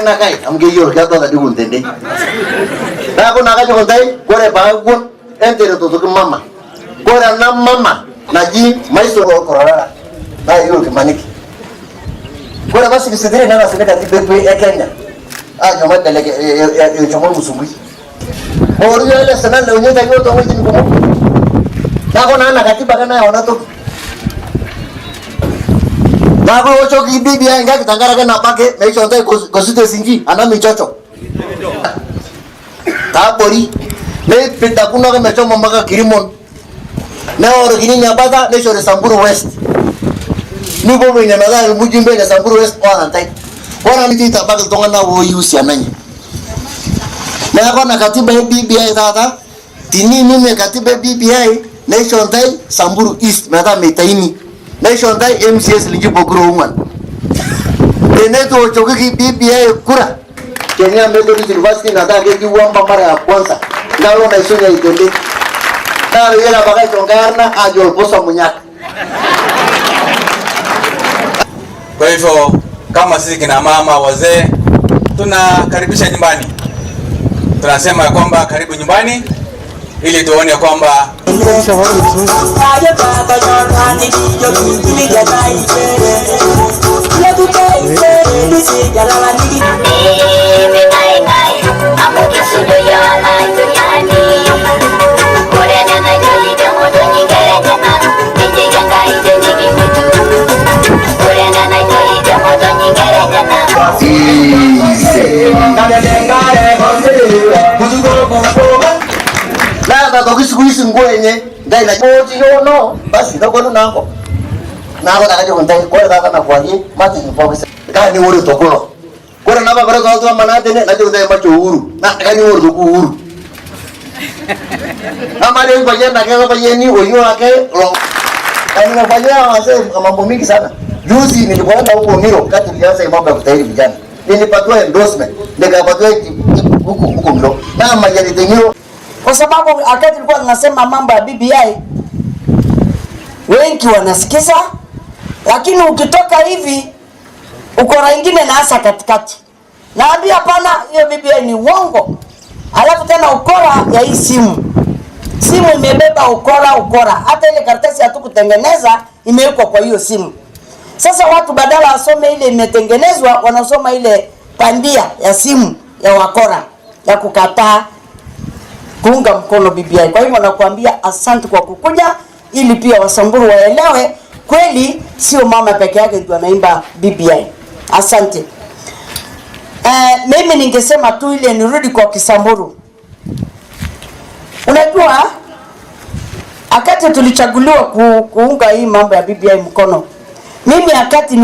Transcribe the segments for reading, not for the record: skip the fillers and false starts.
na kai amge yor ka to da digun tende na ko na ka jo dai gore ba gun entere to to mama gore na mama na ji maiso korora na yor ke maniki gore basi kisidire na nasika ti bebe ya Kenya jo madele ke chomo musumbi ori ele sana le unyeta yo to wajin ko na ko na katiba kana ona to na ko ocho ki BBI nga kitangara kana pake na hicho ndio kosite singi ana michocho tabori ne pita kuno ke mecho mambaka kirimon na oro kini nyabata ne shore Samburu West ni bobo ina na mujimbe na Samburu West kwa ntai wana miti tabaka tonga na wo use ananye na ko na katiba BBI tata tini nime katiba BBI nation dai Samburu East mata metaini nation dai MCS liji bogro human eneto choki BBI kura Kenya Methodist University na dage kiwamba mara ya kwanza ngalo na isonya itende na yela bagai tongarna ajo posa munyaka. Kwa hivyo kama sisi kina mama wazee tunakaribisha nyumbani, tunasema kwamba karibu nyumbani ili tuone kwamba na kwa kisikuisi ngwenye ndai na moji no basi na kwa nako nakaje ndai kwa kaka na kwa hii mati ni kwa kani wori tokolo kwa na baba kwa watu manate ne naje ndai macho Uhuru na kani wori to Uhuru ama leo kwa jana kwa yeni oyo yake kani na kwa jana wase mambo mingi sana juzi nilipoenda huko Miro kati nilianza mambo ya kutairi vijana nilipatiwa endorsement nikapatiwa huko Miro na majani tengiro kwa sababu akati nilikuwa ninasema mambo ya BBI wengi wanasikiza, lakini ukitoka hivi ukora ingine na hasa katikati naambia hapana, hiyo BBI ni uongo. Alafu tena ukora ya hii simu imebeba ukora hata ile karatasi hatukutengeneza imewekwa kwa hiyo simu. Sasa watu badala wasome ile imetengenezwa wanasoma ile pandia ya simu ya wakora ya kukataa kuunga mkono BBI. Kwa hivyo nakuambia asante kwa kukuja ili pia Wasamburu waelewe kweli sio mama peke yake ndio anaimba BBI. Asante. Mimi ningesema tu ile nirudi kwa Kisamburu. Unajua akati tulichaguliwa kuunga hii mambo ya BBI mkono. Mimi akati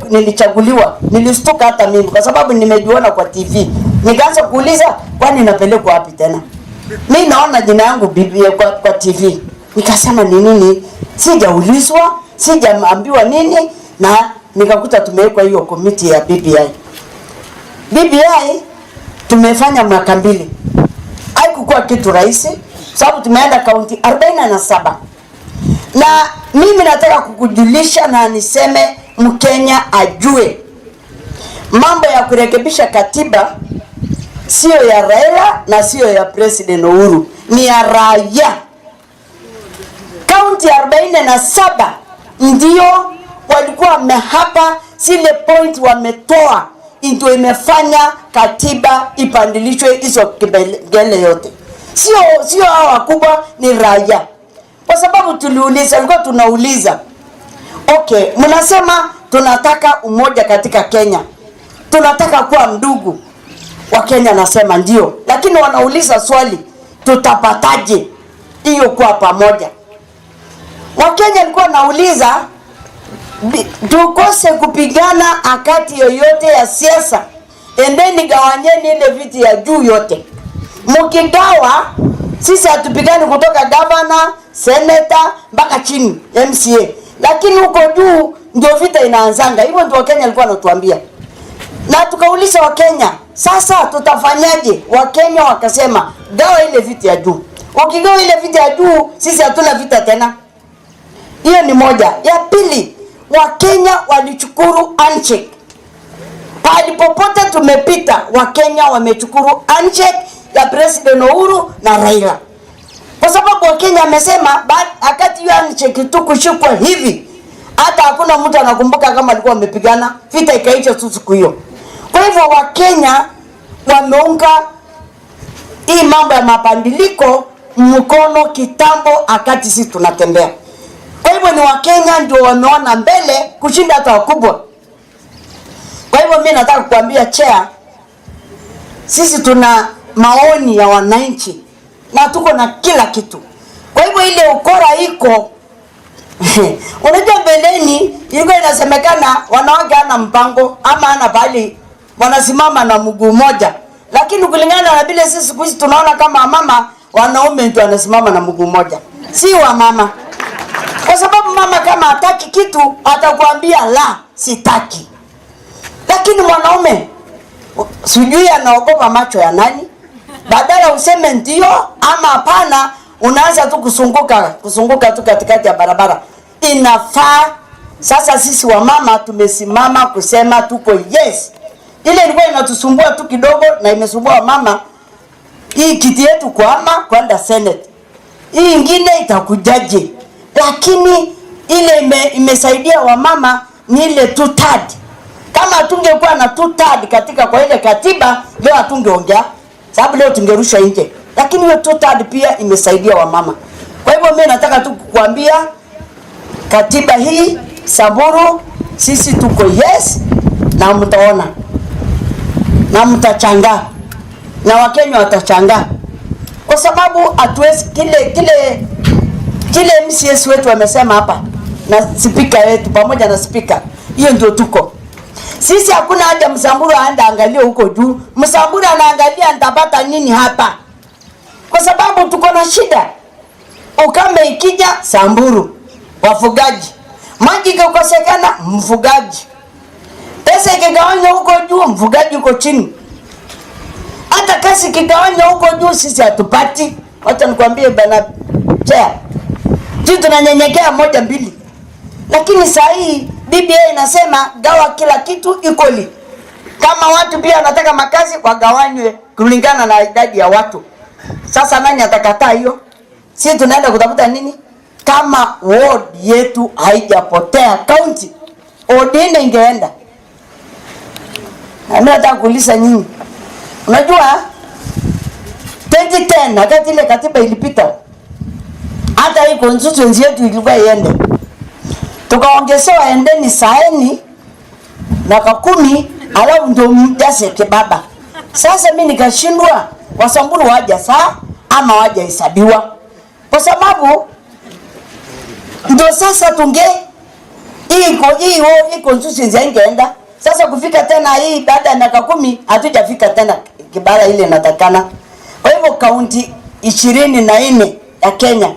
nilichaguliwa nilistuka hata mimi kwa sababu nimejiona kwa TV. Nikaanza kuuliza kwani napelekwa wapi tena? Mimi naona jina yangu BBI kwa TV. Nikasema ni nini? Sijaulizwa, sijaambiwa nini na nikakuta tumewekwa hiyo komiti ya BBI. BBI tumefanya mwaka 2. Haikuwa kitu rahisi sababu tumeenda kaunti 47. Na mimi nataka kukujulisha na niseme Mkenya ajue mambo ya kurekebisha katiba sio ya Raila na sio ya President Uhuru, ni ya raia. Kaunti 47 ndio walikuwa wamehapa zile point wametoa ndio imefanya katiba ipandilishwe hizo kipengele yote. Sio hao wakubwa, ni raia. Kwa sababu tulikuwa tunauliza, okay, mnasema tunataka umoja katika Kenya, tunataka kuwa ndugu wa Kenya. Nasema ndio, lakini wanauliza swali, tutapataje hiyo kuwa pamoja? Wakenya walikuwa nauliza tukose kupigana akati yoyote ya siasa, endeni gawanyeni ile viti ya juu yote. Mkigawa sisi hatupigani kutoka governor, senator mpaka chini MCA, lakini huko juu ndio vita inaanzanga. Hivyo ndio Wakenya walikuwa wanatuambia. Na tukauliza Wakenya, sasa tutafanyaje? Wakenya wakasema gawa ile viti ya juu. Ukigawa ile viti ya juu sisi hatuna vita tena. Hiyo ni moja. Ya pili, Wakenya walichukuru handshake. Pahali popote tumepita, Wakenya wamechukuru handshake ya President Uhuru na Raila. Kwa sababu Wakenya amesema wakati hiyo handshake tu kushikwa hivi, hata hakuna mtu anakumbuka kama alikuwa amepigana, vita ikaisha tu siku hiyo. Kwa hivyo Wakenya wameunga hii mambo ya mabadiliko mkono kitambo akati sisi tunatembea. Kwa hivyo ni Wakenya ndio wameona mbele kushinda hata wakubwa. Kwa hivyo mimi nataka kukuambia chair, sisi tuna maoni ya wananchi na tuko na kila kitu. Kwa hivyo ile ukora iko unajua mbeleni ilikuwa inasemekana wanawake hana mpango ama hana bali wanasimama na mguu moja. Lakini kulingana na vile sisi siku hizi tunaona kama mama wanaume ndio wanasimama na mguu moja. Si wa mama. Kwa sababu mama kama hataki kitu atakwambia la sitaki. Lakini mwanaume sijui anaogopa macho ya nani? Badala useme ndio ama hapana, unaanza tu kusunguka tu katikati ya barabara. Inafaa sasa sisi wa mama tumesimama kusema tuko yes. Ile ilikuwa inatusumbua tu kidogo na imesumbua mama. Hii kiti yetu kwenda Senate. Hii ingine itakujaje. Lakini ile imesaidia wa mama ni ile 2/3. Kama tungekuwa na 2/3 katika kwa ile katiba, leo hatungeongea. Sababu leo tungerusha nje. Lakini hiyo 2/3 pia imesaidia wa mama. Kwa hivyo mimi nataka tu kukuambia katiba hii Samburu sisi tuko yes na mtaona. Na mtachangaa. Na Wakenya watachangaa. Kwa sababu hatuwezi kile MCS wetu wamesema hapa na speaker wetu pamoja na speaker. Hiyo ndio tuko. Sisi hakuna haja Msamburu aende angalie huko juu. Msamburu anaangalia nitapata nini hapa. Kwa sababu tuko na shida. Ukame ikija Samburu, wafugaji. Maji ikikosekana mfugaji. Pesa ikigawanywa huko juu mfugaji uko chini. Hata kasi ikigawanywa huko juu sisi hatupati. Wacha nikwambie bana chair. Sisi tunanyenyekea 1-2. Lakini saa hii BBI inasema gawa kila kitu equally. Kama watu pia wanataka makazi wagawanywe kulingana na idadi ya watu. Sasa nani atakataa hiyo? Sisi tunaenda kutafuta nini? Kama ward yetu haijapotea county, ward ile ingeenda. Na nataka kuuliza nyinyi. Unajua 2010 wakati ile katiba ilipita, hata hii constituency yetu ilikuwa iende. Tukaongezewa endeni saini na 10 alafu ndio mjase kibaba. Sasa mimi nikashindwa Wasamburu waja saa ama waja hesabiwa. Kwa sababu ndio sasa tunge hii constituency ingeenda. Sasa kufika tena hii baada ya miaka 10 hatujafika tena kibara ile inatakana. Kwa hivyo kaunti 24 ya Kenya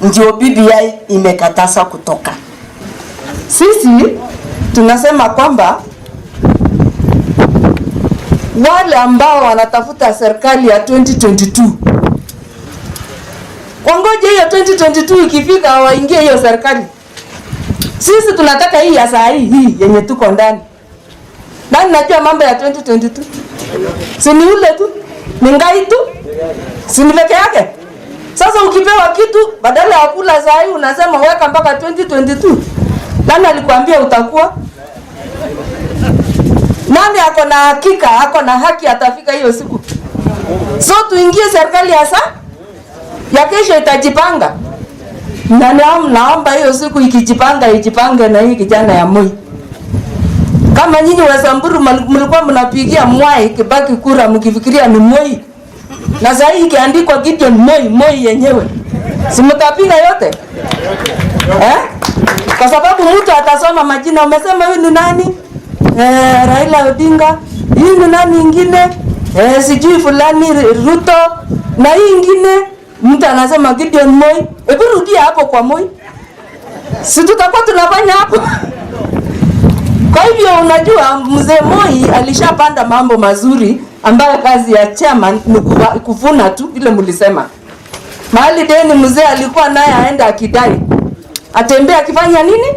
ndio BBI imekatasa kutoka. Sisi tunasema kwamba wale ambao wanatafuta serikali ya 2022 wangoje hiyo 2022 ikifika waingie hiyo serikali. Sisi tunataka hii ya saa hii yenye tuko ndani. Nani najua mambo ya 2022? Si ni ule tu? Ni ngai tu? Si ni peke yake? Sasa ukipewa kitu badala ya kula saa hii unasema weka mpaka 2022. Nani alikwambia utakuwa? Nani ako na hakika, ako na haki atafika hiyo siku? So tuingie serikali ya kesho itajipanga. Na naomba hiyo siku ikijipanga ijipange na hii kijana ya Moi. Kama nyinyi wa Samburu mlikuwa mnapigia Mwai Kibaki kura mkifikiria ni Moi. Na sasa hii ikiandikwa Gideon Moi yenyewe. Si mtapiga yote? Kwa sababu mtu atasoma majina umesema huyu ni nani? Raila Odinga, hii ni nani ingine? Sijui fulani Ruto na hii ingine mtu anasema Gideon Moi. Hebu rudia hapo kwa Moi. Si tutakuwa tunafanya hapo. Kwa hivyo unajua mzee Moi alishapanda mambo mazuri ambayo kazi ya chairman ni kuvuna tu vile mlisema. Mahali deni mzee alikuwa naye aenda akidai. Atembea akifanya nini?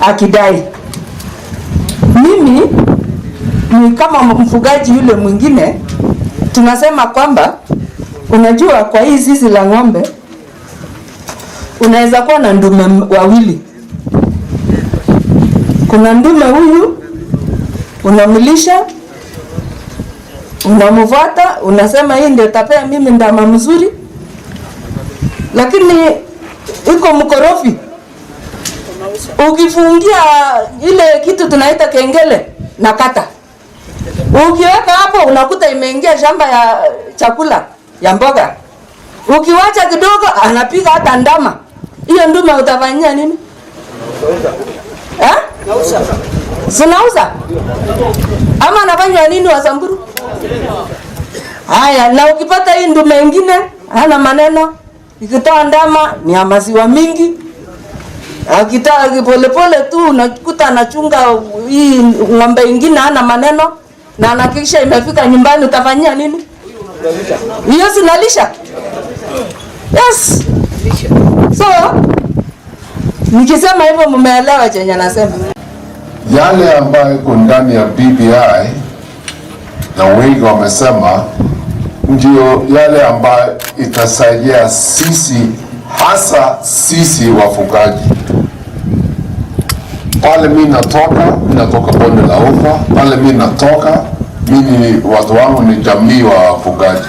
Akidai. Mimi ni kama mfugaji yule mwingine. Tunasema kwamba unajua, kwa hii zizi la ng'ombe unaweza kuwa na ndume wawili. Kuna ndume huyu unamlisha, unamfuata, unasema hii ndio tapea mimi ndama mzuri, lakini iko mkorofi. Ukifungia ile kitu tunaita kengele na kata, ukiweka hapo unakuta imeingia shamba ya chakula ya mboga. Ukiwacha kidogo anapiga hata ndama. Hiyo ndume utafanyia nini? Nauza. Sinauza? Ama anafanya nini wa Samburu? Haya, na ukipata hii ndume ingine hana maneno, ikitoa ndama ni ya maziwa mingi. Akitaka polepole tu unakuta anachunga hii ng'ombe ingine hana maneno na anahakikisha imefika nyumbani, utafanyia nini? Hiyo sinalisha. Yes. So, nikisema hivyo mmeelewa chenye nasema. Yale ambayo iko ndani ya BBI na wengi wamesema ndio yale ambayo itasaidia sisi, hasa sisi wafugaji. Pale mimi natoka bonde la Ufa, pale mimi natoka, mimi watu wangu ni jamii wa wafugaji.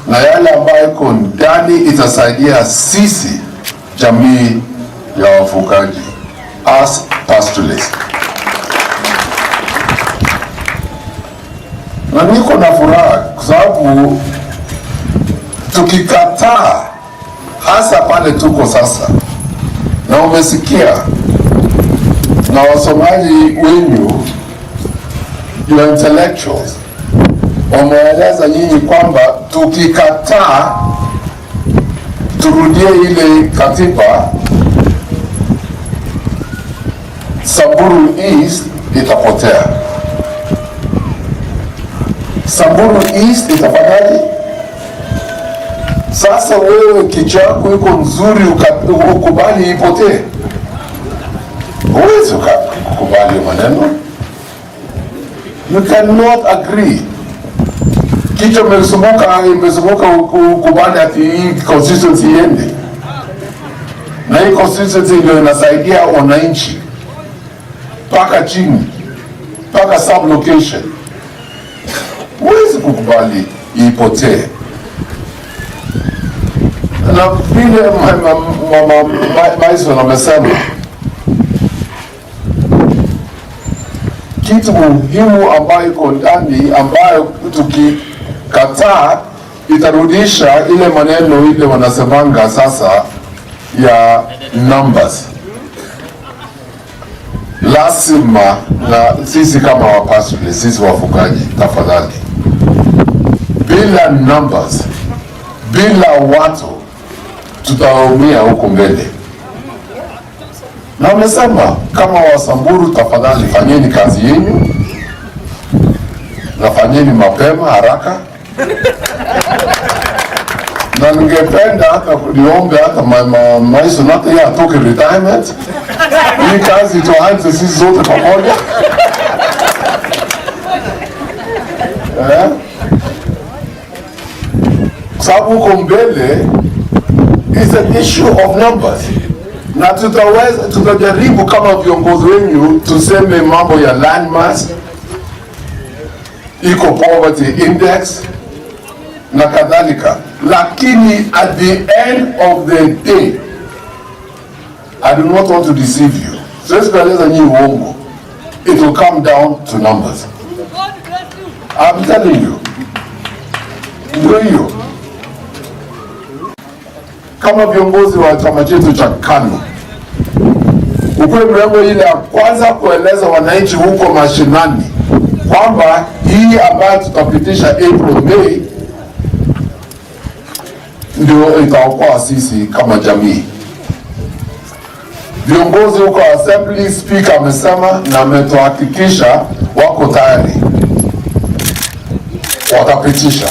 Na yale ambayo iko ndani itasaidia sisi jamii ya wafugaji as pastoralists. Na niko na furaha kwa sababu tukikataa, hasa pale tuko sasa, na umesikia na wasomaji wenyu, you intellectuals, wameeleza nyinyi kwamba tukikataa turudie ile katiba, Samburu East itapotea. Samburu East itafanyaje? Sasa wewe kichwa chako iko nzuri ukubali ipotee? Huwezi ukubali maneno. You cannot agree. Kichwa imezunguka ukubali ati hii constituency iende. Na hii constituency ndio inasaidia wananchi paka chini, paka sub location. Huwezi kukubali ipotee. Na vile Maiso amesema, kitu muhimu ambayo iko ndani, ambayo tukikataa itarudisha ile maneno ile wanasemanga sasa ya numbers. Lazima na sisi kama wapastori, sisi wafugaji, tafadhali, bila numbers, bila watu, tutaumia huko mbele. Na wamesema kama Wasamburu, tafadhali fanyeni kazi yenu na fanyeni mapema haraka. Na ningependa hata niombe hata Maiso nata ya atoke retirement. Hii kazi tuanze sisi zote pamoja. Sababu huko mbele is an issue of numbers. Na tutajaribu kama viongozi wenu tuseme mambo ya landmass, eco poverty index na kadhalika, lakini at the end of the day, I do not want to deceive you. So sikaleza nyinyi uongo. It will come down to numbers. I'm telling you. Ndio hiyo. Kama viongozi wa chama chetu cha KANU, ukwe mrengo ile ya kwanza kueleza wananchi huko mashinani kwamba hii ambayo tutapitisha April May ndio itaokoa sisi kama jamii. Viongozi huko assembly, speaker amesema na ametuhakikisha wako tayari, watapitisha.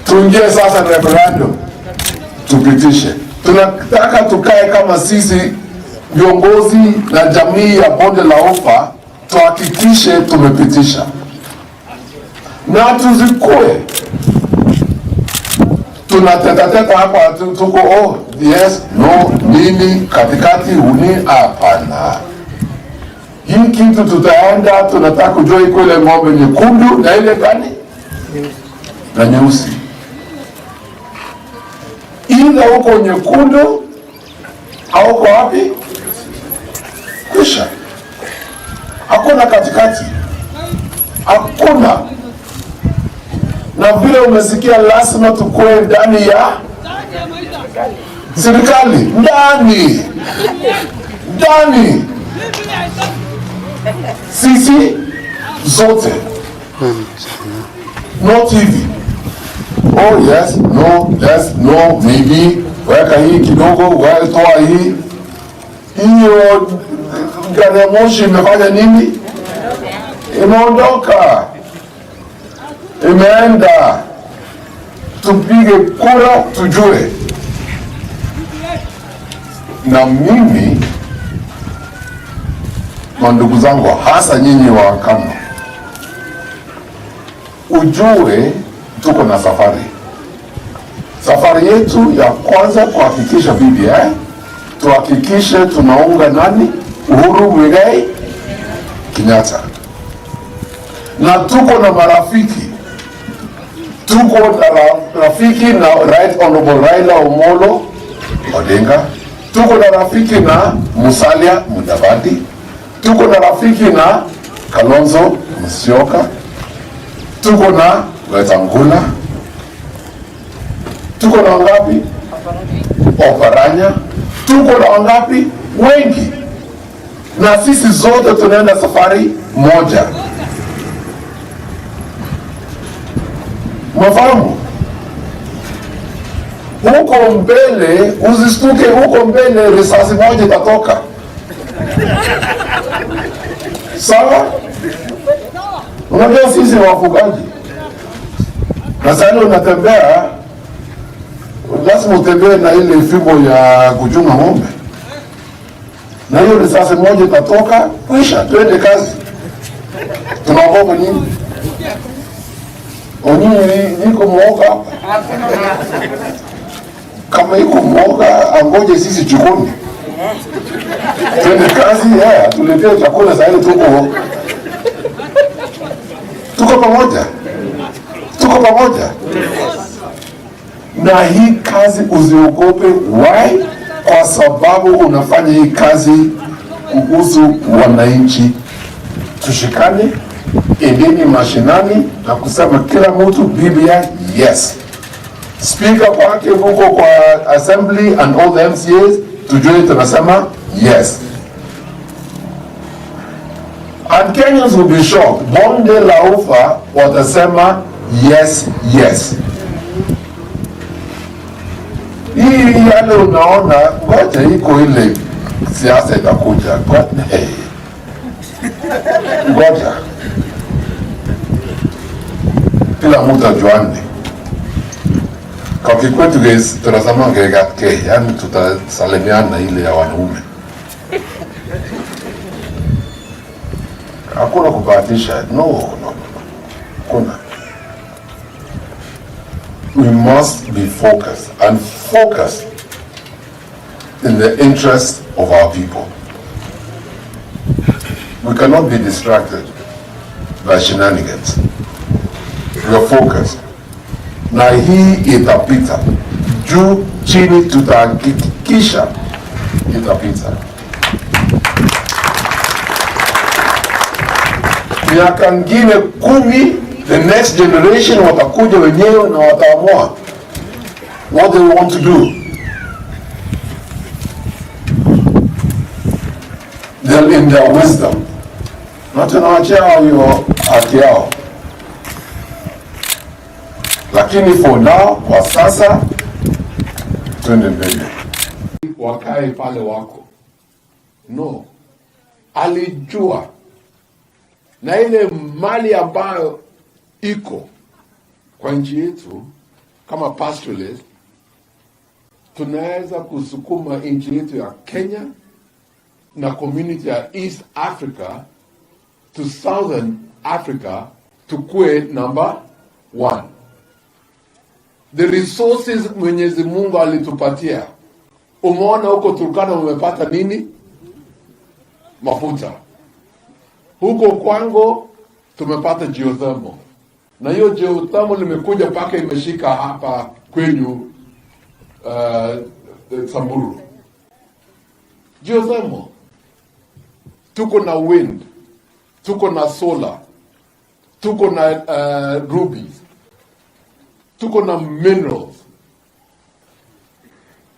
Tuingie sasa referendum, tupitishe. Tunataka tukae kama sisi viongozi na jamii ya bonde la Ufa, tuhakikishe tumepitisha, na tuzikue tunatetateta hapa tuko oh yes no nini katikati uni hapana. Hii kitu tutaenda, tunataka kujua iko ile ng'ombe nyekundu na ile gani na nyeusi, ila huko nyekundu au kwa wapi kisha hakuna katikati, hakuna. Na vile umesikia, lazima tukue ndani ya serikali, ndani sisi zote, not hivi oh yes no maybe weka hii kidogo, toa hii. Hiyo gari ya moshi imefanya nini? Imeondoka, imeenda. Tupige kura tujue. Na mimi na ndugu zangu, hasa nyinyi wa Kano, ujue tuko na safari yetu ya kwanza kuhakikisha BBI, tuhakikishe tunaunga nani? Uhuru Muigai Kenyatta. Na tuko na marafiki, tuko na rafiki na Right Honorable Raila Omolo Odinga, tuko na rafiki na Musalia Mudavadi, tuko na rafiki na Kalonzo Musyoka, tuko na Wetangula, tuko na wangapi? Oparanya, tuko na wangapi? Wengi. Na sisi zote tunaenda safari moja. Mafahamu? Huko mbele, usistuke, huko mbele risasi moja itatoka. Sawa? Unajua sisi wafugaji. Na sasa unatembea, lazima utembee na ile fimbo ya kuchunga ng'ombe. Na hiyo risasi moja itatoka, kisha twende kazi. Tunaogopa nini? Onyinyi niko mwoga hapa. Kama iko mwoga, angoje sisi chukuni. Twende kazi, tuletee chakula sasa hivi tuko pamoja. Tuko pamoja. Na hii kazi usiogope. Why? Kwa sababu unafanya hii kazi kuhusu wananchi. Tushikane, endeni mashinani na kusema kila mtu BBI yes. Speaker kwake huko kwa assembly and all the MCAs tujue tunasema yes. And Kenyans will be shocked. Bonde la ufa watasema yes. Hii yale unaona, ngoja iko ile siasa itakuja. Ngoja. Kila mtu ajuane. Kwa kikwetu guys, tunasema ngegatke, yani tutasalimiana ile ya wanaume. Hakuna kubahatisha. No. Kuna. We must be focused and focused in the interest of our people. We cannot be distracted by shenanigans. We are focused. Na hii itapita. Juu chini tutahakikisha itapita. Miaka ngine 10, the next generation watakuja wenyewe na wataamua what they want to do. They're in their wisdom. Na tunawachia hiyo haki yao. Lakini for now, kwa sasa twende mbele. Wakae pale wako. No. Alijua na ile mali ambayo iko kwa nchi yetu kama pastoralist, tunaweza kusukuma nchi yetu ya Kenya na community ya East Africa to Southern Africa tukue number 1. The resources Mwenyezi Mungu alitupatia. Umeona huko Turkana umepata nini? Mafuta. Huko Kwango tumepata geothermal. Na hiyo geothermal limekuja paka imeshika hapa kwenyu Samburu. Geothermal. Tuko na wind. Tuko na solar. Tuko na rubies. Tuko na minerals.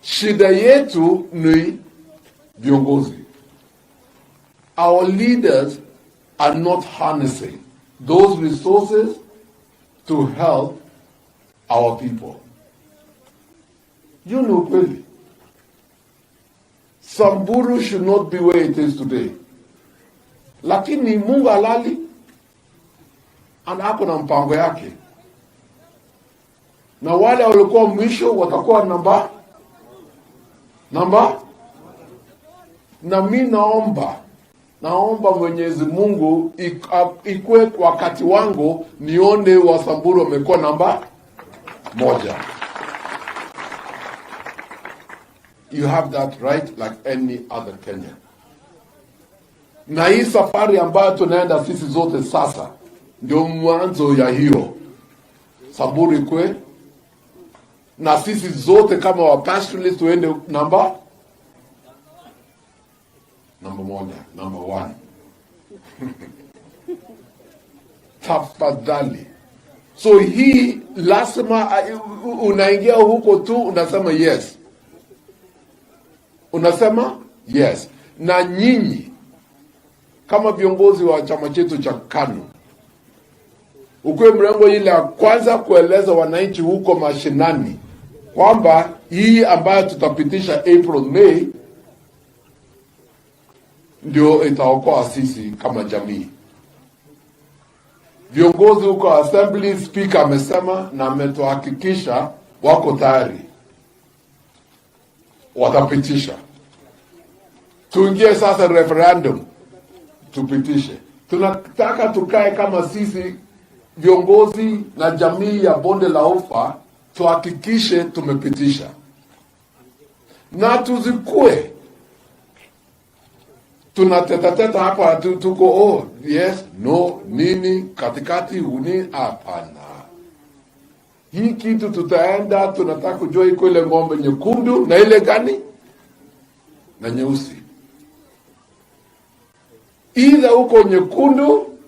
Shida yetu ni viongozi. Our leaders are not harnessing those resources to help our people. You know clearly. Samburu should not be where it is today. Lakini Mungu halali anako na mpango yake. Na wale walikuwa mwisho watakuwa namba. Na mimi naomba Mwenyezi Mungu ikue wakati wangu nione wa Samburu wamekuwa namba 1. You have that right like any other Kenyan. Na hii safari ambayo tunaenda sisi zote sasa ndio mwanzo ya hiyo. Samburu ikue na sisi zote kama wa pastoralists tuende namba 1, number 1. Tafadhali. So hii lazima unaingia huko tu unasema yes. Unasema yes. Na nyinyi kama viongozi wa chama chetu cha KANU ukwe mrengo ile ya kwanza kueleza wananchi huko mashinani kwamba hii ambayo tutapitisha April May ndio itaokoa sisi kama jamii. Viongozi huko assembly, speaker amesema na ametuhakikisha wako tayari. Watapitisha. Tuingie sasa referendum. Tupitishe. Tunataka tukae kama sisi viongozi na jamii ya bonde la Ufa tuhakikishe tumepitisha. Na tuzikue. Tunateta hapa tuko yes, no, nini, katikati, uni, hapana. Hii kitu tutaenda, tunataka kujua iko ile ng'ombe nyekundu na ile gani? Na nyeusi. Either uko nyekundu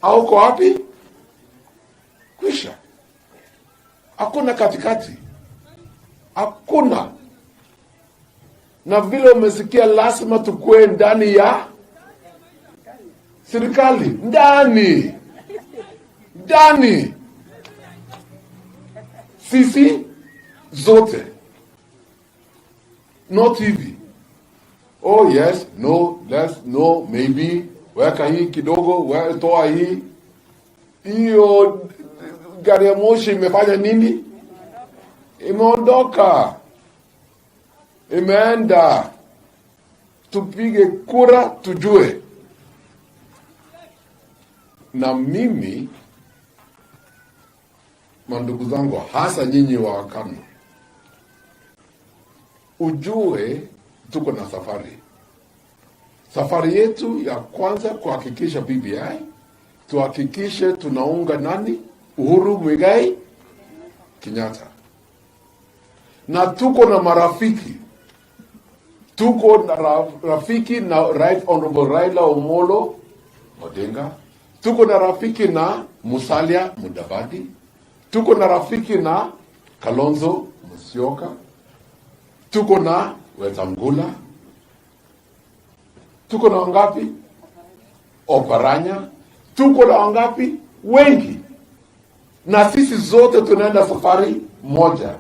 au uko wapi? Kwisha. Hakuna katikati. Hakuna. Na vile umesikia lazima tukue ndani ya serikali. Ndani. Sisi zote. Not hivi. Oh yes, no, let's, no, maybe. Weka hii kidogo, toa hii. Hiyo gari ya moshi imefanya nini? Imeondoka. Imeenda. Tupige kura tujue. Na mimi mandugu zangu hasa nyinyi wa KANU ujue tuko na safari yetu ya kwanza kuhakikisha BBI, tuhakikishe tunaunga nani? Uhuru Muigai Kenyatta. Na tuko na marafiki. Tuko na rafiki na Right Honorable Raila Omolo Odinga. Tuko na rafiki na Musalia Mudavadi. Tuko na rafiki na Kalonzo Musyoka. Tuko na Wetangula. Tuko na wangapi? Oparanya. Tuko na wangapi? Wengi. Na sisi zote tunaenda safari moja.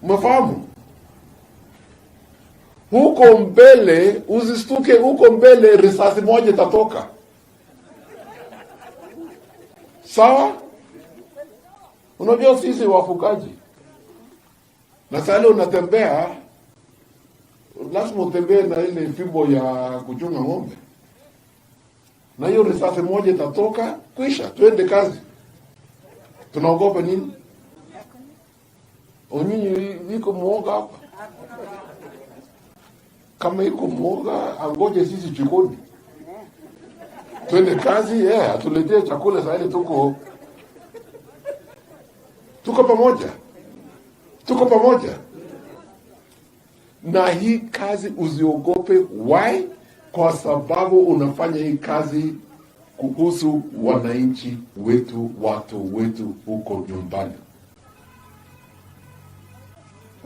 Mfahamu? Huko mbele, usistuke huko mbele risasi moja itatoka. Sawa? Unajua sisi wafukaji. Na sasa unatembea lazima utembee na ile fimbo ya kuchunga ng'ombe, na hiyo risasi moja itatoka, kwisha, twende kazi. Tunaogopa nini? Onyinyi iko muoga hapa. Kama iko muoga, angoje sisi jikoni. Twende kazi, atuletee chakula saa ile tuko pamoja. Tuko pamoja. Na hii kazi usiogope. Why? Kwa sababu unafanya hii kazi kuhusu wananchi wetu, watu wetu huko nyumbani.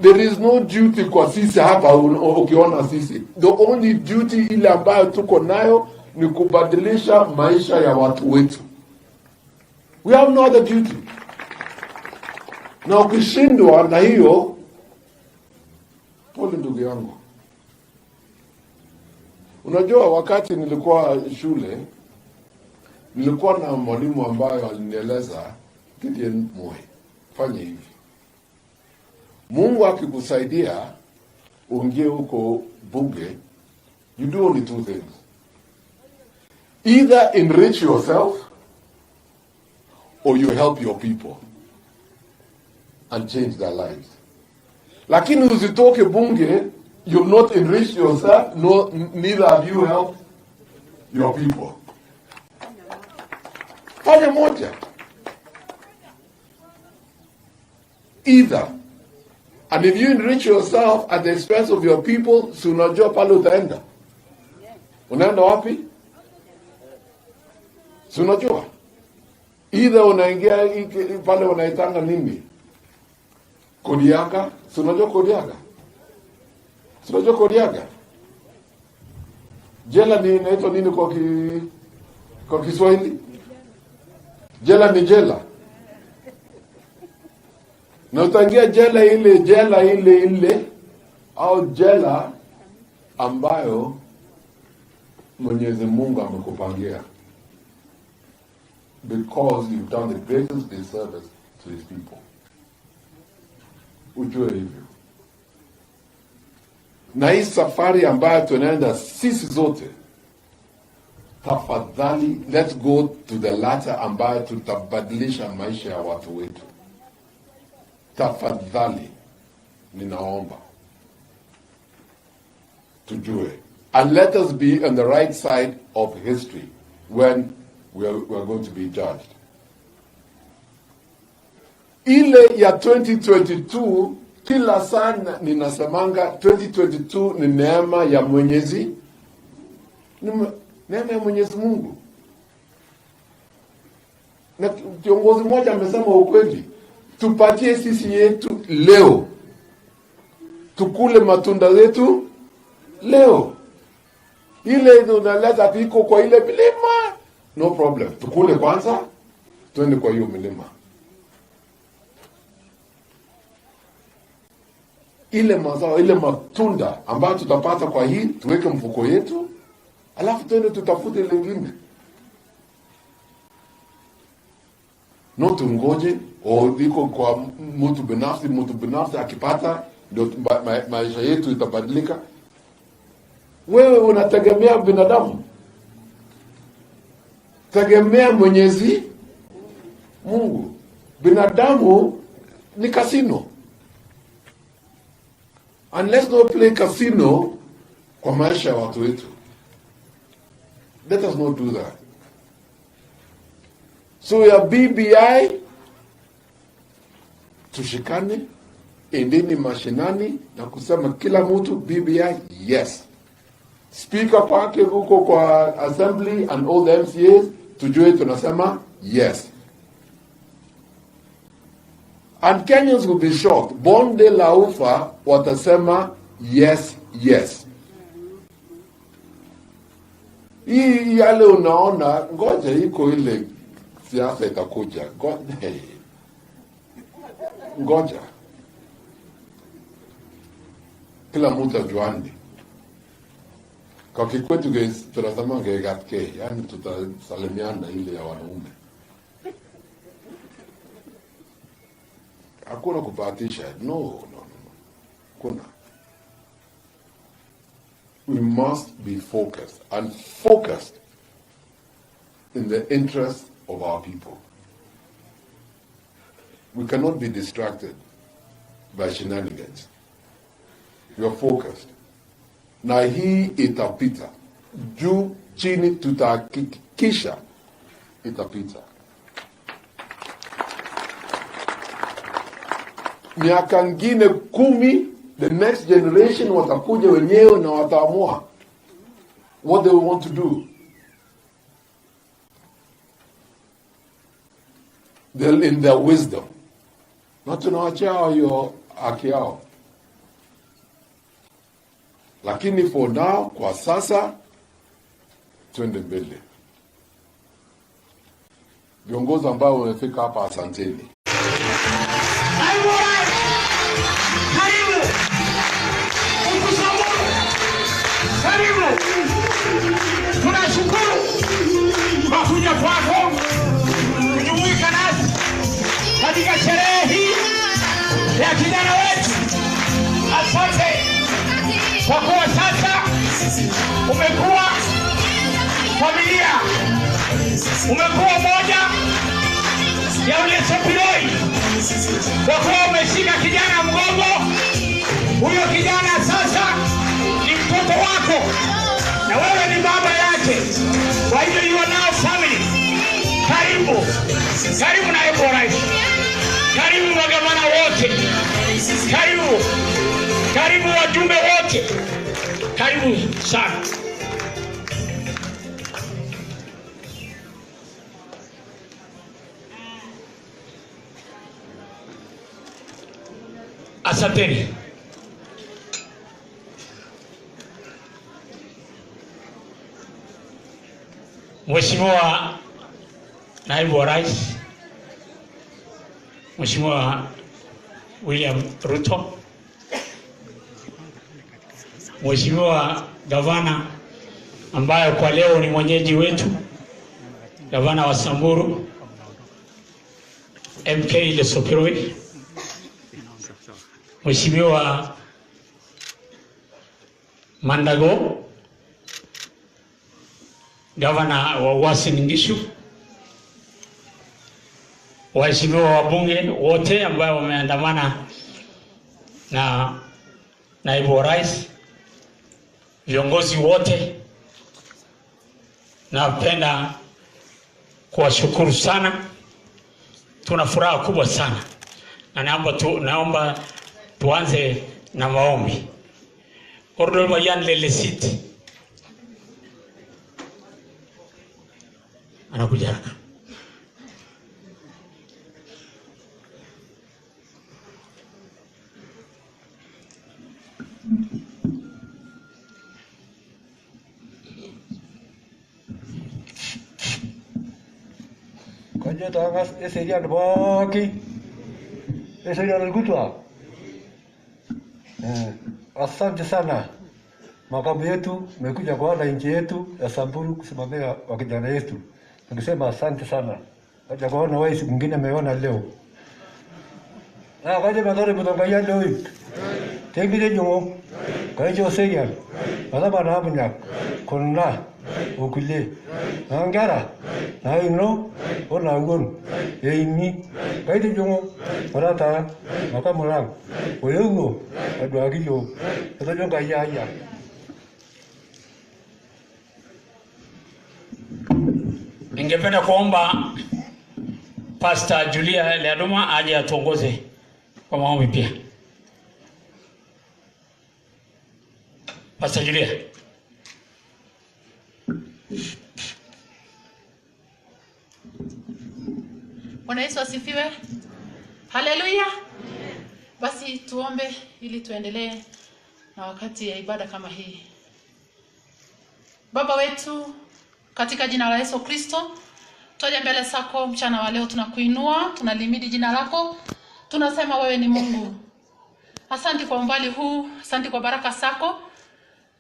There is no duty kwa sisi hapa ukiona sisi. The only duty ile ambayo tuko nayo ni kubadilisha maisha ya watu wetu. We have no other duty. Na ukishindwa na hiyo, pole ndugu yangu. Unajua wakati nilikuwa shule, nilikuwa na mwalimu ambaye alinieleza, Gideon Moi, fanya hivi. Mungu akikusaidia uingie huko bunge, you do only two things. Either enrich yourself or you help your people and change their lives. Lakini usitoke bunge, you've not enriched yourself, neither have you helped your people. Fanya moja. Either. And if you enrich yourself at the expense of your people, si unajua pale utaenda. Unaenda wapi? Si unajua? Either unaingia pale unaitanga nini? Kodiaga. Si unajua Kodiaga? Si unajua Kodiaga? Jela ni inaitwa nini kwa Kiswahili? Jela ni jela. Na utaingia jela ile au jela ambayo Mwenyezi Mungu amekupangia, because you've done the greatest disservice to his people. Ujue hivyo. Na hii safari ambayo tunaenda sisi zote, tafadhali, let's go to the latter ambayo tutabadilisha maisha ya watu wetu. Tafadhali, ninaomba tujue, and let us be on the right side of history when we are going to be judged. Ile ya 2022, kila sana ninasemanga 2022 ni neema ya Mwenyezi, neema ya Mwenyezi Mungu. Na kiongozi mmoja amesema ukweli, tupatie sisi yetu leo, tukule matunda zetu leo. Ile unaleta piko kwa ile milima, no problem, tukule kwanza, tuende kwa hiyo milima. Ile mazao, ile matunda ambayo tutapata kwa hii, tuweke mfuko yetu, alafu tuende tutafute lingine. No tungoje, iko kwa mtu binafsi akipata, ndio maisha yetu itabadilika. Wewe unategemea binadamu? Tegemea Mwenyezi Mungu. Binadamu ni kasino. And let's not play casino kwa maisha ya watu wetu. Let us not do that. So ya BBI, tushikane, endeni mashinani na kusema kila mtu BBI, yes. Speaker kwake huko kwa assembly and all the MCAs, tujue tunasema yes. And Kenyans will be shocked. Bonde la ufa watasema yes, yes. Hii yale unaona, ngoja iko ile siasa itakuja. Ngoja. Kila mtu ajuane. Kwa kikwetu tunasema ngegatke, yani tutasalimiana ile ya wanaume. Hakuna kubahatisha. No. Kuna. we must be focused and focused in the interest of our people. We cannot be distracted by shenanigans. We are focused. Na hii itapita. Juu chini tutahakikisha itapita. Miaka ngine 10, the next generation watakuja wenyewe na wataamua what they want to do. They're in their wisdom. Na tunawachia hiyo haki yao. Lakini for now, kwa sasa, twende mbele. Viongozi ambao wamefika hapa, asanteni. Tunashukuru kwa kuja kwako kujumuika nasi katika sherehe hii ya kijana wetu. Asante kwa kuwa sasa umekuwa familia, umekuwa moja ya ule Sopiroi, kwa kuwa umeshika kijana mgongo. Huyo kijana sasa ni mtoto wako na wewe ni baba yake. Kwa hiyo you are now family. Karibu. Karibu naibu wa rais. Karibu magavana wote. Karibu. Karibu wajumbe wote. Karibu sana. Asanteni. Mheshimiwa Naibu wa Rais, Mheshimiwa William Ruto, Mheshimiwa Gavana ambaye kwa leo ni mwenyeji wetu, Gavana wa Samburu, MK ile Sopiroi, Mheshimiwa Mandago, Gavana wa Uasin Gishu, waheshimiwa wabunge wote ambao wameandamana na naibu wa rais, viongozi wote, napenda kuwashukuru sana. Tuna furaha kubwa sana na naomba tuanze na maombi. Ordol mayan lelesit anakuja haraka. Kaya tangas eserian baki eserian kutwa. Asante sana makamu yetu mekuja kwa nchi yetu ya Samburu kusimamia wakijana yetu. Nikisema asante sana. Kaja kuona wewe siku nyingine umeona leo. Kaja magari mtongaya leo hivi. Tengile jongo. Kaja osenya. Baba na abnya. Konna okule. Angara. Na ino ona ngon. Yeini. Kaja jongo. Parata makamu langu. Wewe adwagio. Kaja ngaya. Ningependa kuomba Pastor Julia Leaduma aje atuongoze kwa maombi pia. Pastor Julia. Bwana Yesu asifiwe. Haleluya. Basi tuombe ili tuendelee na wakati ya ibada kama hii. Baba wetu, katika jina la Yesu Kristo, twaja mbele zako mchana wa leo, tunakuinua, tunalimidi jina lako. Tunasema wewe ni Mungu. Asante kwa umbali huu, asante kwa baraka zako.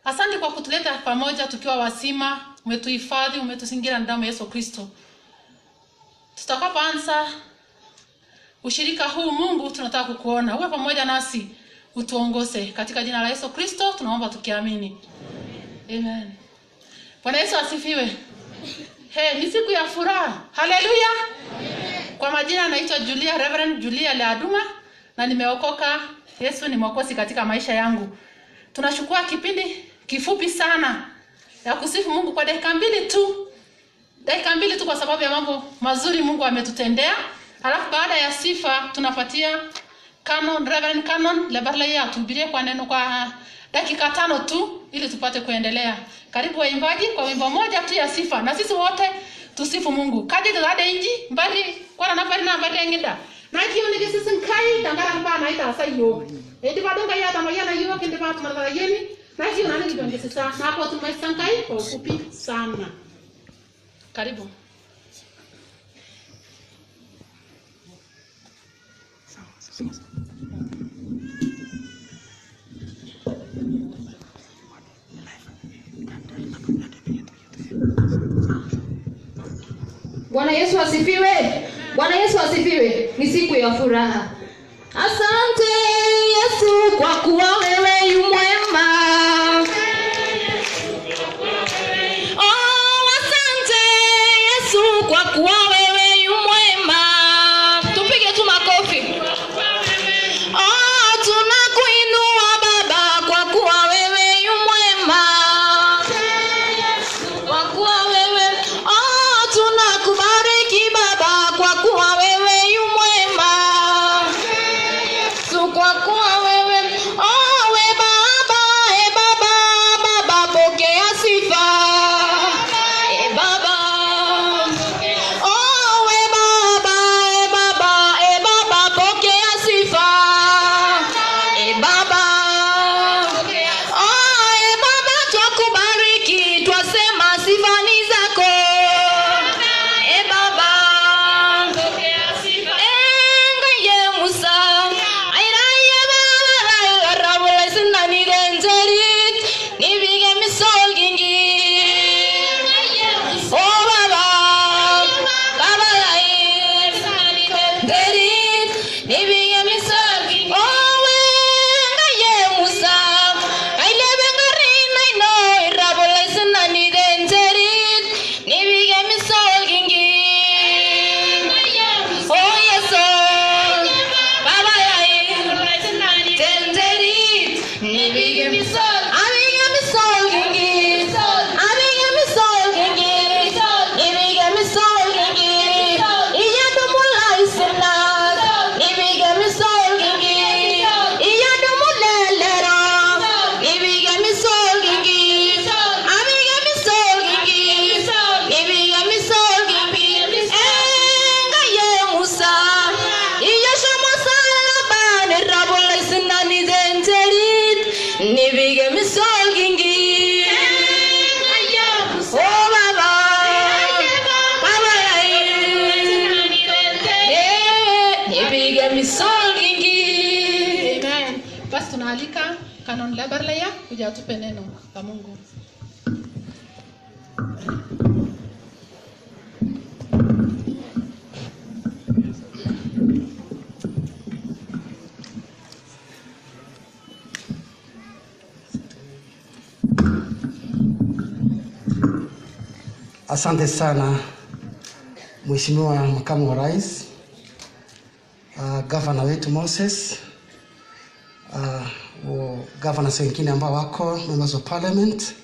Asante kwa kutuleta pamoja tukiwa wazima, umetuhifadhi, umetuzingira na damu ya Yesu Kristo. Tutakapoanza ushirika huu, Mungu, tunataka kukuona. Uwe pamoja nasi, utuongoze. Katika jina la Yesu Kristo tunaomba tukiamini. Amen. Bwana Yesu asifiwe. Ni siku ya furaha. Haleluya. Kwa majina naitwa Reverend Julia Leaduma na nimeokoka. Yesu ni mwokozi katika maisha yangu. Tunachukua kipindi kifupi sana ya kusifu Mungu kwa dakika mbili tu. Dakika mbili tu kwa sababu ya mambo mazuri Mungu ametutendea. Halafu baada ya sifa tunafuatia Reverend Canon Lebarlaya tuhubirie kwa neno kwa dakika 5 tu ili tupate kuendelea. Karibu waimbaji kwa wimbo moja tu ya sifa na sisi wote tusifu Mungu. Kaje tuzade inji mbali kwa na bari na mbali ngida. Na kiyo ni kisi kai dangara mpa na ita sayo. Eti badonga ya tamayana yo kende pa tumara yeni. Na kiyo na ni kionge sasa na hapo tumaisankai kwa ufupi sana. Karibu. Bwana Yesu asifiwe. Bwana Yesu asifiwe. Ni siku ya furaha. Asante Yesu kwa kuwa wewe yu mwema. Oh, asante Yesu kwa kuwa wewe yu mwema. Tupige tu makofi. Oh, tunakuinua Baba kwa kuwa wewe yu mwema. Kwa kuwa wewe, oh, tunakubariki Baba kwa kuwa wewe yu mwema. Kwa kuwa wewe, oh, we Baba, Baba, Baba, pokea sifa. Baba, oh, we Baba, Baba, Baba, pokea sifa. Baba, oh, Baba, twakubariki, twasema sifa ni zako. Baba, pokea sifa. Ngaye Musa basi tunaalika Canon Lebarlaya kuja atupe neno la Mungu. Asante sana Mheshimiwa Makamu wa Rais, Governor wetu Moses, governors wengine ambao wako members of parliament.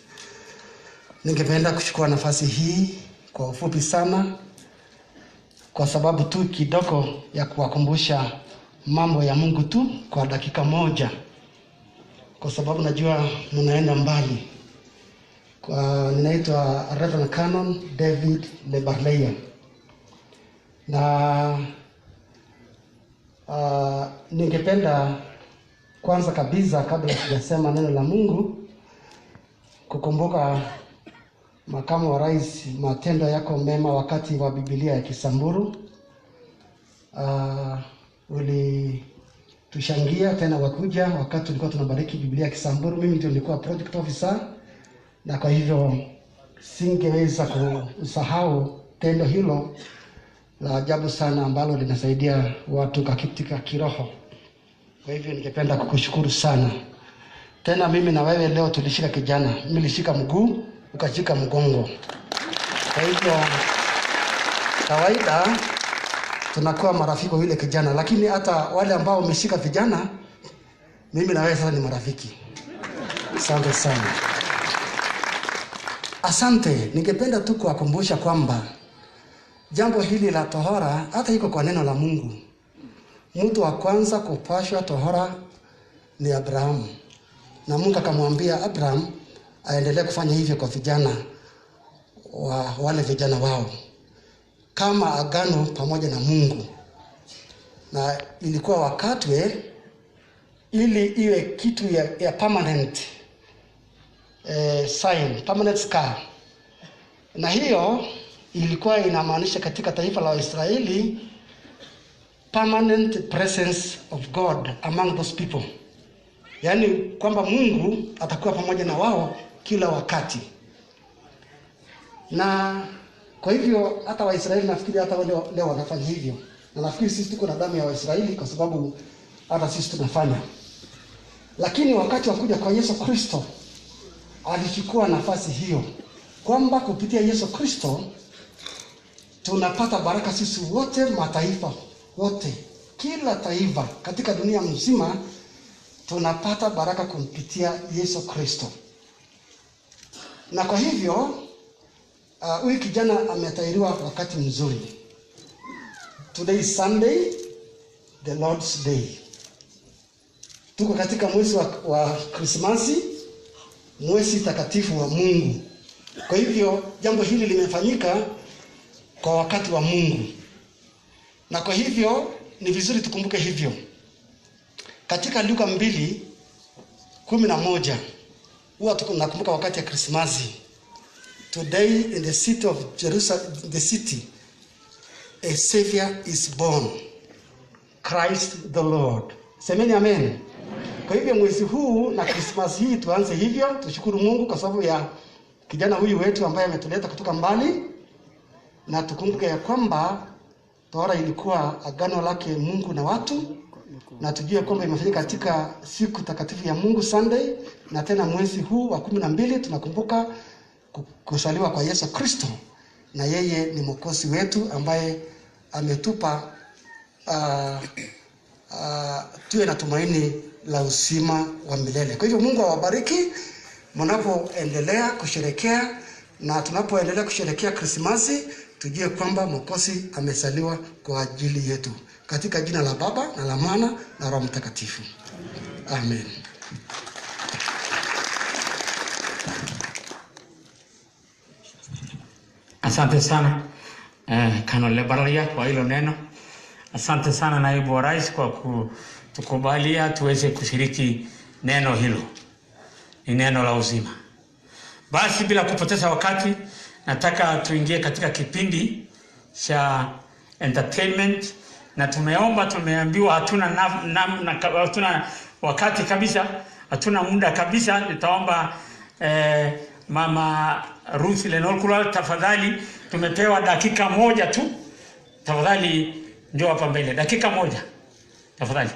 Ningependa kuchukua nafasi hii kwa ufupi sana kwa sababu tu kidogo ya kuwakumbusha mambo ya Mungu tu kwa dakika moja, kwa sababu najua mnaenda mbali. Ninaitwa Reverend Canon David Lebarlaya na ningependa kwanza kabisa kabla sijasema neno la Mungu kukumbuka Makamu wa Rais matendo yako mema wakati wa Biblia ya Kisamburu. Ulitushangia tena wakuja wakati tulikuwa tunabariki Biblia ya Kisamburu. Mimi ndio nilikuwa project officer na kwa hivyo singeweza kusahau tendo hilo la ajabu sana ambalo linasaidia watu katika kiroho. Kwa hivyo ningependa kukushukuru sana. Tena mimi na wewe leo tulishika kijana, mimi nilishika mguu, ukashika mgongo. Kwa hivyo kawaida tunakuwa marafiki wa yule kijana, lakini hata wale ambao wameshika vijana, mimi na wewe sasa ni marafiki. Asante sana. Asante, ningependa tu kuwakumbusha kwamba jambo hili la tohara hata iko kwa neno la Mungu. Mtu wa kwanza kupashwa tohara ni Abrahamu. Na Mungu akamwambia Abraham aendelee kufanya hivyo kwa vijana wa wale vijana wao kama agano pamoja na Mungu. Na ilikuwa wakatwe ili iwe kitu ya permanent sign, permanent scar. Na hiyo ilikuwa inamaanisha katika taifa la Israeli permanent presence of God among those people. Yaani kwamba Mungu atakuwa pamoja na wao kila wakati. Na kwa hivyo hata Waisraeli nafikiri hata leo wanafanya hivyo. Na nafikiri sisi tuko na damu ya Waisraeli kwa sababu hata sisi tunafanya. Lakini wakati wa kuja kwa Yesu Kristo alichukua nafasi hiyo, kwamba kupitia Yesu Kristo tunapata baraka sisi wote, mataifa wote, kila taifa katika dunia mzima tunapata baraka kupitia Yesu Kristo. Na kwa hivyo huyu kijana ametahiriwa wakati mzuri. Today is Sunday, the Lord's Day. Tuko katika mwezi wa Krismasi, mwezi takatifu wa Mungu. Kwa hivyo jambo hili limefanyika kwa wakati wa Mungu. Na kwa hivyo ni vizuri tukumbuke hivyo. Katika Luka 2:11 huwa tunakumbuka wakati ya Krismasi. Today in the city of Jerusalem, the city, a Savior is born, Christ the Lord. Semeni amen. Kwa hivyo mwezi huu na Christmas hii tuanze hivyo, tushukuru Mungu kwa sababu ya kijana huyu wetu ambaye ametuleta kutoka mbali, na tukumbuke ya kwamba tohara ilikuwa agano lake Mungu na watu, na tujue kwamba imefanyika katika siku takatifu ya Mungu Sunday, na tena mwezi huu wa 12 tunakumbuka kusaliwa kwa Yesu Kristo, na yeye ni mwokozi wetu ambaye ametupa tuwe na tumaini la uzima wa milele. Kwa hivyo Mungu awabariki mnapoendelea kusherehekea, na tunapoendelea kusherehekea Krismasi tujue kwamba mwokozi amezaliwa kwa ajili yetu. Katika jina la Baba na la Mwana na Roho Mtakatifu. Amen. Asante sana Kanole Baralia kwa hilo neno. Asante sana naibu wa rais kwa kutukubalia tuweze kushiriki neno hilo. Ni neno la uzima. Basi bila kupoteza wakati nataka tuingie katika kipindi cha entertainment, na tumeambiwa hatuna wakati kabisa, hatuna muda kabisa. Nitaomba Mama Ruth Lenolkula, tafadhali, tumepewa dakika moja tu. Tafadhali njoo hapa mbele, dakika moja tafadhali.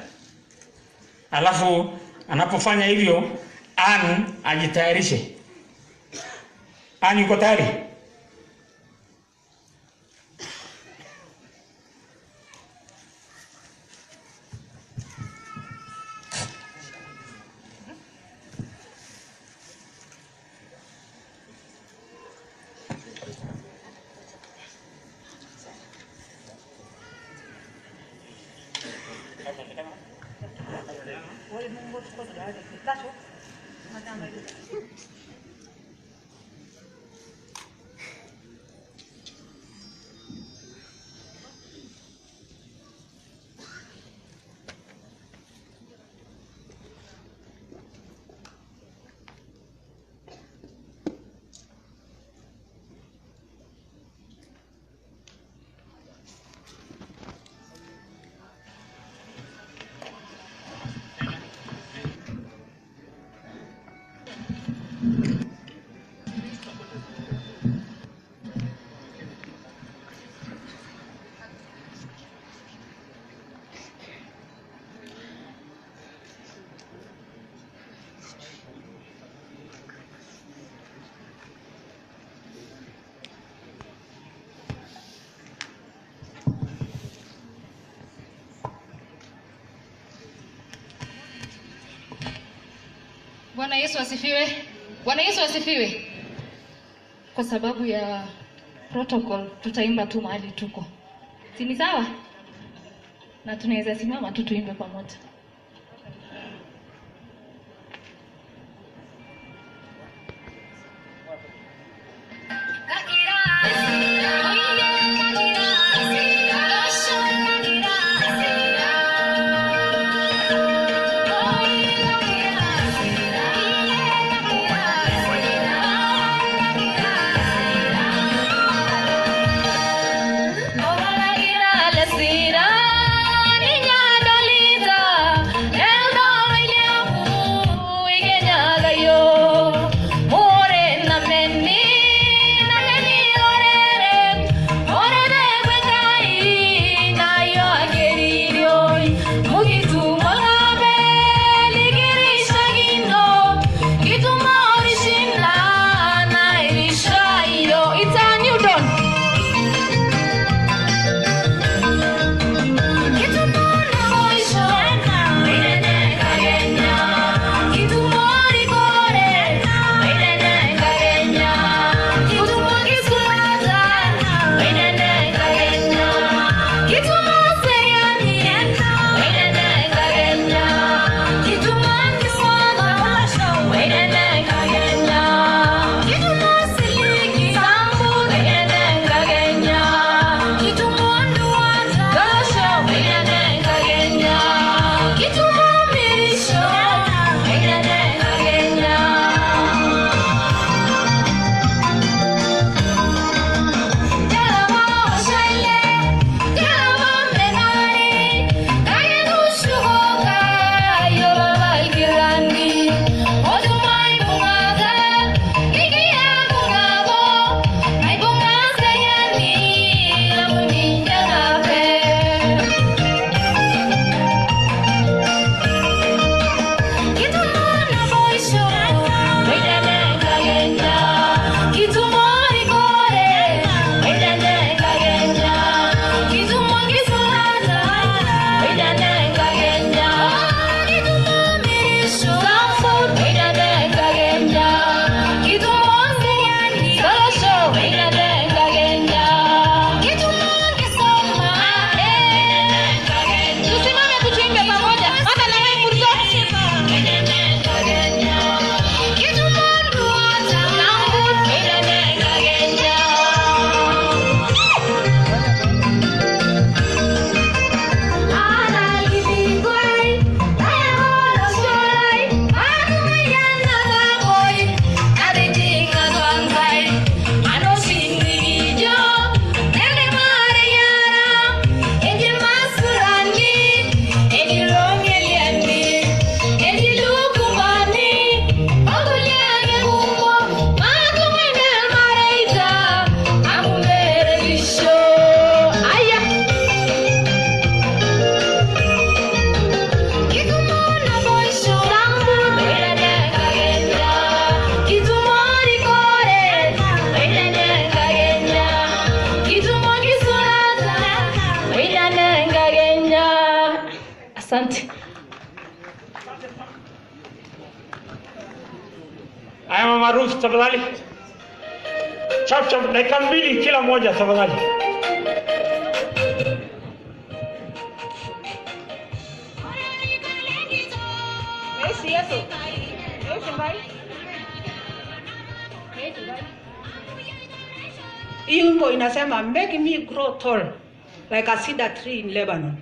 Alafu anapofanya hivyo Ann ajitayarishe. Ann yuko tayari? Bwana Yesu asifiwe. Bwana Yesu asifiwe. Kwa sababu ya protocol tutaimba tu mahali tuko. Si ni sawa? Na tunaweza simama tu tuimbe pamoja. Asante. Aya mama Ruth tafadhali. Chap chap dakika 2 kila moja tafadhali. Hii wimbo inasema make me grow tall like a cedar tree in Lebanon.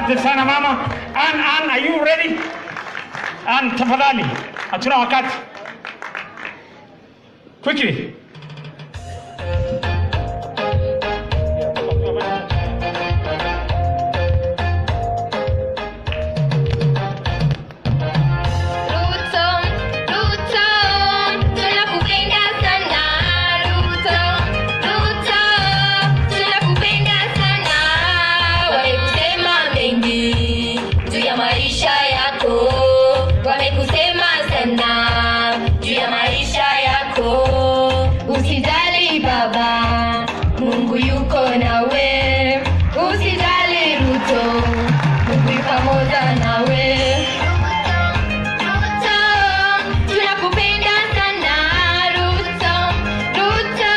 Asante sana mama. Ann, are you ready? Ann, tafadhali. Hatuna wakati. Quickly. Usijali baba, Mungu yuko nawe. Usijali Ruto, Mungu yuko pamoja nawe. Ruto, tunakupenda sana. Ruto, Ruto,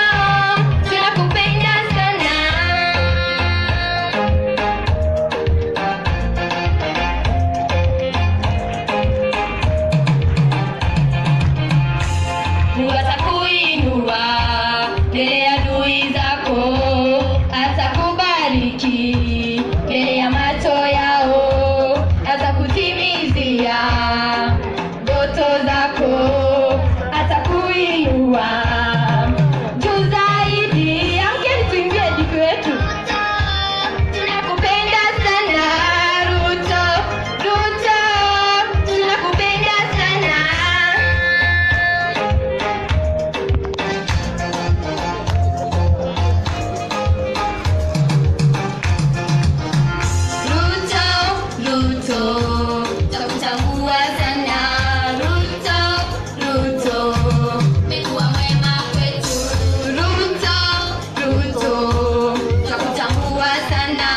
tunakupenda sana. Mungu atakuinua mbele ya adui zako, atakubariki mbele ya macho yao, atakutimizia ndoto zako, atakuinua juu zaidi. Amkeni tuimbie jibu wetu. Tunakupenda sana Ruto, Ruto, tunakupenda sana. Ruto, takutambua sana. Ruto, Ruto, umekuwa mwema kwetu. Ruto, Ruto, takutambua sana.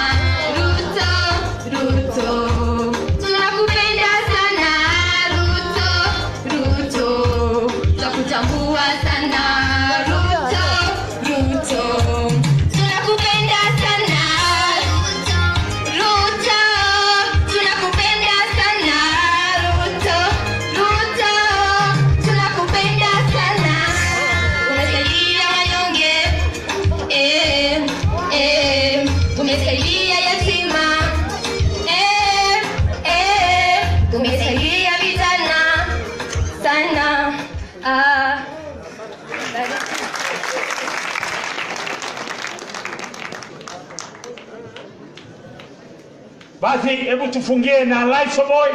Ruto, Ruto, tunakupenda sana. Ruto, Ruto, takutambua sana. Ruto, Ruto, tunakupenda sana. Ruto, tunakupenda sana. Ruto, Ruto, tunakupenda sana. Umesaidia wanyonge, umesaidia yatima, umesaidia vijana sana. Basi hebu tufungie na Life Boy.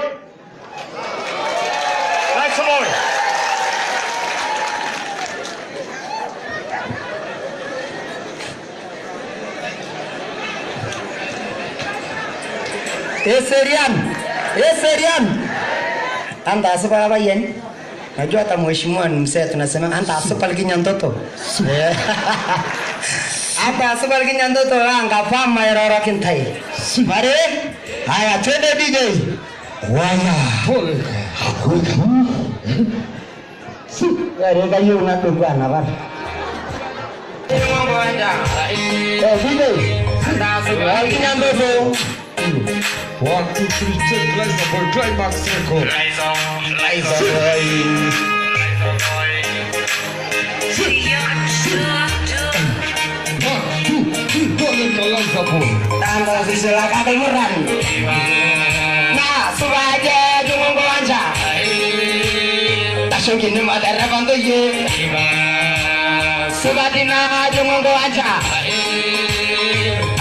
Life Boy. Eserian. Anta asipala bayen. Najua hata mheshimiwa ni mzee, tunasema anta asipala kinyandoto. Anta asipala kinyandoto anga fama erora kintai. Mare? Haya twende DJ. Waya. Gari kayo na tugana ba. DJ. Anta asipala kinyandoto. 1, 2, 3, check, Liza boy, climax circle. Liza boy. Tanda sisila kademuran. Nah, subaje jungo wanja. Tasungin madara bantu ye. Subadina jungo wanja.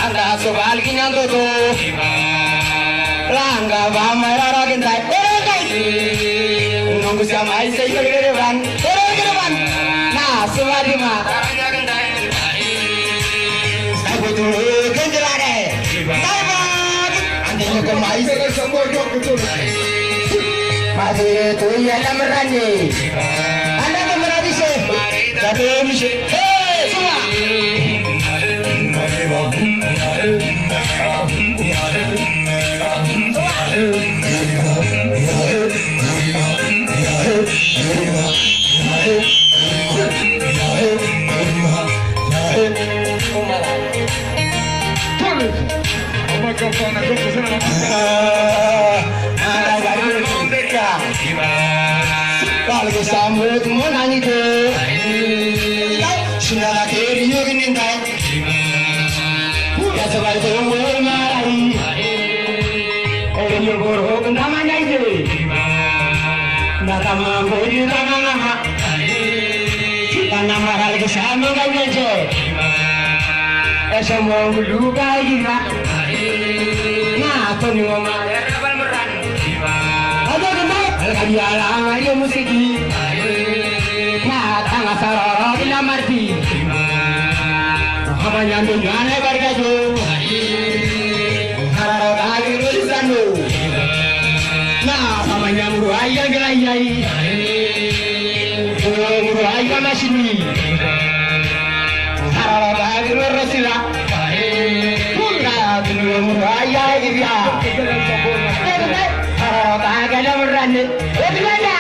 Anda subal kinyando do. Langa ba marara kintai. Nunggu sama isi kerewan. Kerewan. Nah, subadima. Kenjelare. Dapat. Andainya ke mais. Masih tu ya lamarane. Anda kemeradi se. Tapi misi. Hey, semua. Kalau sambut menang itu, sudah kiri juga nintai. Ya sebab itu mulai kama kodi mama kana maral ke shame ganje esa mo luka gira na to ni mama rabal meran ada kena kadiala ayo musiki na tanga saroro ila marti hamanya ndonyane bargajo hararo kagiru lisano na hamanya muru ayya galayai muru ayya mashini hararo kagiru rasila na tunu muru ayya gibya hararo kagiru murane odilana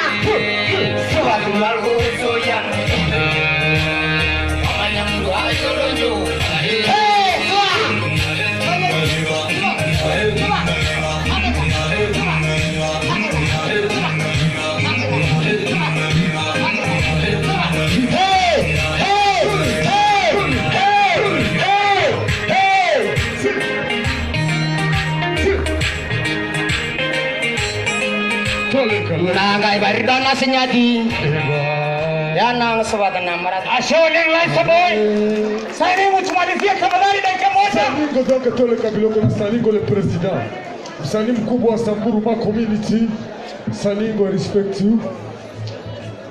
sobat malu soyan hamanya muru ayya rojo Nangai baridana senyadi yanang sebatan namarat asyoleng lai saboy saya mau cuma dia kabari dan kamoja Ngoto Katolika biloko na Saningo le president msanii mkubwa wa Samburuma community Saningo, I respect you.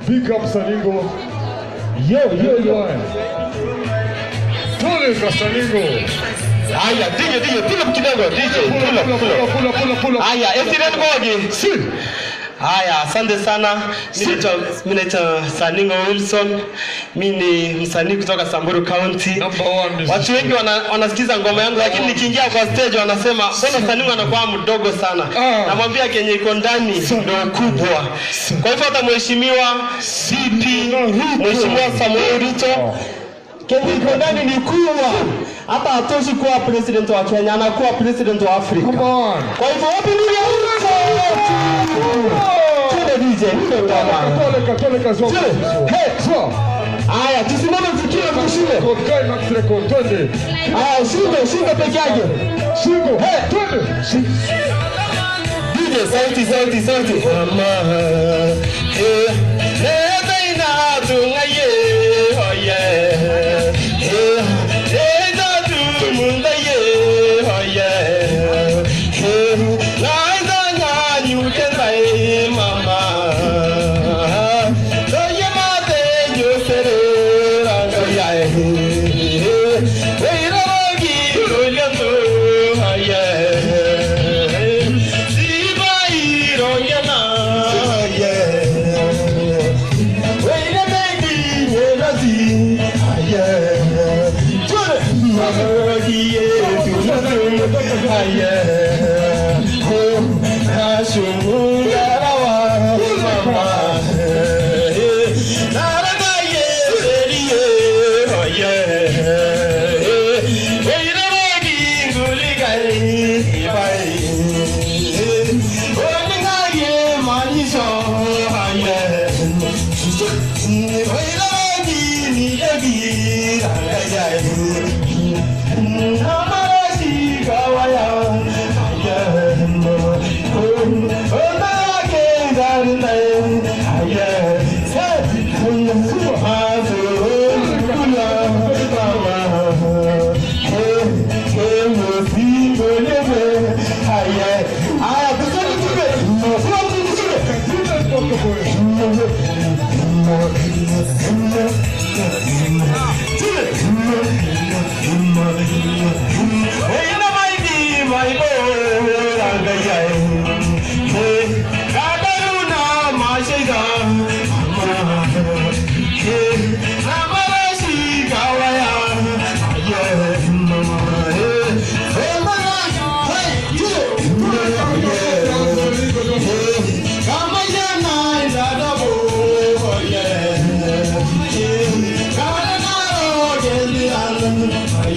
Big up Saningo. Yo Toleka Saningo. Aya, DJ, pull up kidogo, DJ, pull up. Aya, Etienne Bogi. Si. Haya, asante sana. Mimi naitwa Saningo Wilson. Mimi ni msanii kutoka Samburu County. Watu wengi wanasikiza ngoma yangu lakini nikiingia kwa stage wanasema mbona Saningo anakuwa mdogo sana. Namwambia kenye iko ndani ndio kubwa. Kwa hivyo hata mheshimiwa CP, mheshimiwa Samuel Ruto kenye iko ndani ni kubwa. Hata hatoshi kuwa president wa Kenya, anakuwa president wa Afrika. Kwa hivyo wapi ni Ruto? DJ, Katolika zote. Aya, tusimame tukiwa kushinde. Kodkai Max Record, twende. Aya, shingo peke yake. Shingo, twende. DJ, sauti. Mama, leta ina tungaye, oh yeah. Leta tumundaye, oh yeah. Laita nyanyukendaye, mama.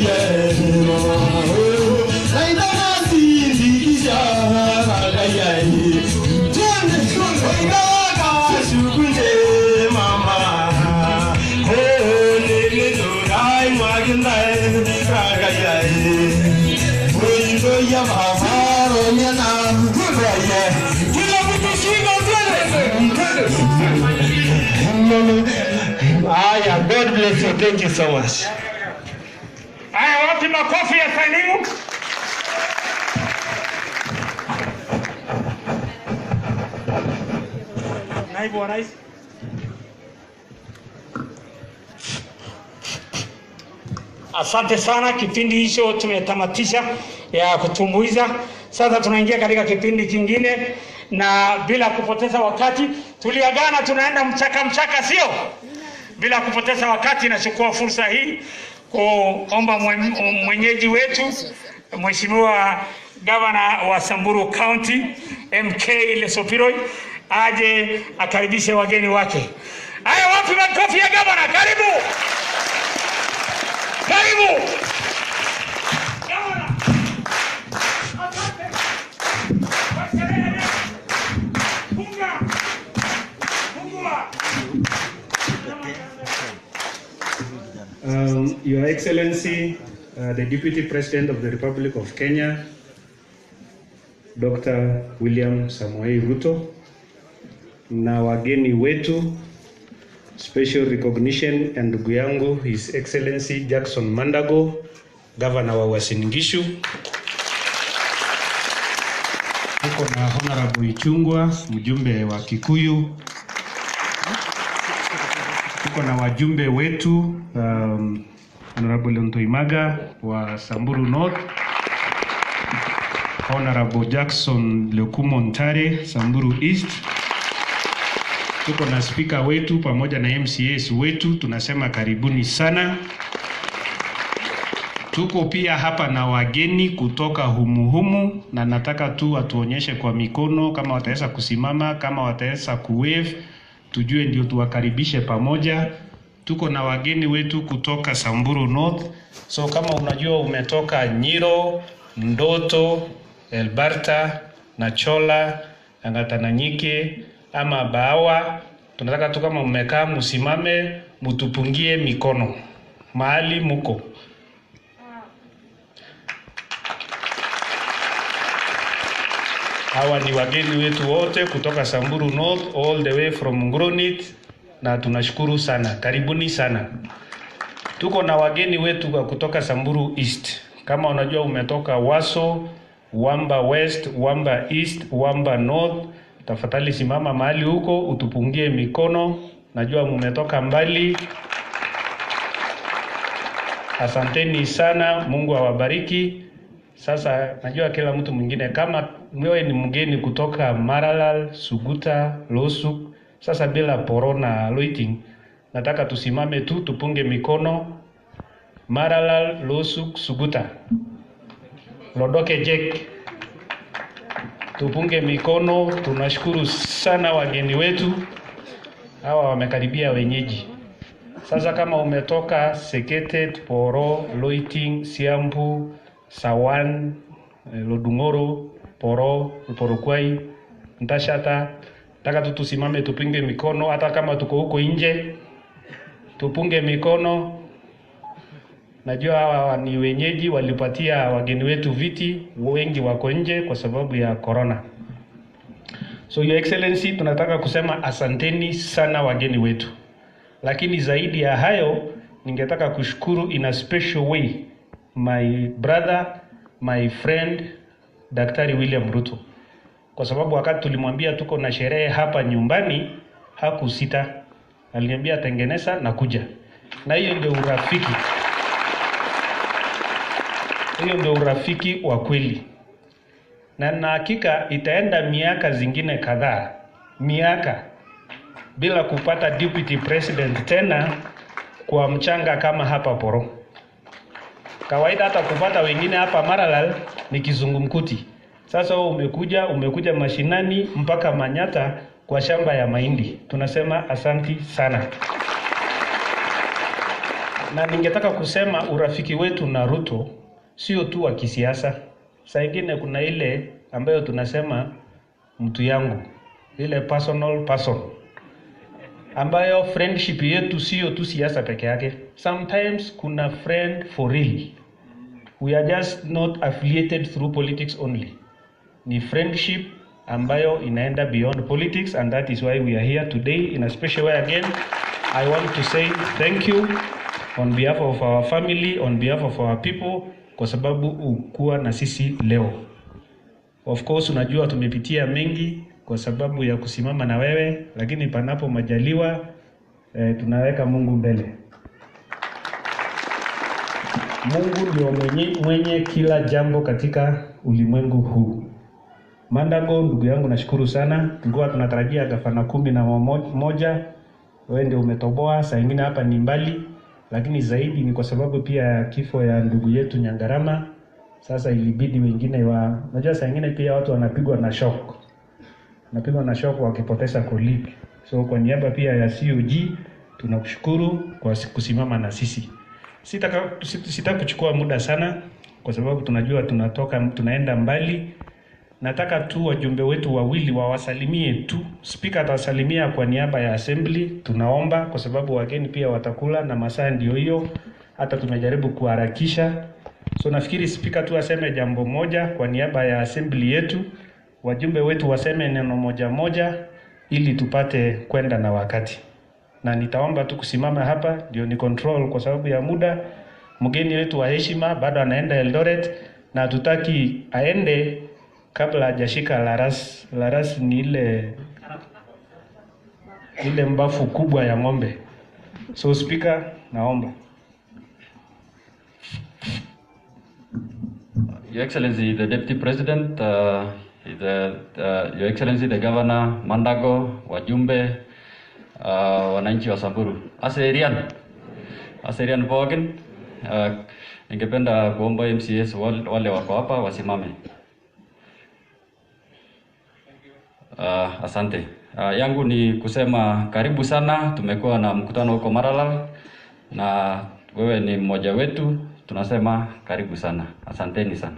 Yeah. bless you. Thank you so much. Haya, wapi makofi ya Salimu? Naibu wa Rais. Asante sana, kipindi hicho tumetamatisha ya kutumbuiza. Sasa tunaingia katika kipindi kingine, na bila kupoteza wakati tuliagana tunaenda mchaka, sio? Bila kupoteza wakati nachukua fursa hii kuomba mwenyeji wetu Mheshimiwa Gavana wa Samburu County MK Lesopiroi aje akaribishe wageni wake. Haya, wapi makofi ya gavana? Karibu. Karibu. Your Excellency, the Deputy President of the Republic of Kenya, Dr. William Samoei Ruto, na wageni wetu, special recognition and ndugu yangu His Excellency Jackson Mandago, Governor wa Uasin Gishu. Tuko na Honorable Ichungwa, mjumbe wa Kikuyu. Tuko na wajumbe wetu Honorable Ntoimaga wa Samburu North, Honorable Jackson Lekumo Ntare, Samburu East. Tuko na speaker wetu pamoja na MCAs wetu, tunasema karibuni sana. Tuko pia hapa na wageni kutoka humuhumu, na nataka tu watuonyeshe kwa mikono kama wataweza kusimama, kama wataweza kuwave, tujue ndio tuwakaribishe pamoja. Tuko na wageni wetu kutoka Samburu North. So kama unajua umetoka Nyiro, Ndoto, Elbarta, Nachola, Angatananyike ama Bawa, tunataka tu kama mmekaa msimame, mtupungie mikono mahali muko. Hawa ni wageni wetu wote kutoka Samburu North all the way from Ngronit, na tunashukuru sana. Karibuni sana. Tuko na wageni wetu kutoka Samburu East. Kama unajua umetoka Waso, Wamba West, Wamba East, Wamba North, tafadhali simama mahali huko utupungie mikono. Najua mmetoka mbali. Asanteni sana, Mungu awabariki. Sasa najua kila mtu mwingine, kama wewe ni mgeni kutoka Maralal, Suguta, Losuk, sasa bila porona loiting, nataka tusimame tu tupunge mikono. Maralal, Losuk, Suguta, Lodoke Jek, tupunge mikono. Tunashukuru sana wageni wetu, hawa wamekaribia wenyeji. Sasa kama umetoka Sekete, Poro, Loiting, Siambu, Sawan, Lodungoro, Poro, Porokwai, Ntashata, nataka tu tusimame tupinge mikono. Hata kama tuko huko nje tupunge mikono. Najua hawa ni wenyeji, walipatia wageni wetu viti, wengi wako nje kwa sababu ya corona. So Your Excellency, tunataka kusema asanteni sana wageni wetu. Lakini zaidi ya hayo, ningetaka kushukuru in a special way my brother, my friend, Daktari William Ruto. Kwa sababu wakati tulimwambia tuko na sherehe hapa nyumbani, hakusita. Aliniambia tengeneza na kuja. Na hiyo ndio urafiki. Hiyo ndio urafiki wa kweli. Na hakika itaenda miaka zingine kadhaa, miaka, bila kupata deputy president tena kwa mchanga kama hapa Poro. Kawaida hata kupata wengine hapa Maralal ni kizungumkuti. Sasa umekuja mashinani mpaka Manyata kwa shamba ya mahindi. Tunasema asanti sana. Na ningetaka kusema urafiki wetu na Ruto sio tu wa kisiasa. Saa ingine kuna ile ambayo tunasema mtu yangu, ile personal person, ambayo friendship yetu sio tu siasa peke yake. Sometimes kuna friend for real. We are just not affiliated through politics only. Ni friendship ambayo inaenda beyond politics, and that is why we are here today in a special way again I want to say thank you on behalf of our family, on behalf of our people, kwa sababu ukuwa na sisi leo. Of course unajua tumepitia mengi kwa sababu ya kusimama na wewe, lakini panapo majaliwa tunaweka Mungu mbele. Mungu ndio mwenye kila jambo katika ulimwengu huu. Mandago, ndugu yangu, nashukuru sana. Tulikuwa tunatarajia gavana 11, wewe ndio umetoboa. Saa nyingine hapa ni mbali, lakini zaidi ni kwa sababu pia ya kifo ya ndugu yetu Nyangarama. Sasa ilibidi wengine unajua saa nyingine pia watu wanapigwa na shock. Wanapigwa na shock wakipoteza colleague. So kwa niaba pia ya COG tunakushukuru kwa kusimama na sisi. Sitaka kuchukua muda sana kwa sababu tunajua tunaenda mbali. Nataka tu wajumbe wetu wawili wawasalimie tu. Speaker atawasalimia kwa niaba ya assembly. Tunaomba kwa sababu wageni pia watakula na masaa ndio hiyo. Hata tumejaribu kuharakisha. So nafikiri speaker tu aseme jambo moja kwa niaba ya assembly yetu. Wajumbe wetu waseme neno moja ili tupate kwenda na wakati. Na nitaomba tu kusimama hapa ndio ni control kwa sababu ya muda. Mgeni wetu wa heshima bado anaenda Eldoret na hatutaki aende kabla hajashika laras. Laras ni ile mbafu kubwa ya ng'ombe. So speaker, naomba. Your Excellency the Deputy President, Your Excellency the Governor Mandago, wajumbe, wananchi wa Samburu. Aserian Bogen, ningependa kuomba MCS wale wako hapa wasimame. Asante. Yangu ni kusema karibu sana. Tumekuwa na mkutano huko Maralal na wewe ni mmoja wetu. Tunasema karibu sana. Asanteni sana.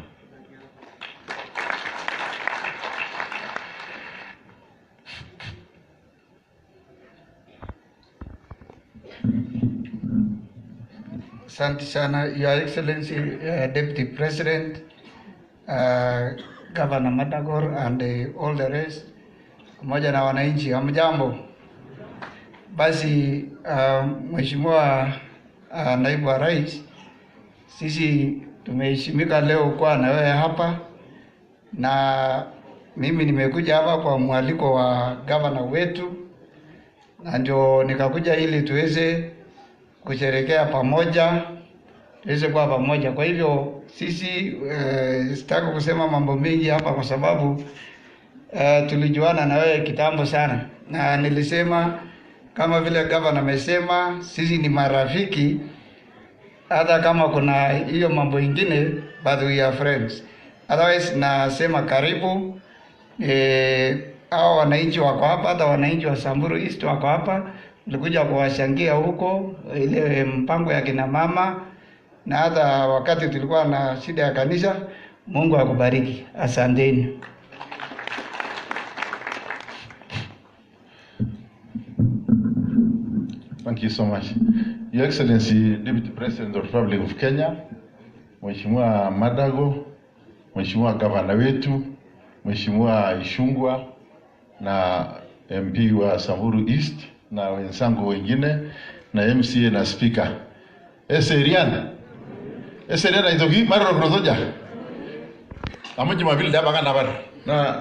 Asante sana, Your Excellency, Deputy President, Governor Madagor and all the rest, pamoja na wananchi. Hamjambo. Basi Mheshimiwa Naibu wa Rais, sisi tumeheshimika leo kwa na wewe hapa, na mimi nimekuja hapa kwa mwaliko wa governor wetu, na ndio nikakuja ili tuweze kusherehekea pamoja, tuweze kuwa pamoja. Kwa hivyo sisi sitaki kusema mambo mengi hapa kwa sababu tulijuana na wewe kitambo sana, na nilisema kama vile governor amesema sisi ni marafiki, hata kama kuna hiyo mambo ingine, but we are friends. Otherwise nasema karibu. Hao wananchi wako hapa, hata wananchi wa Samburu East wako hapa, nilikuja kuwashangia huko ile mpango ya kina mama, na hata wakati tulikuwa na shida ya kanisa. Mungu akubariki. Asanteni. Thank you so much. Your Excellency, Deputy President of the Republic of Kenya, Mheshimiwa Madago, Mheshimiwa Governor wetu, Mheshimiwa Ishungwa na MP wa Samburu East na wenzangu wengine na MCA na Speaker. Eserian izogi maro rozoja. Amoji mabili da banga nabar. Na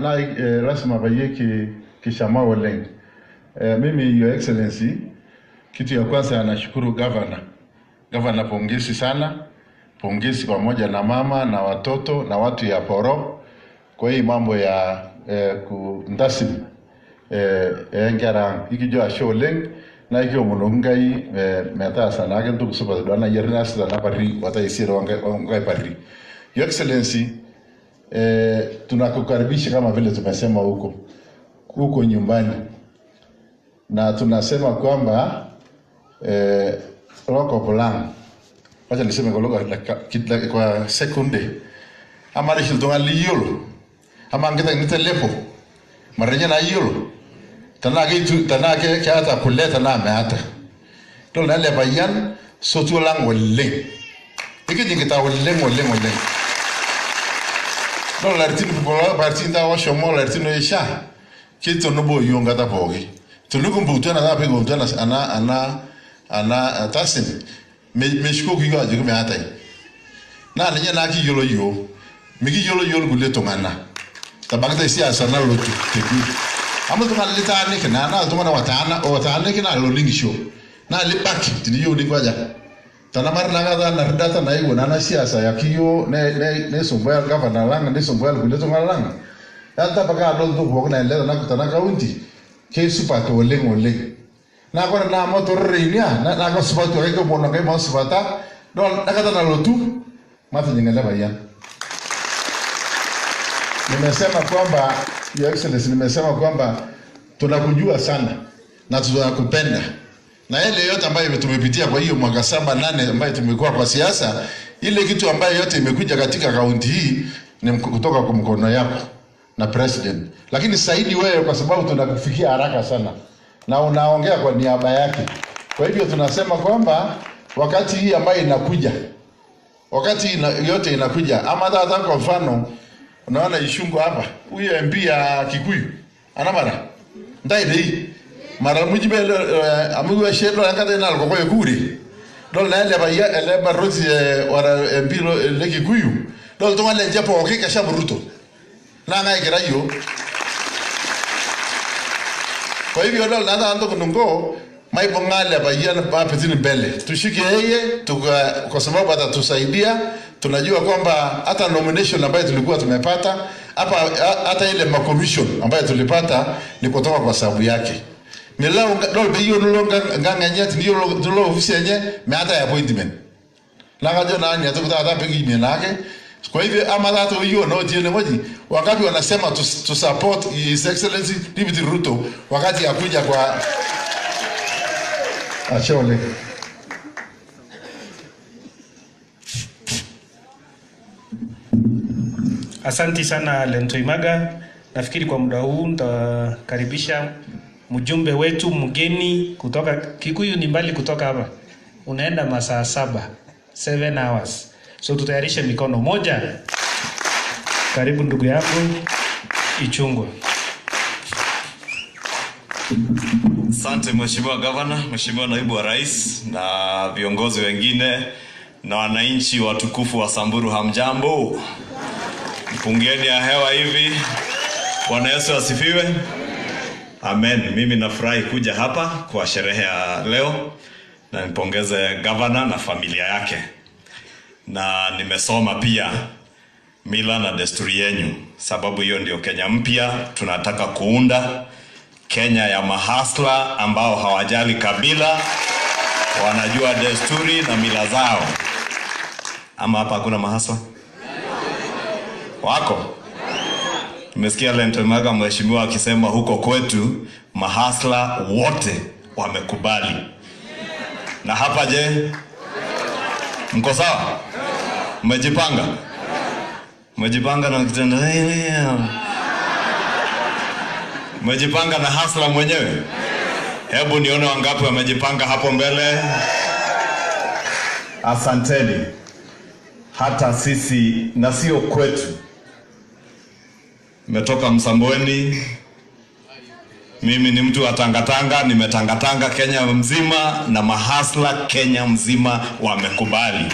rasma bayeki kishama woleng. Mimi Your Excellency, kitu ya kwanza nashukuru Governor pongezi sana. Pongezi pamoja na mama na watoto na watu ya Poro kwa hii mambo ya kundasi ngara ikijua Showdown na ikio munongai meta sana agento kusuba dona yerna sana pari wataisiro wangai pari. Your Excellency, tunakukaribisha kama vile tumesema huko nyumbani, na tunasema kwamba roko plan wacha niseme kwa sekunde amari shiltonga liyolo ama ngeta nitelepo marenya na yolo tanake kiata kuleta na meata to na le bayan sotu lang welle ikijingita welle no lartin bola partinda wa shomo lartin isha kito no bo yonga ta bogi Tulukum butana da pego butana ana tasin. Meshko kiga jigo me atai. Na lenya na ki yolo yo. Migi yolo gule tongana. Tabagata siasa na lo teki. Amo tongana litani kana na tongana watana kana lo lingi show. Na lipaki tini yo dingwaja. Tana mar naga na ridata na igo na siasa ya kiyo ne somboya governor langa ne somboya gule tongana langa. Yata baka do do na le na kutana kaunti. Ke super to oleng. Na ko na motor reinia na ko super to ko bono ke mo supata. Don nakata na lotu. Mata nyingale bayan. Nimesema kwamba Your Excellency, nimesema kwamba tunakujua sana na tunakupenda. Na ile yote ambayo tumepitia kwa hiyo mwaka 7-8 ambayo tumekuwa kwa siasa, ile kitu ambayo yote imekuja katika kaunti hii ni kutoka kwa mkono yako na president. Lakini zaidi wewe, kwa sababu tunakufikia haraka sana na unaongea kwa niaba yake. Kwa hivyo tunasema kwamba wakati hii ambayo inakuja, yote inakuja, ama hata kwa mfano unaona Ishungu hapa, huyo MP ya Kikuyu anamara ndai dei mara mujibe amuwa shedo yakata na alko kwa kuri dol na ele baroti wara MP le Kikuyu dol to wale japo okika shabu Ruto na ngai kirayo. Kwa hivyo dol na ando kunungo mai bongale bayana pa petini mbele tushike yeye kwa sababu atatusaidia. Tunajua kwamba hata nomination ambayo tulikuwa tumepata hapa, hata ile commission ambayo tulipata ni kutoka kwa sababu yake. Milao dol biyo nulonga nganga nyati ndio dolo ofisi yenye meata ya appointment. Lagajo na anya tukuta hata pegi menake. Kwa hivyo ama hata hiyo no tiene moji wangapi wanasema to support His Excellency Deputy Ruto wakati akuja kwa achole. Asanti sana Lentoimaga. Nafikiri kwa muda huu nitakaribisha mjumbe wetu mgeni kutoka Kikuyu. Ni mbali kutoka hapa, unaenda masaa 7 hours, so tutayarishe mikono moja. Karibu ndugu yangu Ichungwa. Asante Mheshimiwa Governor, Mheshimiwa Naibu wa Rais na viongozi wengine na wananchi watukufu wa Samburu, hamjambo? Pungieni ya hewa hivi. Bwana Yesu asifiwe. Amen. Mimi nafurahi kuja hapa kwa sherehe ya leo na nipongeze Governor na familia yake. Na nimesoma pia mila na desturi yenu, sababu hiyo ndio Kenya mpya tunataka kuunda. Kenya ya mahasla ambao hawajali kabila, wanajua desturi na mila zao. Ama hapa hakuna mahasla? Wako? Nimesikia Lentoimaga mheshimiwa akisema huko kwetu mahasla wote wamekubali. Na hapa je? Mko sawa? Mmejipanga? Mmejipanga na kitendo Mmejipanga na hasla mwenyewe? Hebu nione wangapi wamejipanga hapo mbele. Asanteni. Hata sisi na sio kwetu. Nimetoka Msambweni. Mimi ni mtu wa Tangatanga, nimetangatanga Kenya mzima na mahasla Kenya mzima wamekubali.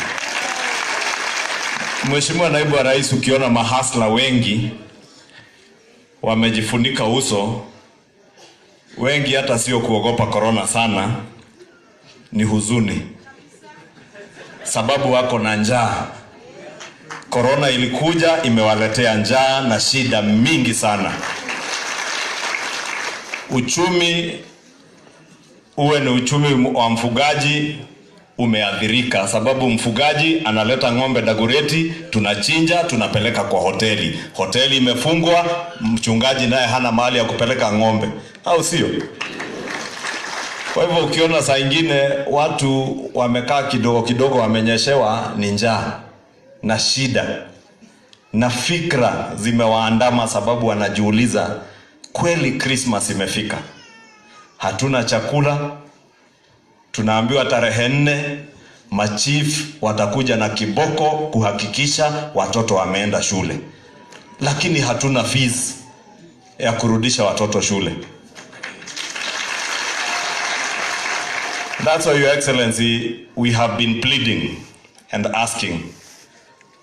Mheshimiwa Naibu wa Rais, ukiona mahasla wengi wamejifunika uso, wengi hata sio kuogopa corona sana, ni huzuni. Sababu wako na njaa. Corona ilikuja imewaletea njaa na shida mingi sana. Uchumi, uwe ni uchumi wa mfugaji, umeathirika, sababu mfugaji analeta ng'ombe Dagoreti, tunachinja, tunapeleka kwa hoteli. Hoteli imefungwa, mchungaji naye hana mahali ya kupeleka ng'ombe, au sio? Kwa hivyo ukiona saa ingine watu wamekaa kidogo kidogo wamenyeshewa, ni njaa na shida na fikra zimewaandama, sababu wanajiuliza kweli Christmas imefika, hatuna chakula. Tunaambiwa tarehe 4 machief watakuja na kiboko kuhakikisha watoto wameenda shule, lakini hatuna fees ya kurudisha watoto shule. That's why, Your Excellency, we have been pleading and asking,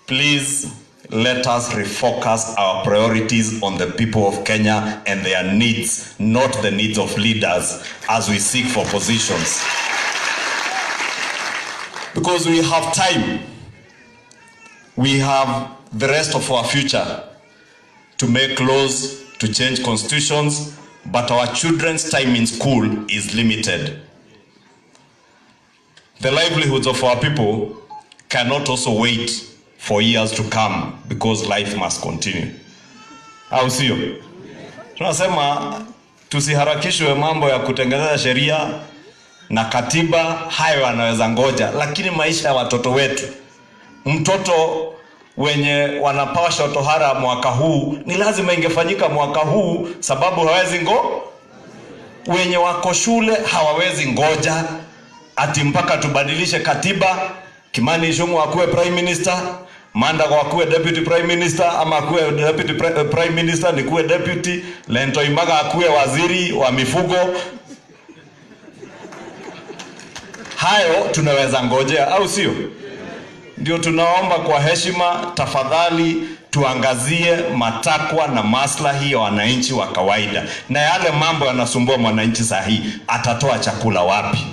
please let us refocus our priorities on the people of Kenya and their needs, not the needs of leaders as we seek for positions. Because we have time, we have the rest of our future to make laws, to change constitutions, but our children's time in school is limited. The livelihoods of our people cannot also wait for years to come because life must continue. Au sio? Tunasema tusiharakishwe mambo ya kutengeneza sheria na katiba, hayo yanaweza ngoja, lakini maisha ya watoto wetu, mtoto wenye wanapasha tohara mwaka huu ni lazima ingefanyika mwaka huu, sababu hawezi wenye wako shule hawawezi ngoja ati mpaka tubadilishe katiba, Kimani Ichung'wah akuwe prime minister, Mandago akuwe deputy prime minister, ama akuwe deputy prime minister nikuwe deputy, Lento Imaga akuwe waziri wa mifugo. Hayo tunaweza ngojea, au sio? Ndio tunaomba kwa heshima, tafadhali tuangazie matakwa na maslahi ya wananchi wa kawaida. Na yale mambo yanasumbua mwananchi sahihi, atatoa chakula wapi?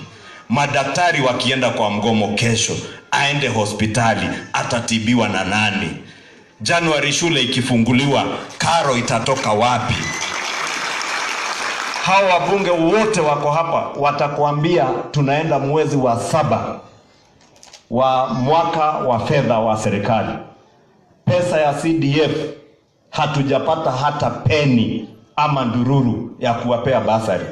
Madaktari wakienda kwa mgomo kesho, aende hospitali, atatibiwa na nani? Januari shule ikifunguliwa, karo itatoka wapi? Hawa wabunge wote wako hapa watakuambia tunaenda mwezi wa 7 wa mwaka wa fedha wa serikali. Pesa ya CDF hatujapata hata peni ama ndururu ya kuwapea basari.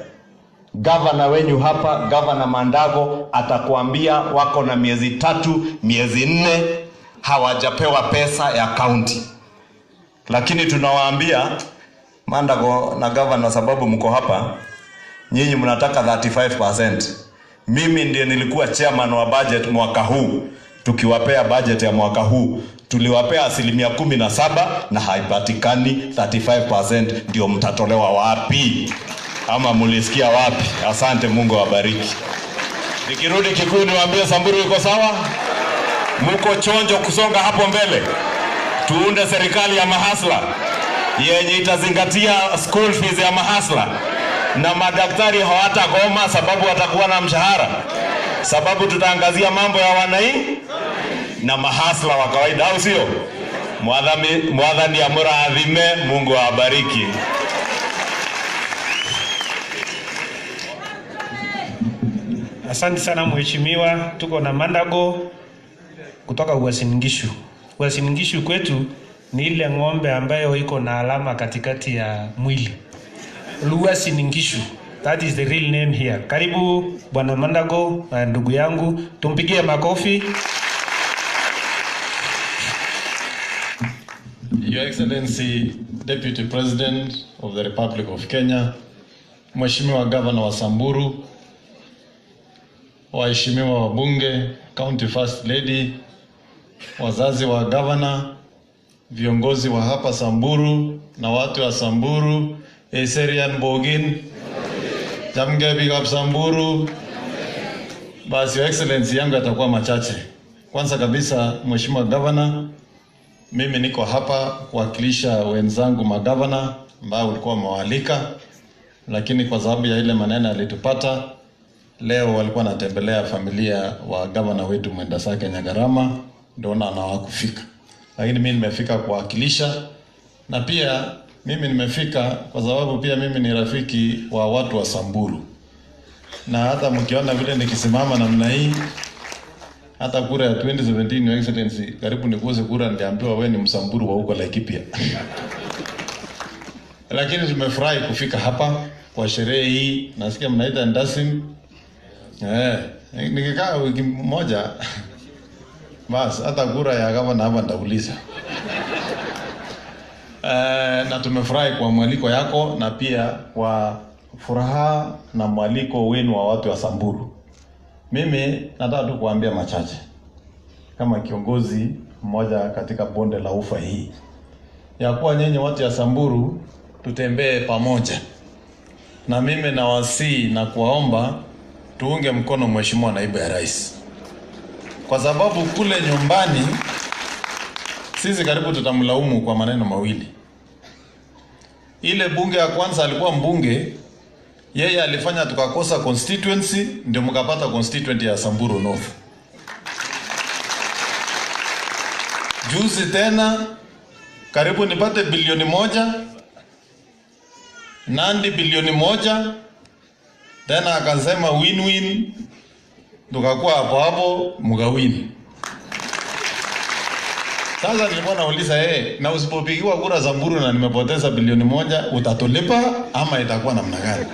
Gavana wenyu hapa, Gavana Mandago, atakuambia wako na miezi 3, miezi 4 hawajapewa pesa ya county. Lakini tunawaambia Mandago na Gavana, sababu mko hapa, nyinyi mnataka 35%. Mimi ndiye nilikuwa chairman wa budget mwaka huu. Tukiwapea budget ya mwaka huu, tuliwapea 17% na haipatikani 35%. Ndio mtatolewa wapi? Ama mulisikia wapi? Asante, Mungu awabariki. Nikirudi Kikuyu niwaambie Samburu iko sawa? Muko chonjo kusonga hapo mbele? Tuunde serikali ya mahasla yenye itazingatia school fees ya mahasla, na madaktari hawatagoma sababu watakuwa na mshahara, sababu tutaangazia mambo ya wananchi na mahasla wa kawaida, au sio? Mwadhani ya muradhime, Mungu awabariki. Asante sana mheshimiwa. Tuko na Mandago kutoka Uasin Gishu. Uasin Gishu kwetu ni ile ng'ombe ambayo iko na alama katikati ya mwili. Uasin Gishu, that is the real name here. Karibu bwana Mandago, ndugu yangu, tumpigie makofi. Your Excellency, Deputy President of the Republic of Kenya, Mheshimiwa Governor wa Samburu, waheshimiwa wabunge, County First Lady, wazazi wa governor, viongozi wa hapa Samburu na watu wa Samburu, Eserian Bogin, Jamge Big Up Samburu. Basi Your Excellency, yangu yatakuwa machache. Kwanza kabisa, Mheshimiwa Governor, mimi niko hapa kuwakilisha wenzangu magavana ambao walikuwa mawalika, lakini kwa sababu ya ile maneno yalitupata leo, walikuwa natembelea familia wa gavana wetu Mwendasake Nyagarama, ndio na hawakufika. Lakini mimi nimefika kuwakilisha, na pia mimi nimefika kwa sababu pia mimi ni rafiki wa watu wa Samburu. Na hata mkiona vile nikisimama namna hii, hata kura ya 2017 Your Excellency, karibu nikose kura, niliambiwa wewe ni Msamburu wa huko Laikipia. Lakini tumefurahi kufika hapa kwa sherehe hii. Nasikia mnaita Ndasim. Nikikaa wiki moja basi hata kura ya gavana hapa ndauliza. Na tumefurahi kwa mwaliko yako na pia kwa furaha na mwaliko wenu wa watu wa Samburu. Mimi nataka tu kuambia machache kama kiongozi mmoja katika bonde la ufa hii, ya kuwa nyinyi watu ya Samburu tutembee pamoja, na mimi nawasihi na kuwaomba tuunge mkono Mheshimiwa Naibu ya Rais, kwa sababu kule nyumbani sisi karibu tutamlaumu kwa maneno mawili. Ile bunge ya kwanza alikuwa mbunge, yeye alifanya tukakosa constituency, ndio mkapata constituency ya Samburu North. Juzi tena karibu nipate bilioni 1, Nandi bilioni 1, tena akasema win-win, tukakuwa hapo mgawini. Sasa nilikuwa nauliza na usipopigiwa kura Samburu na nimepoteza bilioni 1, utatulipa ama itakuwa namna gani?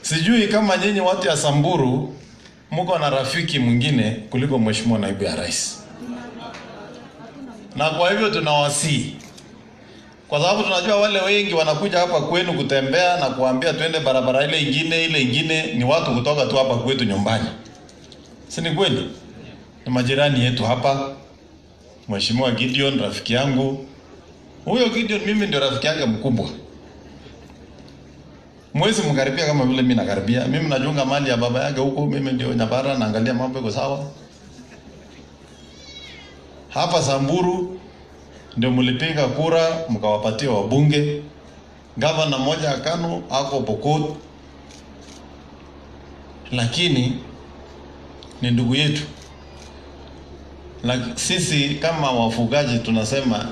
Sijui kama nyinyi watu ya Samburu mko na rafiki mwingine kuliko Mheshimiwa Naibu ya Rais. Na kwa hivyo tunawasihi, kwa sababu tunajua wale wengi wanakuja hapa kwenu kutembea na kuambia twende barabara ile ingine ni watu kutoka tu hapa kwetu nyumbani. Si ni kweli? Ni majirani yetu hapa. Mheshimiwa Gideon rafiki yangu. Huyo Gideon mimi ndio rafiki yake mkubwa. Mwezi mkaribia kama vile mimi nakaribia. Mimi najunga mali ya baba yake huko, mimi ndio Nyabara naangalia mambo yako sawa. Hapa Samburu ndio mlipiga kura mkawapatia wabunge. Gavana mmoja akano ako Pokot. Lakini ni ndugu yetu. Sisi kama wafugaji tunasema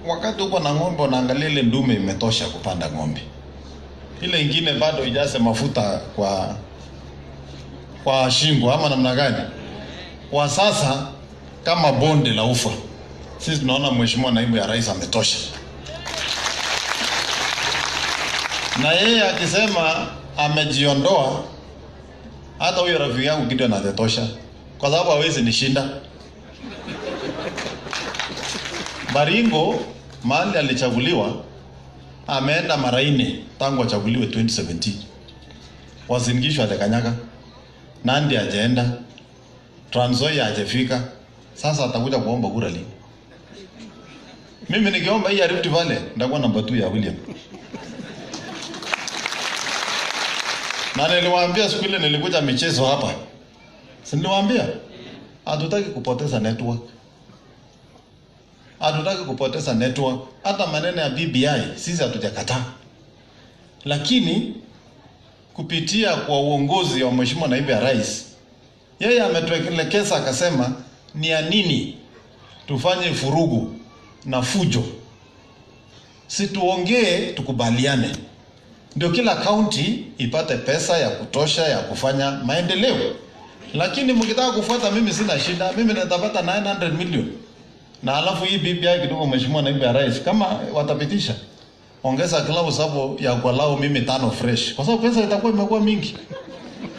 wakati uko na ng'ombe unaangalia ile ndume imetosha kupanda ng'ombe. Ile ingine bado ijase mafuta kwa shingo ama namna gani? Kwa sasa kama bonde la ufa, sisi tunaona Mheshimiwa Naibu ya Rais ametosha. Na yeye akisema amejiondoa, hata huyo rafiki yangu kitu anatosha, kwa sababu hawezi nishinda. Baringo mahali alichaguliwa ameenda mara 4 tangu achaguliwe 2017. Wazingishwa atakanyaka. Nandi hajaenda. Trans Nzoia hajafika. Sasa atakuja kuomba kura lini? Mimi nikiomba hii ya Rift Valley ndakuwa namba 2 ya William. Na niliwaambia siku ile nilikuja michezo hapa. Si niliwaambia hatutaki kupoteza network. Hatutaki kupoteza network. Hata maneno ya BBI sisi hatujakataa. Lakini kupitia kwa uongozi wa Mheshimiwa Naibu ya Rais, yeye ametuelekeza akasema ni ya nini tufanye furugu na fujo. Si tuongee tukubaliane. Ndio kila county ipate pesa ya kutosha ya kufanya maendeleo. Lakini mkitaka kufuata mimi sina shida. Mimi nitapata 900 million. Na alafu hii BBI kidogo Mheshimiwa Naibu ya Rais kama watapitisha, ongeza kilau sababu ya kualao mimi 5 fresh. Kwa sababu pesa itakuwa imekuwa mingi.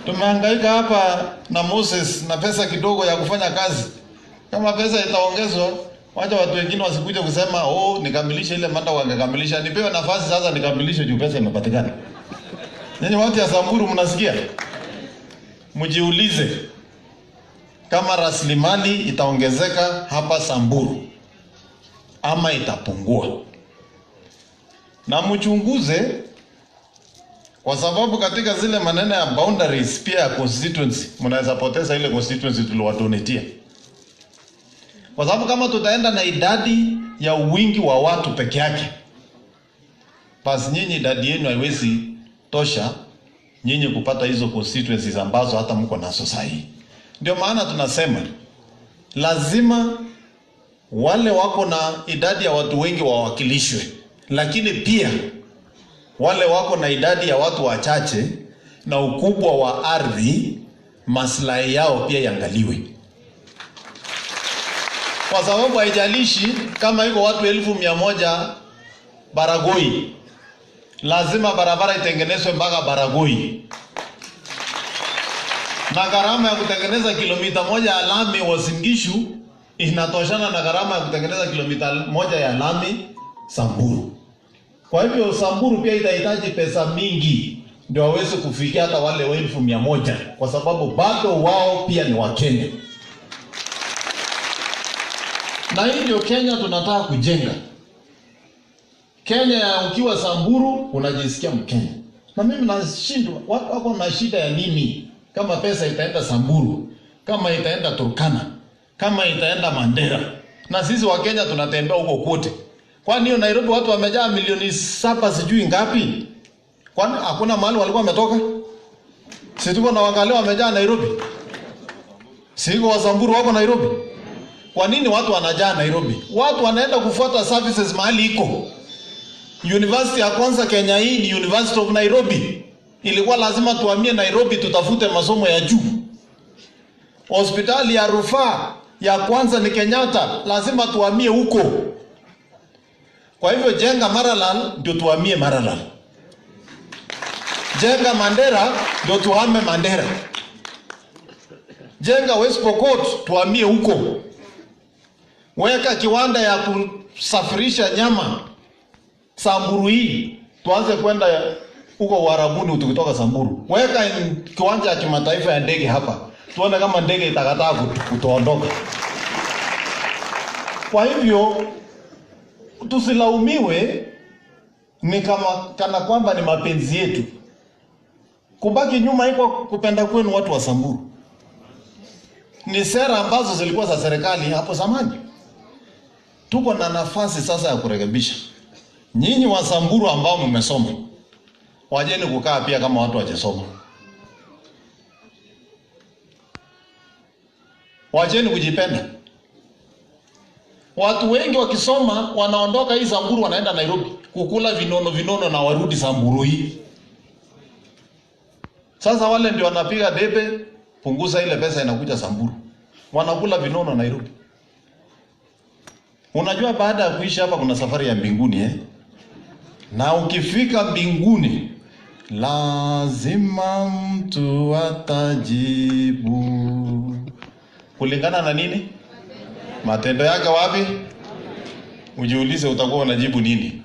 Tumehangaika hapa na Moses na pesa kidogo ya kufanya kazi. Kama pesa itaongezwa, wacha watu wengine wasikuje kusema nikamilishe ile mada wangekamilisha. Nipewe nafasi sasa nikamilishe juu pesa imepatikana. Nyinyi watu ya Samburu mnasikia? Mjiulize kama rasilimali itaongezeka hapa Samburu ama itapungua. Na mchunguze, kwa sababu katika zile maneno ya boundaries pia ya constituency mnaweza poteza ile constituency tuliwatonetia. Kwa sababu kama tutaenda na idadi ya wingi wa watu peke yake, basi nyinyi idadi yenu haiwezi tosha nyinyi kupata hizo constituencies ambazo hata mko nazo sahihi. Ndio maana tunasema lazima wale wako na idadi ya watu wengi wawakilishwe, lakini pia wale wako na idadi ya watu wachache na ukubwa wa ardhi maslahi yao pia yangaliwe. Kwa sababu haijalishi kama iko watu 1,100 Baragoi, lazima barabara itengenezwe mpaka Baragoi. Na gharama ya kutengeneza kilomita 1 ya lami Uasin Gishu inatoshana na gharama ya kutengeneza kilomita 1 ya lami Samburu. Kwa hivyo Samburu pia itahitaji pesa mingi ndio waweze kufikia hata wale 1,100, kwa sababu bado wao pia ni Wakenya. Na hii ndio Kenya tunataka kujenga. Kenya ukiwa Samburu unajisikia Mkenya. Na mimi nashindwa watu wako na shida ya nini? Kama pesa itaenda Samburu, kama itaenda Turkana, kama itaenda Mandera. Na sisi wa Kenya tunatembea huko kote. Kwani hiyo Nairobi watu wamejaa milioni 7 sijui ngapi? Kwani hakuna mahali walikuwa wametoka? Sisi tuko na Wakale wamejaa Nairobi. Siko wa Samburu wako Nairobi. Kwa nini watu wanajaa Nairobi? Watu wanaenda kufuata services mahali iko. University ya kwanza Kenya hii ni University of Nairobi. Ilikuwa lazima tuhamie Nairobi tutafute masomo ya juu. Hospitali ya rufaa ya kwanza ni Kenyatta, lazima tuhamie huko. Kwa hivyo jenga Maralal ndio tuhamie Maralal. Jenga Mandera ndio tuhame Mandera. Jenga West Pokot tuhamie huko. Weka kiwanda ya kusafirisha nyama Samburu hii, tuanze kwenda huko Uarabuni tukitoka Samburu. Weka kiwanja cha kimataifa ya ndege hapa. Tuone kama ndege itakataa kutoondoka. Kwa hivyo tusilaumiwe ni kana kwamba ni mapenzi yetu. Kubaki nyuma iko kupenda kwenu watu wa Samburu. Ni sera ambazo zilikuwa za serikali hapo zamani. Tuko na nafasi sasa ya kurekebisha. Nyinyi wa Samburu ambao mmesoma, wajeni kukaa pia kama watu wajasoma. Wajeni kujipenda. Watu wengi wakisoma wanaondoka hii Samburu wanaenda Nairobi kukula vinono na warudi Samburu hii. Sasa wale ndio wanapiga debe, punguza ile pesa inakuja Samburu. Wanakula vinono Nairobi. Unajua baada ya kuishi hapa kuna safari ya mbinguni Na ukifika mbinguni lazima mtu atajibu kulingana na nini? Matendo yake wapi? Ujiulize utakuwa unajibu nini?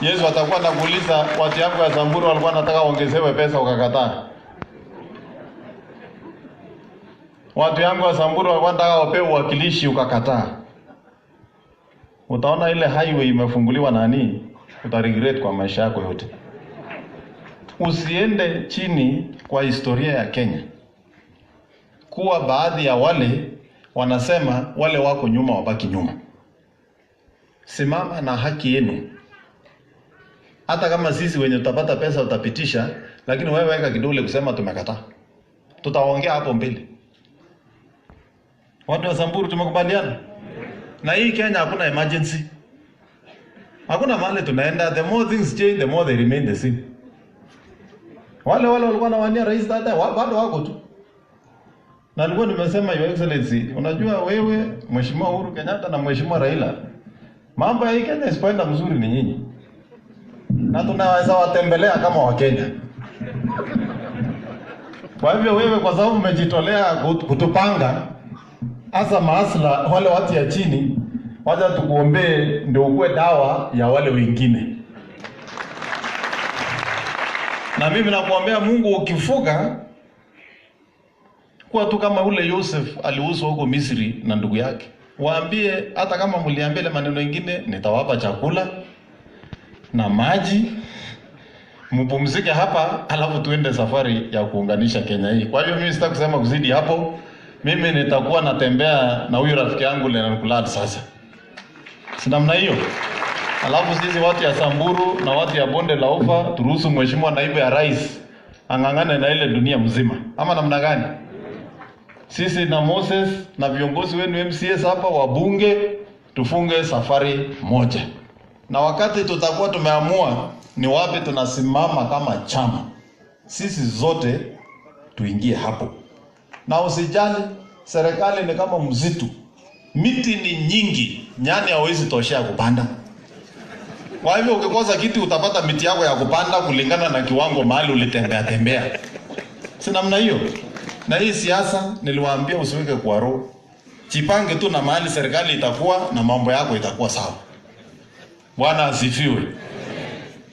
Yesu atakuwa anakuuliza watu yangu ya Samburu walikuwa wanataka ongezewe pesa ukakataa. Watu yangu wa Samburu walikuwa wanataka wapewe uwakilishi ukakataa. Utaona ile highway imefunguliwa nani? Utaregret kwa maisha yako yote. Usiende chini kwa historia ya Kenya. Kuwa baadhi ya wale wanasema wale wako nyuma wabaki nyuma. Simama na haki yenu. Hata kama sisi wenye tutapata pesa utapitisha, lakini wewe weka kidole kusema tumekataa. Tutaongea hapo mbele. Watu wa Samburu tumekubaliana. Na hii Kenya hakuna emergency. Hakuna mahali tunaenda. The more things change, the more they remain the same. Wale walikuwa wanawania rais dada bado wako tu. Na nilikuwa nimesema Your Excellency, unajua wewe, Mheshimiwa Uhuru Kenyatta na Mheshimiwa Raila, mambo ya hii Kenya isipoenda mzuri ni nyinyi. Na tunaweza watembelea kama Wakenya. Kwa hivyo wewe kwa sababu umejitolea kutupanga hasa maasla wale watu ya chini, wacha tukuombee ndio ukue dawa ya wale wengine. Na mimi nakuombea Mungu ukifuga kuwa tu kama ule Yosef aliuzwa huko Misri na ndugu yake. Waambie hata kama mliambia ile maneno mengine nitawapa chakula na maji. Mpumzike hapa alafu tuende safari ya kuunganisha Kenya hii. Kwa hiyo mimi sitaki kusema kuzidi hapo. Mimi nitakuwa natembea na huyu rafiki yangu Lenankulad sasa. Si namna hiyo. Alafu sisi watu ya Samburu na watu ya Bonde la Ufa turuhusu Mheshimiwa Naibu ya Rais angangane na ile dunia mzima. Ama namna gani? Sisi na Moses na viongozi wenu MCS hapa wabunge tufunge safari moja. Na wakati tutakuwa tumeamua ni wapi tunasimama kama chama, sisi zote tuingie hapo. Na usijali, serikali ni kama msitu. Miti ni nyingi, nyani hawezi toshea kupanda. Kwa hivyo ukikosa kiti utapata miti yako ya kupanda kulingana na kiwango mahali ulitembea. Si namna hiyo. Na hii siasa niliwaambia usiweke kwa roho. Jipange tu na mahali serikali itakuwa na mambo yako itakuwa sawa. Bwana asifiwe.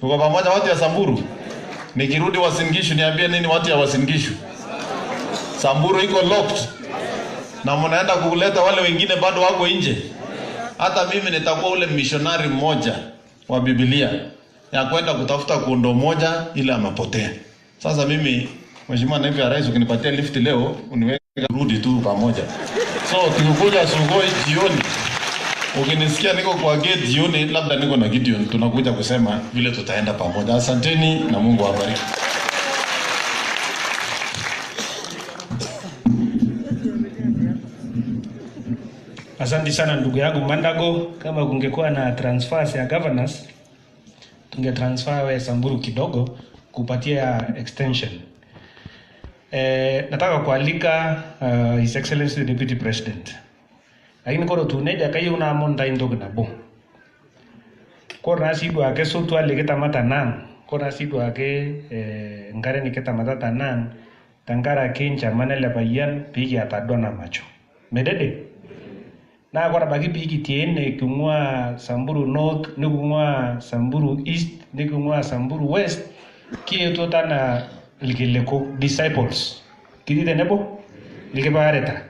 Tuko pamoja watu ya Samburu. Nikirudi Uasin Gishu niambie nini watu ya Uasin Gishu. Samburu iko locked. Na mnaenda kuleta wale wengine bado wako nje. Hata mimi nitakuwa ule missionary mmoja wa Biblia. ya kwenda kutafuta kondo moja ile amepotea. Sasa mimi Mheshimiwa Naibu wa Rais ukinipatia lift leo uniweke rudi tu pamoja. So tukikuja Sugoi jioni ukinisikia niko kwa gate jioni labda niko na Gideon tunakuja kusema vile tutaenda pamoja. Asanteni na Mungu awabariki. Asante sana ndugu yangu Mandago, kama kungekuwa na transfers ya governors tungetransfer we Samburu kidogo kupatia extension. Nataka kualika His Excellency the Deputy President. Lakini koro tuneja kayo na monda indog na bo. Koro nasibu ake sotu aliketa mata nang. Koro nasibu ake ngare niketa mata tanang. Tangara kencha manele bayan pigi atadona macho. Medede? Na kora bagi pigi tiene kungwa Samburu North, nikungwa Samburu East, nikungwa Samburu West. Kiyo totana likileko disciples. Kiti nebo? Likepareta.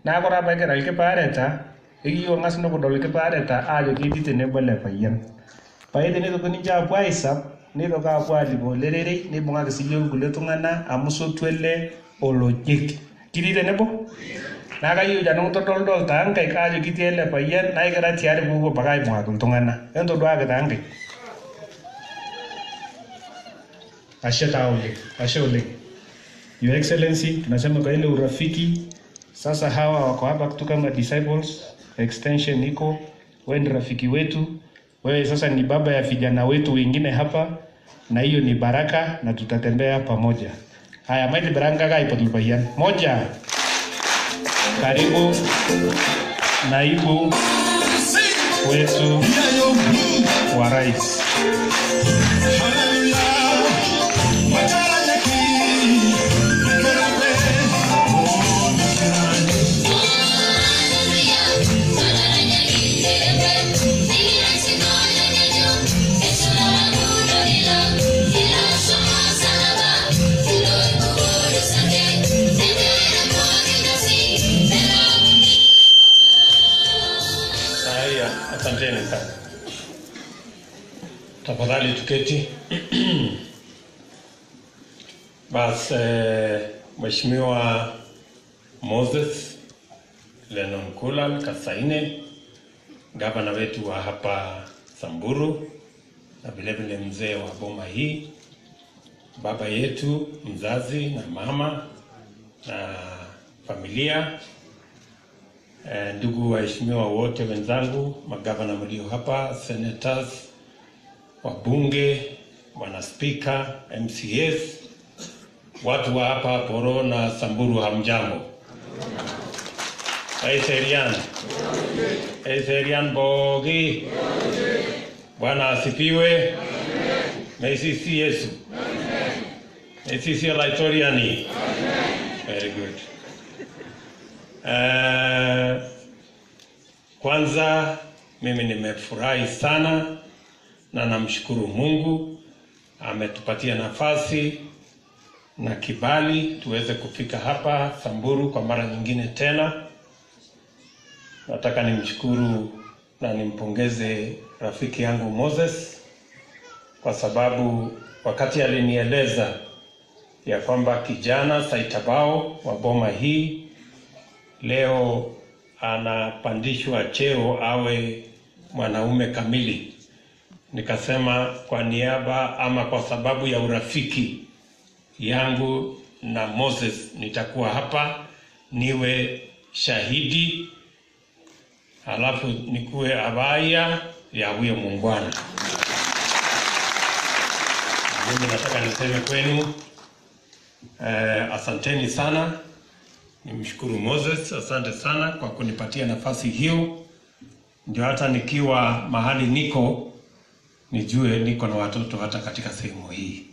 Na kora bagera likepareta. Iyo ngasno ko dol likepareta ajo kiti nebo le payan. Paide ne to ninja kwa isap, ne to ka kwa libo lerere, ne bonga kisiyo kuletungana amuso twele olojik. Kiti nebo? Na kayo janong totol dol tang kay kajo kiti ele payan na igara tiare bugo bagay mga tultungana. Ento doa ka tang kay. Ashe ole. Your Excellency, tunasema kwa ile urafiki. Sasa hawa wako hapa tu kama disciples, extension iko, wewe ni rafiki wetu. Wewe sasa ni baba ya vijana wetu wengine hapa na hiyo ni baraka na tutatembea pamoja. Haya, maiti baraka gai potulbayan. Moja. Karibu naibu wetu wa rais. Asanteni sana. Tafadhali tuketi. Bas Mheshimiwa Moses Lenonkulal Kasaine, gavana wetu wa hapa Samburu na vile vile mzee wa boma hii, baba yetu mzazi na mama na familia, ndugu waheshimiwa wote wenzangu, magavana mlio hapa, senators, wabunge, wana speaker, MCAs, watu wa hapa Poro na Samburu, hamjambo. Aiserian bogi. Bwana asifiwe. Meisisi Yesu. Meisisi Laitoriani. Very good. Kwanza mimi nimefurahi sana na namshukuru Mungu ametupatia nafasi na kibali tuweze kufika hapa Samburu kwa mara nyingine tena. Nataka nimshukuru na nimpongeze rafiki yangu Moses kwa sababu wakati alinieleza ya kwamba kijana Saitabao wa boma hii leo anapandishwa cheo awe mwanaume kamili, nikasema kwa niaba ama kwa sababu ya urafiki yangu na Moses nitakuwa hapa niwe shahidi, halafu nikuwe abaya ya huyo muungwana. Mimi nataka niseme kwenu asanteni sana. Nimshukuru Moses, asante sana kwa kunipatia nafasi hiyo. Ndio hata nikiwa mahali niko nijue niko na watoto hata katika sehemu hii.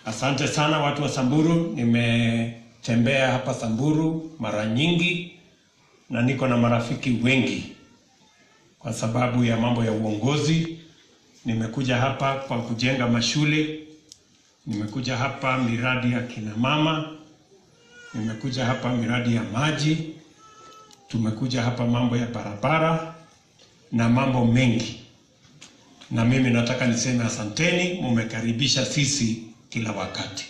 Asante sana watu wa Samburu. Nimetembea hapa Samburu mara nyingi na niko na marafiki wengi kwa sababu ya mambo ya uongozi. Nimekuja hapa kwa kujenga mashule, nimekuja hapa miradi ya kina mama, nimekuja hapa miradi ya maji, tumekuja hapa mambo ya barabara, na mambo mengi. Na mimi nataka niseme asanteni, mumekaribisha sisi kila wakati.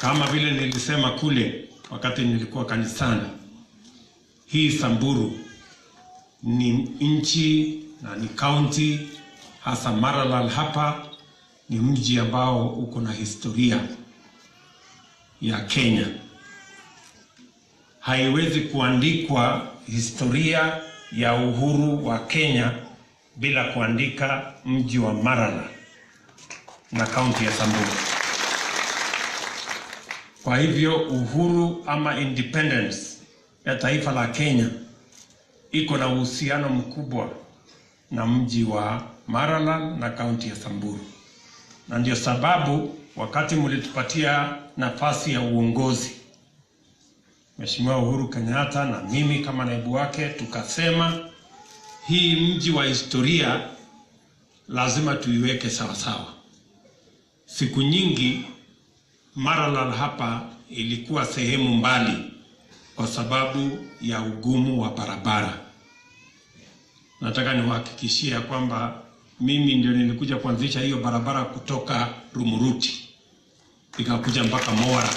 Kama vile nilisema kule wakati nilikuwa kanisani, hii Samburu ni nchi na ni county, hasa Maralal hapa ni mji ambao uko na historia ya Kenya. Haiwezi kuandikwa historia ya uhuru wa Kenya bila kuandika mji wa Maralal na kaunti ya Samburu. Kwa hivyo uhuru ama independence ya taifa la Kenya iko na uhusiano mkubwa na mji wa Maralal na kaunti ya Samburu. Na ndio sababu wakati mlitupatia nafasi ya uongozi, Mheshimiwa Uhuru Kenyatta na mimi kama naibu wake, tukasema hii mji wa historia lazima tuiweke sawa sawa. Siku nyingi Maralal hapa ilikuwa sehemu mbali kwa sababu ya ugumu wa barabara. Nataka niwahakikishie kwamba mimi ndio nilikuja kuanzisha hiyo barabara kutoka Rumuruti ikakuja mpaka Mora.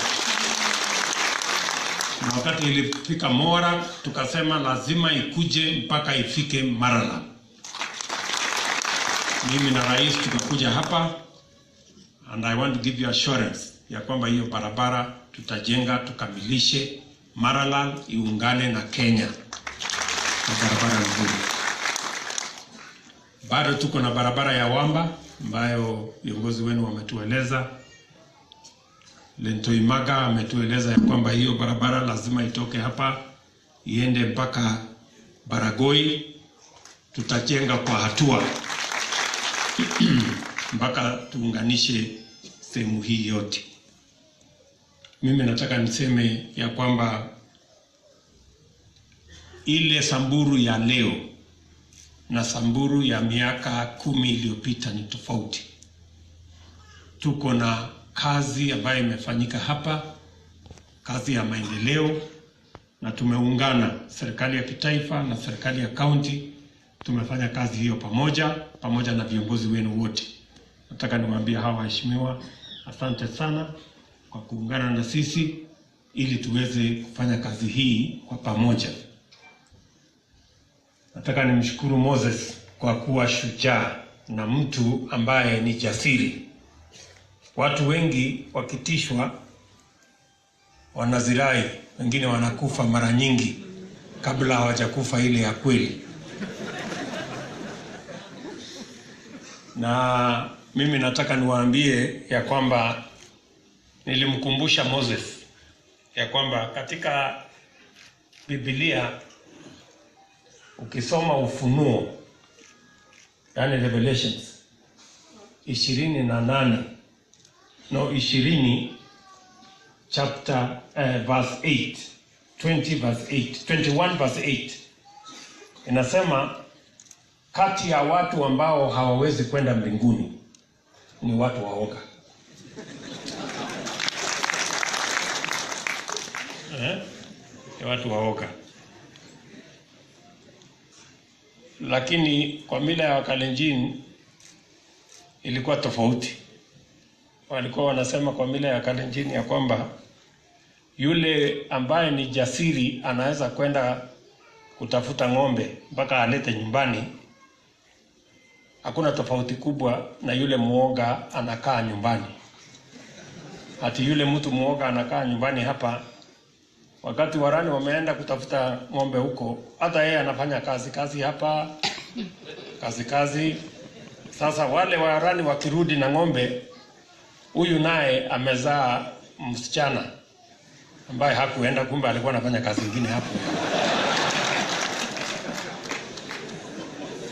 Na wakati ilifika Mora tukasema lazima ikuje mpaka ifike Maralal. Mimi na rais tukakuja hapa, and I want to give you assurance ya kwamba hiyo barabara tutajenga tukamilishe, Maralal iungane na Kenya na barabara nzuri. Bado tuko na barabara ya Wamba ambayo viongozi wenu wametueleza. Lentoimaga ametueleza ya kwamba hiyo barabara lazima itoke hapa iende mpaka Baragoi. Tutajenga kwa hatua mpaka tuunganishe sehemu hii yote. Mimi nataka niseme ya kwamba ile Samburu ya leo na Samburu ya miaka 10 iliyopita ni tofauti. Tuko na kazi ambayo imefanyika hapa, kazi ya maendeleo, na tumeungana serikali ya kitaifa na serikali ya kaunti. Tumefanya kazi hiyo pamoja na viongozi wenu wote. Nataka niwaambie hawa waheshimiwa, asante sana kwa kuungana na sisi ili tuweze kufanya kazi hii kwa pamoja. Nataka nimshukuru Moses kwa kuwa shujaa na mtu ambaye ni jasiri. Watu wengi wakitishwa wanazirai, wengine wanakufa mara nyingi kabla hawajakufa ile ya kweli. Na mimi nataka niwaambie ya kwamba nilimkumbusha Moses ya kwamba katika Biblia ukisoma Ufunuo, yani Revelations 20 chapter verse 8, 21 verse 8 inasema kati ya watu ambao hawawezi kwenda mbinguni ni watu waoga. Ni watu waoga. Lakini kwa mila ya Wakalenjin ilikuwa tofauti. Walikuwa wanasema kwa mila ya Kalenjin ya kwamba yule ambaye ni jasiri anaweza kwenda kutafuta ng'ombe mpaka alete nyumbani. Hakuna tofauti kubwa na yule muoga anakaa nyumbani. Hati yule mtu muoga anakaa nyumbani hapa, wakati warani wameenda kutafuta ng'ombe huko, hata yeye anafanya kazi hapa, kazi. Sasa wale warani wakirudi na ng'ombe, huyu naye amezaa msichana ambaye hakuenda, kumbe alikuwa anafanya kazi nyingine hapo.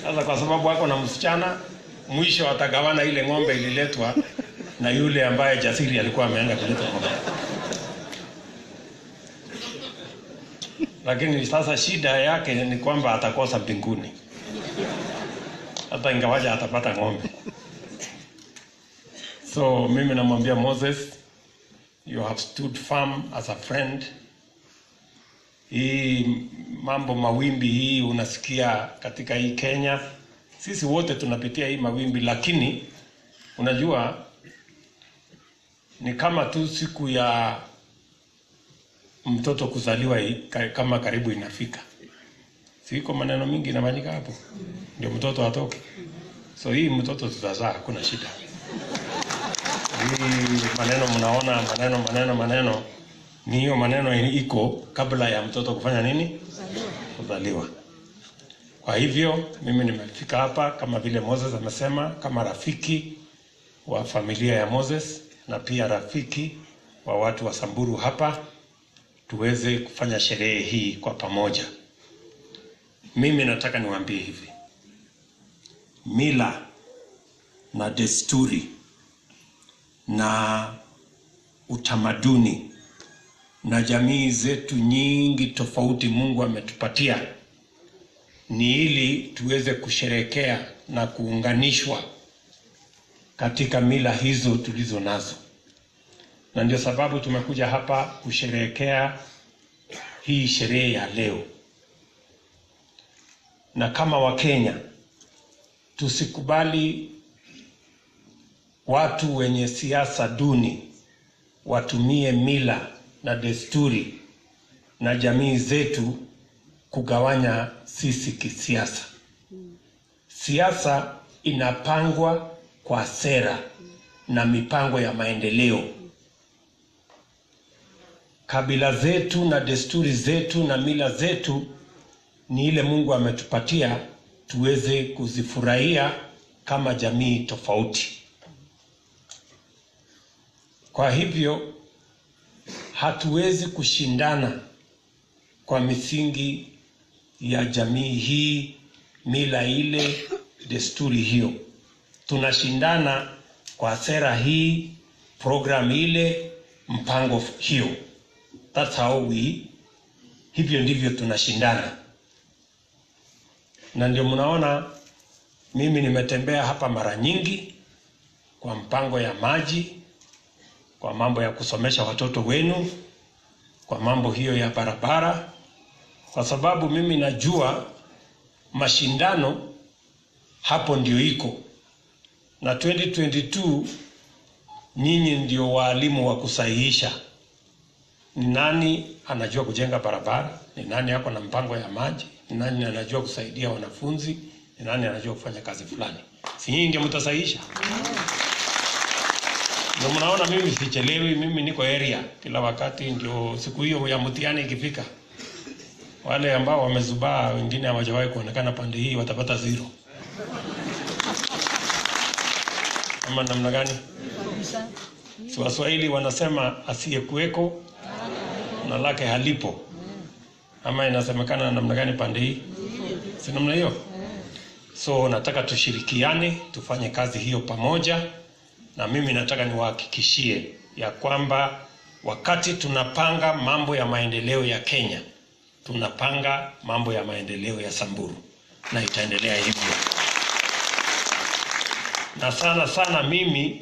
Sasa kwa sababu wako na msichana, mwisho atagawana ile ng'ombe ililetwa na yule ambaye jasiri alikuwa ameenda kuleta ng'ombe. Lakini sasa shida yake ni kwamba atakosa mbinguni, hata ingawaja atapata ng'ombe. So mimi namwambia Moses, you have stood firm as a friend hii mambo mawimbi hii unasikia katika hii Kenya. Sisi wote tunapitia hii mawimbi, lakini unajua ni kama tu siku ya mtoto kuzaliwa kama karibu inafika. Siko maneno mingi inafanyika hapo ndio mtoto atoke. So hii mtoto tutazaa, hakuna shida. Hii maneno mnaona maneno ni hiyo maneno iko kabla ya mtoto kufanya nini? Kuzaliwa. Kwa hivyo mimi nimefika hapa kama vile Moses amesema, kama rafiki wa familia ya Moses na pia rafiki wa watu wa Samburu hapa, tuweze kufanya sherehe hii kwa pamoja. Mimi nataka niwaambie hivi, mila na desturi na utamaduni na jamii zetu nyingi tofauti Mungu ametupatia ni ili tuweze kusherekea na kuunganishwa katika mila hizo tulizo nazo. Na ndio sababu tumekuja hapa kusherekea hii sherehe ya leo. Na kama Wakenya tusikubali watu wenye siasa duni watumie mila na desturi na jamii zetu kugawanya sisi kisiasa. Siasa inapangwa kwa sera na mipango ya maendeleo. Kabila zetu na desturi zetu na mila zetu ni ile Mungu ametupatia tuweze kuzifurahia kama jamii tofauti. Kwa hivyo hatuwezi kushindana kwa misingi ya jamii hii, mila ile, desturi hiyo. Tunashindana kwa sera hii, program ile, mpango hiyo. That's how hivyo ndivyo tunashindana. Na ndio mnaona mimi nimetembea hapa mara nyingi kwa mpango ya maji, kwa mambo ya kusomesha watoto wenu, kwa mambo hiyo ya barabara, kwa sababu mimi najua mashindano hapo ndio iko. Na 2022 nyinyi ndio walimu wa kusahihisha. Ni nani anajua kujenga barabara? Ni nani yako na mpango ya maji? Ni nani anajua kusaidia wanafunzi? Ni nani anajua kufanya kazi fulani? Si nyinyi ndio mtasahihisha? Ndio mnaona mimi sichelewi, mimi niko area kila wakati. Ndio siku hiyo ya mtihani ikifika, wale ambao wamezubaa wengine hawajawahi kuonekana pande hii watapata 0. Ama namna gani? Si Waswahili wanasema asiyekuweko na lake halipo. Ama inasemekana namna gani pande hii? Si namna hiyo? So nataka tushirikiane, tufanye kazi hiyo pamoja. Na mimi nataka niwahakikishie ya kwamba wakati tunapanga mambo ya maendeleo ya Kenya, tunapanga mambo ya maendeleo ya Samburu, na itaendelea hivyo. Na sana mimi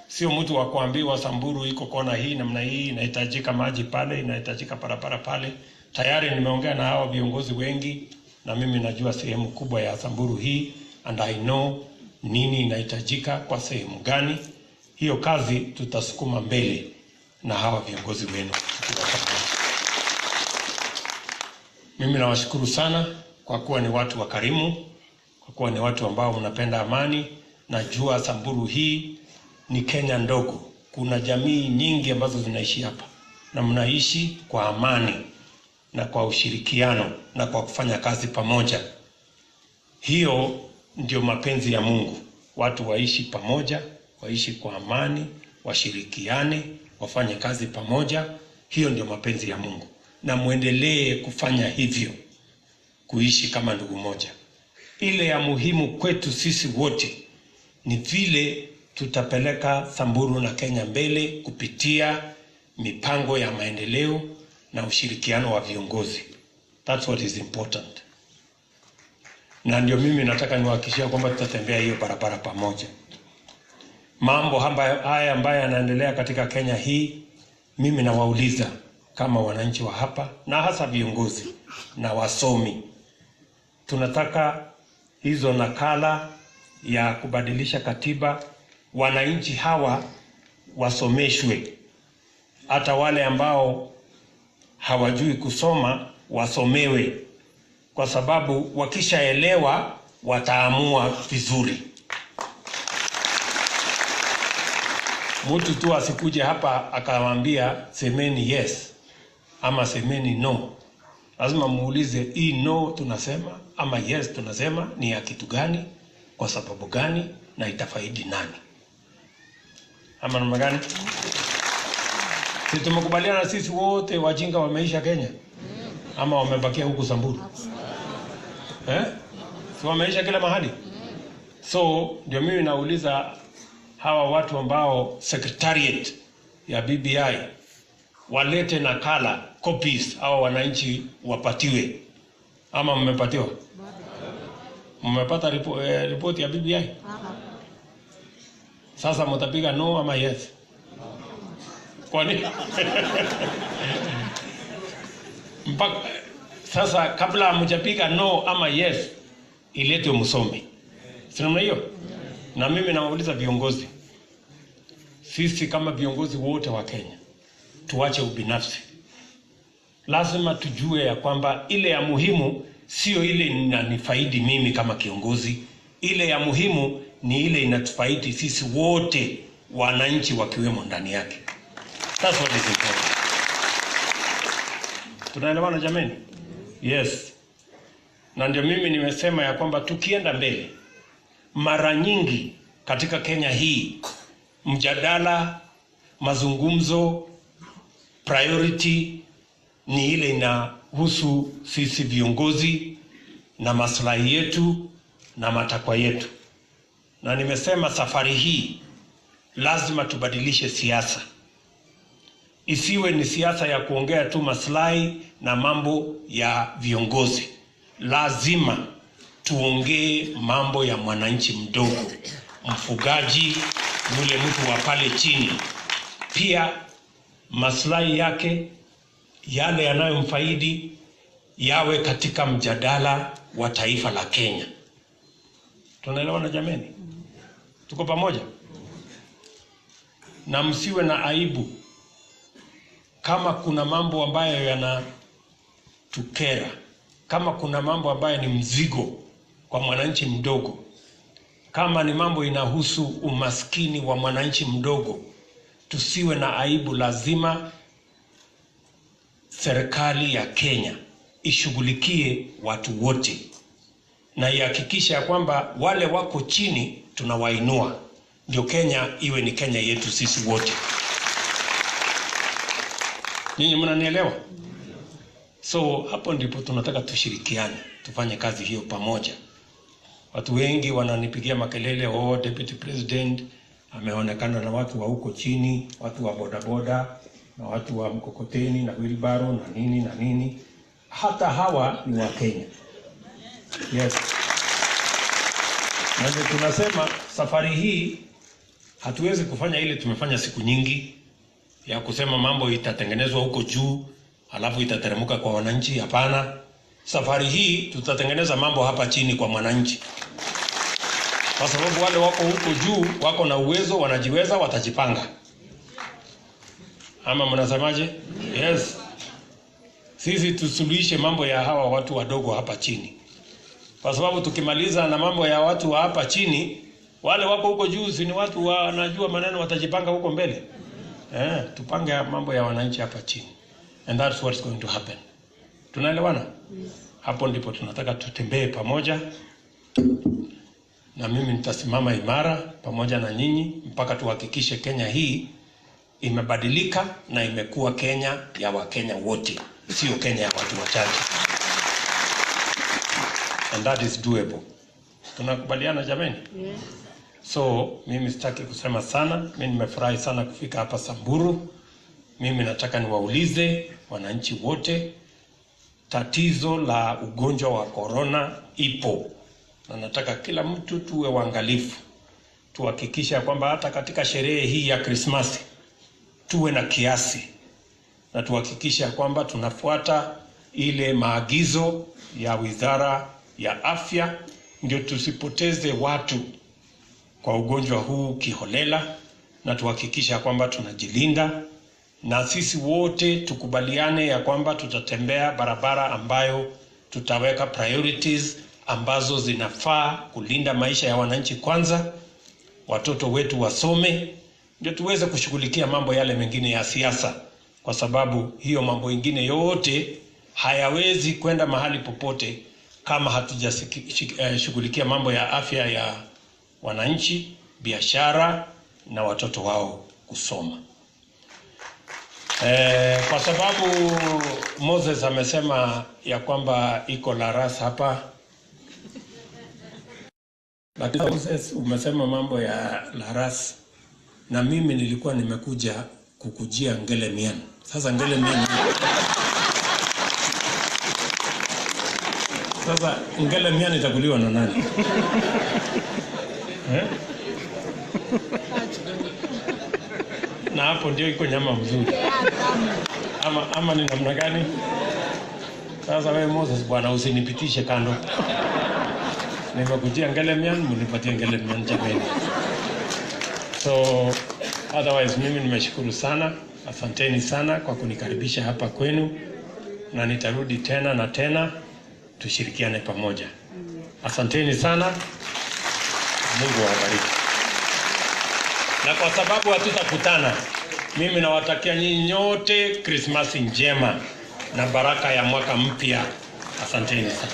sio mtu wa kuambiwa Samburu iko kona hii namna hii, inahitajika maji pale, inahitajika barabara pale. Tayari nimeongea na hao viongozi wengi na mimi najua sehemu kubwa ya Samburu hii, and I know nini inahitajika kwa sehemu gani. Hiyo kazi tutasukuma mbele na hawa viongozi wenu. Mimi nawashukuru sana kwa kuwa ni watu wakarimu, kwa kuwa ni watu ambao mnapenda amani. Najua Samburu hii ni Kenya ndogo. Kuna jamii nyingi ambazo zinaishi hapa na mnaishi kwa amani na kwa ushirikiano na kwa kufanya kazi pamoja. Hiyo ndio mapenzi ya Mungu. Watu waishi pamoja, waishi kwa amani, washirikiane, wafanye kazi pamoja. Hiyo ndio mapenzi ya Mungu. Na muendelee kufanya hivyo, kuishi kama ndugu moja. Ile ya muhimu kwetu sisi wote ni vile tutapeleka Samburu na Kenya mbele kupitia mipango ya maendeleo na ushirikiano wa viongozi. That's what is important. Na ndio mimi nataka niwahakikishie kwamba tutatembea hiyo barabara pamoja. Mambo haya ambayo yanaendelea katika Kenya hii, mimi nawauliza, kama wananchi wa hapa na hasa viongozi na wasomi. Tunataka hizo nakala ya kubadilisha katiba, wananchi hawa wasomeshwe. Hata wale ambao hawajui kusoma wasomewe, kwa sababu wakishaelewa wataamua vizuri. Mtu tu asikuje hapa akawaambia semeni yes ama semeni no. Lazima muulize hii no tunasema ama yes tunasema ni ya kitu gani, kwa sababu gani, na itafaidi nani, ama namna gani? Sisi tumekubaliana sisi wote wajinga wameisha Kenya ama wamebakia huku Samburu? Si wameisha kila mahali? So ndio mimi nauliza hawa watu ambao secretariat ya BBI walete nakala copies, hawa wananchi wapatiwe. Ama mmepatiwa? Mmepata report ya BBI? Sasa mtapiga no ama yes? Kwani mpaka sasa kabla mjapiga no ama yes iletwe msome. Sina hiyo. Na mimi nawauliza viongozi, sisi kama viongozi wote wa Kenya tuache ubinafsi. Lazima tujue ya kwamba ile ya muhimu sio ile inanifaidi mimi kama kiongozi, ile ya muhimu ni ile inatufaidi sisi wote wananchi wakiwemo ndani yake. That's what is important. Tunaelewana jameni? Yes. Na ndio mimi nimesema ya kwamba tukienda mbele, mara nyingi katika Kenya hii mjadala, mazungumzo, priority ni ile inahusu sisi viongozi na maslahi yetu na matakwa yetu. Na nimesema safari hii lazima tubadilishe siasa. Isiwe ni siasa ya kuongea tu maslahi na mambo ya viongozi. Lazima tuongee mambo ya mwananchi mdogo, mfugaji, yule mtu wa pale chini. Pia maslahi yake yale yanayomfaidi yawe katika mjadala wa taifa la Kenya. Tunaelewana jameni? Tuko pamoja? Na msiwe na aibu kama kuna mambo ambayo yanatukera, kama kuna mambo ambayo ni mzigo kwa mwananchi mdogo, kama ni mambo inahusu umaskini wa mwananchi mdogo, tusiwe na aibu. Lazima serikali ya Kenya ishughulikie watu wote na ihakikisha kwamba wale wako chini tunawainua, ndio Kenya iwe ni Kenya yetu sisi wote. Ninyi mnanielewa? So hapo ndipo tunataka tushirikiane, tufanye kazi hiyo pamoja. Watu wengi wananipigia makelele, oh deputy president ameonekana na watu wa huko chini, watu wa bodaboda na watu wa mkokoteni na wheelbarrow na nini na nini. Hata hawa ni wa Kenya. Yes. Na tunasema safari hii hatuwezi kufanya ile tumefanya siku nyingi ya kusema mambo itatengenezwa huko juu alafu itateremka kwa wananchi. Hapana. Safari hii tutatengeneza mambo hapa chini kwa mwananchi. Kwa sababu wale wako huko juu wako na uwezo, wanajiweza, watajipanga. Ama mnasemaje? Yes. Sisi tusuluhishe mambo ya hawa watu wadogo hapa chini. Kwa sababu tukimaliza na mambo ya watu wa hapa chini, wale wako huko juu si ni watu wanajua maneno, watajipanga huko mbele. Tupange mambo ya wananchi hapa chini. And that's what's going to happen. Tunaelewana? Hapo ndipo tunataka tutembee pamoja. Na mimi nitasimama imara pamoja na nyinyi mpaka tuhakikishe Kenya hii imebadilika na imekuwa Kenya ya Wakenya wote, sio Kenya ya watu wachache. And that is doable. Tunakubaliana jameni? Yes. So mimi sitaki kusema sana. Mimi nimefurahi sana kufika hapa Samburu. Mimi nataka niwaulize wananchi wote, tatizo la ugonjwa wa corona ipo. Na nataka kila mtu tuwe waangalifu. Tuhakikisha kwamba hata katika sherehe hii ya Krismasi tuwe na kiasi. na tuhakikisha kwamba tunafuata ile maagizo ya Wizara ya Afya, ndio tusipoteze watu kwa ugonjwa huu kiholela, na tuhakikisha kwamba tunajilinda, na sisi wote tukubaliane ya kwamba tutatembea barabara ambayo tutaweka priorities ambazo zinafaa kulinda maisha ya wananchi kwanza, watoto wetu wasome, ndio tuweze kushughulikia mambo yale mengine ya siasa, kwa sababu hiyo mambo mengine yote hayawezi kwenda mahali popote kama hatujashughulikia mambo ya afya ya wananchi, biashara na watoto wao kusoma. Kwa sababu Moses amesema ya kwamba iko Laras hapa, lakini Moses umesema mambo ya Laras, na mimi nilikuwa nimekuja kukujia Ngelemian. Sasa Ngelemian sasa Ngelemian itakuliwa na nani? Na hapo ndio iko nyama mzuri. Ama ni namna gani? Sasa wewe Moses bwana, usinipitishe kando. Nimekujia Ngelemian, mnipatie Ngelemian jameni. So otherwise mimi nimeshukuru sana. Asanteni sana kwa kunikaribisha hapa kwenu, na nitarudi tena na tena, tushirikiane pamoja. Asanteni sana. Mungu awabariki. Na kwa sababu hatutakutana, mimi nawatakia nyinyi nyote Christmas njema na baraka ya mwaka mpya. Asanteni sana.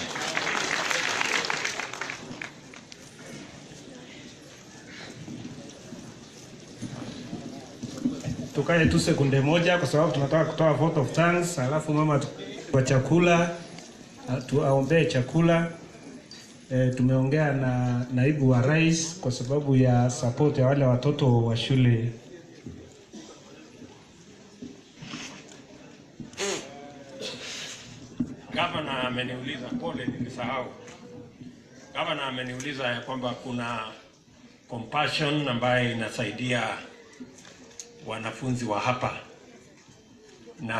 Tukae tu sekunde moja kwa sababu tunataka kutoa vote of thanks, alafu mama kwa chakula, tuaombee chakula. Tumeongea na naibu wa rais kwa sababu ya support ya wale watoto wa shule. Gavana ameniuliza, pole nilisahau. Gavana ameniuliza ya kwamba kuna compassion ambaye inasaidia wanafunzi wa hapa, na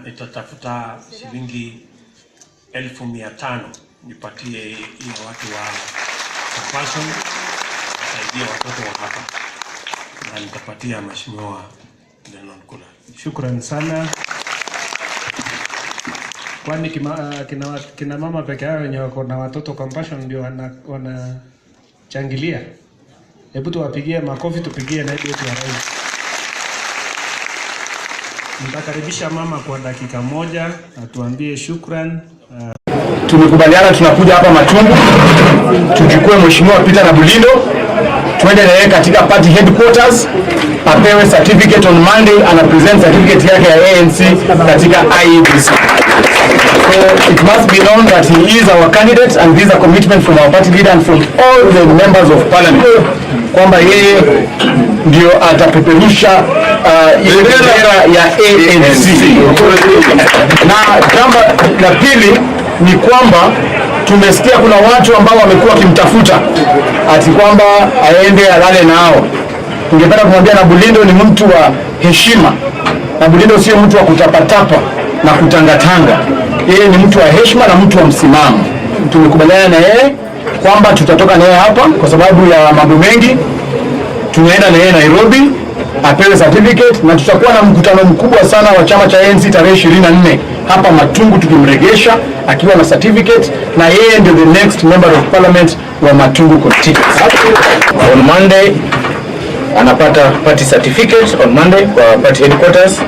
nitatafuta shilingi 1,500 nipatie hiyo watu wa compassion kusaidia watoto wa hapa, na nitapatia mheshimiwa Lenon Kula. Shukrani sana. Kwani kina mama peke yao wenye wako na watoto compassion ndio wanachangilia. Hebu tuwapigie makofi, tupigie naibu wetu wa rais. Nitakaribisha mama kwa dakika moja atuambie shukrani. Tumekubaliana tunakuja hapa Matungu tuchukue mheshimiwa Peter na Bulindo tuende na yeye katika party headquarters apewe certificate on Monday, ana present certificate yake ya ANC katika IEBC. So it must be known that he is our candidate and this is a commitment from our party leader and from all the members of parliament kwamba yeye ndio atapeperusha bendera ya ANC. Na jambo la pili ni kwamba tumesikia kuna watu ambao wamekuwa kimtafuta ati kwamba aende alale nao. Tungependa kumwambia na Bulindo ni mtu wa heshima. Na Bulindo sio mtu wa kutapatapa na kutangatanga. Yeye ni mtu wa heshima na mtu wa msimamo. Tumekubaliana na yeye kwamba tutatoka na yeye hapa kwa sababu ya mambo mengi. Tunaenda na yeye Nairobi apewe certificate, na tutakuwa na mkutano mkubwa sana wa chama cha ANC tarehe 24 hapa Matungu tukimregesha akiwa na certificate, na yeye ndio the next member of parliament wa Matungu constituency. On Monday anapata party certificate on Monday kwa party headquarters.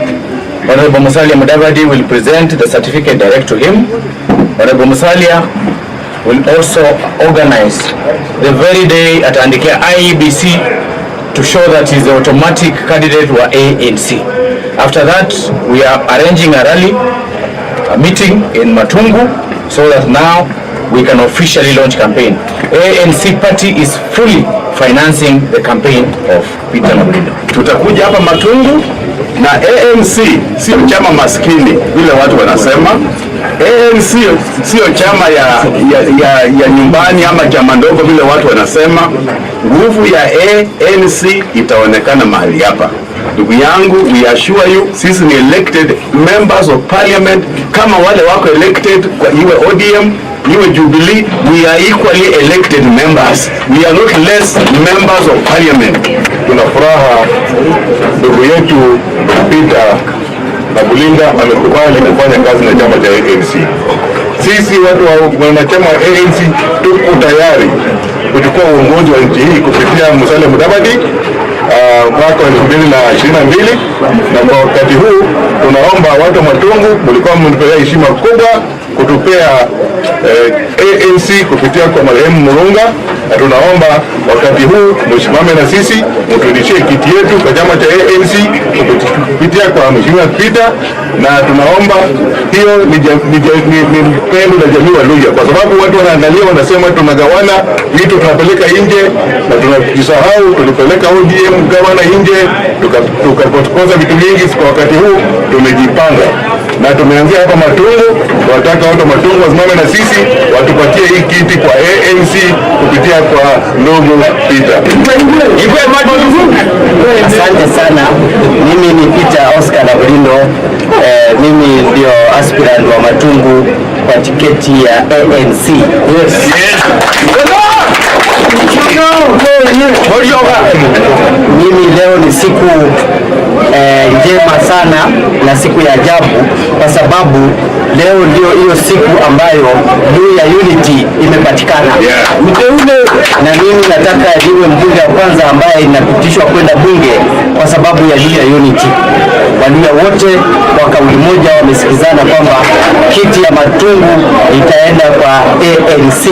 Honorable Musalia Mudavadi will present the certificate direct to him. Honorable Musalia will also organize the very day ataandikia IEBC to show that he is the automatic candidate wa ANC. After that, we are arranging a rally, a meeting in Matungu, so that now we can officially launch campaign. ANC party is fully financing the campaign of Peter Nabulindo. Tutakuja hapa Matungu, na ANC sio chama maskini vile watu wanasema. ANC sio chama ya nyumbani ama chama ndogo vile watu wanasema. Nguvu ya ANC itaonekana mahali hapa. Ndugu yangu, we assure you, sisi ni elected members of parliament kama wale wako elected kwa iwe ODM, iwe Jubilee. We are equally elected members. We are not less members of parliament. Tuna furaha ndugu yetu Peter na Bulinda amekubali kufanya kazi na chama cha ANC. Sisi watu wa wanachama wa ANC tuko tayari kuchukua uongozi wa nchi hii kupitia Musalia Mudavadi mwaka wa 2022, na kwa wakati huu tunaomba watu wa Matungu, mlikuwa mnipea heshima kubwa kutupea ANC kupitia kwa marehemu Murunga, na tunaomba wakati huu msimame na sisi mturudishie kiti yetu kwa chama cha ANC kupitia kwa Mheshimiwa Peter, na tunaomba hiyo ni pendo la jamii wa Luhya, kwa sababu watu wanaangalia wanasema tunagawana vitu, tunapeleka nje na tunajisahau tulipeleka ODM gawana nje tukakosa vitu vingi. Kwa wakati huu tumejipanga na tumeanzia hapa Matungu. Tunataka watu wa Matungu wasimame na sisi watupatie hii kiti kwa ANC kupitia kwa ndugu Peter. Asante sana. Mimi ni Peter Oscar Nabulindo. Mimi ndio aspirant wa Matungu kwa tiketi ya ANC. Mimi leo ni siku njema sana na siku ya ajabu, kwa sababu leo ndio hiyo siku ambayo Luhya Unity imepatikana. Na mimi nataka niwe mbunge wa kwanza ambaye inapitishwa kwenda bunge kwa sababu ya Luhya Unity. Waluhya wote kwa kauli moja wamesikizana kwamba kiti ya Matungu itaenda kwa ANC,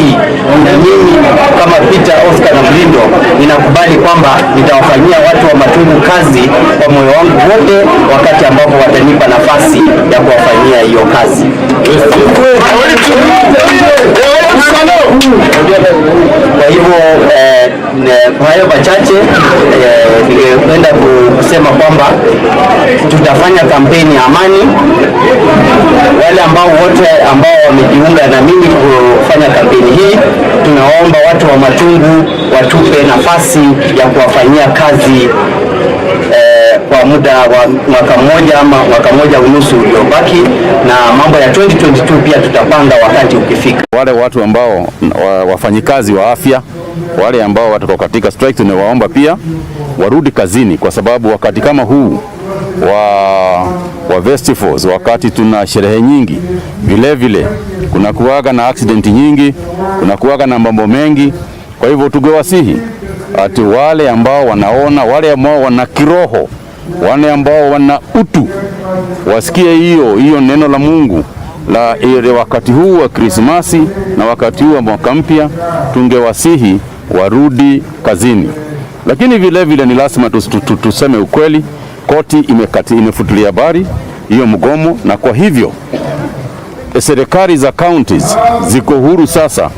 na mimi kama Peter Oscar Nabulindo ninakubali kwamba nitawafanyia watu wa Matungu kazi kwa moyo wangu wote wakati ambapo watanipa nafasi ya kuwafanyia hiyo kazi. Kwa hivyo kwa hayo machache ningependa kusema kwamba tutafanya kampeni ya amani. Wale ambao wote ambao wamejiunga na mimi kufanya kampeni hii, tunaomba watu wa Matungu watupe nafasi ya kuwafanyia kazi kwa muda wa mwaka mmoja ama mwaka mmoja unusu uliobaki, na mambo ya 2022 pia tutapanga wakati ukifika. Wale watu ambao wafanyikazi wa afya, wale ambao watakuwa katika strike, tunawaomba pia warudi kazini, kwa sababu wakati kama huu wa festivals, wakati tuna sherehe nyingi, vile vile kuna kuwaga na accident nyingi, kuna kuwaga na mambo mengi. Kwa hivyo tungewasihi ati wale ambao wanaona, wale ambao wana kiroho, wale ambao wana utu, wasikie hiyo neno la Mungu la wakati huu wa Krismasi na wakati huu wa mwaka mpya. Tungewasihi warudi kazini, lakini vile vile ni lazima tuseme ukweli. Koti imefutilia habari hiyo mgomo, na kwa hivyo serikali za counties ziko huru sasa.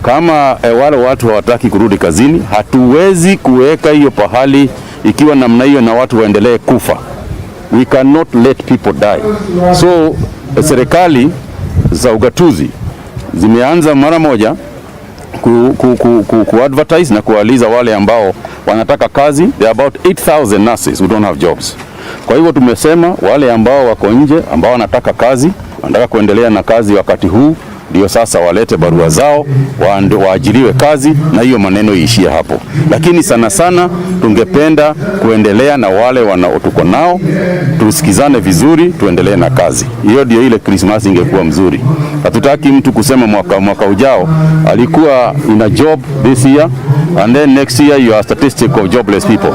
Kama wale watu hawataki kurudi kazini, hatuwezi kuweka hiyo pahali ikiwa namna hiyo na watu waendelee kufa. We cannot let people die. So serikali za ugatuzi zimeanza mara moja ku-advertise na kuwaliza wale ambao wanataka kazi. There are about 8,000 nurses who don't have jobs. Kwa hivyo tumesema wale ambao wako nje, ambao wanataka kazi, wanataka kuendelea na kazi wakati huu, ndio sasa walete barua zao waajiriwe kazi, na hiyo maneno iishie hapo. Lakini sana sana tungependa kuendelea na wale tuko nao, tusikizane vizuri, tuendelee na kazi. Hiyo ndio ile Christmas ingekuwa mzuri. Hatutaki mtu kusema mwaka ujao alikuwa in a job this year and then next year you are statistic of jobless people.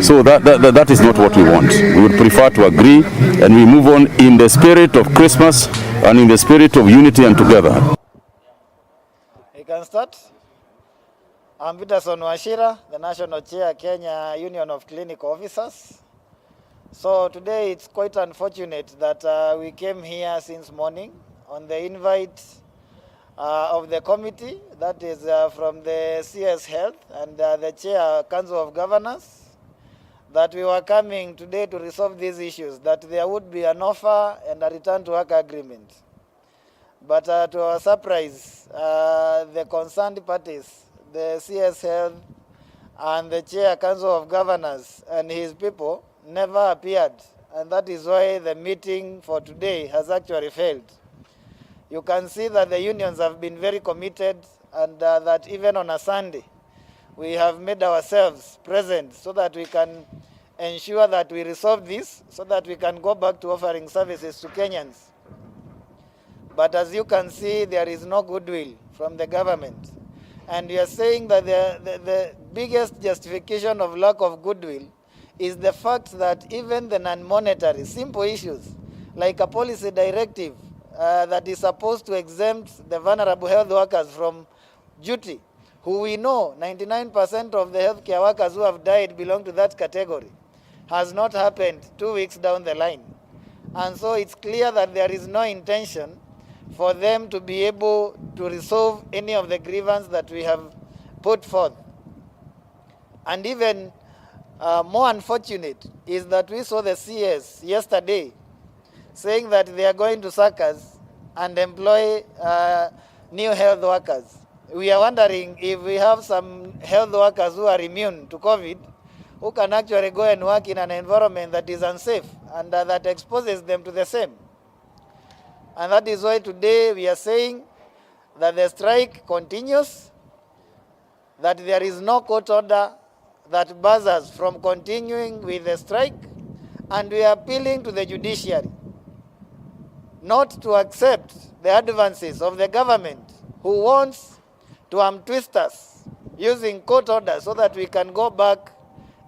So that is not what we want. We would prefer to agree and we move on in the spirit of Christmas and in the spirit of unity and together. You can start. I'm Peterson Washira, the National Chair, Kenya Union of Clinical Officers. So today it's quite unfortunate that we came here since morning on the invite of the committee, that is from the CS Health and the Chair Council of Governors, that we were coming today to resolve these issues, that there would be an offer and a return to work agreement. But to our surprise, the concerned parties, the CS Health and the Chair Council of Governors and his people, never appeared, and that is why the meeting for today has actually failed. You can see that the unions have been very committed, and that even on a Sunday, we have made ourselves present so that we can ensure that we resolve this, so that we can go back to offering services to Kenyans. But as you can see, there is no goodwill from the government. And we are saying that the biggest justification of lack of goodwill is the fact that even the non-monetary, simple issues, like a policy directive that is supposed to exempt the vulnerable health workers from duty, who we know 99% of the healthcare workers who have died belong to that category, has not happened 2 weeks down the line. And so it's clear that there is no intention for them to be able to resolve any of the grievance that we have put forth. And even more unfortunate is that we saw the CS yesterday saying that they are going to sack us and employ new health workers. We are wondering if we have some health workers who are immune to COVID, who can actually go and work in an environment that is unsafe and that exposes them to the same. And that is why today we are saying that the strike continues, that there is no court order that bars us from continuing with the strike, and we are appealing to the judiciary not to accept the advances of the government who wants to twist us using court orders so that we can go back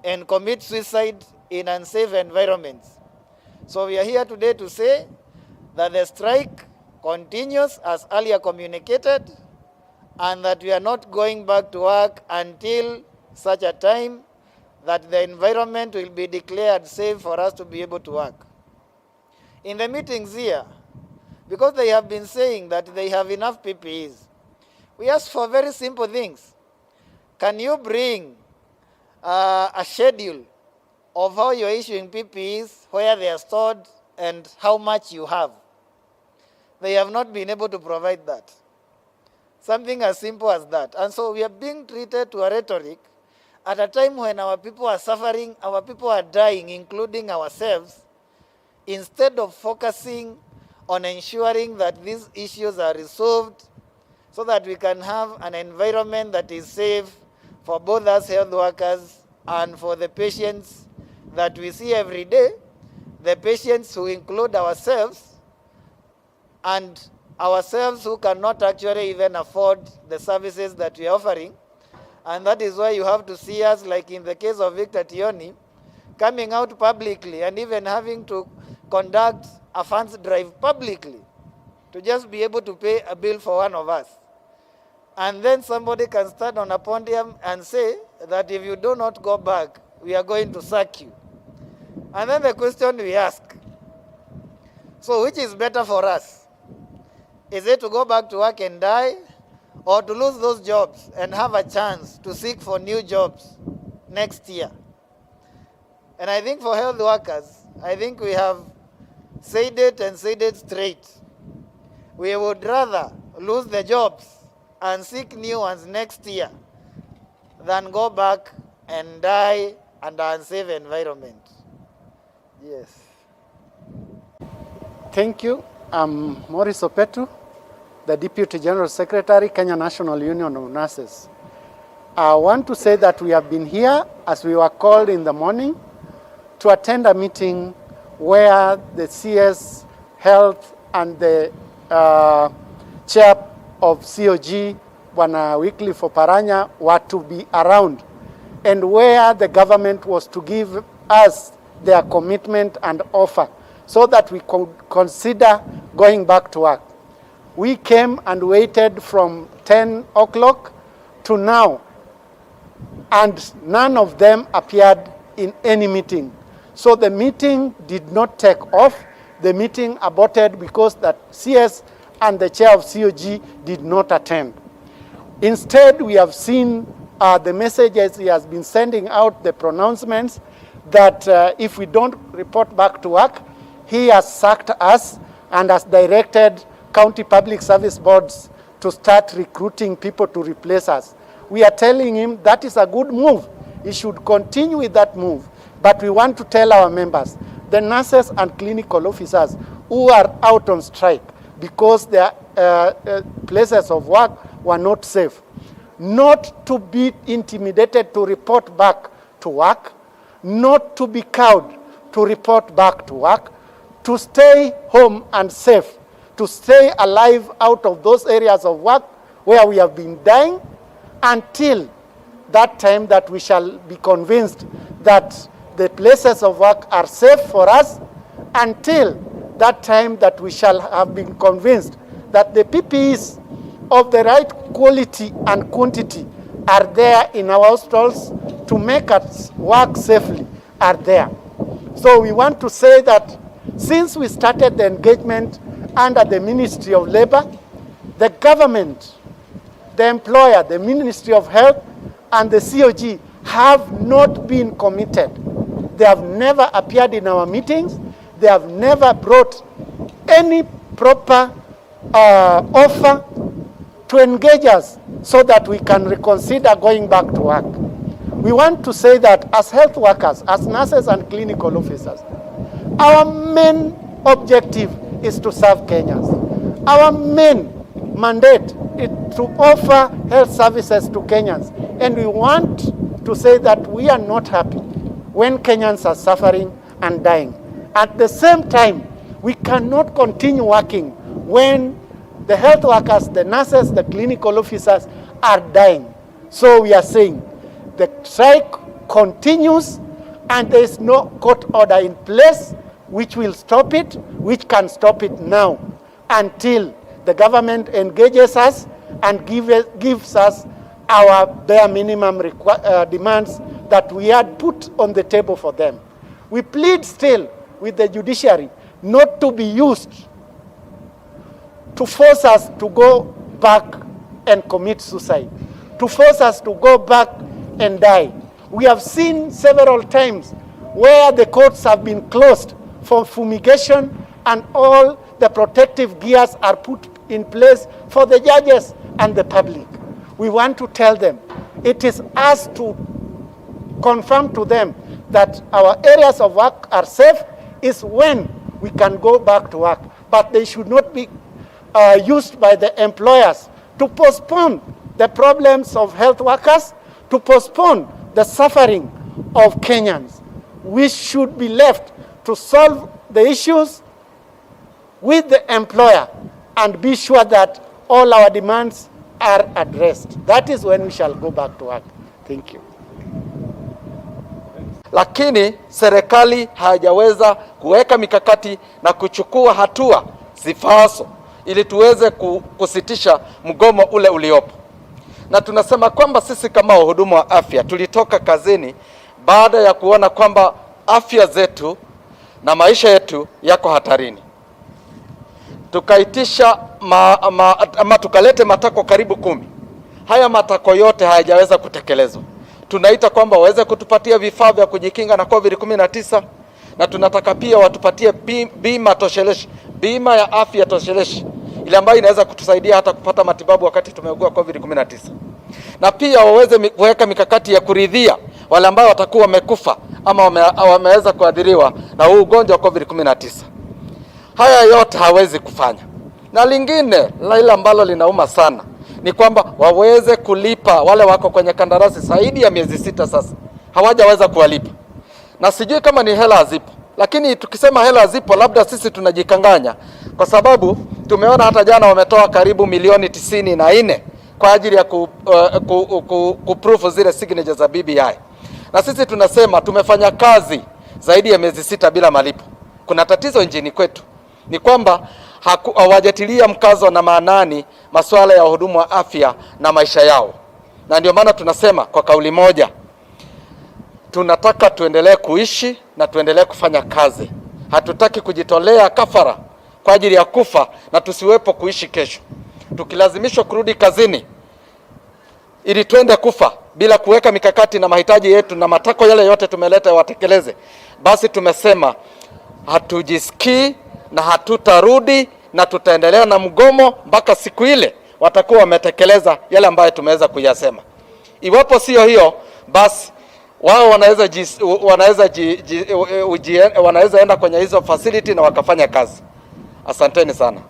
and commit suicide in unsafe environments. So we are here today to say that the strike continues as earlier communicated, and that we are not going back to work until such a time that the environment will be declared safe for us to be able to work. In the meetings here, because they have been saying that they have enough PPEs, we ask for very simple things. Can you bring a schedule of how you're issuing PPEs, where they are stored, and how much you have? They have not been able to provide that. Something as simple as that. And so we are being treated to a rhetoric at a time when our people are suffering, our people are dying, including ourselves, instead of focusing on ensuring that these issues are resolved so that we can have an environment that is safe for both us health workers and for the patients that we see every day, the patients who include ourselves, and ourselves who cannot actually even afford the services that we are offering. And that is why you have to see us, like in the case of Victor Tioni, coming out publicly and even having to conduct a funds drive publicly to just be able to pay a bill for one of us. And then somebody can stand on a podium and say that if you do not go back, we are going to sack you. And then the question we ask, so which is better for us? Is it to go back to work and die, or to lose those jobs and have a chance to seek for new jobs next year? And I think for health workers, I think we have said it and said it straight. We would rather lose the jobs and seek new ones next year than go back and die under unsafe environment. Yes. Thank you. I'm Maurice Opetu, the Deputy General Secretary, Kenya National Union of Nurses. I want to say that we have been here as we were called in the morning to attend a meeting where the CS Health and the chair of COG, Bwana Wycliffe Oparanya, were to be around, and where the government was to give us their commitment and offer so that we could consider going back to work. We came and waited from 10 o'clock to now, and none of them appeared in any meeting. So the meeting did not take off. The meeting aborted because that CS and the chair of COG did not attend. Instead, we have seen the messages he has been sending out, the pronouncements that if we don't report back to work, he has sacked us and has directed county public service boards to start recruiting people to replace us. We are telling him that is a good move. He should continue with that move, But we want to tell our members, the nurses and clinical officers who are out on strike because their places of work were not safe, not to be intimidated to report back to work, not to be cowed to report back to work, to stay home and safe, to stay alive out of those areas of work where we have been dying until that time that we shall be convinced that the places of work are safe for us, until that time that we shall have been convinced that the PPEs of the right quality and quantity are there in our hospitals to make us work safely, are there. So we want to say that since we started the engagement under the Ministry of Labor, the government, the employer, the Ministry of Health, and the COG have not been committed. They have never appeared in our meetings. They have never brought any proper offer to engage us so that we can reconsider going back to work. We want to say that as health workers, as nurses and clinical officers, our main objective is to serve Kenyans. Our main mandate is to offer health services to Kenyans. And we want to say that we are not happy when Kenyans are suffering and dying. At the same time, we cannot continue working when the health workers, the nurses, the clinical officers are dying. So we are saying the strike continues and there is no court order in place which will stop it, which can stop it now, until the government engages us and gives us our bare minimum demands that we had put on the table for them. We plead still with the judiciary not to be used to force us to go back and commit suicide, to force us to go back and die. We have seen several times where the courts have been closed for fumigation and all the protective gears are put in place for the judges and the public. We want to tell them it is us to confirm to them that our areas of work are safe is when we can go back to work, but they should not be used by the employers to postpone the problems of health workers, to postpone the suffering of Kenyans. We should be left to solve the issues with the employer and be sure that all our demands are addressed. That is when we shall go back to work. Thank you. Lakini serikali hajaweza kuweka mikakati na kuchukua hatua zifaazo ili tuweze kusitisha mgomo ule uliopo. Na tunasema kwamba sisi kama wahudumu wa afya tulitoka kazini baada ya kuona kwamba afya zetu na maisha yetu yako hatarini. Tukaitisha tukalete matako karibu 10. Haya matako yote hayajaweza kutekelezwa. Tunaita kwamba waweze kutupatia vifaa vya kujikinga na COVID-19 na tunataka pia watupatie bima tosheleshi, bima ya afya tosheleshi ile ambayo inaweza kutusaidia hata kupata matibabu wakati tumeugua COVID-19. Na pia waweze kuweka mikakati ya kuridhia wale ambao watakuwa wamekufa ama wameweza kuadhiriwa na huu ugonjwa wa COVID-19. Haya yote hawezi kufanya. Na lingine la ambalo linauma sana ni kwamba waweze kulipa wale wako kwenye kandarasi zaidi ya miezi 6 sasa. Hawajaweza kuwalipa. Na sijui kama ni hela hazipo. Lakini tukisema hela hazipo labda sisi tunajikanganya. Kwa sababu tumeona hata jana wametoa karibu milioni 94 kwa ajili ya kuproof zile signatures za BBI. Na sisi tunasema tumefanya kazi zaidi ya miezi 6 bila malipo. Kuna tatizo nchini kwetu. Ni kwamba hawajatilia mkazo na maanani masuala ya wahudumu wa afya na maisha yao. Na ndio maana tunasema kwa kauli moja, tunataka tuendelee kuishi na tuendelee kufanya kazi. Hatutaki kujitolea kafara kwa ajili ya kufa na tusiwepo kuishi kesho. Tukilazimishwa kurudi kazini ili tuende kufa bila kuweka mikakati na mahitaji yetu na matako yale yote tumeleta watekeleze, basi tumesema hatujisikii na hatutarudi na tutaendelea na mgomo mpaka siku ile watakuwa wametekeleza yale ambayo tumeweza kuyasema. Iwapo sio hiyo, basi wao wanaweza enda kwenye hizo facility na wakafanya kazi. Asanteni sana.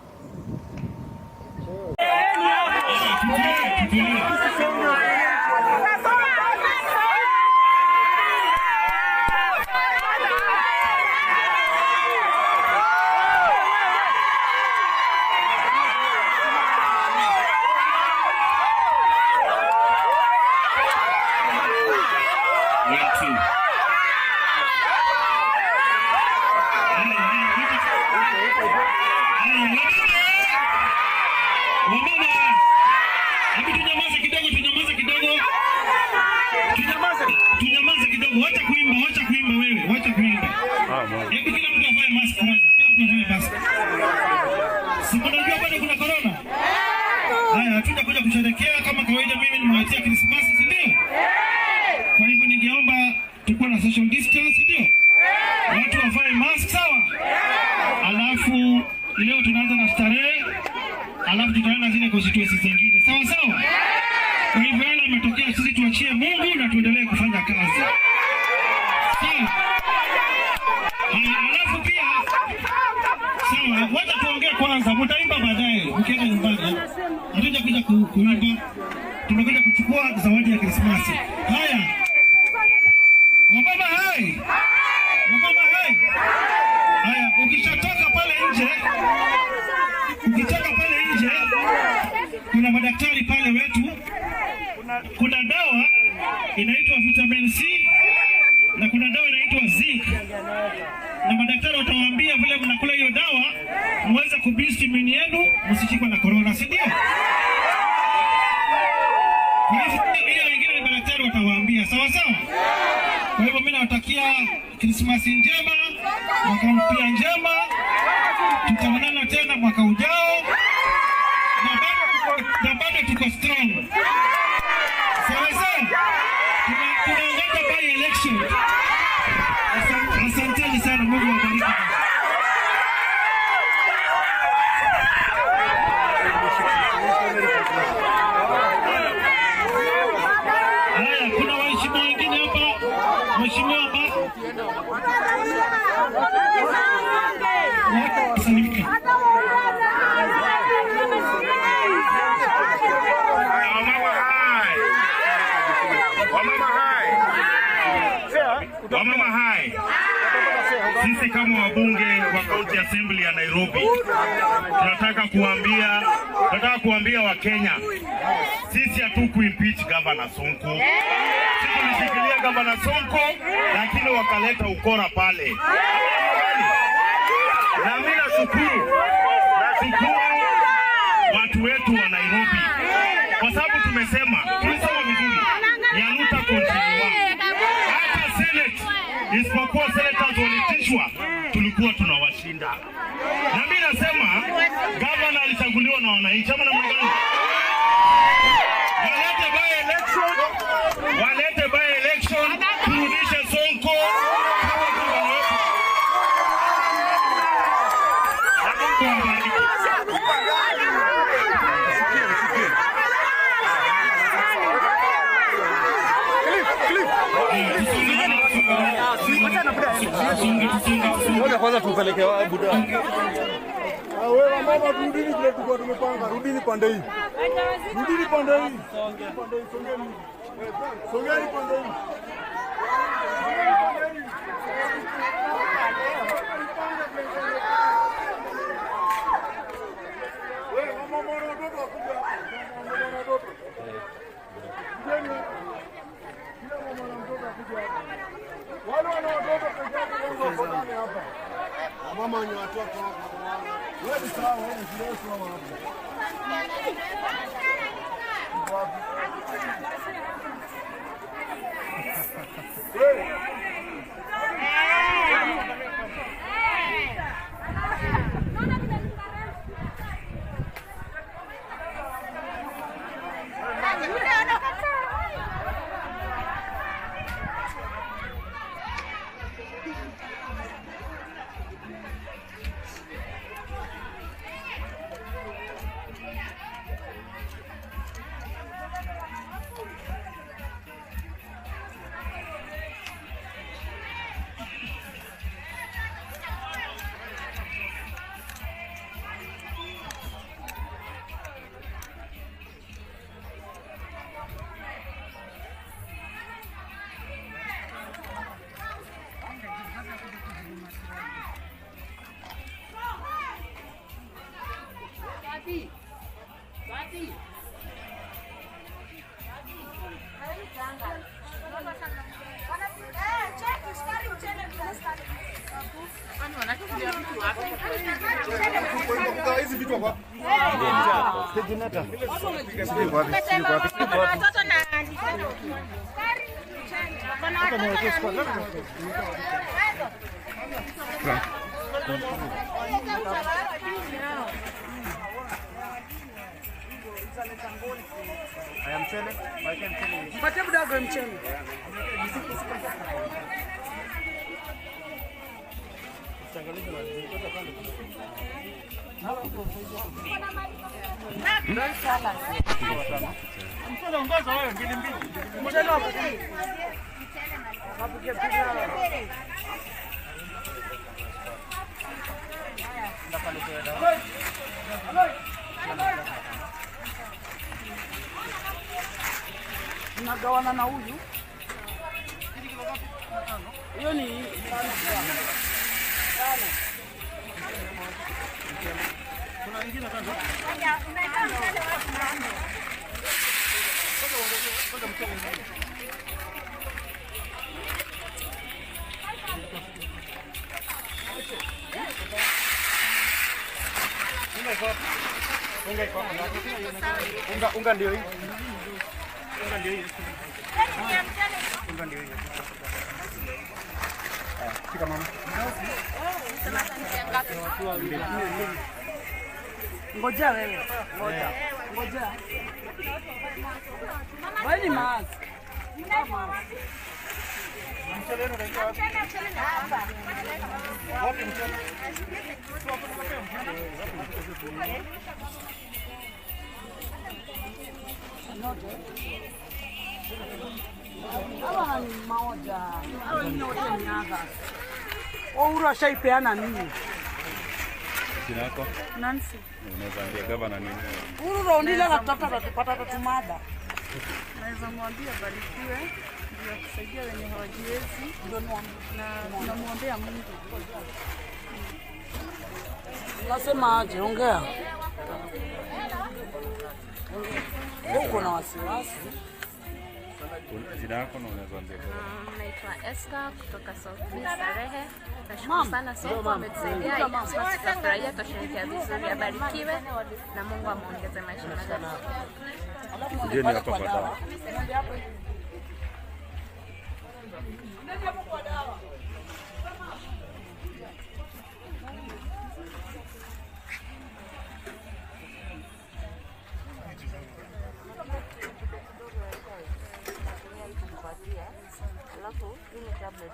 Kuna madaktari pale wetu, kuna dawa inaitwa vitamin C na kuna dawa inaitwa zinc, na madaktari watawaambia vile mnakula hiyo dawa muweze kuboost immune yenu msishikwe na corona, si ndio? Kwa hivyo hiyo wengine madaktari watawaambia, sawa sawa. Kwa hivyo mimi nawatakia Krismasi njema, mwaka mpya njema, tutaonana tena mwaka ujao, na bado tuko strong. Sawa sawa. Tunaongoza by election. Asanteni sana, Mungu awabariki. Haya, kuna waheshimiwa wengine hapa. Mheshimiwa Wamama hai, sisi kama wabunge wa County Assembly ya Nairobi tunataka kuambia Wakenya, sisi hatuku impeach Governor Sonko. Sisi tulishikilia Governor Sonko, lakini wakaleta ukora pale. Na mimi nashukuru watu wetu wa Nairobi, kwa sababu tulisema vizuri ya Ruto continue. Hata Senate, isipokuwa senators walitishwa, tulikuwa tunawashinda. Na mimi nasema governor alichaguliwa na wananchi, ama namna gani? Walete by election, turudishe Sonko kama governor wetu. Kwanza tupeleke buda. Wewe mama, rudini kile tulikuwa tumepanga. Rudini pande hii. Rudini pande hii. Songeni. Songeni pande hii. Wewe mama, mbona ndoto akuja? Mbona ndoto? Kile mama na mtoto akuja hapa. Wale wana watoto pekee yao wako ndani hapa. Mama wenye watoto wako. Wewe ni sawa, wewe ni sawa hapo. Mpatie mdogo mchele. Mchele ongeza wewe mbili mbili. Mchele hapo. Nagawana na huyu. Hiyo ni kuna wengine kando. Unga ndio hii. Unga ndio hii. Unga ndio hii. Shika mama. ngoja wewe. Ngoja. Ngoja. Wewe ni mask. Mchele unaenda wapi? Wapi mchele? Hawa ni moja. Hawa ni wote miaka. Uhuru ashaipeana nini? Jina lako? Nancy. Unaweza ambia gavana nini? Uhuru raundile na tutapata tatumada. Naweza mwambia barikiwe ndio kusaidia wenye hawajiwezi na tunamwombea Mungu. Nasema aje, ongea. Uko na wasiwasi? Jina lako na unaweza ambia gavana? Naitwa Esther kutoka South B Starehe. Nashukuru sana Sonko ametusaidia ili tutafurahia, tushirikia vizuri. Abarikiwe na Mungu amuongeze maisha marefu. Kujeni hapa kwa dawa. Alafu hii tablet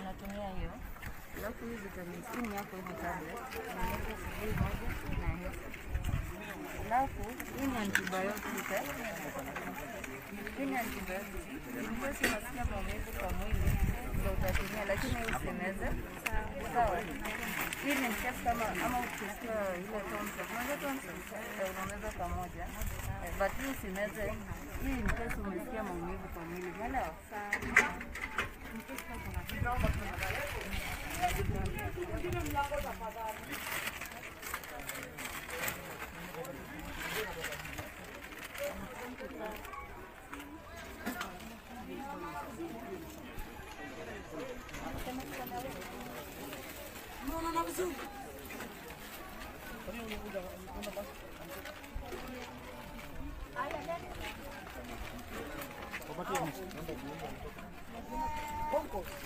unatumia hiyo. Alafu hii vitamin C yako hivi tablet unaweka asubuhi moja na hesa. Alafu hii ni antibiotic. Hii ni antibiotic. Ndio unasikia maumivu kwa mwili ndio utatumia, lakini usimeze. Sawa. Hii ni kiasi kama ama ukisikia ile tonsil. Unaweza tonsil unaweza pamoja. But hii usimeze. Hii ni kiasi umesikia maumivu kwa mwili. Unaelewa? Sawa. No, vizuri.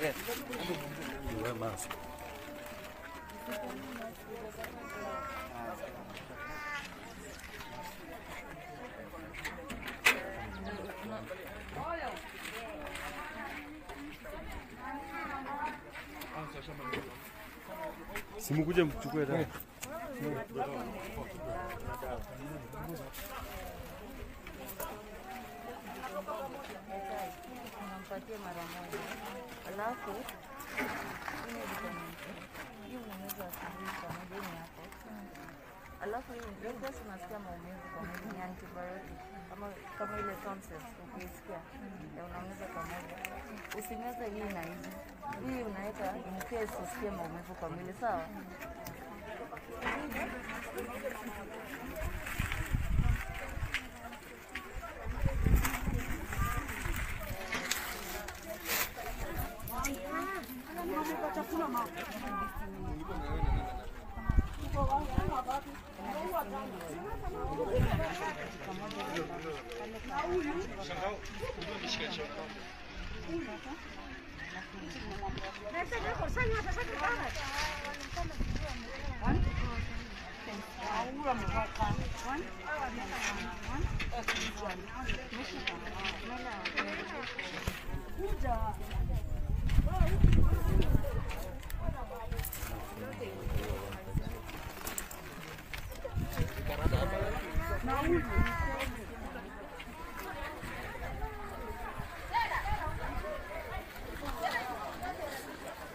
Yes. You wear mask. Simukuje mchukue dawa. Unampatia mara moja. Alafu hii unaweza asubuhi pamoja ni hapo. Alafu hii unasikia maumivu pamoja ni antibiotic. Kama ile tonsils ukisikia unameza pamoja. Usimeze hii na hizi. Hii unaweka in case usikie maumivu kwa mwili, sawa?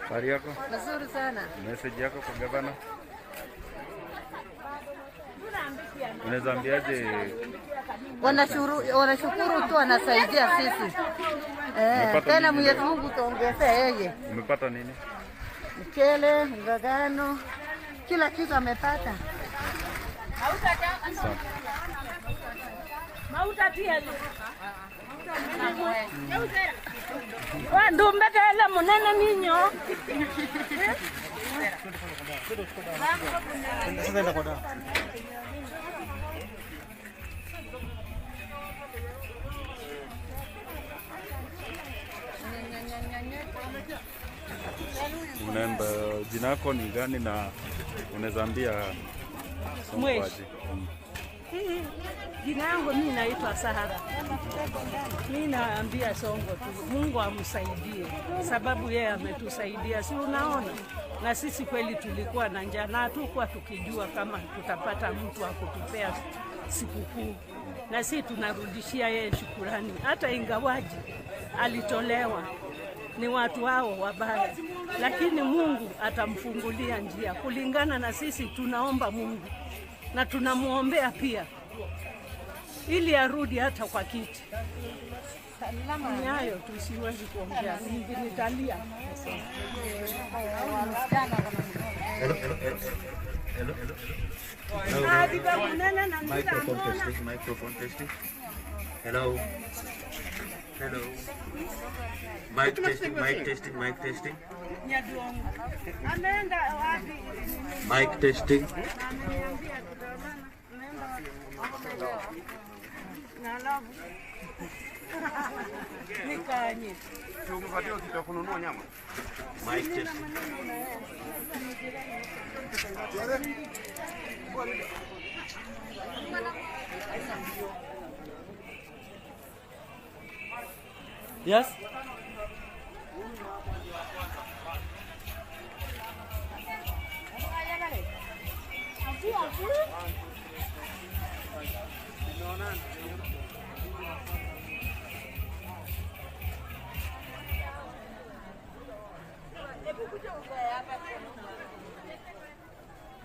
Habari yako? Nzuri sana. Message yako kwa gavana? Unaweza ambiaje? Wanashukuru tu anasaidia sisi. Tena Mwenyezi Mungu tuongezee yeye. Umepata nini? Mchele, ngano, kila kitu amepata. Mauta pia. Ndio mbele munene minyo. Unaenda, jina lako ni gani na unaweza ambia Sonko aje? Jina yangu mimi naitwa Sahara. Mimi naambia Sonko tu Mungu amsaidie, sababu yeye ametusaidia, si unaona? Na sisi kweli tulikuwa na njaa na hatukuwa tukijua kama tutapata mtu wa kutupea sikukuu, na sisi tunarudishia yeye shukurani, hata ingawaji alitolewa ni watu hao wabaya, lakini Mungu atamfungulia njia kulingana na sisi. Tunaomba Mungu na tunamuombea pia ili arudi hata kwa kiti. Nyayo tusiwezi kuongea, nitalia. Microphone testing. Hello. Hello. Mic testing. Mic testing. Nikanye. Tukupatia kitafununua nyama. Mic testing. Yes.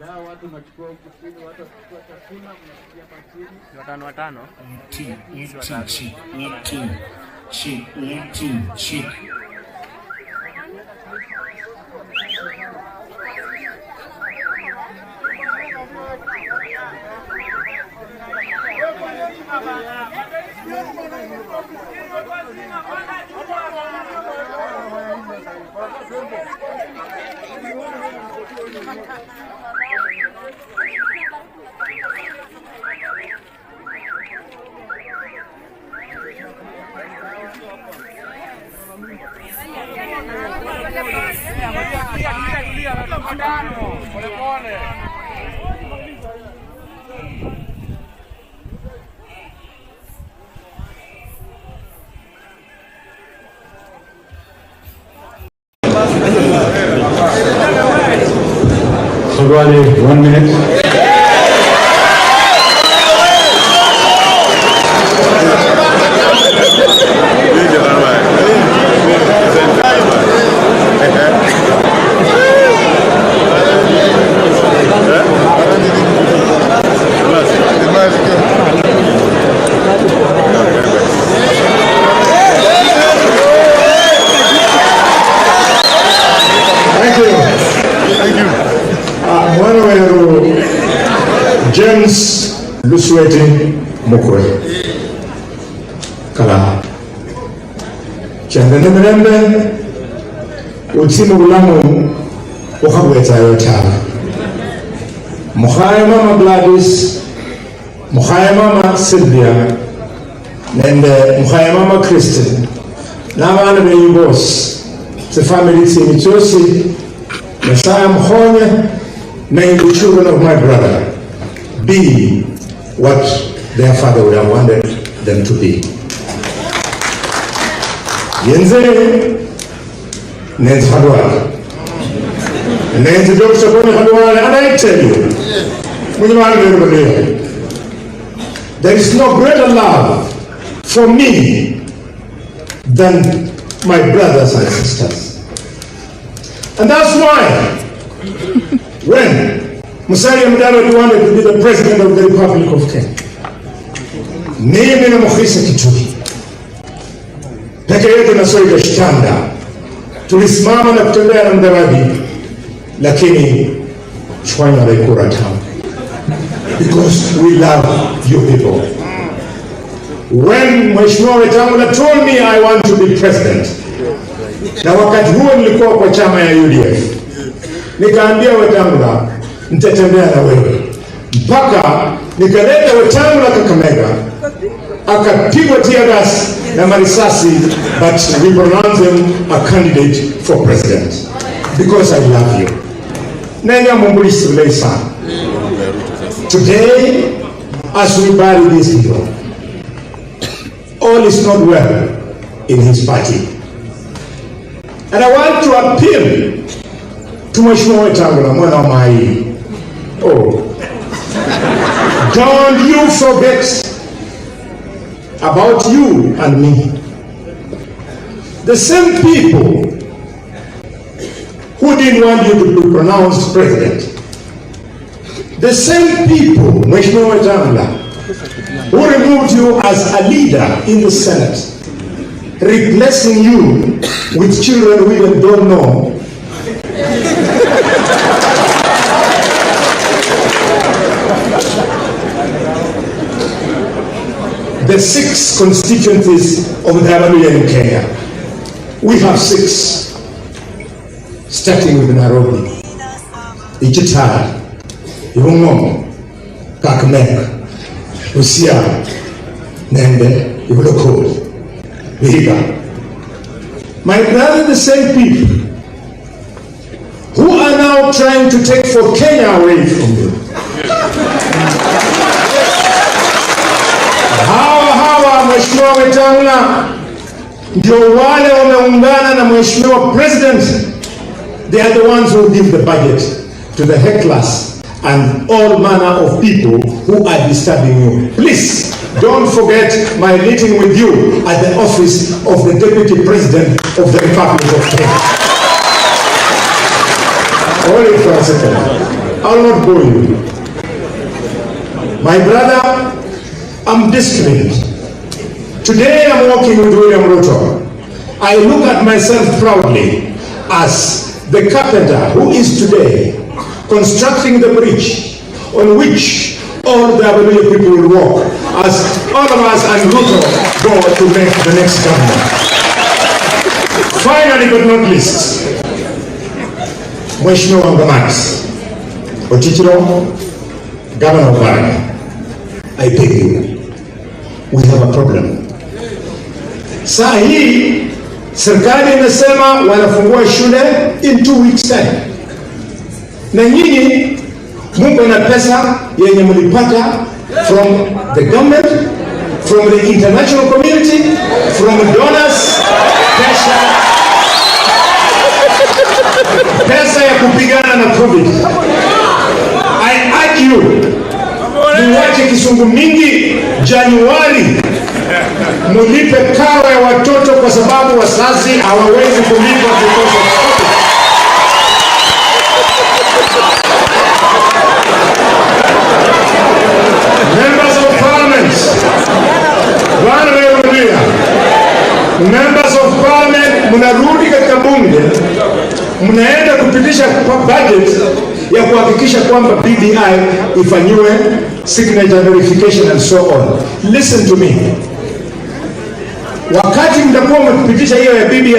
Dawa watu machukua huku chini, watu wachukua chakula, mnafikia patini. Watano. Somebody, 1 minute. James Lusweti Mukwe Kala Chandene Mrembe Utsimu Ulamu Uhabweta Yotala Mukhaya Mama Gladys Mukhaya Mama Sylvia Nende Mukhaya Mama Kristen Nabana Beyibos The family Tsini Chosi Messiah Mkhonye May the children of my brother be what their father would have wanted them to be. Yenze Nens Hadwala. Nens Dr. Kone Hadwala, and I tell you, there is no greater love for me than my brothers and sisters. And that's why when Musalia Mudavadi wanted to be the president of the Republic of Kenya, mimi na Mukhisa Kitui peke yetu na Soida Shitanda tulisimama na kutembea na Mudavadi, lakini chwanya laikura tamu, because we love you people. When Mheshimiwa Wetangula told me I want to be president, na wakati huo nilikuwa kwa chama ya UDF, nikaambia Wetangula nitatembea na wewe mpaka nikaleta Wetangula Kakamega, akapigwa tear gas na marisasi, but we pronounce him a candidate for president because I love you. Nenya Mumbuli Silesa. Today, as we bury these people, all is not well in his party. And I want to appeal to Mheshimiwa Wetangula mwana wa Mai. Oh, don't you forget about you and me. The same people who didn't want you to be pronounced president, the same people, Mheshimiwa Wetangula, who removed you as a leader in the Senate, replacing you with children we even don't know. The 6 constituencies of the Aviation in Kenya. We have 6, starting with Nairobi, Ichitara, Yungom, Kakamega, Busia, Nende, Ibuloko, Vihiga. My brother, the same people who are now trying to take for Kenya away from you. Hawa Mheshimiwa Wetangula ndio wale wameungana na Mheshimiwa President. They are the ones who give the budget to the hecklers and all manner of people who are disturbing you. Please don't forget my meeting with you at the office of the Deputy President of the Republic of Kenya. Hold it for a second. I'll not bore you. My brother, I'm disciplined. Today I'm working with William Ruto. I look at myself proudly as the carpenter who is today constructing the bridge on which all the Aviation people will walk as all of us and Ruto go to make the next government. Finally but not least, Mheshimiwa Ngamax Ochichiro, Governor of Baraka, I beg you, we have a problem. Saa hii serikali inasema wanafungua shule in 2 weeks time, na nyinyi Mungu na pesa yenye mlipata from the government, from the international community, from donors, pesa ya kupigana na COVID. I urge you, muache kisungu mingi. Januari mulipe karo ya watoto, kwa sababu wazazi hawawezi kulipa because of COVID. Members of Parliament, Members of Parliament, mnarudi katika bunge, mnaenda kupitisha budget ya kuhakikisha kwamba BBI ifanyiwe signature verification and so on. Listen to me. Wakati mtakuwa mkipitisha hiyo ya BBI,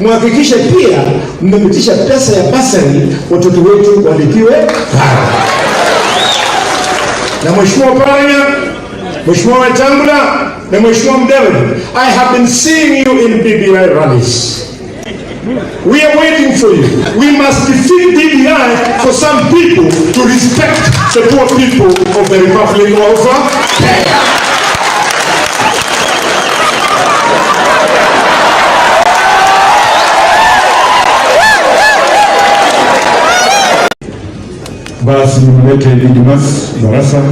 muhakikishe pia mmepitisha pesa ya basari watoto wetu walipiwe karo. Na Mheshimiwa Paranya, Mheshimiwa Wetangula, na Mheshimiwa Mdavadi, I have been seeing you in BBI rallies. We are waiting for you. We must defeat BBI for some people to respect the poor people of the Republic of Kenya. Basi mlete Dimas Barasa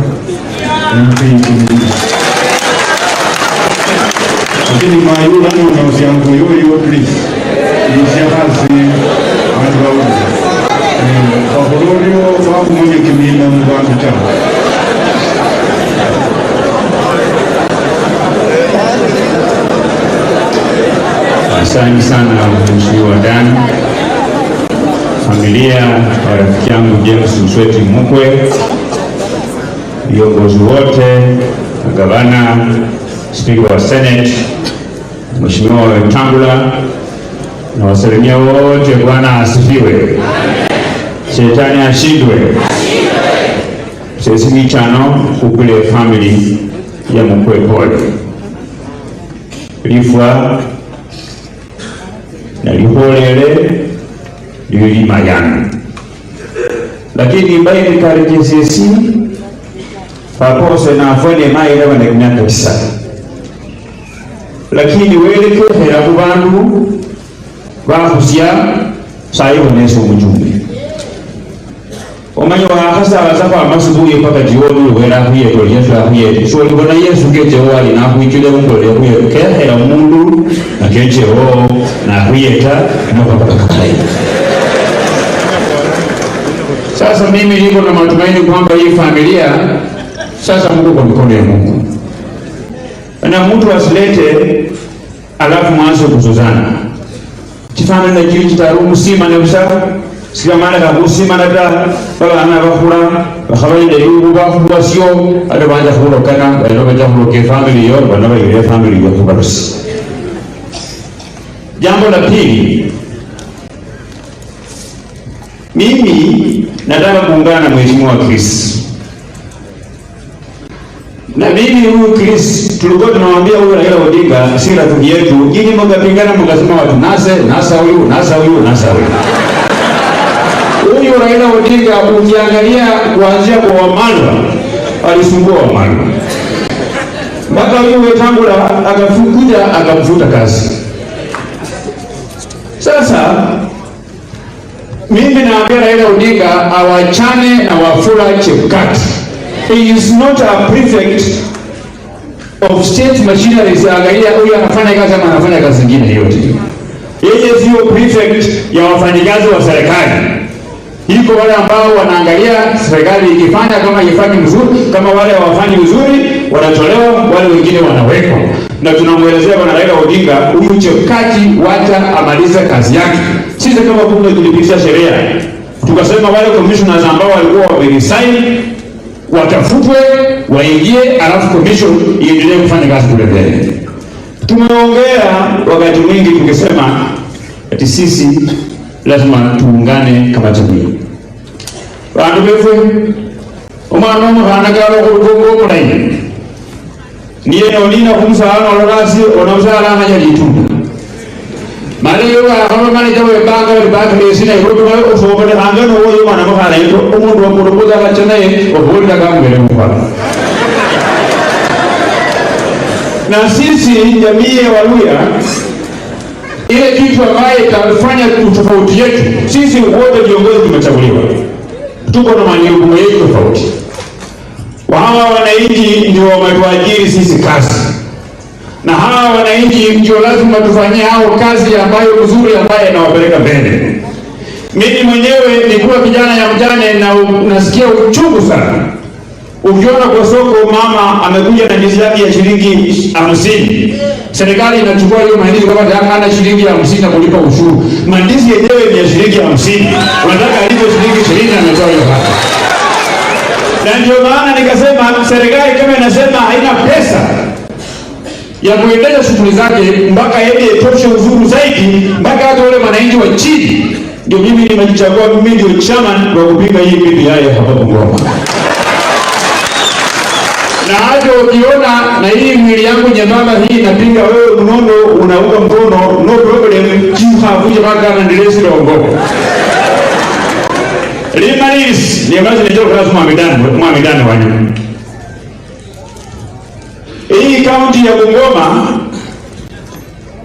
lakini mayula na usiangu yoyo please nishahazi angalau kwa sababu mwenye kimila mbangu chao. Asante sana Mheshimiwa Dan, familia wa rafiki yangu James Msweti Mukwe, viongozi wote, gavana, spika wa Senate, Mheshimiwa Wetangula, na wasalimia wote. Bwana asifiwe. Shetani ashindwe. Sisi ni chano kukule family ya Mukwe pole. Lifwa na liholele lili mayana. Lakini mbaye ni kariki sisi papose na afone maile wana miaka 9. Lakini weleke hera kubandu bahusia sayo neso mujumbe. Omanyo wakasa wasapa amasubuye paka jioni wera huye to Yesu ahuye. So libona Yesu keje wali na huichule ngole huye kehera mundu na keje na huyeta mpaka kai. Sasa mimi niko na matumaini kwamba hii familia sasa Mungu kwa mikono ya Mungu. Na mtu asilete alafu mwanzo kuzozana. Tifana na kile kitarumu sima na usaka sika maana kabusima na ta bala ana bakura bakhabaye yugo bakubwa sio ale banja kulo kana balo banja kulo ke family yo balo ile family yo kubarusi. Jambo la pili, mimi nataka kuungana na Mheshimiwa Chris. Na mimi huyu Chris tulikuwa tunamwambia huyu Raila Odinga si rafiki yetu, ili mkapingana mkasema watu nasa huyu. Huyu Raila Odinga ukiangalia kuanzia kwa Wamalwa alisumbua Wamalwa. Mpaka huyu Wetangula akafukuja akamfuta kazi. Sasa mimi naambia Raila Odinga awachane na Wafula Chebukati. He is not a prefect of state machinery. Angalia huyu anafanya kazi ama anafanya kazi nyingine yote. Yeye sio prefect ya wafanyikazi wa serikali. Iko wale ambao wanaangalia serikali ikifanya kama ifanyi mzuri, kama wale hawafanyi vizuri wanatolewa, wale wengine wanawekwa. Na tunamuelezea bwana Raila Odinga huyu Chebukati wacha amalize kazi yake. Sisi kama bunge tulipitisha sheria. Tukasema wale commissioners ambao walikuwa wameresign watafutwe, waingie, alafu commission iendelee kufanya kazi kule mbele. Tumeongea wakati mwingi tukisema ati sisi lazima tuungane kama jamii. Bantu befe omwana omwana galo kugongo mulai. niye nolina kumusala olorasi onomusala amanyalitunda Maliyo kama mani jawe banga banga lesina irobe ko sobole hangano wo mana mo kala ito umundu wa kurubuza kachanaye obulda kambele mfano na sisi jamii ya Waluya ile kitu ambayo itafanya utofauti yetu sisi wote viongozi tumechaguliwa tuko na majukumu yetu tofauti hawa wananchi ndio wametuajiri sisi kazi na hawa wananchi ndio lazima tufanyie hao kazi ambayo nzuri ambayo inawapeleka mbele. Mimi mwenyewe nilikuwa kijana ya mjane na nasikia uchungu sana. Ukiona kwa soko mama amekuja na ndizi yake ya shilingi 50. Serikali inachukua hiyo mandizi kama hana shilingi 50 na kulipa ushuru. Mandizi yenyewe ni ya shilingi 50. Wanataka alipe shilingi 20 ametoa hiyo hapa. Na ndio maana nikasema serikali kama inasema haina pesa ya kuendesha shughuli zake mpaka yeye itoshe uzuru zaidi mpaka hata wale wananchi wa chini, ndio mimi nimejichagua, mimi ndio chairman wa kupinga hii BBI hapa Bungoma. Na hata ukiona na hii mwili yangu nyembamba hii napinga wewe mnono unaunga mkono, no problem, you have mpaka na ndiresi longo Limanis ni ambazo ni jogo lazima mwamidani wanyu. Hii kaunti ya Bungoma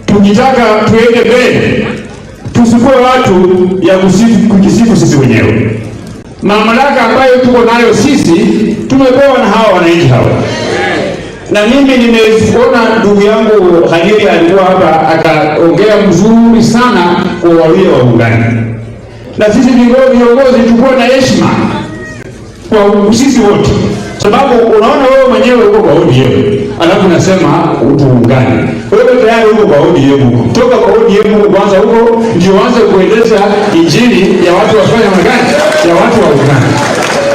tukitaka tuende mbele tusikuwe watu ya kujisifu sisi wenyewe. Mamlaka ambayo tuko nayo sisi tumepewa na hawa wananchi hawa. Na mimi nimeona ndugu yangu Khalili alikuwa hapa akaongea mzuri sana kwa Waluya wa Uganda. Na sisi viongozi tukuwe na heshima kwa sisi wote. Sababu unaona wewe mwenyewe uko kwa ODM, alafu nasema utuungane. Wewe tayari uko kwa ODM, toka kwa ODM kwanza huko ndio uanze kuendesha injili ya watu wafanya magani, ya watu wa Uganda.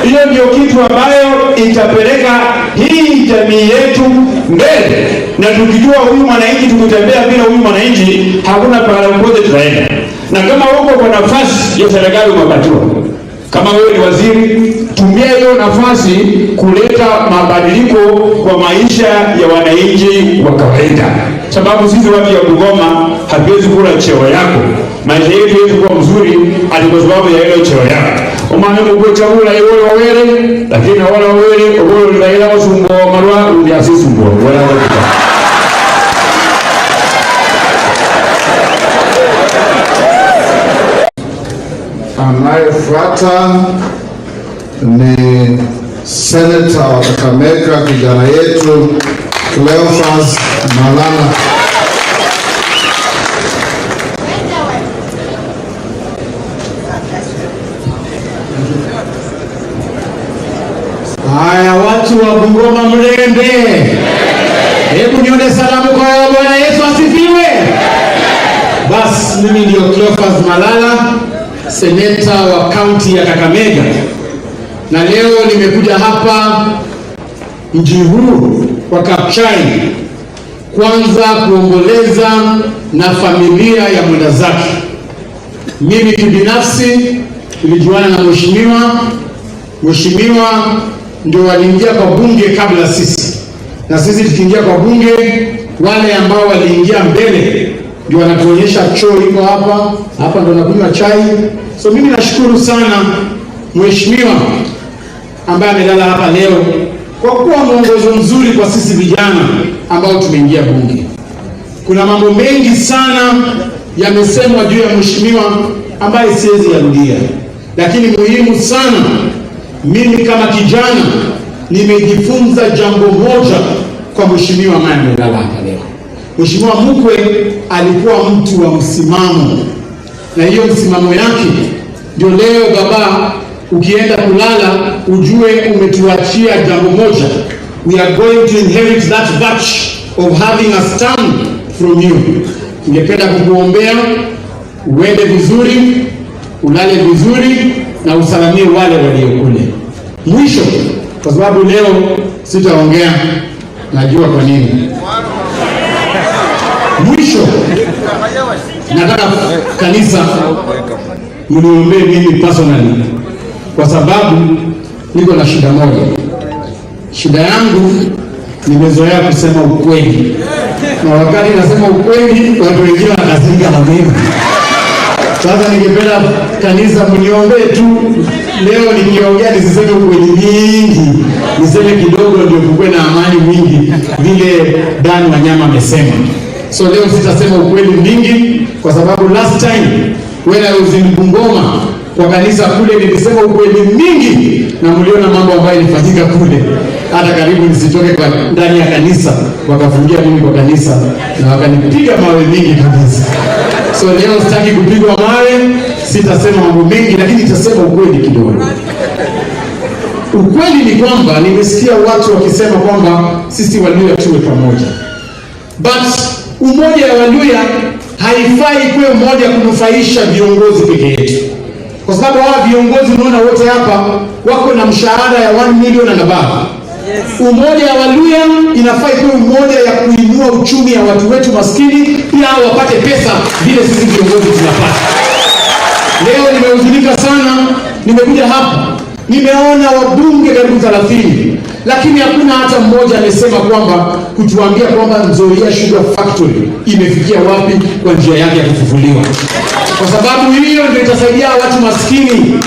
Hiyo ndio kitu ambayo itapeleka hii jamii yetu mbele. Na tukijua huyu mwananchi tukitembea bila huyu mwananchi hakuna pale popote tutaenda. Na kama uko kwa nafasi ya serikali umepatiwa, kama wewe ni waziri, tumia hiyo nafasi kuleta mabadiliko kwa maisha ya wananchi wa kawaida. Sababu sisi watu ya Bungoma hatuwezi kula cheo yako. Maisha yetu yetu kwa mzuri hadi kwa sababu ya ile cheo yako. Umane mkwe chakula iwe wawele, lakini wala wawele, wawele ni Raila wasumbo marwa, ndi asisumbo, wala wala. Anayefuata ni Senator wa Kakamega, kijana yetu Cleophas Malala. Haya, watu wa Bungoma mlembe, hebu nione salamu kwa Bwana Yesu asifiwe. Basi mimi ndio Cleophas Malala, seneta wa kaunti ya Kakamega, na leo nimekuja hapa mji huu wa Kapchai kwanza kuomboleza na familia ya mwenda zake. Mimi kibinafsi nilijuana na mheshimiwa ndio waliingia kwa bunge kabla sisi, na sisi tukiingia kwa bunge wale ambao waliingia mbele ndio wanatuonyesha choo iko hapa ndio nakunywa chai. So mimi nashukuru sana mheshimiwa ambaye amelala hapa leo kwa kuwa mwongozo mzuri kwa sisi vijana ambao tumeingia bunge. Kuna mambo mengi sana yamesemwa juu ya mheshimiwa ambaye siwezi yarudia, lakini muhimu sana mimi kama kijana nimejifunza jambo moja kwa mheshimiwa ambaye amelala hapa leo. Mheshimiwa mkwe alikuwa mtu wa msimamo, na hiyo msimamo yake ndio leo baba ukienda kulala ujue umetuachia jambo moja. We are going to inherit that batch of having a stand from you. Ningependa kukuombea uende vizuri, ulale vizuri na usalamie wale waliokule. Mwisho, kwa sababu leo sitaongea, najua kwa nini. Mwisho, nataka kanisa mniombee mimi personally, kwa sababu niko na shida moja. Shida yangu nimezoea kusema ukweli, na wakati nasema ukweli watu wengine wanakasirika na mimi. Sasa ningependa kanisa mniombee tu leo nikiongea nisiseme ukweli mingi, niseme kidogo ndio kuwe na amani mingi vile Dan Wanyama amesema. So leo sitasema ukweli mingi kwa sababu last time when I was in Bungoma kwa kanisa kule nilisema ukweli mingi na mliona mambo ambayo ilifanyika kule. Hata karibu nisitoke kwa ndani ya kanisa, wakafungia mimi kwa kanisa na wakanipiga mawe mingi kabisa. So leo sitaki kupigwa mawe, sitasema mambo mengi lakini nitasema ukweli kidogo. Ukweli ni kwamba nimesikia watu wakisema kwamba sisi Waluhya tuwe pamoja. But umoja ya Waluhya haifai kuwe umoja kunufaisha viongozi peke yetu. Kwa sababu hawa viongozi unaona wote hapa wako na mshahara ya 1 million and above. Umoja ya Waluhya inafai kuwa umoja ya kuinua uchumi ya watu wetu maskini, pia hao wapate pesa vile sisi viongozi tunapata. Leo nimehuzunika sana, nimekuja hapa, nimeona wabunge karibu 30, lakini hakuna hata mmoja amesema kwamba kutuambia kwamba Nzoia Sugar Factory imefikia wapi kwa njia yake ya kufufuliwa. Kwa sababu hiyo ndio itasaidia watu maskini.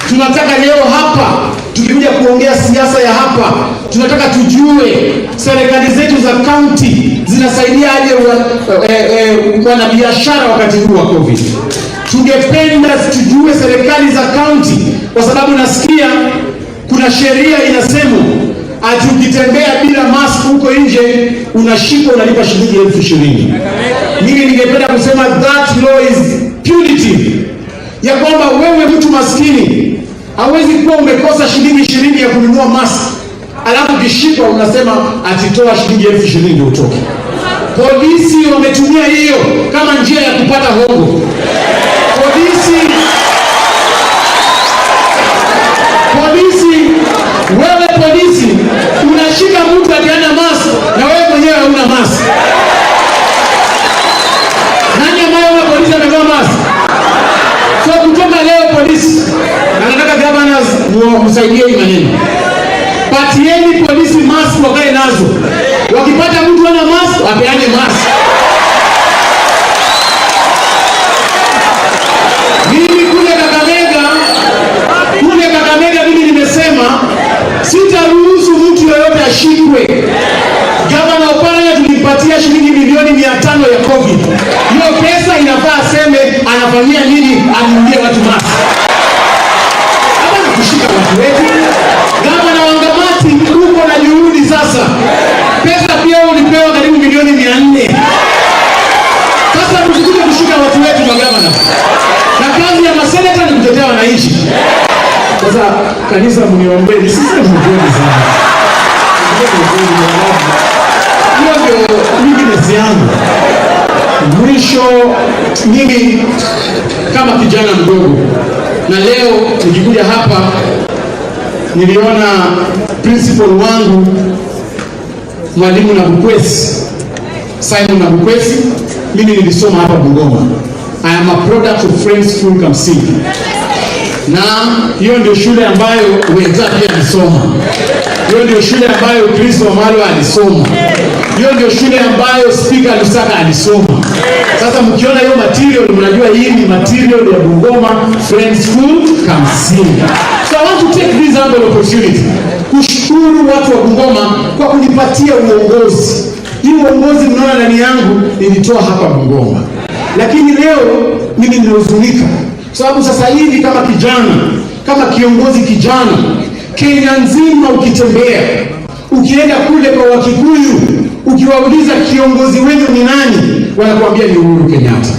Tunataka leo hapa tukikuja kuongea siasa ya hapa, tunataka tujue serikali zetu za county zinasaidia aje wanabiashara wakati huu wa COVID. Tungependa tujue serikali za county kwa sababu nasikia kuna sheria inasema ati ukitembea bila mask huko nje unashikwa unalipa shilingi 20,000. Mimi ningependa kusema that law is punitive. Ya kwamba wewe mtu maskini hawezi kuwa umekosa shilingi 20 ya kununua mask, alafu kishikwa unasema atitoa shilingi 20,000 ndio utoke. Polisi wametumia hiyo kama njia ya kupata hongo. Wewe polisi unashika mtu akiana mask na wewe mwenyewe hauna mask. Nani ambaye una polisi amevaa mask? So kutoka leo polisi, na nataka governors msaidie hii maneno. Patieni polisi mask wakae nazo. Wakipata mtu ana mask, wapeane mask. Mimi kule Kakamega mimi nimesema sitaruhusu mtu yoyote ashikwe. Gavana Oparanya tulimpatia shilingi milioni 500 ya COVID. Hiyo pesa inafaa aseme anafanyia nini, anunulie watu mask. Hapa ni kushika watu wetu. Gavana Wangamati uko na juhudi sasa. Pesa pia ulipewa karibu milioni 400. Sasa msikuje kushika watu wetu kwa gavana. Na kazi ya maseneta ni kutetea wananchi. Sasa kanisa mniombee, sisi tunapenda sana. Hiyo ndio weakness yangu. Mwisho mimi kama kijana mdogo, na leo nikikuja hapa niliona principal wangu Mwalimu Nabukwesi, Simon Nabukwesi, mimi nilisoma hapa Bungoma. I am a product of Friends School Kamsingi. Na hiyo ndio shule ambayo wenzake alisoma. Hiyo ndio shule ambayo Kristo Amalo alisoma. Hiyo ndio shule ambayo Speaker Lusaka alisoma. Sasa mkiona hiyo material mnajua hii ni material ya Bungoma Friends School Kamsingi. So I want to take this humble opportunity kushukuru watu wa Bungoma kwa kunipatia uongozi. Hii uongozi mnaona ndani yangu nilitoa hapa Bungoma. Lakini leo mimi ninahuzunika sababu sasa hivi kama kijana, kama kiongozi kijana, Kenya nzima ukitembea, ukienda kule kwa Wakikuyu, ukiwauliza kiongozi wenu ni nani, wanakuambia ni Uhuru Kenyatta.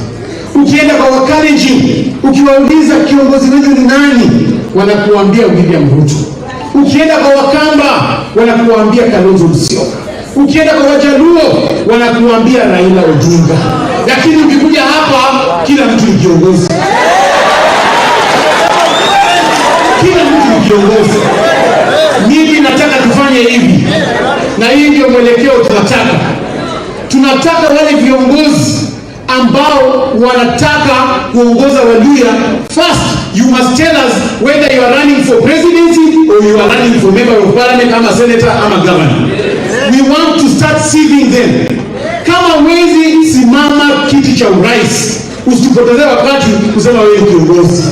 Ukienda kwa Wakalenjin, ukiwauliza kiongozi wenu ni nani, wanakuambia William Ruto. Ukienda kwa Wakamba, wanakuambia Kalonzo Musyoka. Ukienda kwa Wajaluo, wanakuambia Raila Odinga. Lakini ukikuja hapa, kila mtu ni kiongozi. Kila mtu ni kiongozi. Mimi nataka tufanye hivi. Na hii ndio mwelekeo tunataka. Tunataka wale viongozi ambao wanataka kuongoza Waluhya. First, you must tell us whether you are running for presidency or you are running for member of parliament, ama senator, ama governor. we want to start seeing them. Kama wezi simama kiti cha urais, usipotezee wakati kusema wewe kiongozi.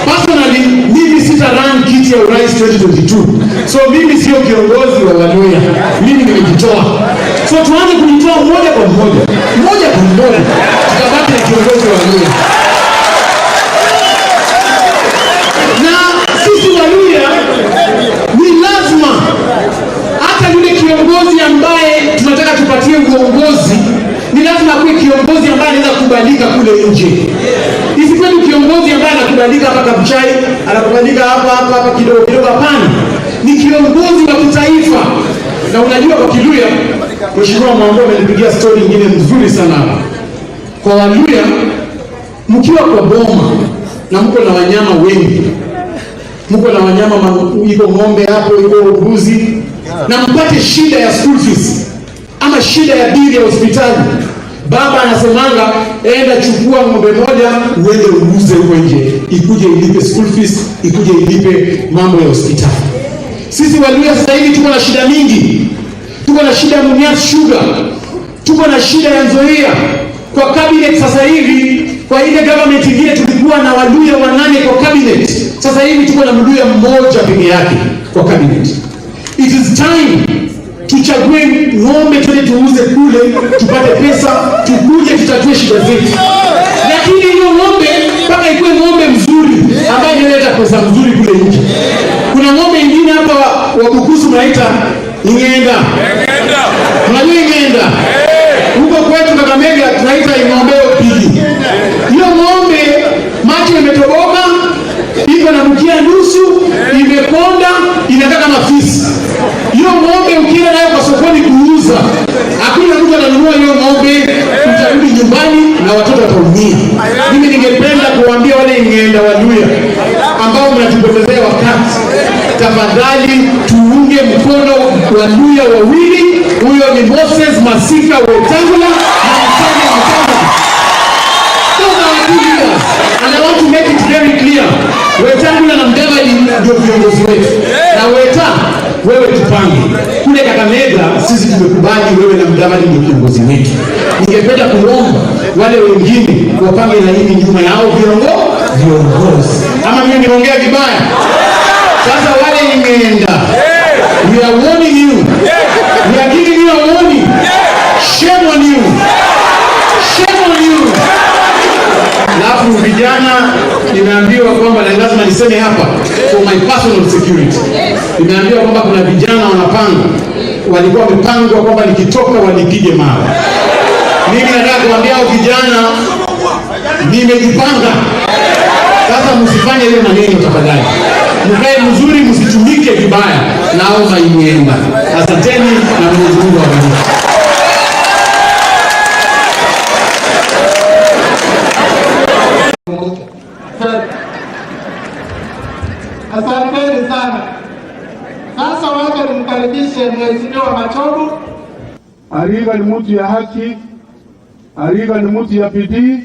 Personally, mimi sita run kiti ya urais 2022. So mimi sio kiongozi wa Waluya. Mimi nimejitoa. So tuanze kujitoa moja kwa moja. Moja kwa moja. Tutabaki na kiongozi wa Waluya. Na sisi Waluya ni lazima hata yule kiongozi ambaye tunataka tupatie uongozi ni lazima kuwe kiongozi ambaye anaweza kubalika kule nje. Isiwe tu kiongozi ambaye anakubalika hapa Kabuchai, anakubalika hapa kidogo kidogo, hapana. Ni kiongozi wa kitaifa. Na unajua kwa Kiluya, Mheshimiwa Mwambo amenipigia story nyingine nzuri sana hapa. Kwa Waluya, mkiwa kwa boma na mko na wanyama wengi, mko na wanyama, iko ng'ombe hapo, iko mbuzi, na mpate shida ya school fees ama shida ya bili ya hospitali, baba anasemanga enda chukua ng'ombe moja uende uuze huko nje, ikuje ilipe school fees, ikuje ilipe mambo ya hospitali. Sisi Waluya sasa hivi tuko na shida mingi. Tuko na shida ya Mumias Sugar, tuko na shida ya Nzoia. Kwa cabinet sasa hivi, kwa ile government ingine tulikuwa na Waluya 8 kwa cabinet. Sasa hivi tuko na Mluya mmoja peke yake kwa cabinet. It is time tuchague ng'ombe twende tuuze kule, tupate pesa, tukuje tutatue shida zetu. Lakini hiyo ng'ombe mpaka ikuwe ng'ombe mzuri ambaye inaleta pesa mzuri kule nje. Kuna ng'ombe ingine hapa wa Bukusu mnaita Ingenda. Unajua Ingenda? Huko kwetu Kakamega tunaita ng'ombe opigi. Hiyo ng'ombe macho imetoboka, iko na mkia nusu, imekonda, inakaa kama fisi. Hiyo ng'ombe ukienda nayo kwa sokoni kuuza, hakuna mtu ananunua hiyo ng'ombe, utarudi nyumbani na watoto wataumia. Mimi ningependa kuambia wale Ingenda Waluya ambao mnatupotezea wakati, tafadhali tuunge mkono Waluya wawili. Huyo ni Moses Masika Wetangula na Msanya Mutamba. Those are our two leaders, and I want to make it very clear. Wetangula na Mudavadi ndio viongozi wetu. Na Weta, wewe tupange. Kule Kakamega sisi tumekubali wewe na Mudavadi ndio kiongozi wetu. Ningependa kuomba wale wengine wapange na hili nyuma yao viongozi. Ama mimi niongea vibaya? Sasa wale Ingenda, we are warning you. We are giving you a warning. Shame on you. Shame on you. Alafu vijana nimeambiwa kwamba na lazima niseme hapa for my personal security. Nimeambiwa kwamba kuna vijana wanapanga, walikuwa wamepangwa kwamba nikitoka wanipige mawe. Mimi nataka kuambia hao vijana nimejipanga. Sasa msifanye hiyo maneno tafadhali. Mkae mzuri, msitumike vibaya. Naomba Ingenda. Asanteni na Mwenyezi Mungu awabariki. Asanteni sana. Sasa wacha nimkaribishe Mheshimiwa Machogu. Ariga ni mtu ya haki, Ariga ni mtu ya bidii,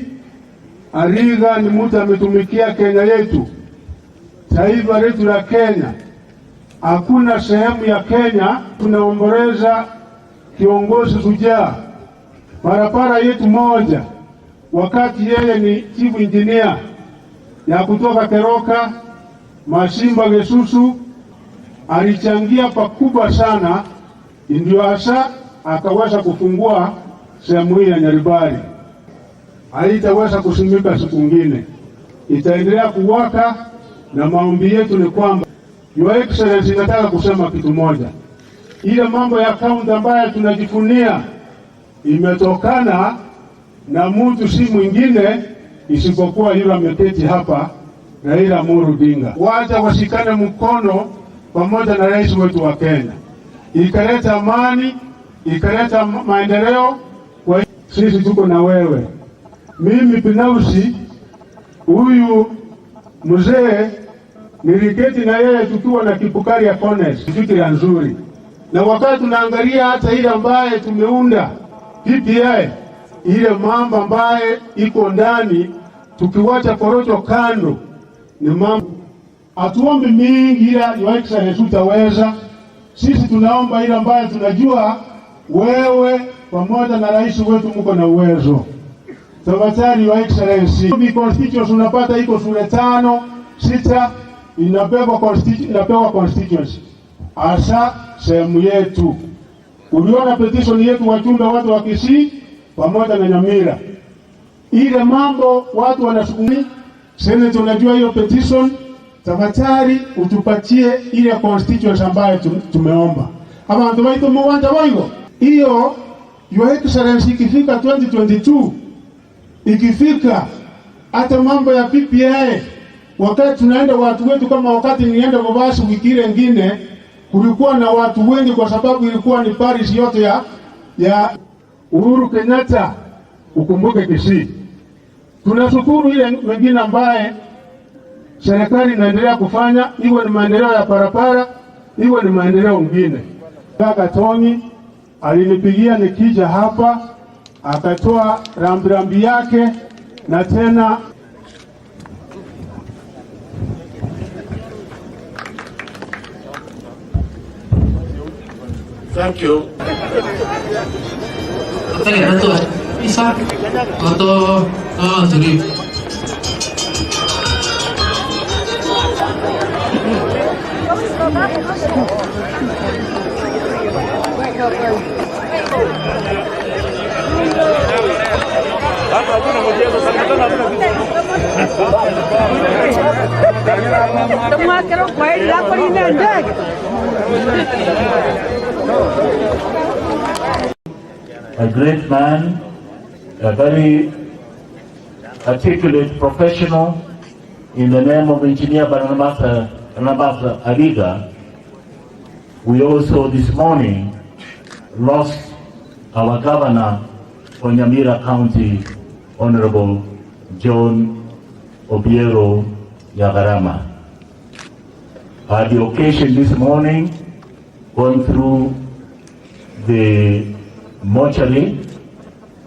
Ariga ni mtu ametumikia Kenya yetu, taifa letu la Kenya. Hakuna sehemu ya Kenya tunaomboleza kiongozi shujaa. Barabara yetu moja, wakati yeye ni chief engineer ya kutoka Keroka, Masimba, Gesusu, alichangia pakubwa sana, ndio hasa akaweza kufungua sehemu hii ya Nyaribari. Haitaweza kusimika siku nyingine, itaendelea kuwaka, na maombi yetu ni kwamba Your Excellency, nataka kusema kitu moja. Ile mambo ya kaunti ambayo tunajifunia imetokana na mtu si mwingine isipokuwa yule ameketi hapa, Raila Amolo Odinga. Wacha washikane mkono pamoja na rais wetu wa Kenya, ikaleta amani, ikaleta maendeleo. Kwa sisi tuko na wewe. Mimi binafsi huyu mzee niliketi na yeye tukiwa na Kipukari ya Kones, fikira nzuri. Na wakati tunaangalia hata ile ambaye tumeunda PPI, ile mambo ambaye iko ndani, tukiwacha korocho kando, ni mambo atuombe mingi, ila Your Excellency utaweza. Sisi tunaomba ile ambaye tunajua wewe pamoja na rais wetu mko na uwezo. Tafadhali Your Excellency, constituency unapata iko shule 5, 6 inapewa constituency. Asa sehemu yetu. Uliona petition yetu wajumbe watu wa Kisii pamoja na Nyamira. Ile mambo watu wanasukumi. Senate unajua hiyo petition, tafadhali utupatie ile constituency ambayo tumeomba. Ama ndio waito mwanja wao. Hiyo Your Excellency ikifika 2022 ikifika hata mambo ya BBI, wakati tunaenda watu wetu, kama wakati nienda Mombasa wiki ile nyingine kulikuwa na watu wengi kwa sababu ilikuwa ni Paris yote ya Uhuru Kenyatta, ukumbuke Kisii. Tunashukuru ile mengine ambaye serikali inaendelea kufanya, iwe ni maendeleo ya barabara, iwe ni maendeleo mengine. Kaka Tony alinipigia nikija hapa, akatoa rambirambi yake na tena thank you. Isa atau jadi A great man, a very articulate professional, in the name of Engineer Barnabas Ariga. We also this morning lost our governor for Nyamira County, Honorable John Obiero Yagarama. I had the occasion this morning going through the mortuary.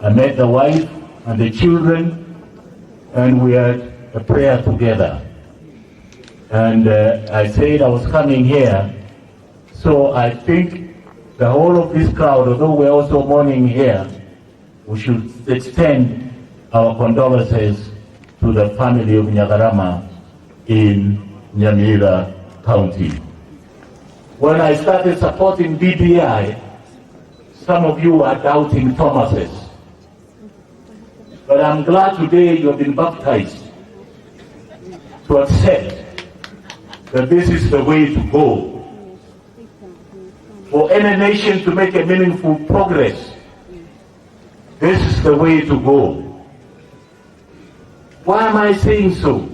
I met the wife and the children, and we had a prayer together. And I said I was coming here, so I think the whole of this crowd, although we're also mourning here, we should extend our condolences to the family of Nyagarama in Nyamira County. When I started supporting BBI, some of you are doubting Thomas's. But I'm glad today you have been baptized to accept that this is the way to go. For any nation to make a meaningful progress, this is the way to go. Why am I saying so?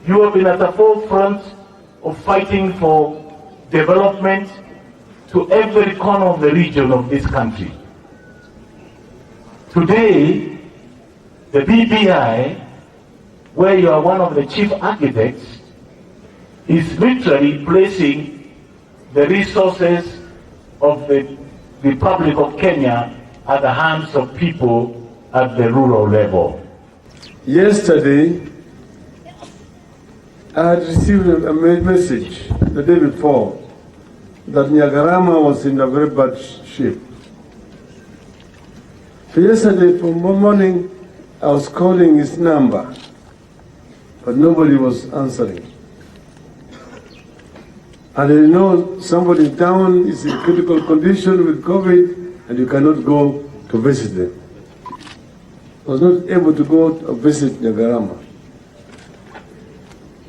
You have been at the forefront of fighting for development to every corner of the region of this country. Today, the BBI, where you are one of the chief architects, is literally placing the resources of the Republic of Kenya at the hands of people at the rural level. Yesterday, I had received a message the day before that Nyagarama was in a very bad shape. So yesterday from morning, I was calling his number, but nobody was answering. And you know somebody down is in critical condition with COVID and you cannot go to visit them. I was not able to go to visit Nyagarama.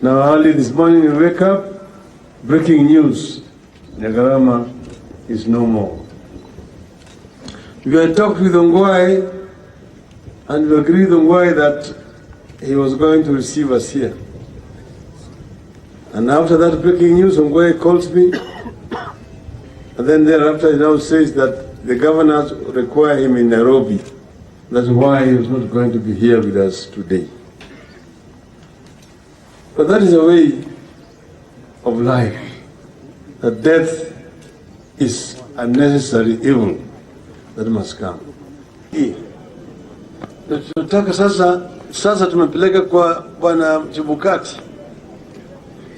Now early this morning I wake up, breaking news, Nyagarama is no more. We had talked with Ongwai and we agreed with Ongwai that he was going to receive us here. And after that breaking news, Ongwai calls me, and then thereafter he now says that the governors require him in Nairobi. That's why he was not going to be here with us today. But that is a way of life, that death is a necessary evil that must come. Tunataka sasa tumepeleka kwa Bwana Chebukati.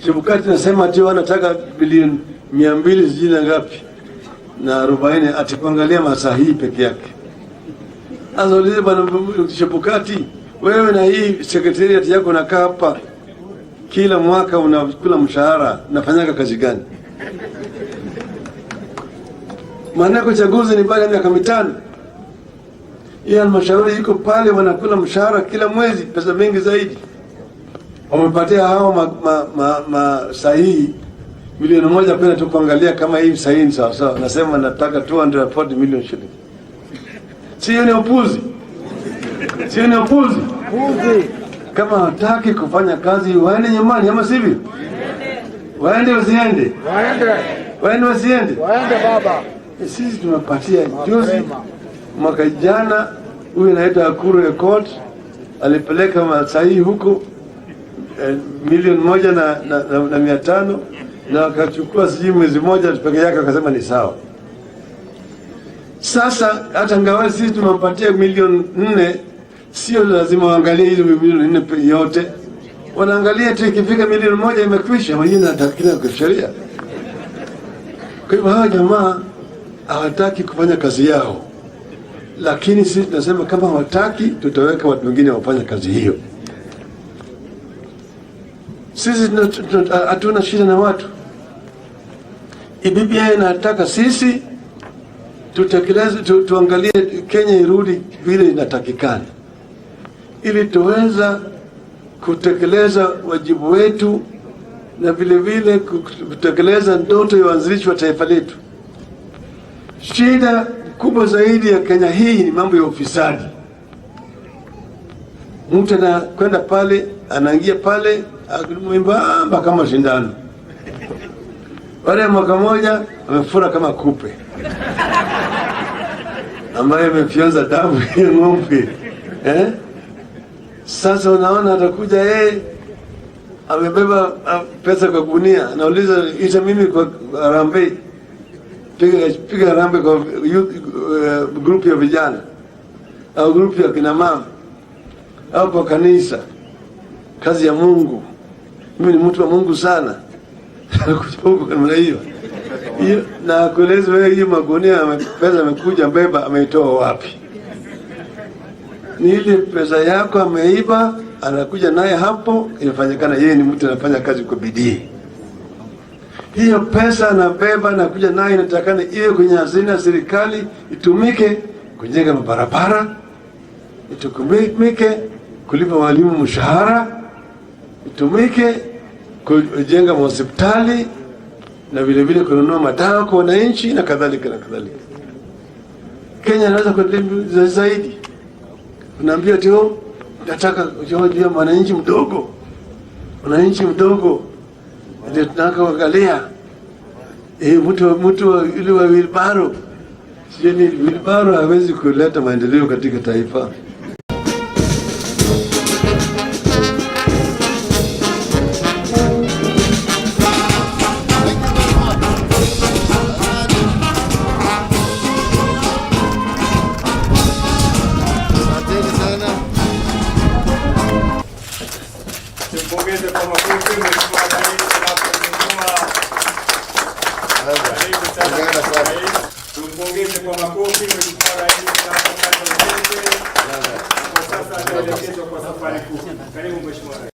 Chebukati nasema ati wanataka bilioni 200 sijui na ngapi. na 40 atikuangalia masaa hii peke yake. Sasa ulize bwana Chebukati, wewe na hii secretariat yako nakaa hapa kila mwaka unakula mshahara, nafanyaga kazi gani? Maana uchaguzi ni baada ya miaka 5. Hii halmashauri iko pale wanakula mshahara kila mwezi pesa mingi zaidi. Wamepatia hao sahihi milioni 1 pena tu kuangalia kama hii sahihi ni sawa sawa. Nasema nataka 240 million shillings. Sio ni upuzi. Sio ni upuzi. Kama hataki kufanya kazi waende nyumbani ama sivyo? Waende wasiende? Waende wasiende? Waende baba. Sisi tumepatia juzi mwaka jana huyu anaitwa Uhuru Court alipeleka masahihi huko milioni 1,500 na akachukua sijui mwezi mmoja peke yake akasema ni sawa. Sasa hata ngawa sisi tumepatia milioni 4, sio lazima waangalie hizo milioni 4 yote. Wanaangalia tu ikifika milioni 1 imekwisha, wengine watakiwa kwa sheria. Kwa hivyo hawa jamaa hawataki kufanya kazi yao. Lakini sisi tunasema kama hawataki tutaweka watu wengine wafanye kazi hiyo. Sisi hatuna shida na watu. BBI inataka sisi tutekeleze, tuangalie Kenya irudi vile inatakikana, ili tuweza kutekeleza wajibu wetu na vile vile kutekeleza ndoto ya uanzilishi wa taifa letu. Shida kubwa zaidi ya Kenya hii ni mambo ya ufisadi. Mtu anakwenda pale, anaingia pale, mwimba kama shindano. Baada ya mwaka mmoja amefura kama kupe ambaye amefyonza damu ya ng'ombe. Sasa unaona atakuja yeye amebeba pesa kwa gunia, anauliza ita mimi kwa harambee, piga harambee kwa group ya vijana au group ya kina mama au kwa kanisa, kazi ya Mungu. Mimi ni mtu wa Mungu sana. Namna hiyo na kueleza wewe hiyo magunia pesa amekuja mbeba ameitoa wapi? Ni ile pesa yako ameiba, anakuja naye hapo, inafanyikana yeye ni mtu anafanya kazi kwa bidii. Hiyo pesa anabeba na kuja naye inatakana iwe kwenye hazina serikali, itumike kujenga mabarabara, itumike kulipa walimu mshahara, itumike kujenga hospitali na vile vile kununua madawa kwa wananchi na kadhalika na kadhalika. Kenya inaweza kuendelea zaidi. Unaambia tu nataka kujua mwananchi mdogo. Mwananchi mdogo ndio tunataka kuangalia. Mtu yule wa wilbaro. Sio ni wilbaro hawezi kuleta maendeleo katika taifa. Tumpongeze kwa makofi Mheshimiwa Rais kwa sasa anaelekezwa kwa safari kuu. Karibu Mheshimiwa Rais.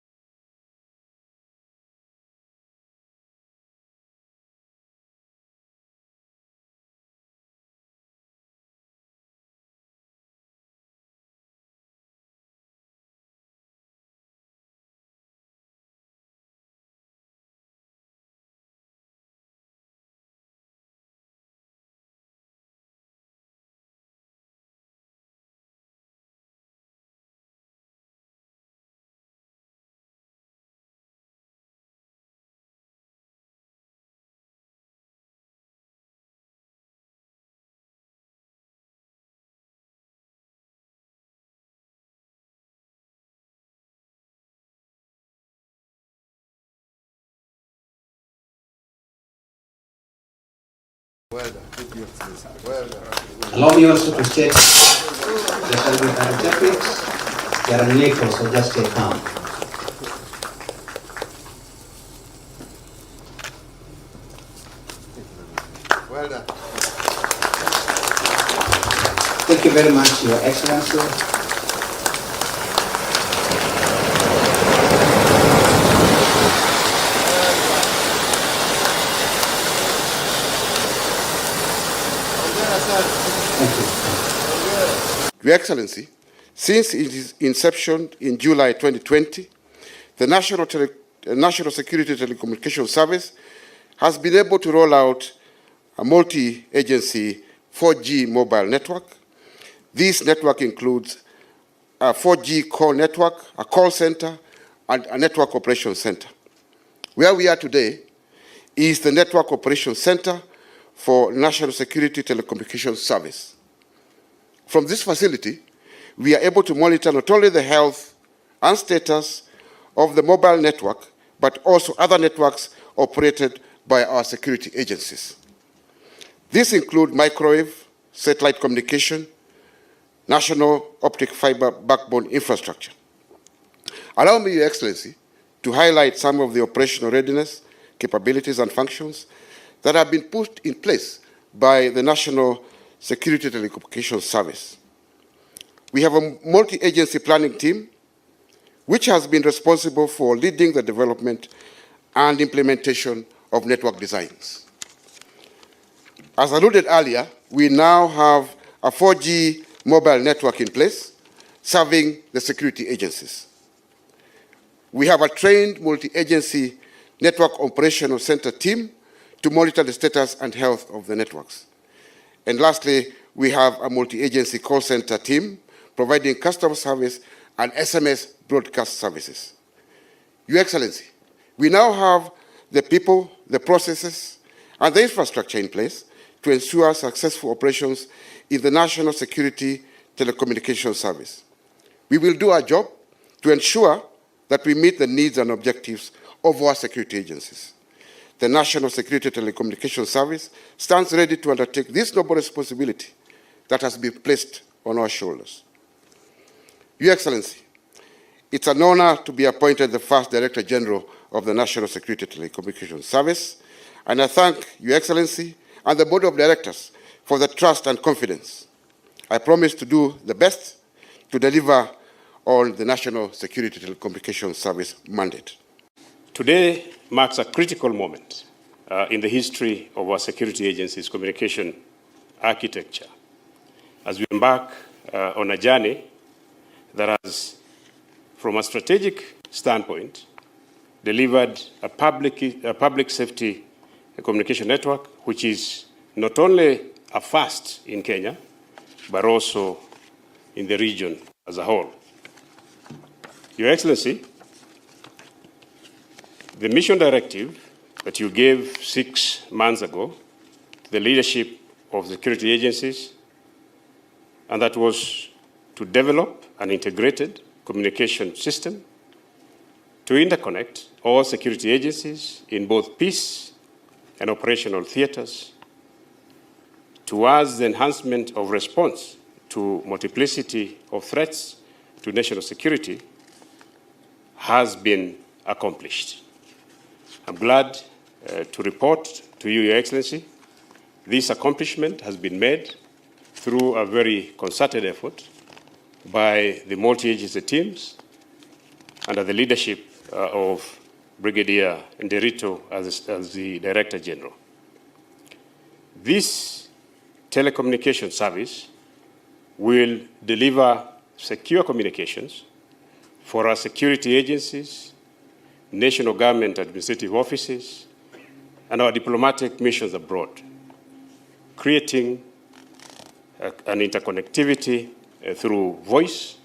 Allow me also to state there shall be pyrotechnics, there are vehicles, so just stay calm. Well done. you very much, Your Excellency. Your Excellency, since its inception in July 2020, the National Security Telecommunications Service has been able to roll out a multi-agency 4G mobile network. This network includes a 4G call network, a call center, and a network operations center. Where we are today is the Network Operations Center for National Security Telecommunications Service. From this facility, we are able to monitor not only the health and status of the mobile network, but also other networks operated by our security agencies. These include microwave, satellite communication, national optic fiber backbone infrastructure. Allow me, Your Excellency, to highlight some of the operational readiness, capabilities, and functions that have been put in place by the National Security Telecommunications Service. We have a multi-agency planning team which has been responsible for leading the development and implementation of network designs. As alluded earlier, we now have a 4G mobile network in place serving the security agencies. We have a trained multi-agency network operational center team to monitor the status and health of the networks. And lastly, we have a multi-agency call center team providing customer service and SMS broadcast services. Your Excellency, we now have the people, the processes, and the infrastructure in place to ensure successful operations in the National Security Telecommunications Service. We will do our job to ensure that we meet the needs and objectives of our security agencies. The National Security Telecommunications Service stands ready to undertake this noble responsibility that has been placed on our shoulders. Your Excellency, it's an honor to be appointed the first Director General of the National Security Telecommunications Service, and I thank Your Excellency and the Board of Directors for the trust and confidence. I promise to do the best to deliver on the National Security Telecommunications Service mandate. Today marks a critical moment in the history of our security agency's communication architecture as we embark on a journey that has, from a strategic standpoint, delivered a public safety communication network which is not only a first in Kenya, but also in the region as a whole. Your Excellency, the mission directive that you gave 6 months ago to the leadership of security agencies, and that was to develop an integrated communication system to interconnect all security agencies in both peace and operational theaters towards the enhancement of response to multiplicity of threats to national security has been accomplished. I'm glad to report to you, Your Excellency, this accomplishment has been made through a very concerted effort by the multi-agency teams under the leadership of Brigadier Ruto as the Director General. This telecommunication service will deliver secure communications for our security agencies, national government administrative offices, and our diplomatic missions abroad, creating an interconnectivity through voice,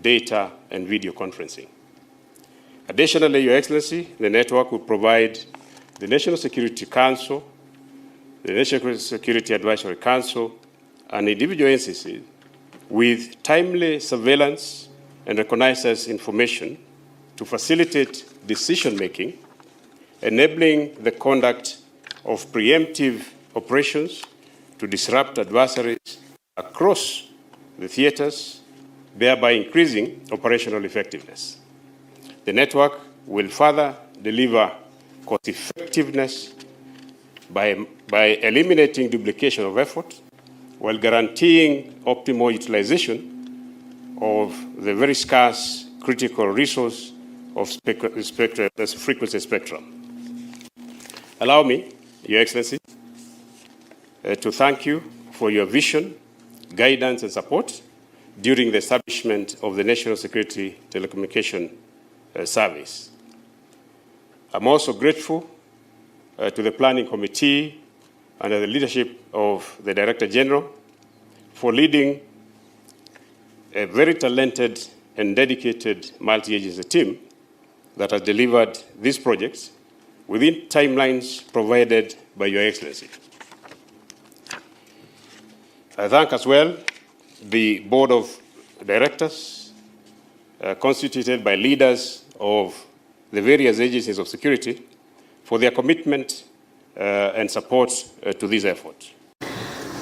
data, and video conferencing. Additionally, Your Excellency, the network will provide the National Security Council, the National Security Advisory Council, and individual agencies with timely surveillance and reconnaissance information to facilitate decision-making, enabling the conduct of preemptive operations to disrupt adversaries across the theaters, thereby increasing operational effectiveness. The network will further deliver cost effectiveness by eliminating duplication of effort while guaranteeing optimal utilization of the very scarce critical resource of frequency spectrum. Allow me, Your Excellency, to thank you for your vision, guidance, and support during the establishment of the National Security Telecommunication Service. I'm also grateful to the Planning Committee under the leadership of the Director General for leading a very talented and dedicated multi-agency team that has delivered these projects within timelines provided by Your Excellency. I thank as well the Board of Directors constituted by leaders of the various agencies of security for their commitment and support to this effort.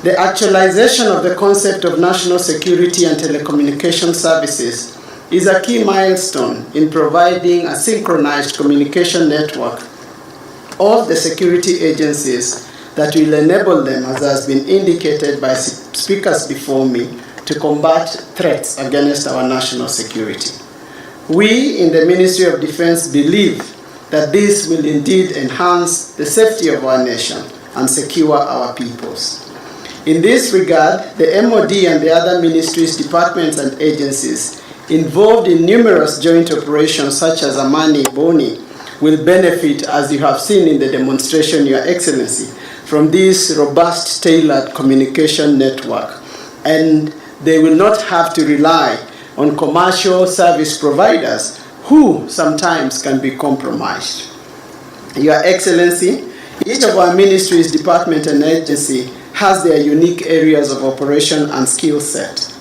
The actualization of the concept of national security and telecommunication services is a key milestone in providing a synchronized communication network of the security agencies that will enable them, as has been indicated by speakers before me, to combat threats against our national security. We in the Ministry of Defense believe that this will indeed enhance the safety of our nation and secure our peoples. In this regard, the MOD and the other ministries, departments, and agencies involved in numerous joint operations such as Amani Boni will benefit, as you have seen in the demonstration, Your Excellency, from this robust, tailored communication network. And they will not have to rely on commercial service providers who sometimes can be compromised. Your Excellency, each of our ministries, department, and agency has their unique areas of operation and skill set.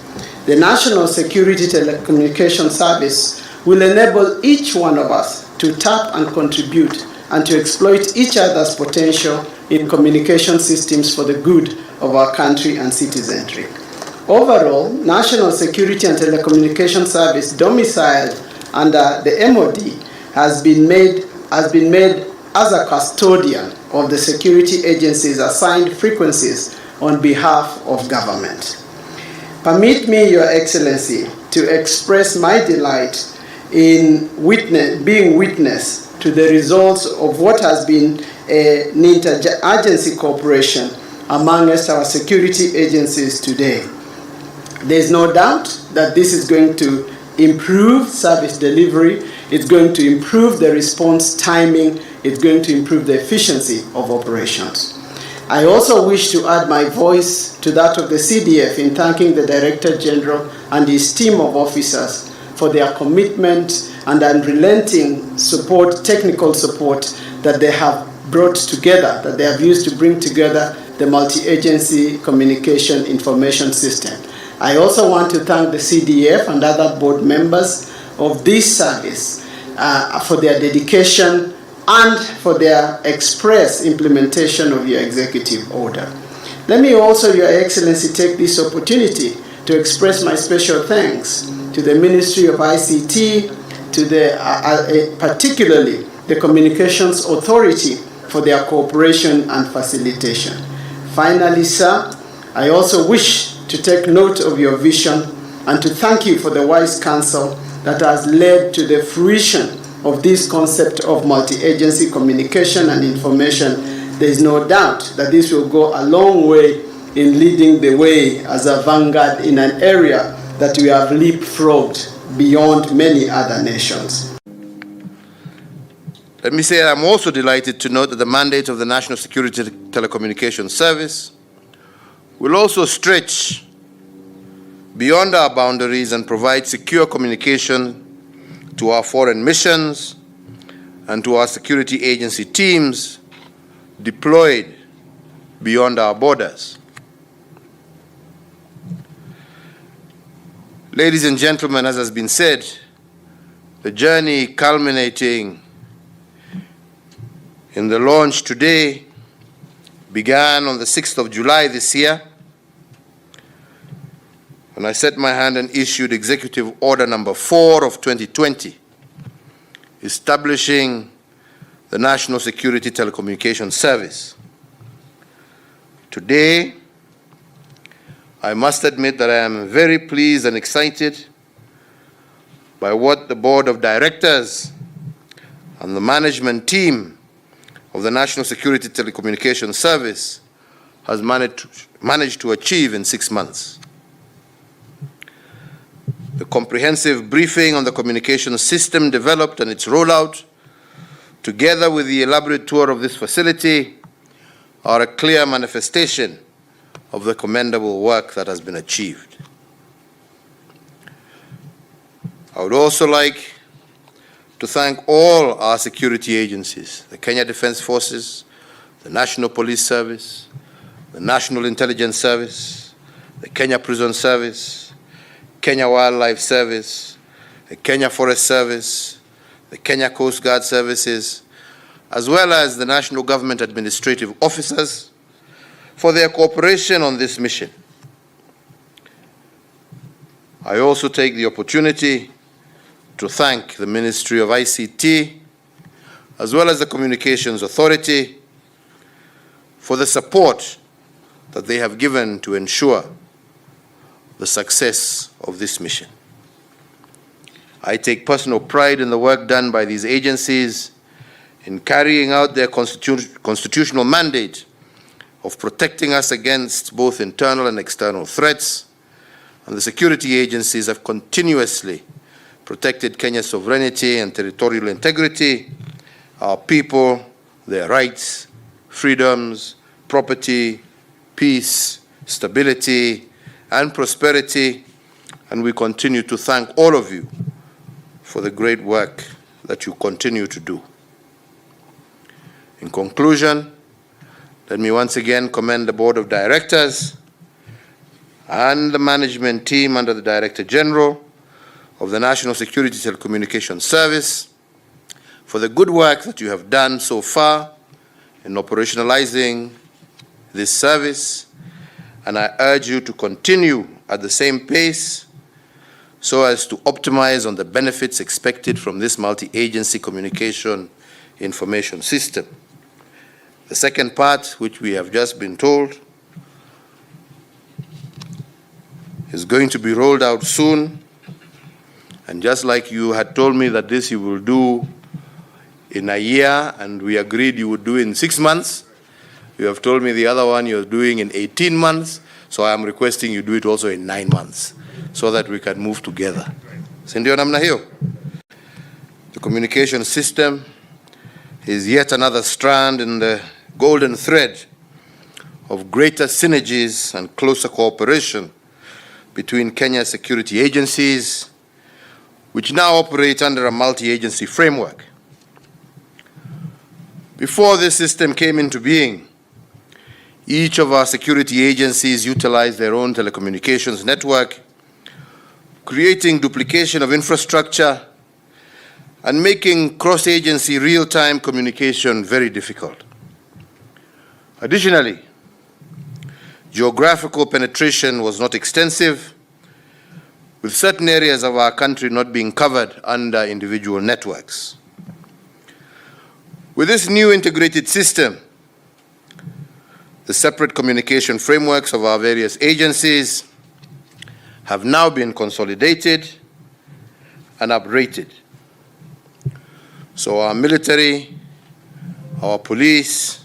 The National Security Telecommunication Service will enable each one of us to tap and contribute and to exploit each other's potential in communication systems for the good of our country and citizenry. Overall, National Security and Telecommunication Service domiciled under the MOD has been made as a custodian of the security agencies' assigned frequencies on behalf of government. Permit me, Your Excellency, to express my delight in being witness to the results of what has been an interagency cooperation amongst our security agencies today. There is no doubt that this is going to improve service delivery, it's going to improve the response timing, it's going to improve the efficiency of operations. I also wish to add my voice to that of the CDF in thanking the Director General and his team of officers for their commitment and unrelenting support, technical support that they have brought together, that they have used to bring together the multi-agency communication information system. I also want to thank the CDF and other board members of this service for their dedication and for their express implementation of your executive order. Let me also, Your Excellency, take this opportunity to express my special thanks to the Ministry of ICT, to the particularly the Communications Authority for their cooperation and facilitation. Finally, sir, I also wish to take note of your vision and to thank you for the wise counsel that has led to the fruition of this concept of multi-agency communication and information. There is no doubt that this will go a long way in leading the way as a vanguard in an area that we have leapfrogged beyond many other nations. Let me say I'm also delighted to note that the mandate of the National Security Telecommunication Service will also stretch beyond our boundaries and provide secure communication to our foreign missions and to our security agency teams deployed beyond our borders. Ladies and gentlemen, as has been said, the journey culminating in the launch today began on the 6th of July this year, when I set my hand and issued Executive Order number 4 of 2020, establishing the National Security Telecommunication Service. Today, I must admit that I am very pleased and excited by what the Board of Directors and the management team of the National Security Telecommunications Service has managed to achieve in 6 months. The comprehensive briefing on the communication system developed and its rollout, together with the elaborate tour of this facility, are a clear manifestation of the commendable work that has been achieved. I would also like to thank all our security agencies, the Kenya Defence Forces, the National Police Service, the National Intelligence Service, the Kenya Prison Service, Kenya Wildlife Service, the Kenya Forest Service, the Kenya Coast Guard Services, as well as the National Government Administrative Officers for their cooperation on this mission. I also take the opportunity to thank the Ministry of ICT, as well as the Communications Authority, for the support that they have given to ensure the success of this mission. I take personal pride in the work done by these agencies in carrying out their constitutional mandate of protecting us against both internal and external threats, and the security agencies have continuously protected Kenya's sovereignty and territorial integrity, our people, their rights, freedoms, property, peace, stability, and prosperity, and we continue to thank all of you for the great work that you continue to do. In conclusion, let me once again commend the Board of Directors and the management team under the Director General of the National Security Telecommunications Service for the good work that you have done so far in operationalizing this service, and I urge you to continue at the same pace so as to optimize on the benefits expected from this multi-agency communication information system. The second part, which we have just been told, is going to be rolled out soon. And just like you had told me that this you will do in a year, and we agreed you would do in 6 months, you have told me the other one you're doing in 18 months, so I am requesting you do it also in 9 months, so that we can move together. Sindio namna hiyo? The communication system is yet another strand in the golden thread of greater synergies and closer cooperation between Kenya's security agencies, which now operate under a multi-agency framework. Before this system came into being, each of our security agencies utilized their own telecommunications network, creating duplication of infrastructure and making cross-agency real-time communication very difficult. Additionally, geographical penetration was not extensive, with certain areas of our country not being covered under individual networks. With this new integrated system, the separate communication frameworks of our various agencies have now been consolidated and uprated. So our military, our police,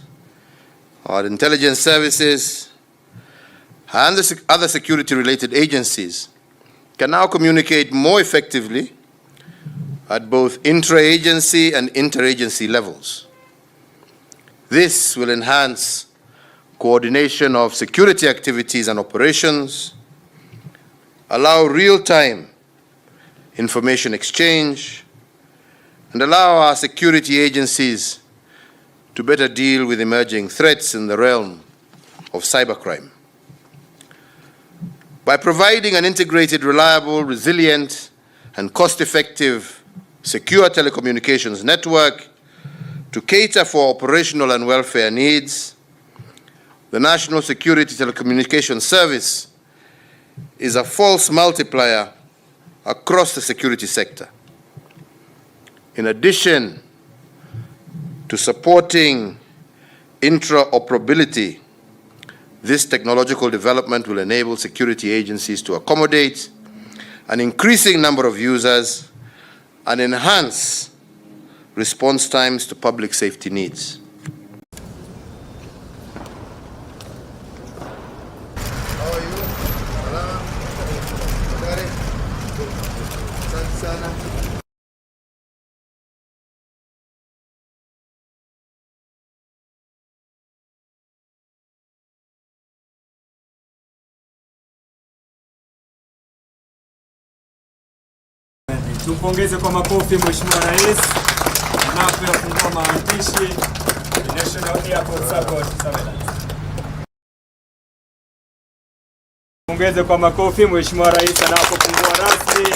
our intelligence services, and the other security-related agencies can now communicate more effectively at both intra-agency and inter-agency levels. This will enhance coordination of security activities and operations, allow real-time information exchange, and allow our security agencies to better deal with emerging threats in the realm of cybercrime. By providing an integrated, reliable, resilient, and cost-effective secure telecommunications network to cater for operational and welfare needs, the National Security Telecommunications Service is a force multiplier across the security sector. In addition to supporting interoperability, This technological development will enable security agencies to accommodate an increasing number of users and enhance response times to public safety needs. Tumpongeze kwa makofi Mheshimiwa Rais anapofungua maandishi National Airport Support Surveillance. Tumpongeze kwa makofi Mheshimiwa Rais anapofungua rasmi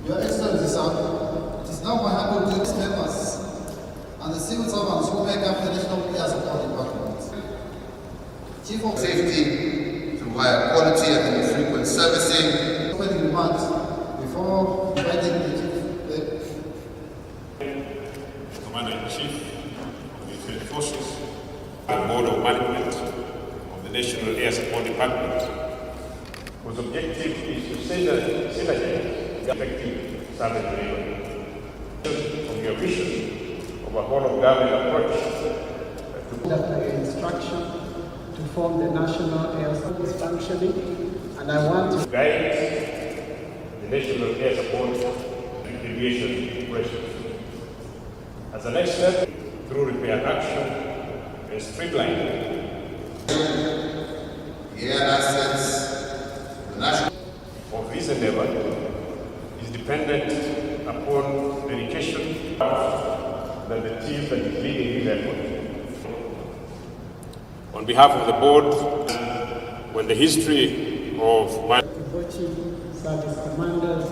Your Excellency, sir, it is now my humble duty to members and the civil servants who make up the National Air Support Department. Chief of Safety through higher quality and infrequent servicing. Opening remarks before inviting the Chief. Commander-in-Chief of the Field Forces, the Board of Management of the National Air Support Department, whose objective is to synergize effective service delivery. From your vision of a whole of government approach to instruction to form the National Air Support functioning, and I want to guide the National Air Support and Aviation operations. As a next step, through repair action and streamlining the air assets, the national of this endeavor is dependent upon dedication that the team that is leading this effort. On behalf of the board, when the history of my service commanders,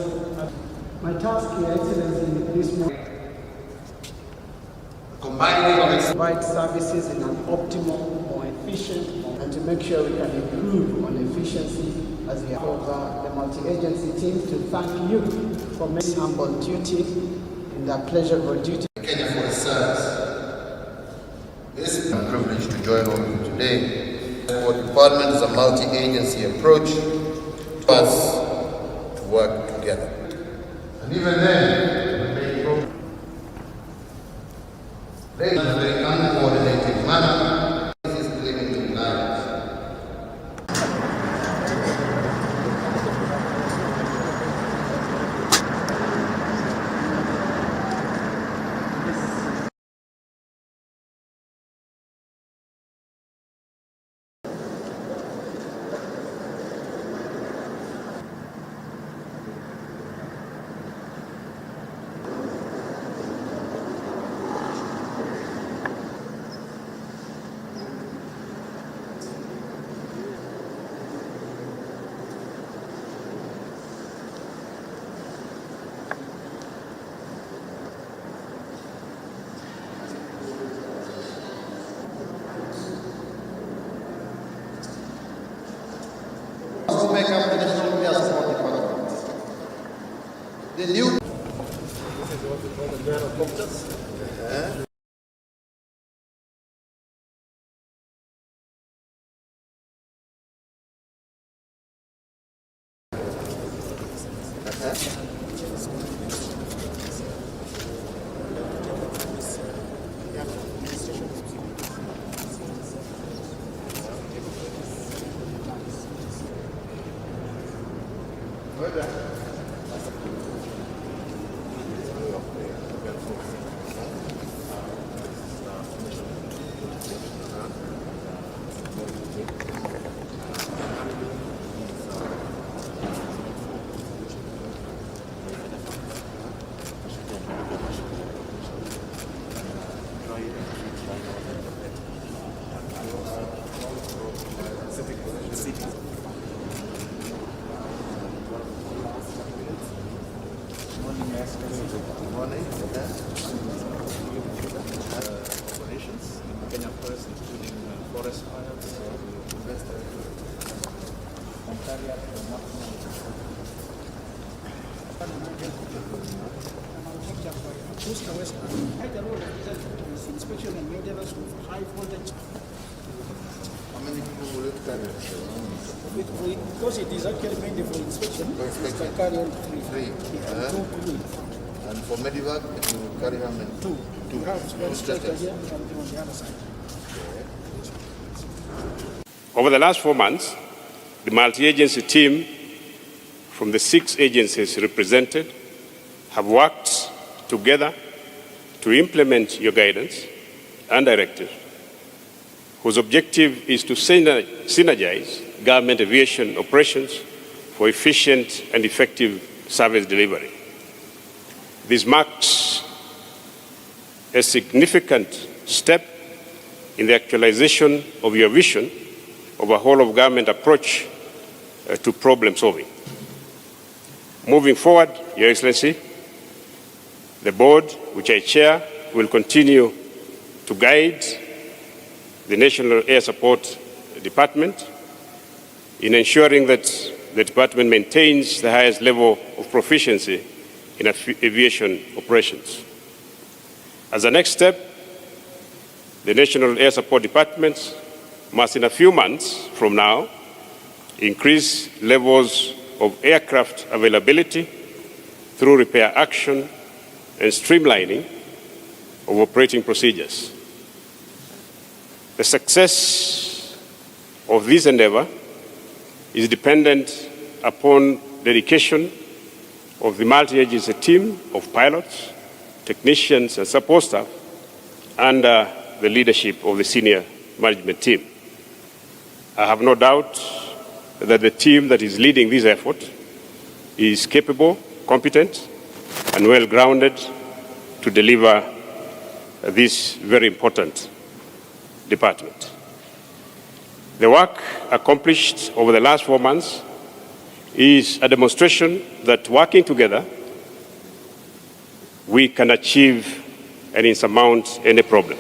my task, Your Excellency, this morning provide services in an optimal, more efficient, and to make sure we can improve on efficiency as we have over the multi-agency team to thank you for making humble duty in their pleasurable duty. Kenya for the service. This is a privilege to join all of you today. The department is a multi-agency approach to us to work together. And even then, we make progress. In a very uncoordinated manner, this is claiming lives. Who make up the National Air Support Department. The new This is what we call the helicopters. Inspection and maintenance of high voltage. How many people will it carry? Because it is actually mainly for inspection, it can carry on three. And for Medivac, it will carry how many? Two. We have one striker here and on the other side. Over the last 4 months, the multi-agency team from the 6 agencies represented have worked together to implement your guidance and directives, whose objective is to synergize government aviation operations for efficient and effective service delivery. This marks a significant step in the actualization of your vision of a whole-of-government approach to problem solving. Moving forward, Your Excellency, the board, which I chair, will continue to guide the National Air Support Department in ensuring that the department maintains the highest level of proficiency in aviation operations. As a next step, the National Air Support Department must, in a few months from now, increase levels of aircraft availability through repair action and streamlining of operating procedures. The success of this endeavor is dependent upon dedication of the multi-agency team of pilots, technicians, and support staff under the leadership of the senior management team. I have no doubt that the team that is leading this effort is capable, competent, and well-grounded to deliver this very important department. The work accomplished over the last 4 months is a demonstration that working together, we can achieve and insurmount any problem.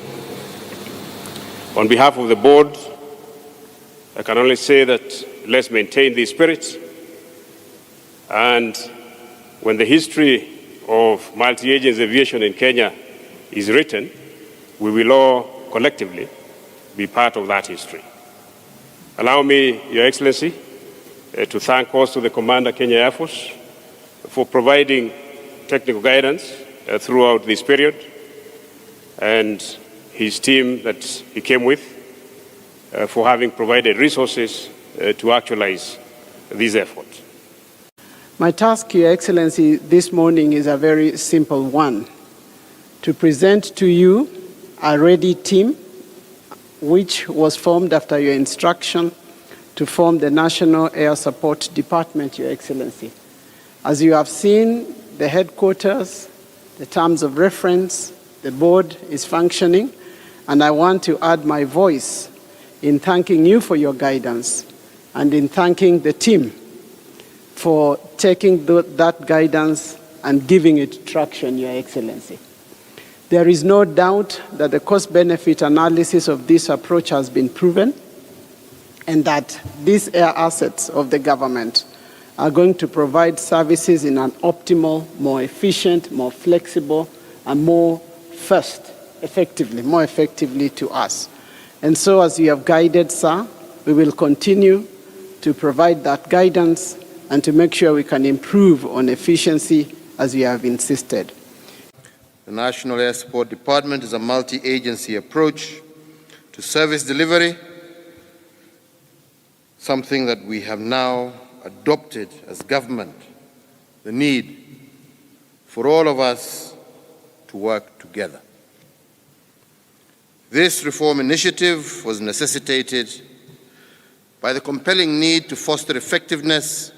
On behalf of the board, I can only say that let's maintain this spirit, and when the history of multi-agency aviation in Kenya is written, we will all collectively be part of that history. Allow me, Your Excellency, to thank also the Commander, Kenya Air Force, for providing technical guidance throughout this period, and his team that he came with for having provided resources to actualize this effort. My task, Your Excellency, this morning is a very simple one: to present to you a ready team which was formed after your instruction to form the National Air Support Department, Your Excellency. As you have seen, the headquarters, the terms of reference, the board is functioning, and I want to add my voice in thanking you for your guidance and in thanking the team for taking that guidance and giving it traction, Your Excellency. There is no doubt that the cost-benefit analysis of this approach has been proven, and that these air assets of the government are going to provide services in an optimal, more efficient, more flexible, and more effectively to us. And so, as you have guided, sir, we will continue to provide that guidance and to make sure we can improve on efficiency as we have insisted. The National Air Support Department is a multi-agency approach to service delivery, something that we have now adopted as government, the need for all of us to work together. This reform initiative was necessitated by the compelling need to foster effectiveness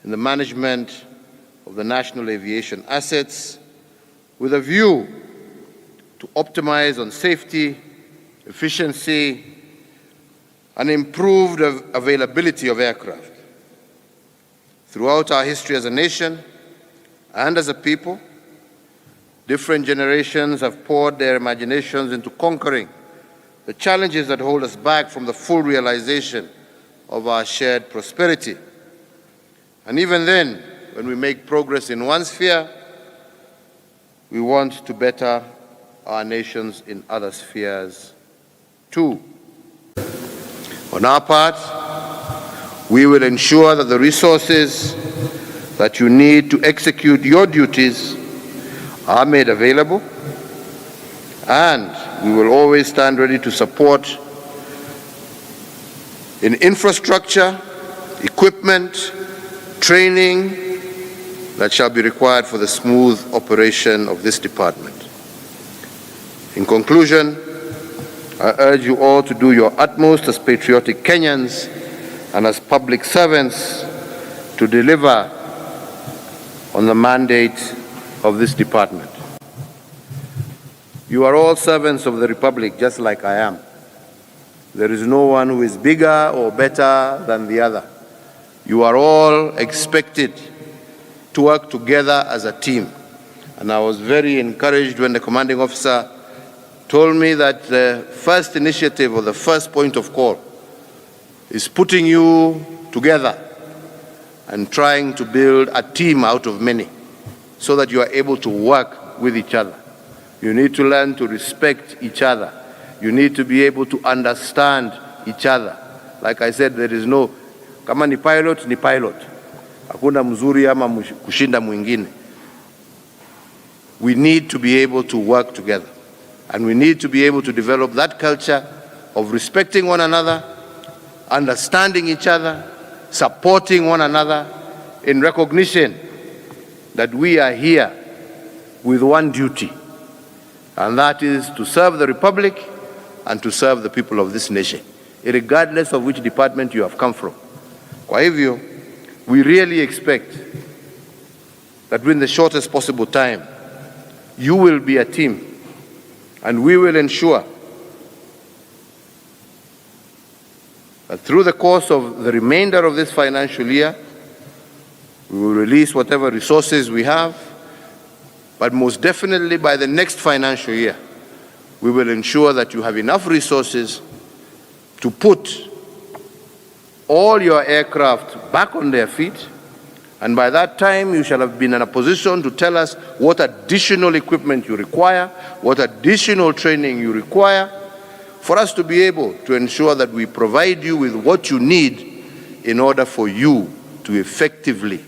in the management of the national aviation assets with a view to optimize on safety, efficiency, and improved availability of aircraft. Throughout our history as a nation and as a people, different generations have poured their imaginations into conquering the challenges that hold us back from the full realization of our shared prosperity. And even then, when we make progress in one sphere, we want to better our nations in other spheres too. On our part, we will ensure that the resources that you need to execute your duties are made available, and we will always stand ready to support in infrastructure, equipment, training that shall be required for the smooth operation of this department. In conclusion, I urge you all to do your utmost as patriotic Kenyans and as public servants to deliver on the mandate of this department. You are all servants of the Republic, just like I am. There is no one who is bigger or better than the other. You are all expected to work together as a team. And I was very encouraged when the commanding officer told me that the first initiative or the first point of call is putting you together and trying to build a team out of many so that you are able to work with each other. You need to learn to respect each other. You need to be able to understand each other. Like I said, there is no, kama ni pilot, hakuna mzuri ama kushinda mwingine. We need to be able to work together. And we need to be able to develop that culture of respecting one another, understanding each other, supporting one another in recognition that we are here with one duty, and that is to serve the Republic and to serve the people of this nation, regardless of which department you have come from. Kwa hivyo, we really expect that within the shortest possible time, you will be a team, and we will ensure that through the course of the remainder of this financial year, we will release whatever resources we have, but most definitely by the next financial year, we will ensure that you have enough resources to put all your aircraft back on their feet, and by that time you shall have been in a position to tell us what additional equipment you require, what additional training you require, for us to be able to ensure that we provide you with what you need in order for you to effectively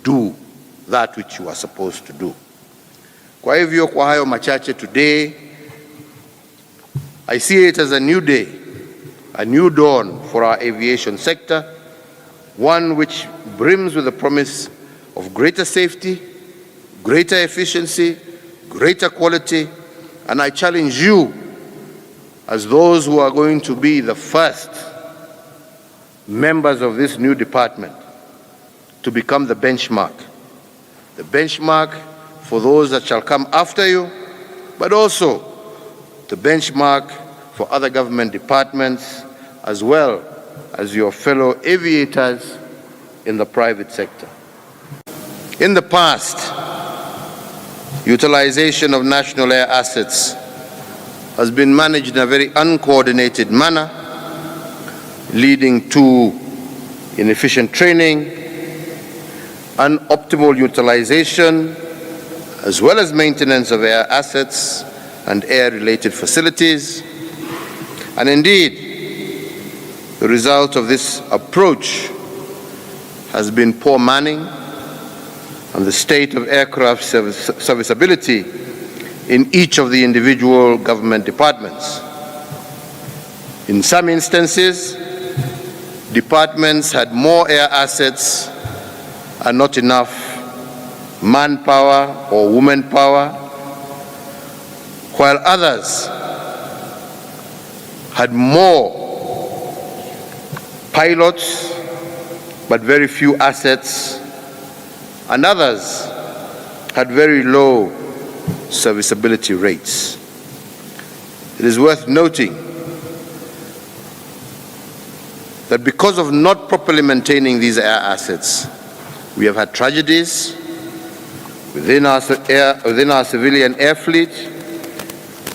do that which you are supposed to do. Kwa hivyo, kwa hayo machache today, I see it as a new day, a new dawn for our aviation sector, one which brims with the promise of greater safety, greater efficiency, greater quality, and I challenge you as those who are going to be the first members of this new department to become the benchmark for those that shall come after you, but also the benchmark for other government departments as well as your fellow aviators in the private sector. In the past, utilization of national air assets has been managed in a very uncoordinated manner, leading to inefficient training, unoptimal utilization, as well as maintenance of air assets and air-related facilities. And indeed, the result of this approach has been poor manning and the state of aircraft serviceability in each of the individual government departments. In some instances, departments had more air assets and not enough manpower or woman power, while others had more pilots but very few assets, and others had very low serviceability rates. It is worth noting that because of not properly maintaining these air assets, we have had tragedies within our civilian air fleet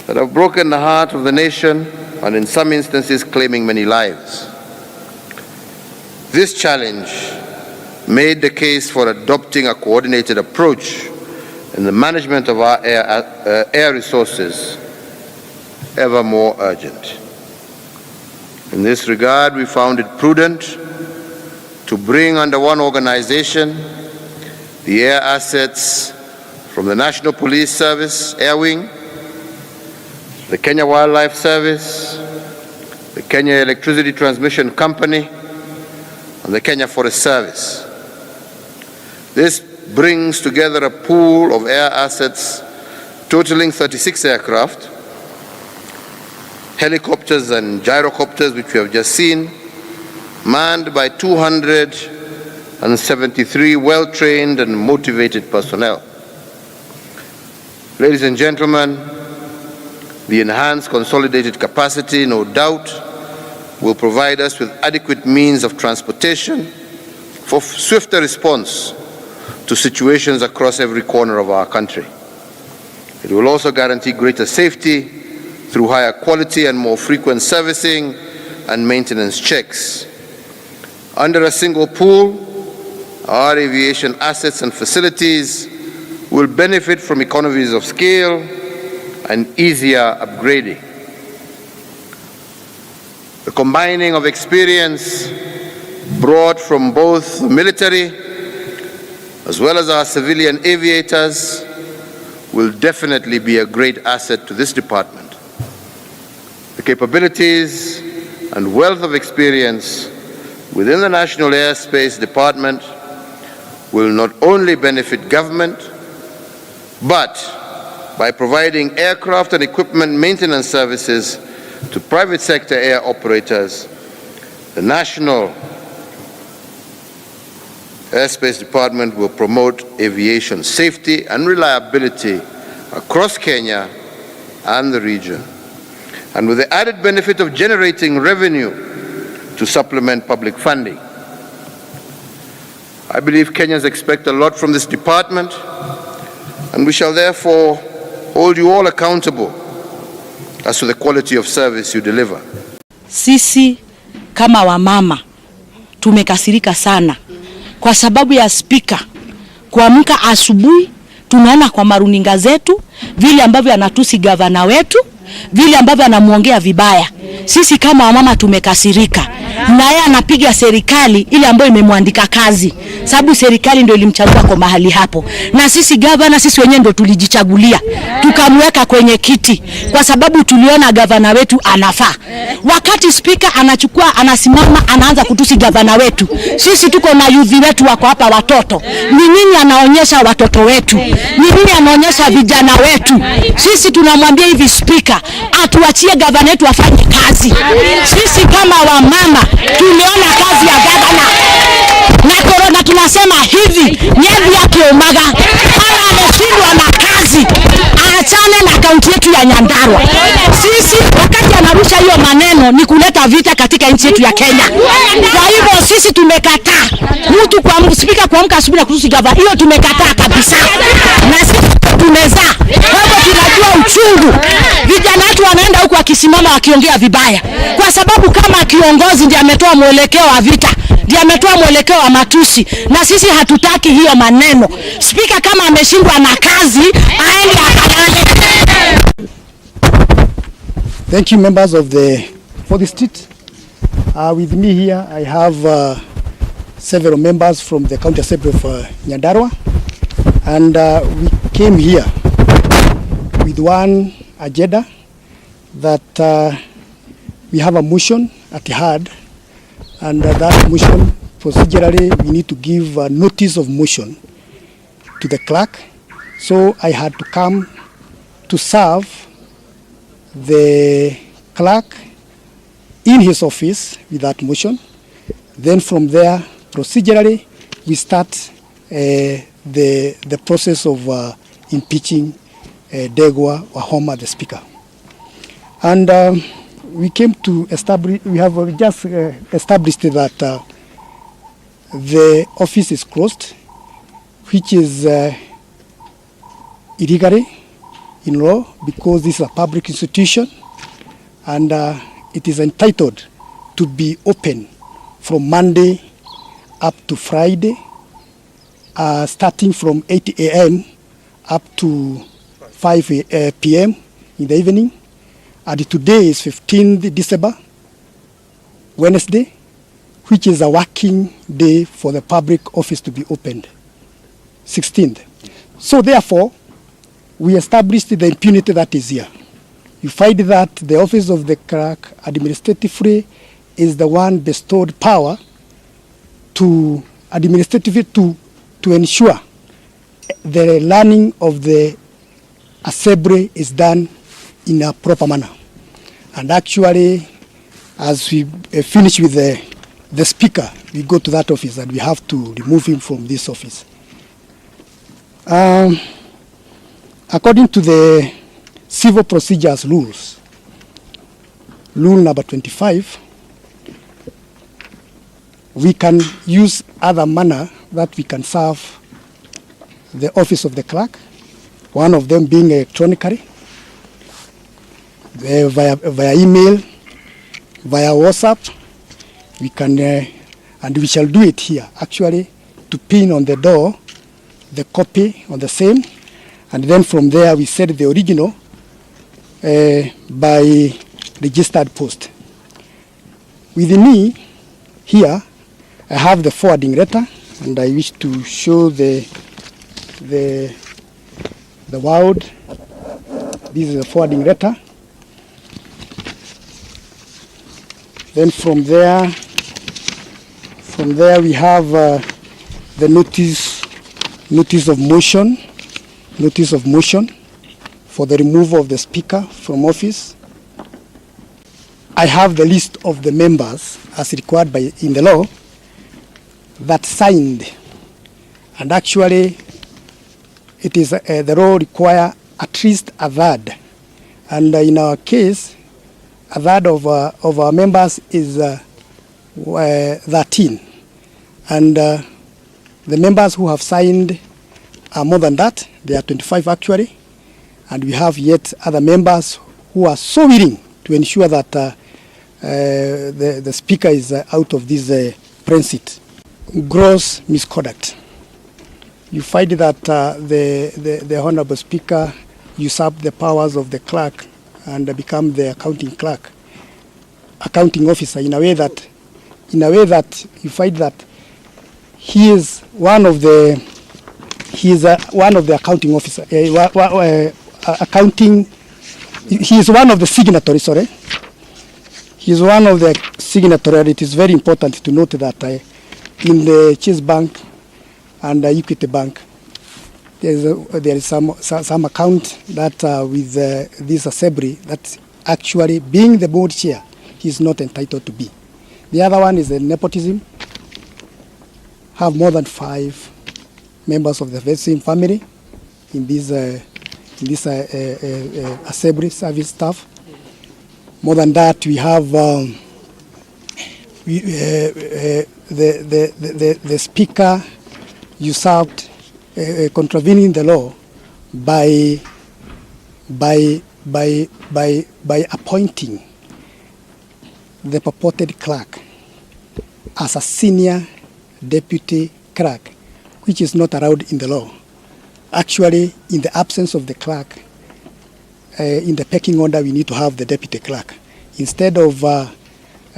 that have broken the heart of the nation and in some instances claiming many lives. This challenge made the case for adopting a coordinated approach in the management of our air resources ever more urgent. In this regard, we found it prudent to bring under one organization the air assets from the National Police Service Air Wing, the Kenya Wildlife Service, the Kenya Electricity Transmission Company, and the Kenya Forest Service. This brings together a pool of air assets totaling 36 aircraft, helicopters and gyrocopters, which we have just seen, manned by 273 well-trained and motivated personnel. Ladies and gentlemen, the enhanced consolidated capacity, no doubt, will provide us with adequate means of transportation for swifter response to situations across every corner of our country. It will also guarantee greater safety through higher quality and more frequent servicing and maintenance checks. Under a single pool, our aviation assets and facilities will benefit from economies of scale and easier upgrading. The combining of experience brought from both the military as well as our civilian aviators will definitely be a great asset to this department. The capabilities and wealth of experience within the National Airspace Department will not only benefit government, but by providing aircraft and equipment maintenance services to private sector air operators, the National Airspace Department will promote aviation safety and reliability across Kenya and the region, and with the added benefit of generating revenue to supplement public funding. I believe Kenyans expect a lot from this department, and we shall therefore hold you all accountable as to the quality of service you deliver. Sisi kama wamama tumekasirika sana kwa sababu ya spika kuamka asubuhi tunaona kwa maruninga zetu vile ambavyo anatusi gavana wetu, vile ambavyo anamuongea vibaya. Sisi kama wamama tumekasirika. Na yeye anapiga serikali ile ambayo imemwandika kazi, sababu serikali ndio ilimchagua kwa mahali hapo. Na sisi gavana, sisi wenyewe ndio tulijichagulia, tukamweka kwenye kiti kwa sababu tuliona gavana wetu anafaa. Wakati spika anasimama anaanza kutusi gavana wetu, sisi tuko na youth wetu wako hapa, watoto. Ni nini anaonyesha watoto wetu? Ni nini anaonyesha vijana wetu? Sisi tunamwambia hivi spika atuachie gavana wetu afanye kazi. Sisi kama wamama tuliona kazi ya gavana na corona, tunasema hivi nyebi yake umaga kama ameshindwa na kazi aachane na kaunti yetu ya Nyandarua. Sisi wakati anarusha hiyo maneno ni kuleta vita katika nchi yetu ya Kenya. Kwa hivyo sisi tumekataa mtu kwa spika kuamka asubuhi na kutusi gavana, hiyo tumekataa kabisa. Na sisi tumezaa hapo, tunajua uchungu. Vijana wetu wanaenda huko wakisimama wakiongea vibaya, kwa sababu kama kiongozi ndiye ametoa mwelekeo wa vita, ndiye ametoa mwelekeo wa matusi, na sisi hatutaki hiyo maneno. Spika kama ameshindwa na kazi aende akalale. Thank you, members of the state. With me here I have several members from the County Assembly of Nyandarua, and we came here with one agenda that we have a motion at hand, and that motion, procedurally, we need to give a notice of motion to the clerk. So I had to come to serve the clerk in his office with that motion. Then from there, procedurally, we start the process of impeaching Degwa Wahoma, the Speaker. And we came to establish, we have just established that the office is closed, which is illegally in law, because this is a public institution, and it is entitled to be open from Monday up to Friday, starting from 8 a.m. up to 5 p.m. in the evening. And today is 15th December, Wednesday, which is a working day for the public office to be opened, 16th. So therefore, we established the impunity that is here. You find that the office of the clerk administratively is the one bestowed power to administratively to ensure the learning of the assembly is done in a proper manner. And actually, as we finish with the speaker, we go to that office and we have to remove him from this office. According to the civil procedures rules, rule number 25, we can use other manner that we can serve the office of the clerk, one of them being electronically, via email, via WhatsApp. We can, and we shall do it here, actually, to pin on the door the copy on the same, and then from there we send the original by registered post. With me here, I have the forwarding letter, and I wish to show the world. This is a forwarding letter. Then from there we have the notice of motion for the removal of the speaker from office. I have the list of the members as required in the law that signed, and actually it is the law require at least a third, and in our case a third of our members is 13, and the members who have signed are more than that. There are 25 actually, and we have yet other members who are so willing to ensure that the speaker is out of this transit. Gross misconduct. You find that the Honorable Speaker usurped the powers of the clerk and become the accounting officer in a way that you find that he is one of the accounting officer, he is one of the signatories, sorry. He is one of the signatories, and it is very important to note that in the Chase Bank and Equity Bank, there is some account that with this assembly that actually, being the board chair, he is not entitled to be. The other one is the nepotism. Have more than 5 members of the very same family in this assembly service staff. More than that, we have the speaker usurped, contravening the law by appointing the purported clerk as a senior deputy clerk, which is not allowed in the law. Actually, in the absence of the clerk, in the pecking order, we need to have the deputy clerk. Instead of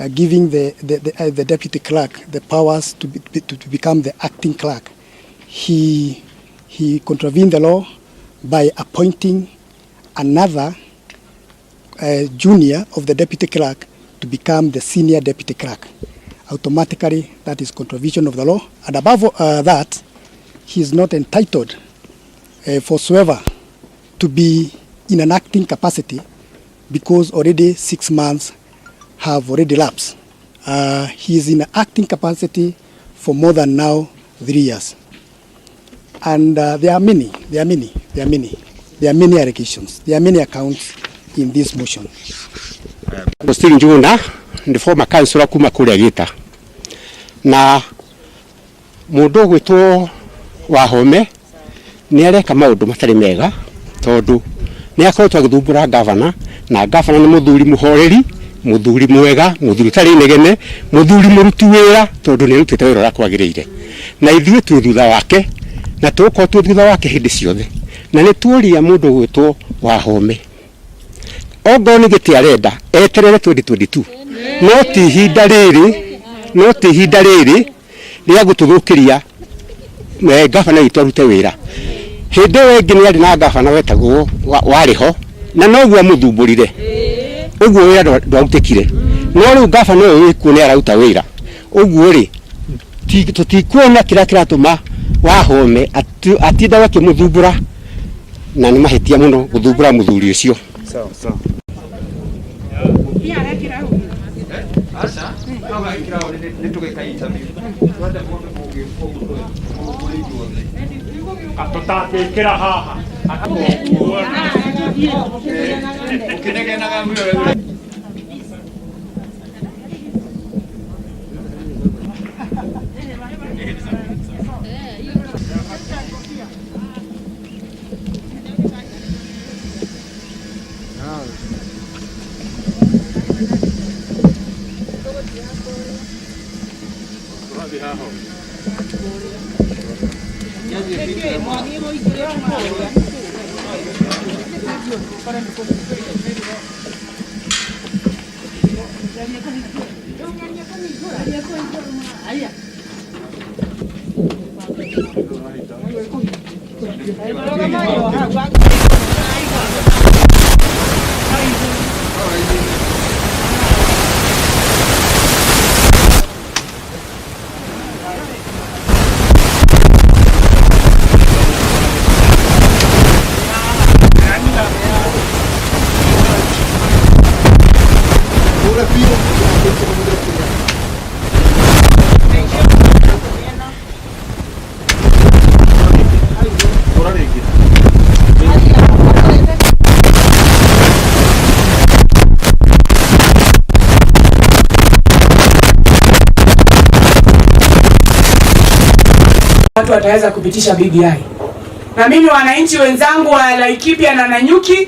giving the deputy clerk the powers to become the acting clerk. He contravened the law by appointing another junior of the deputy clerk to become the senior deputy clerk. Automatically, that is contravention of the law. And above that, he is not entitled whatsoever to be in an acting capacity because already 6 months have already lapsed. He is in an acting capacity for more than now 3 years. And there are many allegations, there are many accounts in this motion. Still Njuna, the former councillor kuma kule Gita. Na mundu gwitwo Wahome ni areka maundu matari mega tondu ni akoretwo agithumbura governor na governor ni muthuri muhoreri, muthuri mwega, muthuri tari negene, muthuri muruti wira tondu ni rutite wira ra kwagiriire. Na ithuĩ tu thutha wake na tuko tu thutha wake hindi ciothe. Na ni tuoria mundu gwitwo Wahome. Ogo ni giti arenda eterere 2022. No ti hinda riri ria gututhukiria gavana witu arute wira. Hindi wengi ni ari na gavana wetagwo wariho na noguo muthumburire. Uguo wira ndwarutikire. No riu gavana uyu wiku ni araruta wira. Uguo ri tutikuona kira kiratuma Wahome atinda wakimuthumbura na ni mahitia muno guthumbura muthuri ucio. Sawa. Asa, kama ikirao nitugekaita mimi. Twende kuombe Mungu atotake kira haha. Ukinegena ngamwe watu wataweza kupitisha BBI. Na mimi wananchi wenzangu wa Laikipia na Nanyuki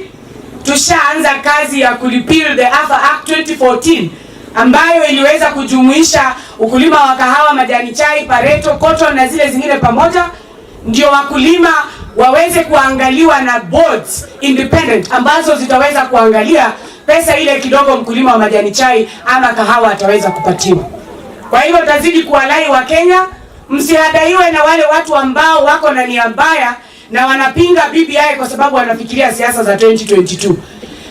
tushaanza kazi ya kurepeal the AFA Act 2014 ambayo iliweza kujumuisha ukulima wa kahawa, majani chai, pareto, cotton na zile zingine pamoja, ndio wakulima waweze kuangaliwa na boards independent ambazo zitaweza kuangalia pesa ile kidogo mkulima wa majani chai ama kahawa ataweza kupatiwa. Kwa hivyo tazidi kuwalai wa Kenya, msihadaiwe na wale watu ambao wako na nia mbaya na wanapinga BBI kwa sababu wanafikiria siasa za 2022.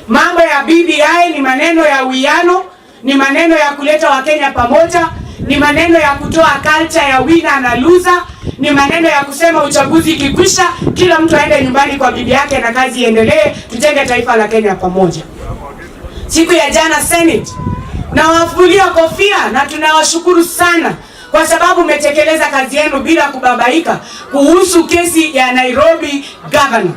Mambo ya BBI ni maneno ya uwiano, ni maneno ya kuleta Wakenya pamoja, ni maneno ya kutoa culture ya winner na loser, ni maneno ya kusema uchaguzi ikikwisha kila mtu aende nyumbani kwa bibi yake na kazi iendelee, tujenge taifa la Kenya pamoja. Siku ya jana Senate na wafulia kofia na tunawashukuru sana kwa sababu umetekeleza kazi yenu bila kubabaika kuhusu kesi ya Nairobi governor.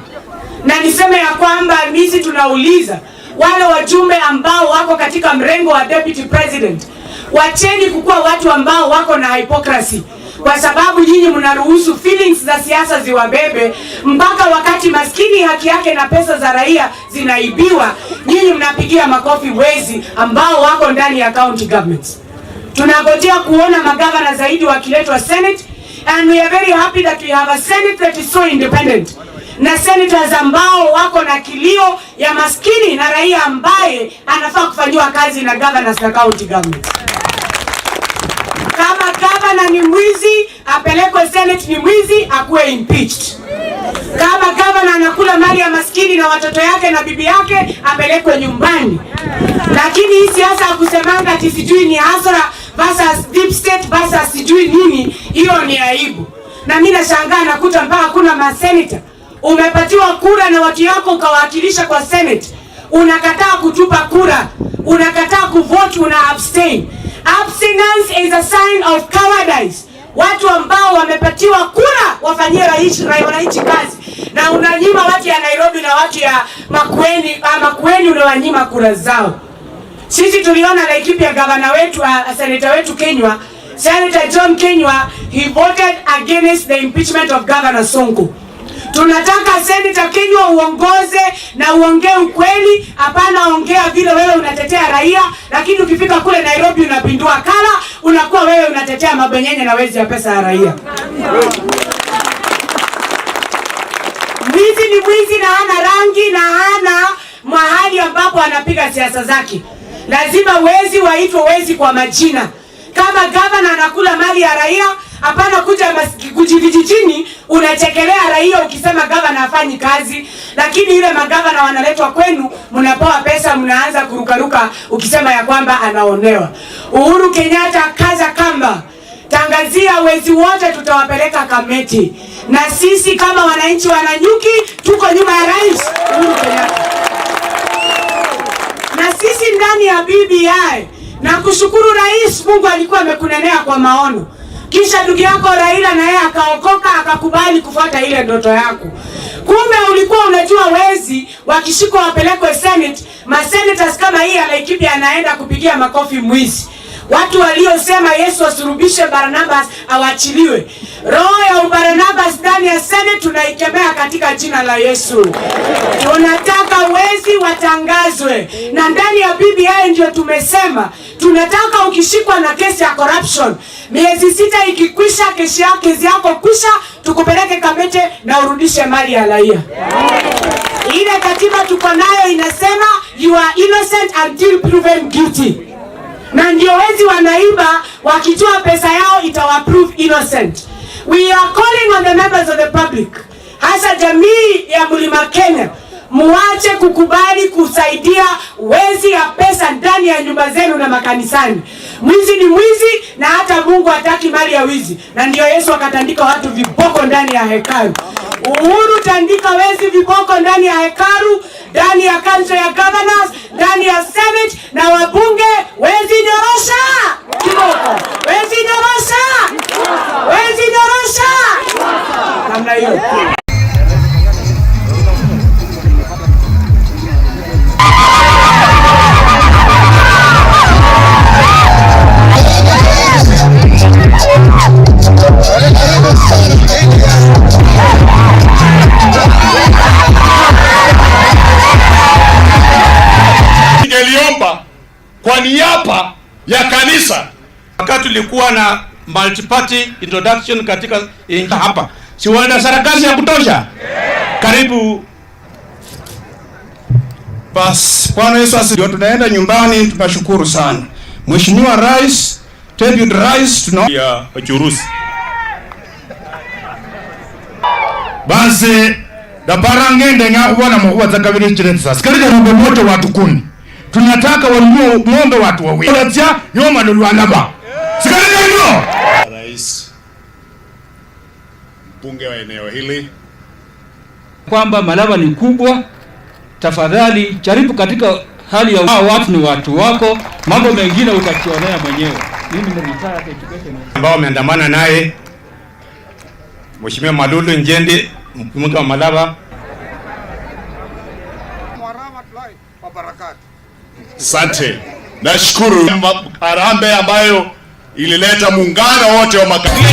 Na niseme ya kwamba misi tunauliza wale wajumbe ambao wako katika mrengo wa deputy president, wacheni kukua watu ambao wako na hypocrisy, kwa sababu nyinyi mnaruhusu feelings za siasa ziwabebe mpaka wakati maskini haki yake na pesa za raia zinaibiwa, nyinyi mnapigia makofi wezi ambao wako ndani ya county governments. Tunangojea kuona magavana zaidi wakiletwa Senate, and we are very happy that we have a Senate that is so independent. na senators ambao wako na kilio ya maskini na raia ambaye anafaa kufanyiwa kazi na governors na county government. Kama governor ni mwizi, apelekwe Senate, ni mwizi akuwe impeached. Kama governor anakula mali ya maskini na watoto yake na bibi yake, apelekwe nyumbani. Lakini hii siasa ya kusemanga ati sijui ni hasara versus deep state versus sijui nini, hiyo ni aibu. Na mimi nashangaa nakuta mpaka kuna maseneta umepatiwa kura na watu yako ukawakilisha kwa Senate, unakataa kutupa kura, unakataa kuvote, una abstain. Abstinence is a sign of cowardice. Watu ambao wamepatiwa kura wafanyie wananchi kazi, na unanyima watu ya Nairobi na watu ya Makueni unawanyima kura zao. Sisi tuliona Laikipia gavana wetu, senator wetu Kenywa, Senator John Kenywa, he voted against the impeachment of Governor Sonko. Tunataka Senator Kenywa uongoze na uongee ukweli, hapana ongea vile wewe unatetea raia, lakini ukifika kule Nairobi unapindua kala, unakuwa wewe unatetea mabenyenye na wezi ya pesa ya raia. Mwizi ni mwizi na hana rangi na hana mahali ambapo anapiga siasa zake. Lazima wezi waitwe wezi kwa majina. Kama governor anakula mali ya raia, hapana kuja kujivijijini unachekelea raia ukisema governor hafanyi kazi, lakini ile magavana wanaletwa kwenu, mnapoa pesa, mnaanza kurukaruka ukisema ya kwamba anaonewa. Uhuru Kenyatta, kaza kamba, tangazia wezi wote tutawapeleka Kamiti, na sisi kama wananchi wananyuki tuko nyuma ya rais Uhuru Kenyatta. Na sisi ndani ya BBI, na kushukuru rais, Mungu alikuwa amekunenea kwa maono. Kisha ndugu yako Raila na yeye akaokoka, akakubali kufuata ile ndoto yako. Kumbe ulikuwa unajua wezi wakishikwa wapelekwe Senate, masenators kama hii ya Laikipia anaenda kupigia makofi mwizi. Watu waliosema Yesu asurubishe Barnabas awachiliwe. Roho ya Barnabas ndani ya Senate tunaikemea katika jina la Yesu. Tunataka wezi watangazwe. Na ndani ya BBI ndio tumesema tunataka ukishikwa na kesi ya corruption, miezi 6 ikikwisha, kesi yako kwisha, tukupeleke Kamiti na urudishe mali ya raia. Ile katiba tuko nayo inasema you are innocent until proven guilty. Na ndio wezi wanaiba, wakitoa pesa yao itawaprove innocent. We are calling on the members of the public, hasa jamii ya Mlima Kenya, muache kukubali kusaidia wezi ya pesa ndani ya nyumba zenu na makanisani. Mwizi ni mwizi, na hata Mungu hataki mali ya wizi. Na ndio Yesu akatandika watu viboko ndani ya hekalu. Uhuru tandika wezi viboko ndani ya hekalu, ndani ya council ya governors, ndani ya Senate na wabunge. Wezi nyorosha kiboko, wezi nyorosha, wezi nyorosha. Namna hiyo. Ningeliomba kwa niaba ya kanisa, wakati tulikuwa na multi-party introduction katika hapa, si wana sarakasi ya kutosha? Karibu. Bas, Bwana Yesu asifiwe. Tunaenda nyumbani, tunashukuru sana. Mheshimiwa Rais, Deputy Rais, ya Uchuruzi. Basi daparangende ngakubona mkubwa zakabiri chireta. Sikalika ngombe moto watu 10. Tunataka wanunue ngombe watu wawili. Watia nyoma lulwanaba. Sikalika hilo. Rais, mbunge wa eneo hili, kwamba Malaba ni kubwa, tafadhali jaribu katika hali ya watu ni watu wako, mambo mengine utakionea mwenyewe. Mimi ni retired education ambao wameandamana naye Mheshimiwa Malulu Njende, mbunge wa Malaba. Asante. Nashukuru Harambee ambayo ilileta muungano wote wa makabila.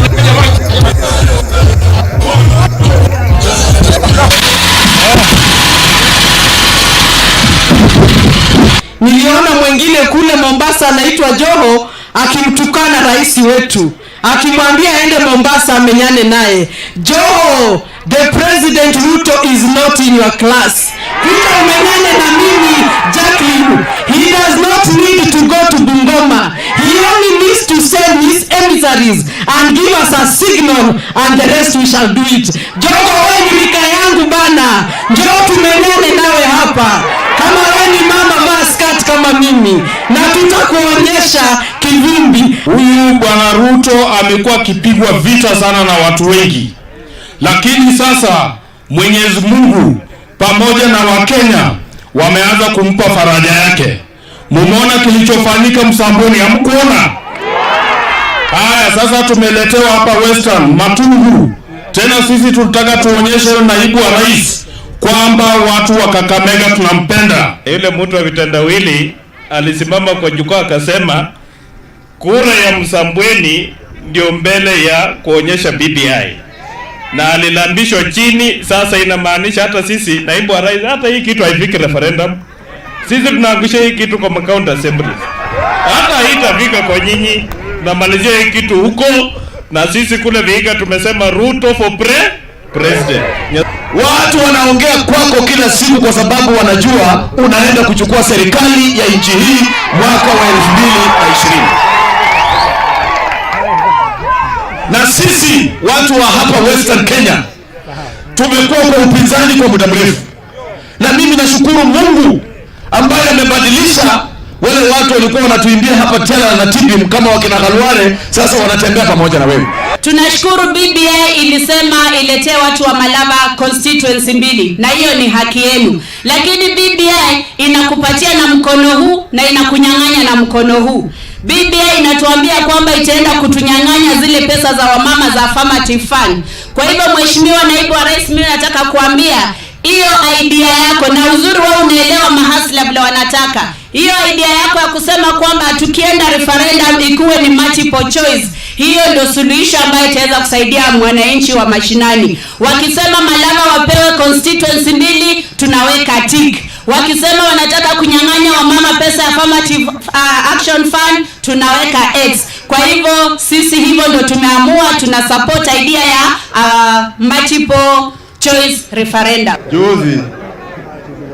Niliona mwingine kule Mombasa anaitwa Joho akimtukana rais wetu, akimwambia aende Mombasa amenyane naye. Joho, the President Ruto is not in your class. Peter umenene na mimi, Jacqueline, he does not need to go to Bungoma. He only needs to send his emissaries and give us a signal, and the rest we shall do it. Jogo wewe mika yangu bana, njoo tumenene nawe hapa. Kama wewe ni mama basket kama mimi, na tutakuonyesha kivimbi. Huyu bwana Ruto amekuwa akipigwa vita sana na watu wengi. Lakini sasa Mwenyezi Mungu pamoja na Wakenya wameanza kumpa faraja yake. Mumeona kilichofanyika Msambweni, hamkuona? Haya, sasa tumeletewa hapa Western Matungu. Tena sisi tunataka tuonyeshe naibu wa rais kwamba watu wa Kakamega tunampenda. Yule mtu wa vitendawili alisimama kwa jukwaa akasema kura ya Msambweni ndio mbele ya kuonyesha BBI. Na alilambishwa chini. Sasa inamaanisha hata sisi naibu wa rais, hata hii kitu haifiki referendum. Sisi tunaangusha hii kitu kwa county assembly. Hata haitafika kwa nyinyi, na malizia hii kitu huko, na sisi kule Vihiga tumesema Ruto for president. Watu wanaongea kwako kila siku kwa sababu wanajua unaenda kuchukua serikali ya nchi hii mwaka wa 2020. Na sisi watu wa hapa Western Kenya tumekuwa kwa upinzani kwa muda mrefu. Na mimi nashukuru Mungu ambaye amebadilisha wale watu walikuwa wanatuimbia hapa tena na Tibim kama wakina Khalwale, sasa wanatembea pamoja na wewe. Tunashukuru BBI ilisema iletee watu wa Malava constituency 2, na hiyo ni haki yenu. Lakini BBI inakupatia na mkono huu na inakunyang'anya na mkono huu. BBI inatuambia kwamba itaenda kutunyang'anya zile pesa za wamama za affirmative fund. Kwa hivyo Mheshimiwa Naibu wa Rais, mimi nataka kuambia hiyo idea yako, na uzuri wao unaelewa mahasla vile wanataka. Hiyo idea yako ya kusema kwamba tukienda referendum ikuwe ni multiple choice, hiyo ndio suluhisho ambayo itaweza kusaidia mwananchi wa mashinani. Wakisema Malava wapewe constituency 2, tunaweka tick. Wakisema wanataka kunyang'anya wamama pesa ya affirmative action fund, tunaweka X. Kwa hivyo sisi hivyo ndio tumeamua, tuna support idea ya multiple choice referendum. Juzi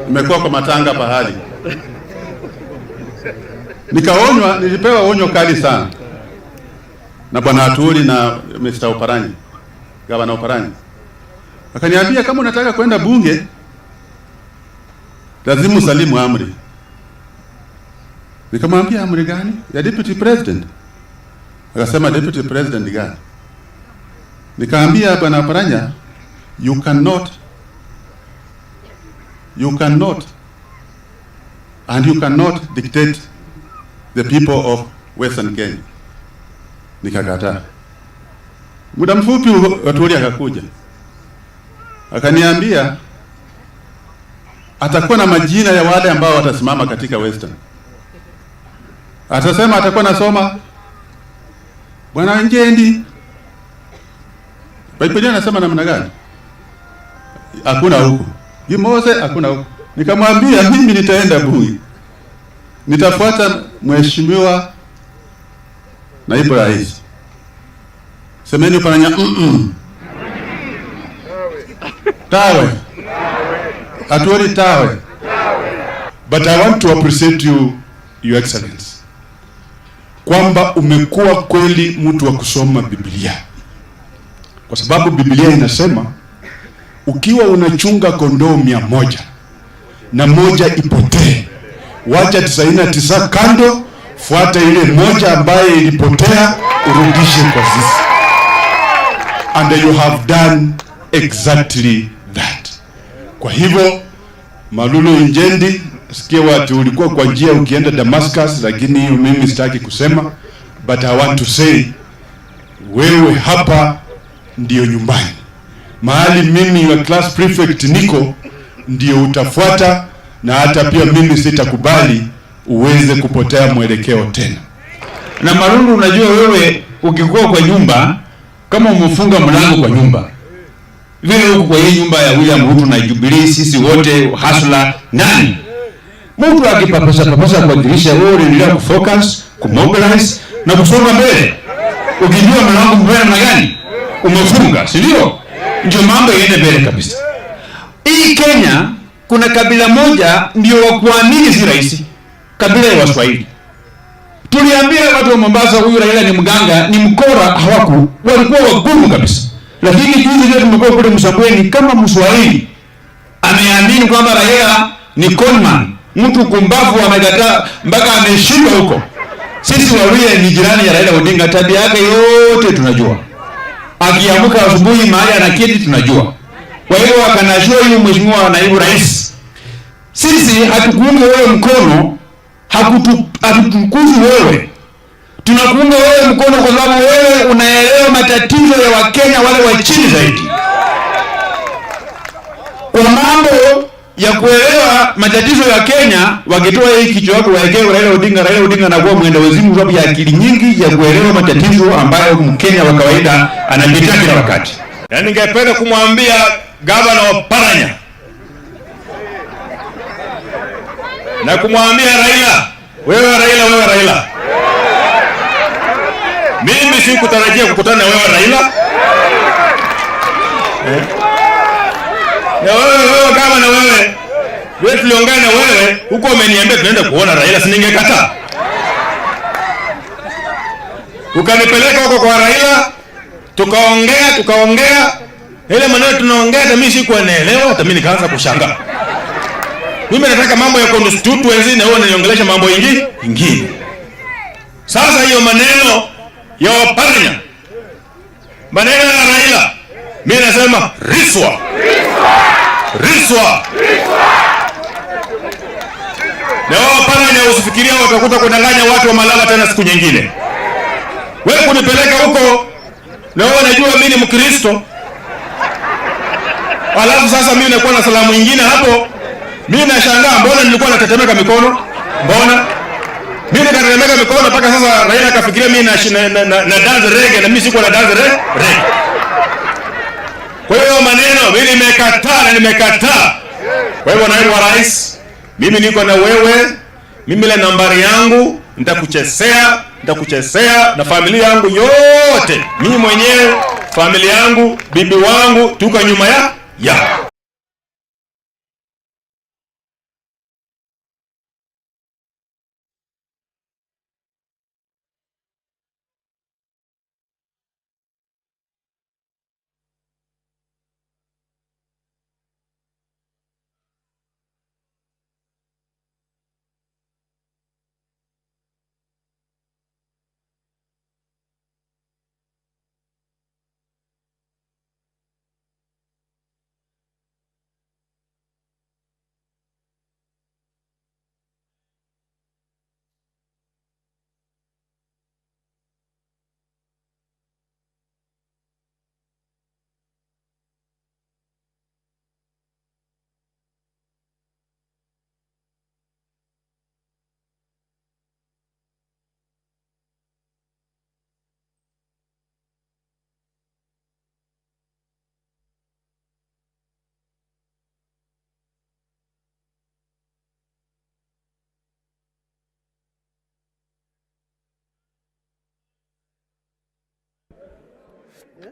nimekuwa kwa matanga pahali, nikaonywa, nilipewa onyo kali sana na bwana Atuli na Mr. Oparanya, Gavana Oparanya. Akaniambia kama unataka kwenda bunge lazima usalimu amri. Nikamwambia amri gani? Ya deputy president. Akasema deputy president gani? Nikaambia bwana Oparanya, you cannot dictate the people of Western Kenya. Nikakataa. Muda mfupi Atuli akakuja akaniambia atakuwa na majina ya wale ambao watasimama katika Western. Atasema atakuwa nasoma bwana Njendi. Biblia anasema namna gani? Hakuna huko. Gimose hakuna huko. Nikamwambia mimi nitaenda bunge. Nitafuata Mheshimiwa Naibu Rais. Semeni Oparanya tawe. Atuli tawe. But I want to appreciate you, Your Excellency, kwamba umekuwa kweli mtu wa kusoma Biblia. Kwa sababu Biblia inasema ukiwa unachunga kondoo 100 na moja ipotee, wacha 99 kando, fuata ile moja ambaye ilipotea, urudishe kwa sisi. And you have done exactly that. Kwa hivyo Malulu Njendi, sikia watu ulikuwa kwa njia ukienda Damascus, lakini hiyo mimi sitaki kusema, but I want to say wewe hapa ndio nyumbani. Mahali mimi wa class prefect niko ndio utafuata, na hata pia mimi sitakubali uweze kupotea mwelekeo tena. Na Malulu, unajua wewe ukikuwa kwa nyumba kama umefunga mlango kwa nyumba, vile huko kwa hii nyumba ya William Ruto na Jubilee, sisi wote hasla nani? Mtu akipapasa kwa dirisha, wewe unaendelea kufocus, kumobilize na kusonga mbele. Ukijua mlango mbele na gani umefunga, si ndio? ndio mambo yaende mbele kabisa. Hii Kenya kuna kabila moja ndio wa kuamini si rahisi, kabila ya Waswahili. Tuliambia watu wa Mombasa huyu Raila ni mganga, ni mkora, walikuwa wagumu kabisa. Lakini juzi leo tumekuwa kule Msambweni, kama Mswahili ameamini kwamba Raila ni conman, mtu kumbavu, amekataa mpaka ameshindwa huko. Sisi Waluhya ni jirani ya Raila Odinga, tabia yake yote tunajua. Akiamka asubuhi mahali anaketi tunajua. Kwa hivyo akanashua huyu mheshimiwa naibu rais, sisi hatukuunga wewe mkono, hatutukuzi wewe. Tunakuunga wewe mkono kwa sababu wewe unaelewa matatizo ya Wakenya wale wa chini zaidi. Kwa mambo ya kuelewa matatizo ya Kenya, wakitoa hii kichwa yako waekee Raila Odinga anakuwa mwenda wazimu sababu ya akili nyingi ya kuelewa matatizo ambayo Mkenya wa kawaida anapitia kila wakati. Yaani ningependa kumwambia gavana wa Paranya na kumwambia Raila, wewe Raila, mimi sikutarajia kukutana na wewe Raila. Na wewe gavana, wewe tuliongea na wewe huko, umeniambia tunaenda kuona Raila, si ningekataa? Ukanipeleka huko kwa Raila, tukaongea ile maneno tunaongea, hata mimi sikuwa naelewa, hata mimi nikaanza kushangaa. Mimi nataka mambo ya constituency na wewe unaniongelesha mambo ingine. Sasa hiyo maneno ya Waparanya, maneno ya Raila, mimi nasema riswa. Na Waparanya usifikiria watakuta kudanganya watu wa Malala tena siku nyingine. Wewe kunipeleka huko na wewe unajua mimi ni Mkristo. Alafu sasa mimi nakuwa na salamu nyingine hapo. Mimi nashangaa mbona nilikuwa natetemeka mikono? Mbona? Mimi nikatetemeka mikono mpaka sasa Raila akafikiria mimi na dance reggae na mimi sikuwa na dance reggae. Kwa hiyo maneno mimi nimekataa. Kwa hivyo naibu wa rais, mimi niko na wewe. Mimi ile nambari yangu nitakuchezea na familia yangu yote. Mimi mwenyewe, familia yangu, bibi wangu tuko nyuma ya.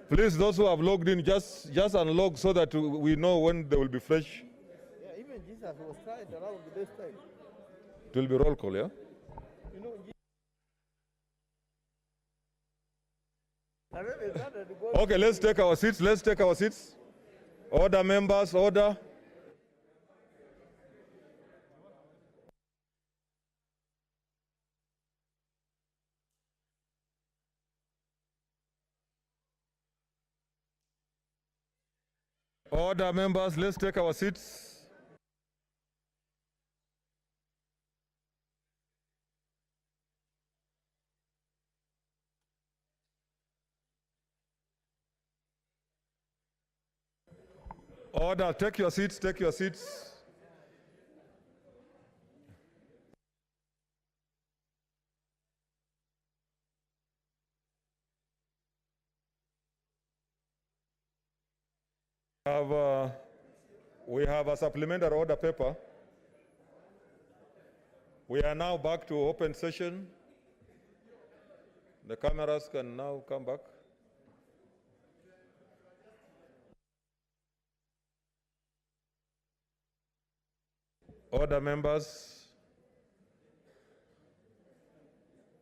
Please, those who have logged in, just unlog so that we know when they will be fresh. Yeah, even Jesus was tried around this time. It will be roll call, yeah? Okay, let's take our seats. Order, members, order. Order, members, let's take our seats. Order, take your seats. We have a supplementary order paper. We are now back to open session. The cameras can now come back. Order, members.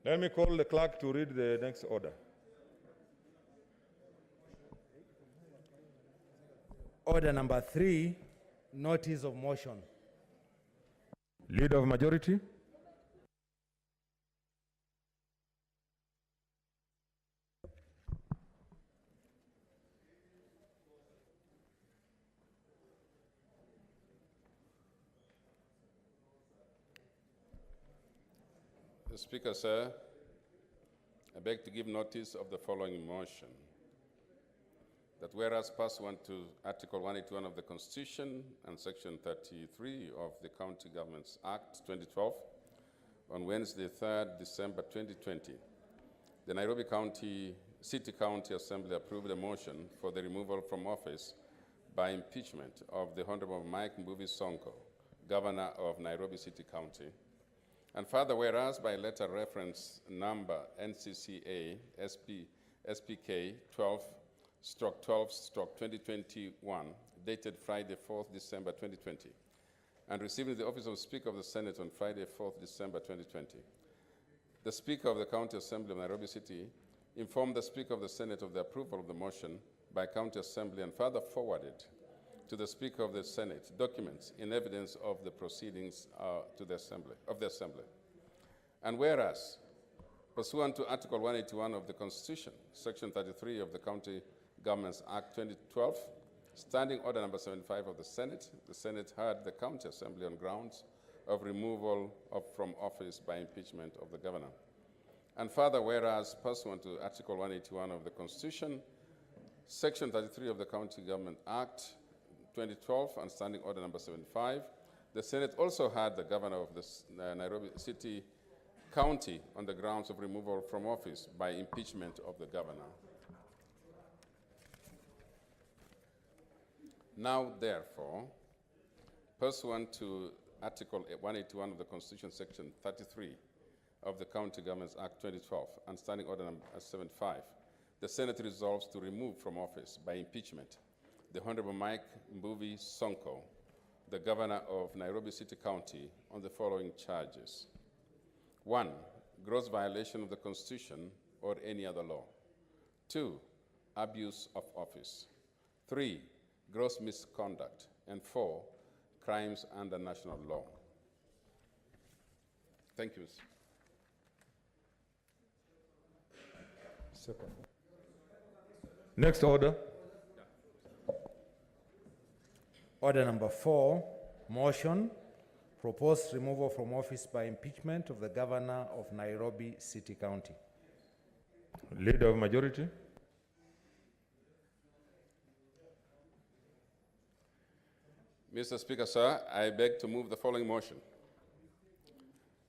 Let me call the clerk to read the next order. Order number 3, notice of motion. Leader of majority. Mr. Speaker, sir, I beg to give notice of the following motion. That whereas pursuant to Article 181 of the Constitution and Section 33 of the County Governments Act 2012, on Wednesday, 3rd December 2020, the Nairobi City County Assembly approved a motion for the removal from office by impeachment of the Honorable Mike Mbuvi Sonko, Governor of Nairobi City County. And further, whereas by letter reference number NCCA SPK 12/2021, dated Friday, 4th December 2020, and received in the office of Speaker of the Senate on Friday, 4th December 2020. The Speaker of the County Assembly of Nairobi City informed the Speaker of the Senate of the approval of the motion by County Assembly and further forwarded to the Speaker of the Senate documents in evidence of the proceedings of the Assembly. And whereas, pursuant to Article 181 of the Constitution, Section 33 of the County Governments Act 2012, Standing Order number 75 of the Senate heard the County Assembly on grounds of removal from office by impeachment of the Governor. And further, whereas, pursuant to Article 181 of the Constitution, Section 33 of the County Government Act 2012 and Standing Order number 75, the Senate also heard the Governor of the Nairobi City County on the grounds of removal from office by impeachment of the Governor. Now, therefore, pursuant to Article 181 of the Constitution, Section 33 of the County Governments Act 2012 and Standing Order number 75, the Senate resolves to remove from office by impeachment the Honorable Mike Mbuvi Sonko, the Governor of Nairobi City County, on the following charges. 1, gross violation of the Constitution or any other law. 2, abuse of office. 3, gross misconduct. And 4, crimes under national law. Thank you, Mr. Second. Next order. Order number 4, motion, proposed removal from office by impeachment of the Governor of Nairobi City County. Leader of majority. Mr. Speaker, sir, I beg to move the following motion.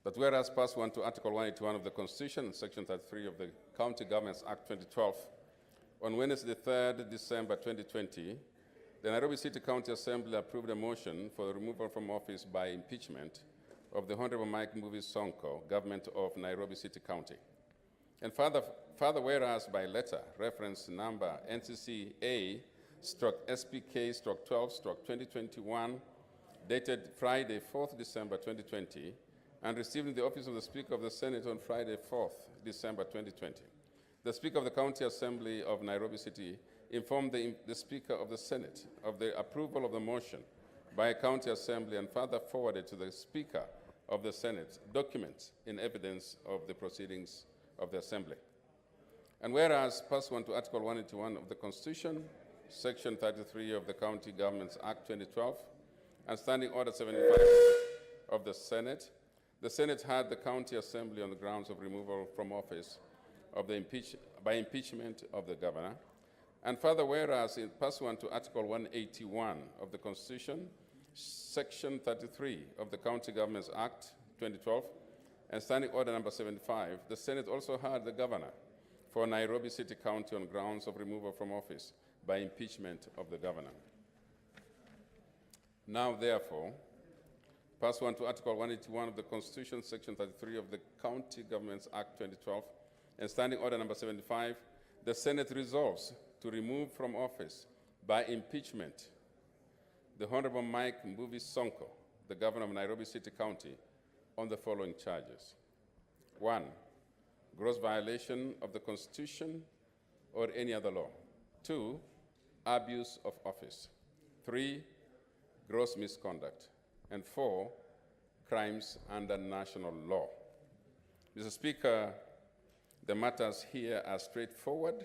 That whereas pursuant to Article 181 of the Constitution and Section 33 of the County Governments Act 2012, on Wednesday, 3rd December 2020, the Nairobi City County Assembly approved a motion for the removal from office by impeachment of the Honorable Mike Mbuvi Sonko, Governor of Nairobi City County. And further whereas by letter, reference number NCCA/SPK/12/2021, dated Friday, 4th December 2020, and received in the office of the Speaker of the Senate on Friday, 4th December 2020. The Speaker of the County Assembly of Nairobi City informed the Speaker of the Senate of the approval of the motion by a County Assembly and further forwarded to the Speaker of the Senate documents in evidence of the proceedings of the Assembly. And whereas, pursuant to Article 181 of the Constitution, Section 33 of the County Governments Act 2012, and Standing Order 75 of the Senate heard the County Assembly on the grounds of removal from office of the by impeachment of the Governor. And further, whereas pursuant to Article 181 of the Constitution, Section 33 of the County Governments Act 2012, and Standing Order number 75, the Senate also heard the Governor for Nairobi City County on grounds of removal from office by impeachment of the Governor. Now, therefore, pursuant to Article 181 of the Constitution, Section 33 of the County Governments Act 2012, and Standing Order number 75, the Senate resolves to remove from office by impeachment the Honorable Mike Mbuvi Sonko, the governor of Nairobi City County on the following charges. 1, gross violation of the Constitution or any other law. 2, abuse of office. 3, gross misconduct. And 4, crimes under national law. Mr. Speaker, the matters here are straightforward.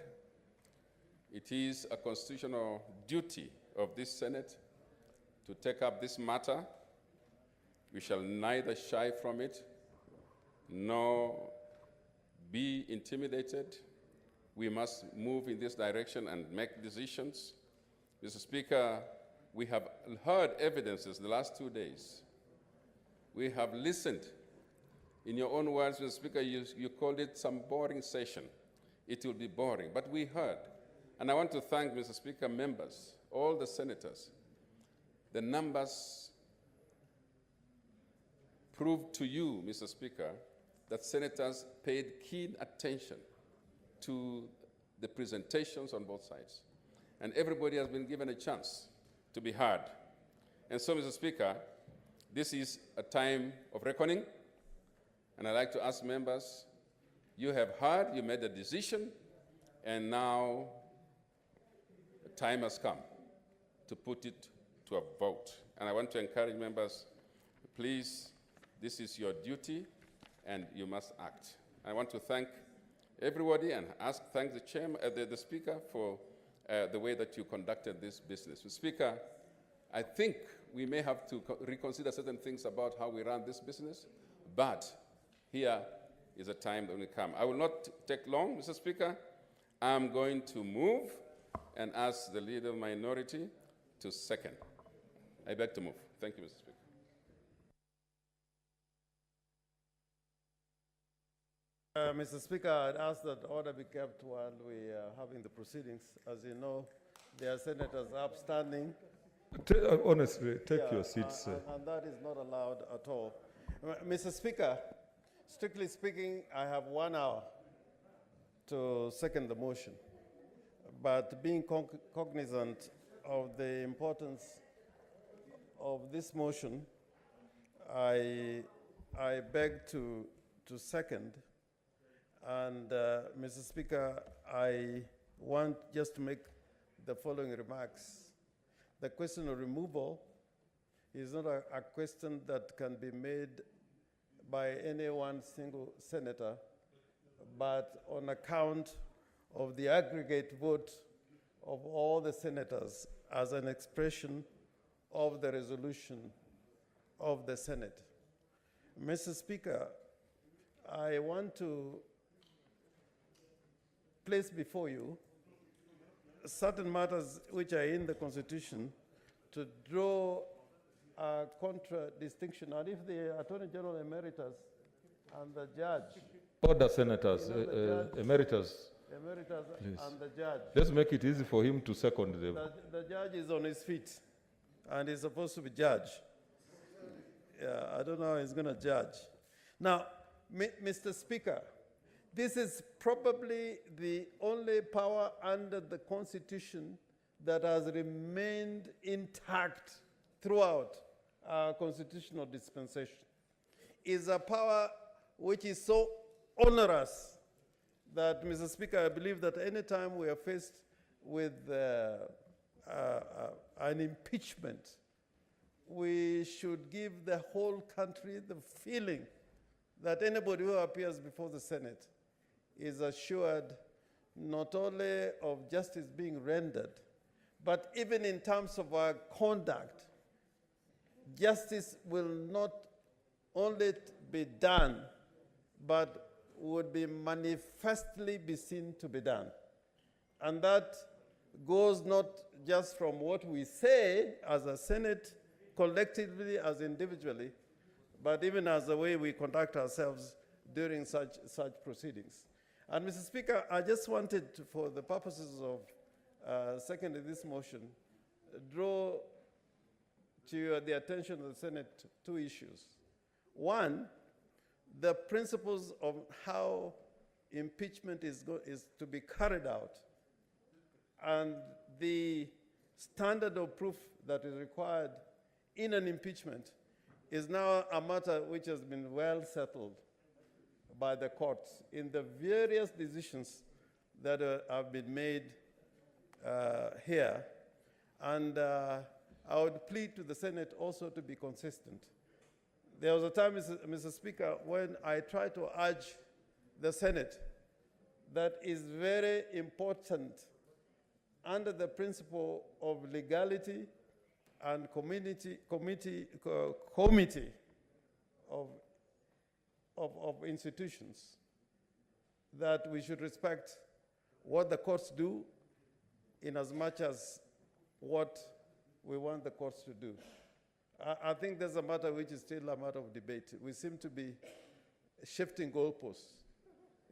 It is a constitutional duty of this Senate to take up this matter. We shall neither shy from it nor be intimidated. We must move in this direction and make decisions. Mr. Speaker, we have heard evidences the last 2 days. We have listened. In your own words, Mr. Speaker, you called it some boring session. It will be boring, but we heard. And I want to thank, Mr. Speaker, members, all the senators. The numbers proved to you, Mr. Speaker, that senators paid keen attention to the presentations on both sides. And everybody has been given a chance to be heard. And so, Mr. Speaker, this is a time of reckoning. And I'd like to ask members, you have heard, you made a decision, and now the time has come to put it to a vote. And I want to encourage members, please, this is your duty, and you must act. I want to thank everybody and thank the chairman, the Speaker for the way that you conducted this business. Speaker, I think we may have to reconsider certain things about how we run this business, but here is a time that will come. I will not take long, Mr. Speaker. I'm going to move and ask the leader of the minority to second. I beg to move. Thank you, Mr. Speaker. Mr. Speaker, I'd ask that order be kept while we are having the proceedings. As you know, there are senators upstanding. Honestly, take your seat, sir. And that is not allowed at all. Mr. Speaker, strictly speaking, I have 1 hour to second the motion. But being cognizant of the importance of this motion, I beg to second. And Mr. Speaker, I want just to make the following remarks. The question of removal is not a question that can be made by any one single senator, but on account of the aggregate vote of all the senators as an expression of the resolution of the Senate. Mr. Speaker, I want to place before you certain matters which are in the Constitution to draw a contradistinction. And if the Attorney General Emeritus and the judge... Order, Senators, Emeritus. Emeritus Please. And the judge. Let's make it easy for him to second them. The judge is on his feet and he's supposed to be judge. Yeah, I don't know how he's going to judge. Now, Mr. Speaker, this is probably the only power under the Constitution that has remained intact throughout our constitutional dispensation. Is a power which is so onerous that, Mr. Speaker, I believe that any time we are faced with an impeachment, we should give the whole country the feeling that anybody who appears before the Senate is assured not only of justice being rendered, but even in terms of our conduct, justice will not only be done, but would be manifestly be seen to be done. And that goes not just from what we say as a Senate, collectively as individually, but even as the way we conduct ourselves during such proceedings. And Mr. Speaker, I just wanted to, for the purposes of seconding this motion, draw to the attention of the Senate 2 issues. One, the principles of how impeachment is to be carried out and the standard of proof that is required in an impeachment is now a matter which has been well settled by the courts in the various decisions that have been made here. And I would plead to the Senate also to be consistent. There was a time, Mr. Speaker, when I tried to urge the Senate that is very important under the principle of legality and committee of institutions, that we should respect what the courts do in as much as what we want the courts to do. I think there's a matter which is still a matter of debate. We seem to be shifting goalposts.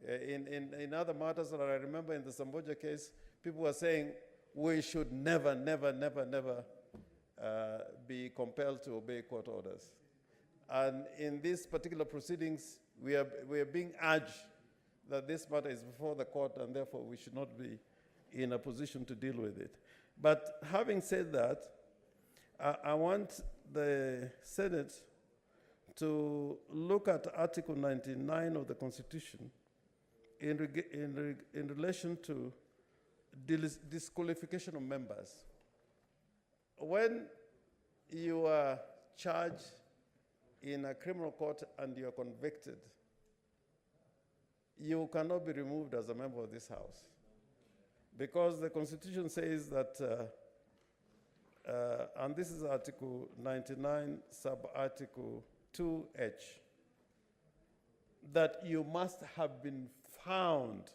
In other matters that I remember in the Samboja case, people were saying we should never be compelled to obey court orders. And in these particular proceedings, we are being urged that this matter is before the court and therefore we should not be in a position to deal with it. But having said that, I want the Senate to look at Article 99 of the Constitution in relation to disqualification of members. When you are charged in a criminal court and you are convicted, you cannot be removed as a member of this House, because the Constitution says that, and this is Article 99, sub-article 2H, that you must have been found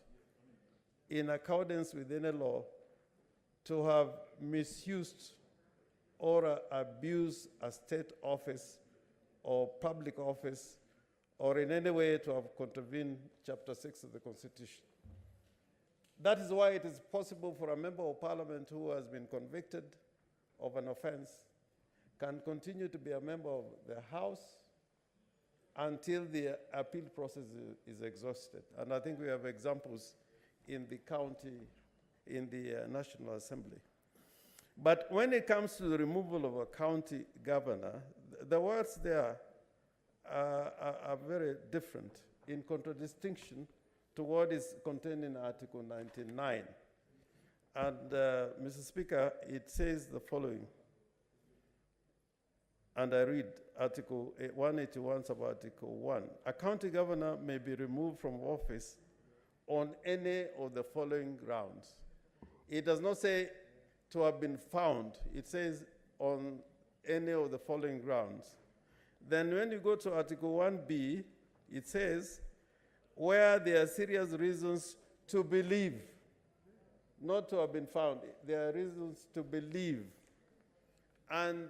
in accordance with any law to have misused or abused a state office or public office, or in any way to have contravened Chapter 6 of the Constitution. That is why it is possible for a member of parliament who has been convicted of an offense can continue to be a member of the House until the appeal process is exhausted. And I think we have examples in the county, in the National Assembly. But when it comes to the removal of a county governor, the words there are very different in contradistinction to what is contained in Article 99. And Mr. Speaker, it says the following, and I read Article 181 sub-article 1. A county governor may be removed from office on any of the following grounds. It does not say to have been found. It says on any of the following grounds. Then when you go to Article 1B, it says, where there are serious reasons to believe, not to have been found, there are reasons to believe. And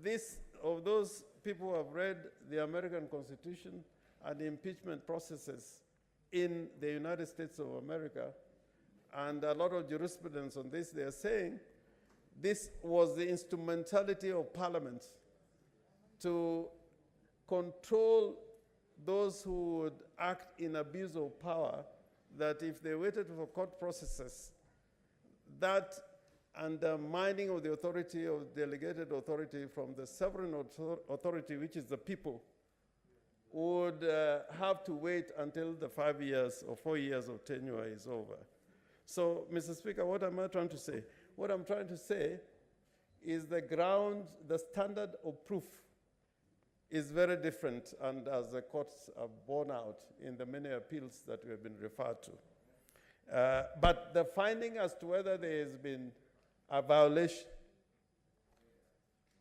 this, of those people who have read the American Constitution and the impeachment processes in the United States of America, and a lot of jurisprudence on this, they are saying this was the instrumentality of Parliament to control those who would act in abuse of power, that if they waited for court processes, that undermining of the authority of delegated authority from the sovereign authority, which is the people, would have to wait until the 5 years or 4 years of tenure is over. So, Mr. Speaker, what am I trying to say? What I'm trying to say is the ground, the standard of proof is very different, and as the courts have borne out in the many appeals that we have been referred to. But the finding as to whether there has been a violation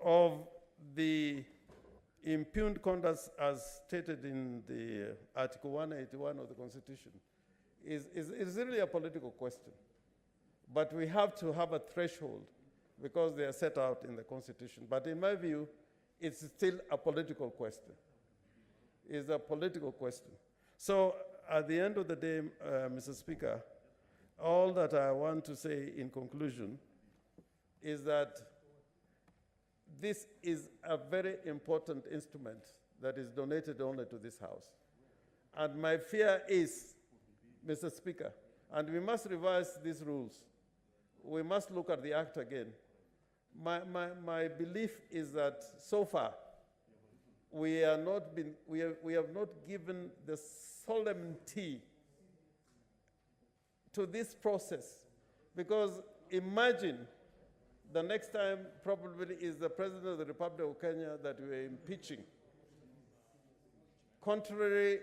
of the impugned conduct as stated in the Article 181 of the Constitution is really a political question. But we have to have a threshold because they are set out in the Constitution. But in my view, it's still a political question. It's a political question. So at the end of the day, Mr. Speaker, all that I want to say in conclusion is that this is a very important instrument that is donated only to this House. And my fear is, Mr. Speaker, and we must revise these rules. We must look at the Act again. My belief is that so far, we have not given the solemnity to this process, because imagine the next time probably is the President of the Republic of Kenya that we are impeaching, contrary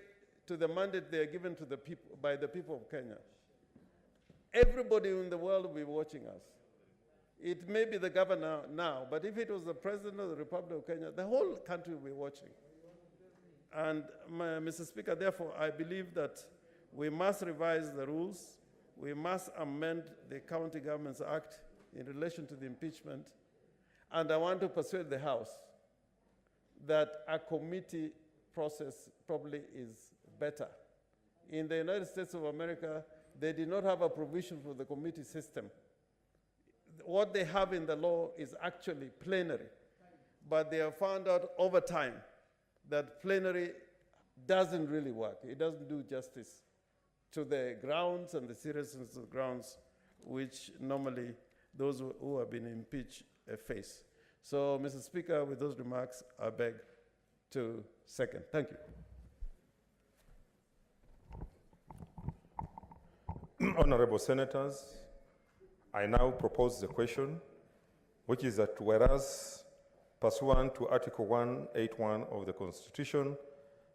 to the mandate they are given to the people by the people of Kenya. Everybody in the world will be watching us. It may be the governor now, but if it was the President of the Republic of Kenya, the whole country will be watching. And Mr. Speaker, therefore, I believe that we must revise the rules. We must amend the County Governments Act in relation to the impeachment. And I want to persuade the House that a committee process probably is better. In the United States of America, they did not have a provision for the committee system. What they have in the law is actually plenary, but they have found out over time that plenary doesn't really work. It doesn't do justice to the grounds and the seriousness of the grounds which normally those who have been impeached face. So, Mr. Speaker, with those remarks, I beg to second. Thank you. Honorable Senators, I now propose the question, which is that whereas pursuant to Article 181 of the Constitution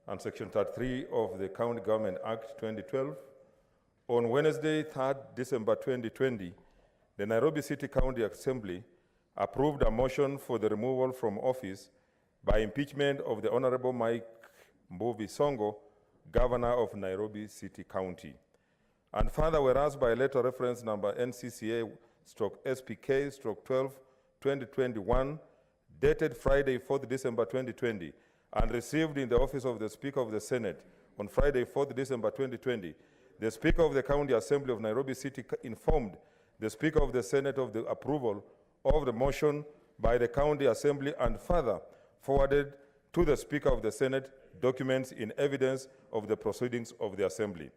and Section 33 of the County Government Act 2012, on Wednesday, 3rd December 2020, the Nairobi City County Assembly approved a motion for the removal from office by impeachment of the Honorable Mike Mbuvi Sonko, Governor of Nairobi City County. And further, whereas by letter reference number NCCA/SPK/12/2021, dated Friday, 4th December 2020, and received in the office of the Speaker of the Senate on Friday, 4th December 2020, the Speaker of the County Assembly of Nairobi City informed the Speaker of the Senate of the approval of the motion by the County Assembly, and further forwarded to the Speaker of the Senate documents in evidence of the proceedings of the Assembly.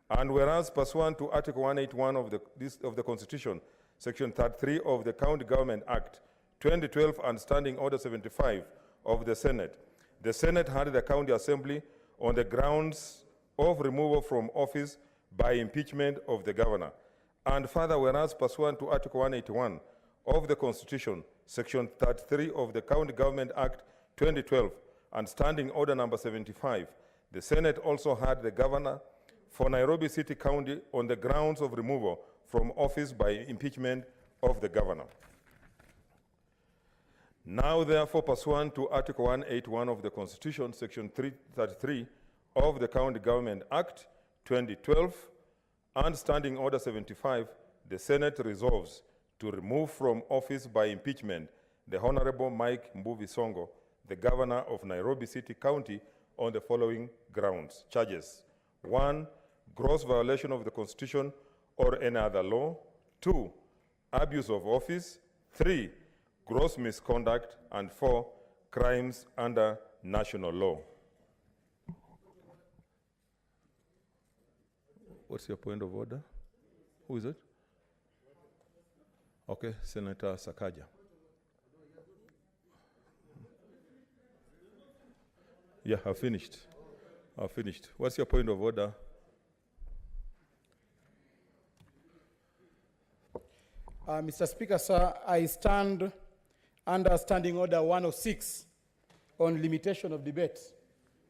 And whereas pursuant to Article 181 of the Constitution, Section 33 of the County Government Act 2012 and Standing Order 75 of the Senate had the County Assembly on the grounds of removal from office by impeachment of the Governor. And further, whereas pursuant to Article 181 of the Constitution, Section 33 of the County Government Act 2012 and Standing Order number 75, the Senate also had the Governor for Nairobi City County on the grounds of removal from office by impeachment of the Governor. Now, therefore, pursuant to Article 181 of the Constitution, Section 333 of the County Government Act 2012 and Standing Order 75, the Senate resolves to remove from office by impeachment the Honorable Mike Mbuvi Sonko, the Governor of Nairobi City County, on the following grounds. Charges: 1, gross violation of the Constitution or any other law. 2, abuse of office. 3, gross misconduct. And 4, crimes under national law. What's your point of order? Who is it? Okay, Senator Sakaja. Yeah, I've finished. What's your point of order? Mr. Speaker, sir, I stand under Standing Order 106 on limitation of debate,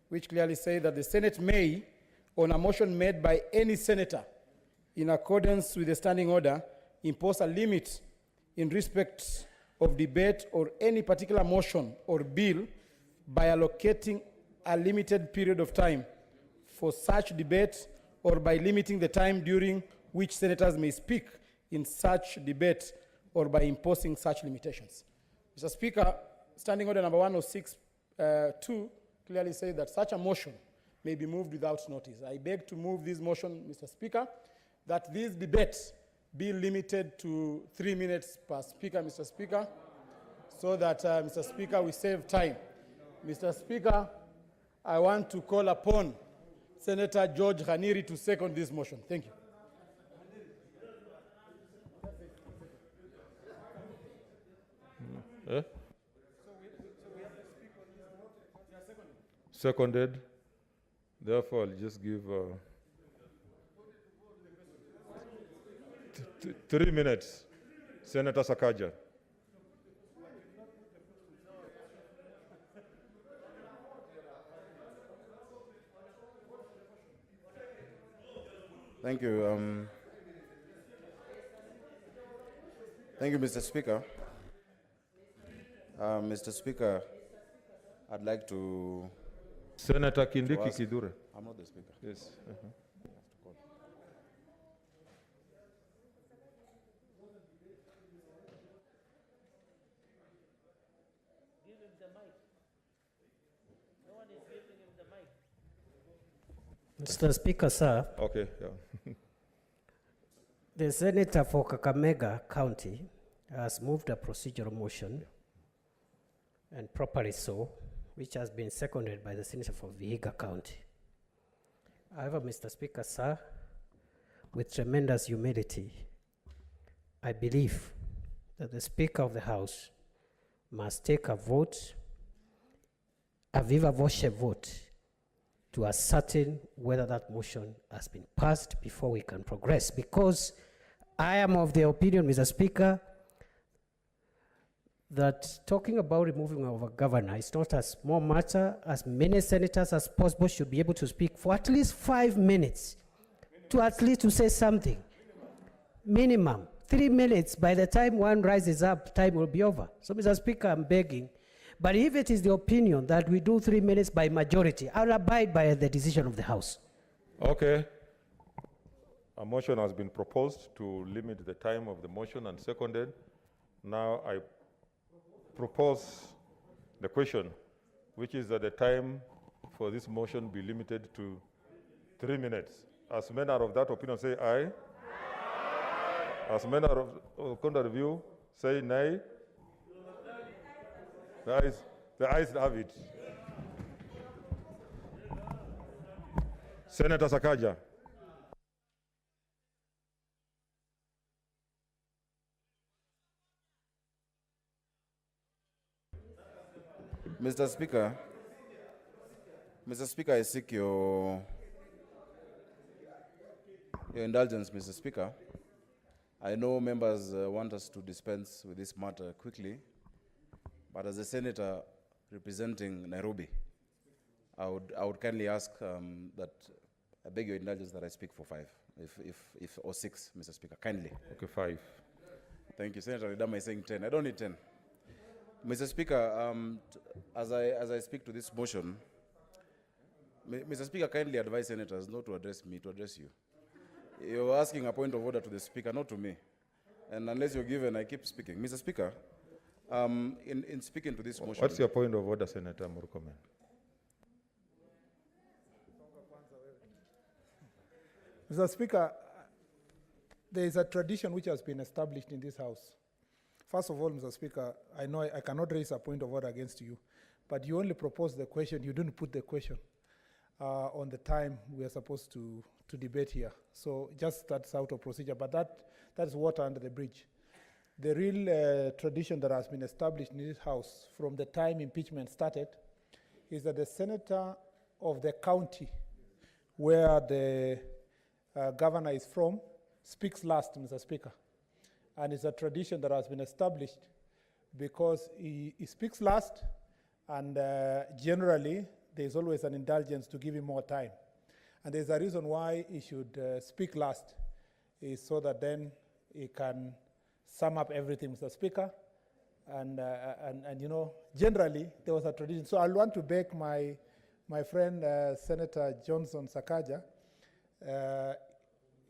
which clearly says that the Senate may, on a motion made by any senator in accordance with the standing order, impose a limit in respect of debate or any particular motion or bill by allocating a limited period of time for such debate, or by limiting the time during which senators may speak in such debate, or by imposing such limitations. Mr. Speaker, Standing Order number 106(2) clearly says that such a motion may be moved without notice. I beg to move this motion, Mr. Speaker, that this debate be limited to 3 minutes per speaker, Mr. Speaker, so that, Mr. Speaker, we save time. Mr. Speaker, I want to call upon Senator George Khaniri to second this motion. Thank you. Seconded. Therefore, I'll just give 3 minutes. Senator Sakaja. Thank you. Thank you, Mr. Speaker. Mr. Speaker, I'd like to... Senator Kindiki Kidure. I'm not the Speaker. Yes. Mr. Speaker, sir. Okay, yeah. The Senator for Kakamega County has moved a procedural motion, and properly so, which has been seconded by the Senator for Vihiga County. However, Mr. Speaker, sir, with tremendous humility, I believe that the Speaker of the House must take a vote, a viva voce vote, to ascertain whether that motion has been passed before we can progress. Because I am of the opinion, Mr. Speaker, that talking about removing of a governor is not a small matter. As many senators as possible should be able to speak for at least 5 minutes, to at least to say something. Minimum 3 minutes. By the time one rises up, time will be over. So, Mr. Speaker, I'm begging. But if it is the opinion that we do 3 minutes by majority, I'll abide by the decision of the House. Okay. A motion has been proposed to limit the time of the motion and seconded. Now I propose the question, which is that the time for this motion be limited to 3 minutes. As many are of that opinion, say aye. Aye. As many are of contrary view, say nay. The ayes have it. Senator Sakaja. Mr. Speaker, I seek your indulgence, Mr. Speaker. I know members want us to dispense with this matter quickly, but as a senator representing Nairobi, I would kindly ask that I beg your indulgence that I speak for 5, or 6, Mr. Speaker, kindly. Okay, 5. Thank you. Senator Ridama is saying 10. I don't need 10. Mr. Speaker, as I speak to this motion, Mr. Speaker, kindly advise senators not to address me, to address you. You're asking a point of order to the Speaker, not to me. And unless you're given, I keep speaking. Mr. Speaker, in speaking to this motion... What's your point of order, Senator Murkomen? Mr. Speaker, there is a tradition which has been established in this House. First of all, Mr. Speaker, I know I cannot raise a point of order against you, but you only proposed the question, you didn't put the question on the time we are supposed to debate here. So just that's out of procedure, but that's water under the bridge. The real tradition that has been established in this House from the time impeachment started is that the senator of the county where the governor is from speaks last, Mr. Speaker. And it's a tradition that has been established because he speaks last, and generally there's always an indulgence to give him more time. And there's a reason why he should speak last, is so that then he can sum up everything, Mr. Speaker. And you know, generally there was a tradition. So I want to beg my friend Senator Johnson Sakaja,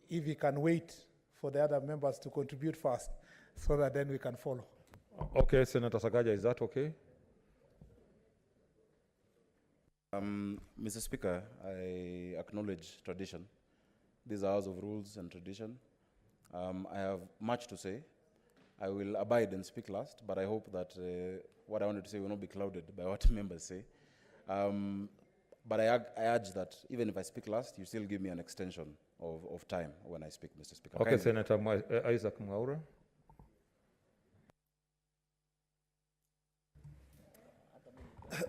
if he can wait for the other members to contribute first, so that then we can follow. Okay, Senator Sakaja, is that okay? Mr. Speaker, I acknowledge tradition. These are House of Rules and tradition. I have much to say. I will abide and speak last, but I hope that what I wanted to say will not be clouded by what members say. But I urge that even if I speak last, you still give me an extension of time when I speak, Mr. Speaker. Okay, Senator Isaac Mwaura.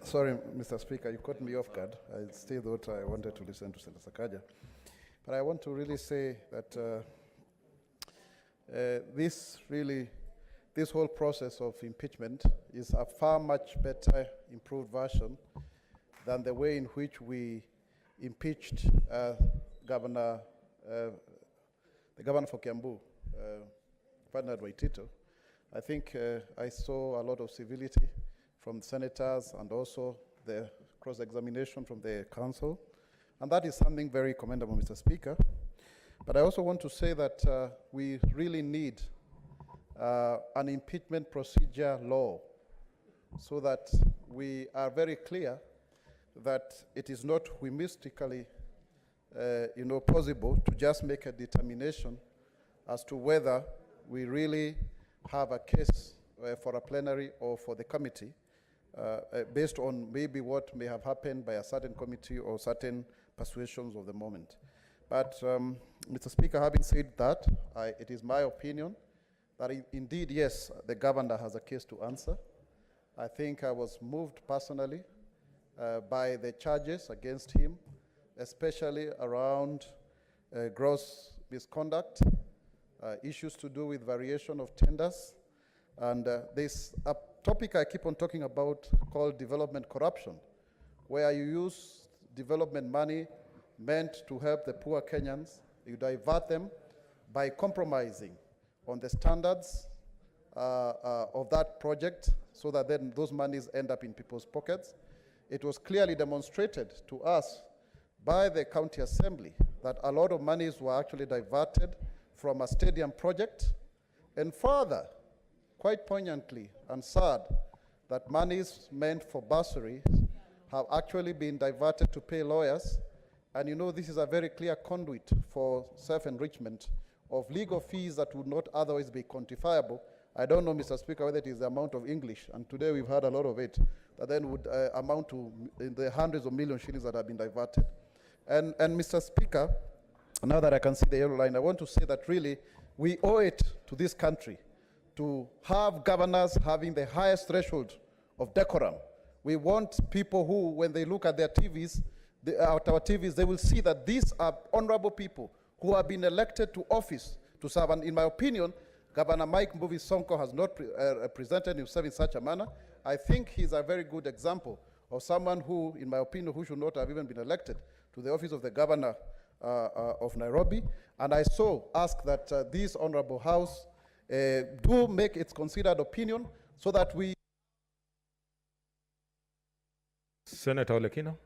Sorry, Mr. Speaker, you caught me off guard. I still thought I wanted to listen to Senator Sakaja. But I want to really say that this whole process of impeachment is a far much better, improved version than the way in which we impeached the governor for Kiambu, Bernard Waitito. I think I saw a lot of civility from the senators and also the cross-examination from the council. And that is something very commendable, Mr. Speaker. But I also want to say that we really need an impeachment procedure law so that we are very clear that it is not whimsically possible to just make a determination as to whether we really have a case for a plenary or for the committee based on maybe what may have happened by a certain committee or certain persuasions of the moment. But Mr. Speaker, having said that, it is my opinion that indeed, yes, the governor has a case to answer. I think I was moved personally by the charges against him, especially around gross misconduct, issues to do with variation of tenders, and there's a topic I keep on talking about called development corruption, where you use development money meant to help the poor Kenyans, you divert them by compromising on the standards of that project so that then those monies end up in people's pockets. It was clearly demonstrated to us by the county assembly that a lot of monies were actually diverted from a stadium project, and further, quite poignantly and sad, that monies meant for bursaries have actually been diverted to pay lawyers. And you know, this is a very clear conduit for self-enrichment of legal fees that would not otherwise be quantifiable. I don't know, Mr. Speaker, whether it is the amount of English, and today we've had a lot of it, that then would amount to the hundreds of million shillings that have been diverted. And Mr. Speaker, now that I can see the yellow line, I want to say that really we owe it to this country to have governors having the highest threshold of decorum. We want people who, when they look at their TVs, at our TVs, they will see that these are honorable people who have been elected to office to serve. And in my opinion, Governor Mike Mbuvi Sonko has not presented himself in such a manner. I think he's a very good example of someone who, in my opinion, who should not have even been elected to the office of the governor of Nairobi. And I so ask that this honorable house do make its considered opinion so that we... Senator Olekino.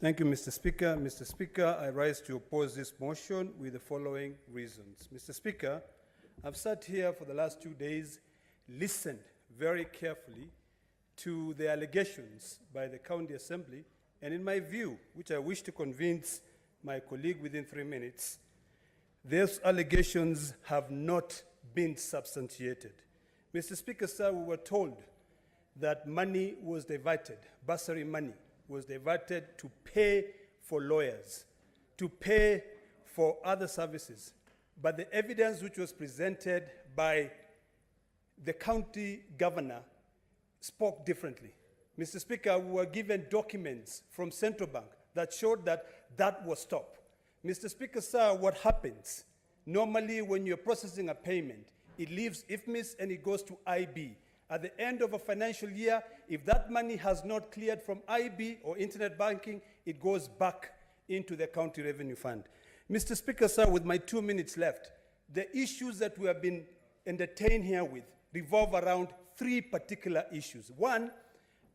Thank you, Mr. Speaker. Mr. Speaker, I rise to oppose this motion with the following reasons. Mr. Speaker, I've sat here for the last 2 days, listened very carefully to the allegations by the County Assembly, and in my view, which I wish to convince my colleague within 3 minutes, those allegations have not been substantiated. Mr. Speaker, sir, we were told that money was diverted, bursary money was diverted to pay for lawyers, to pay for other services. But the evidence which was presented by the county governor spoke differently. Mr. Speaker, we were given documents from Central Bank that showed that that was stopped. Mr. Speaker, sir, what happens? Normally, when you're processing a payment, it leaves IFMIS and it goes to IB. At the end of a financial year, if that money has not cleared from IB or internet banking, it goes back into the county revenue fund. Mr. Speaker, sir, with my 2 minutes left, the issues that we have been entertained here with revolve around 3 particular issues. One,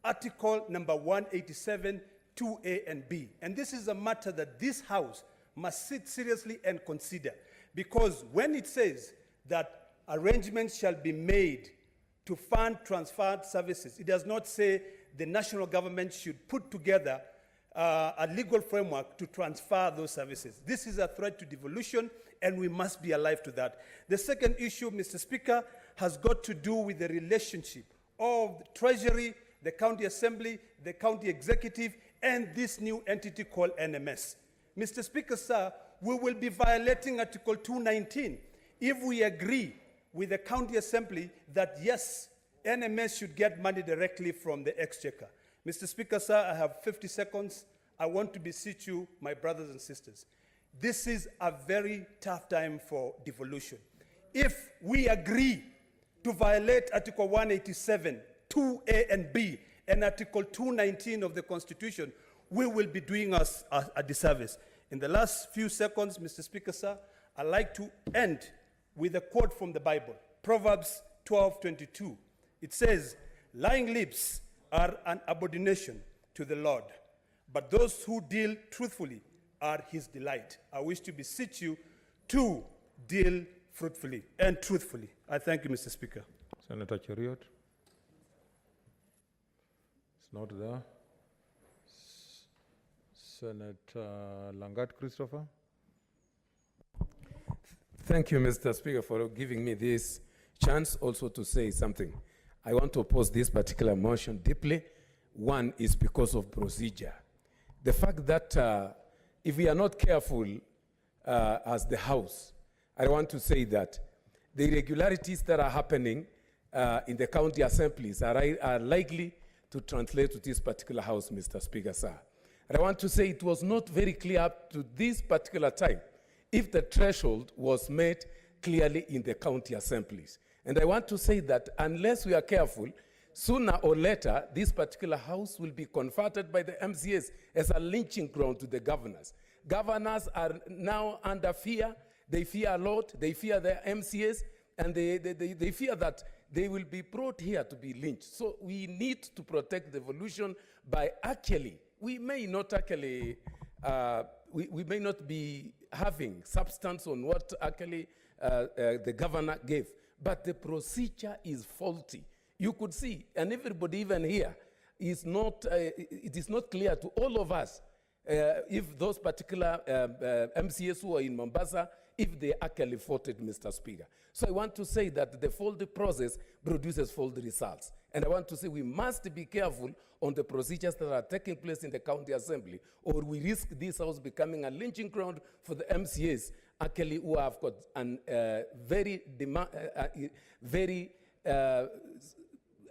Article number 187, 2A and B. And this is a matter that this House must sit seriously and consider, because when it says that arrangements shall be made to fund transferred services, it does not say the national government should put together a legal framework to transfer those services. This is a threat to devolution, and we must be alive to that. The second issue, Mr. Speaker, has got to do with the relationship of the Treasury, the County Assembly, the County Executive, and this new entity called NMS. Mr. Speaker, sir, we will be violating Article 219 if we agree with the county assembly that yes, NMS should get money directly from the exchequer. Mr. Speaker, sir, I have 50 seconds. I want to beseech you, my brothers and sisters. This is a very tough time for devolution. If we agree to violate Article 187, 2A and B, and Article 219 of the Constitution, we will be doing us a disservice. In the last few seconds, Mr. Speaker, sir, I'd like to end with a quote from the Bible, Proverbs 12:22. It says, lying lips are an abomination to the Lord, but those who deal truthfully are his delight. I wish to beseech you to deal fruitfully and truthfully. I thank you, Mr. Speaker. Senator Cheriot. It's not there. Senator Langat Christopher. Thank you, Mr. Speaker, for giving me this chance also to say something. I want to oppose this particular motion deeply. One is because of procedure. The fact that if we are not careful as the House, I want to say that the irregularities that are happening in the county assemblies are likely to translate to this particular House, Mr. Speaker, sir. And I want to say it was not very clear up to this particular time if the threshold was met clearly in the county assemblies. And I want to say that unless we are careful, sooner or later, this particular House will be converted by the MCAs as a lynching ground to the governors. Governors are now under fear. They fear a lot. They fear their MCAs, and they fear that they will be brought here to be lynched. So we need to protect the devolution by actually, we may not actually, we may not be having substance on what actually the governor gave, but the procedure is faulty. You could see, and everybody even here, is not, it is not clear to all of us if those particular MCAs who are in Mombasa, if they actually voted, Mr. Speaker. So I want to say that the faulty process produces faulty results. And I want to say we must be careful on the procedures that are taking place in the county assembly, or we risk this House becoming a lynching ground for the MCAs actually who have got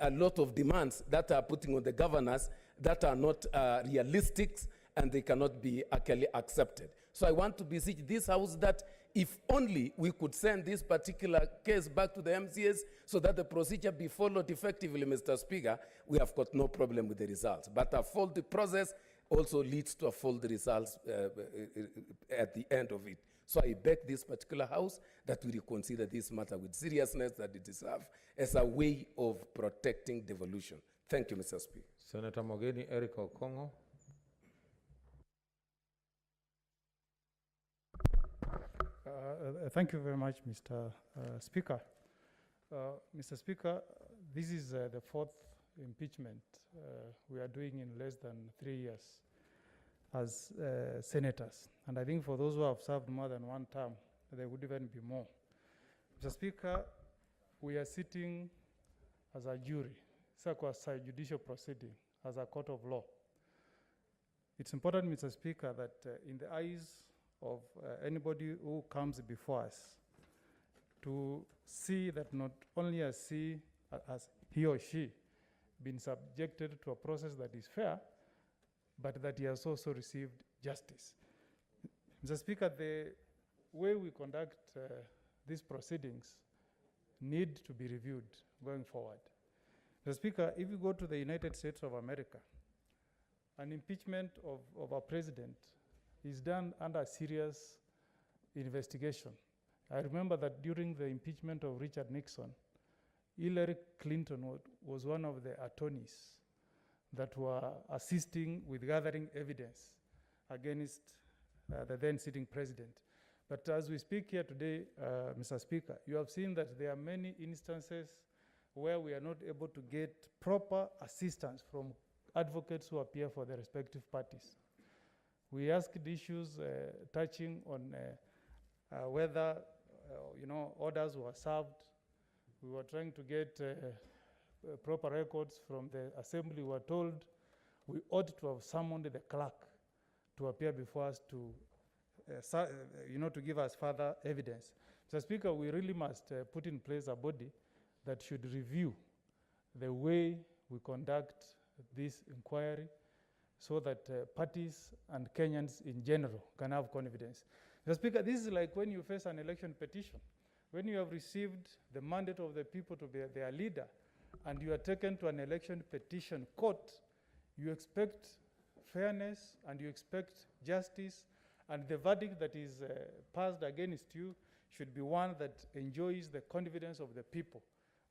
a lot of demands that are putting on the governors that are not realistic, and they cannot be actually accepted. So I want to beseech this House that if only we could send this particular case back to the MCAs so that the procedure be followed effectively, Mr. Speaker, we have got no problem with the results. But a faulty process also leads to a faulty results at the end of it. So I beg this particular House that we reconsider this matter with seriousness that it deserves as a way of protecting devolution. Thank you, Mr. Speaker. Senator Mogeni Eric Okongo. Thank you very much, Mr. Speaker. Mr. Speaker, this is the fourth impeachment we are doing in less than 3 years as senators. And I think for those who have served more than one term, there would even be more. Mr. Speaker, we are sitting as a jury, it's a judicial proceeding, as a court of law. It's important, Mr. Speaker, that in the eyes of anybody who comes before us, to see that not only has he or she been subjected to a process that is fair, but that he has also received justice. Mr. Speaker, the way we conduct these proceedings need to be reviewed going forward. Mr. Speaker, if you go to the United States of America, an impeachment of a president is done under a serious investigation. I remember that during the impeachment of Richard Nixon, Hillary Clinton was one of the attorneys that were assisting with gathering evidence against the then sitting president. But as we speak here today, Mr. Speaker, you have seen that there are many instances where we are not able to get proper assistance from advocates who appear for the respective parties. We asked issues touching on whether orders were served. We were trying to get proper records from the assembly. We were told we ought to have summoned the clerk to appear before us to, to give us further evidence. Mr. Speaker, we really must put in place a body that should review the way we conduct this inquiry so that parties and Kenyans in general can have confidence. Mr. Speaker, this is like when you face an election petition. When you have received the mandate of the people to be their leader and you are taken to an election petition court, you expect fairness and you expect justice, and the verdict that is passed against you should be one that enjoys the confidence of the people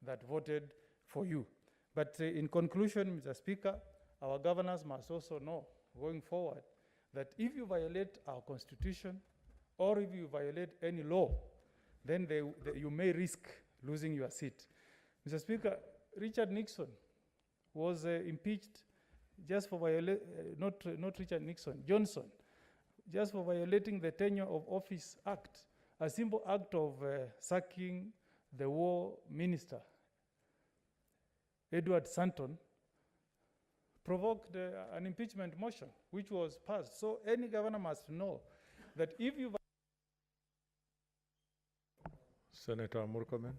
that voted for you. But in conclusion, Mr. Speaker, our governors must also know, going forward, that if you violate our constitution or if you violate any law, then you may risk losing your seat. Mr. Speaker, Richard Nixon was impeached just for not Richard Nixon, Johnson, just for violating the Tenure of Office Act, a simple act of sacking the war minister, Edward Stanton, provoked an impeachment motion, which was passed. So any governor must know that if you... Senator Murkomen.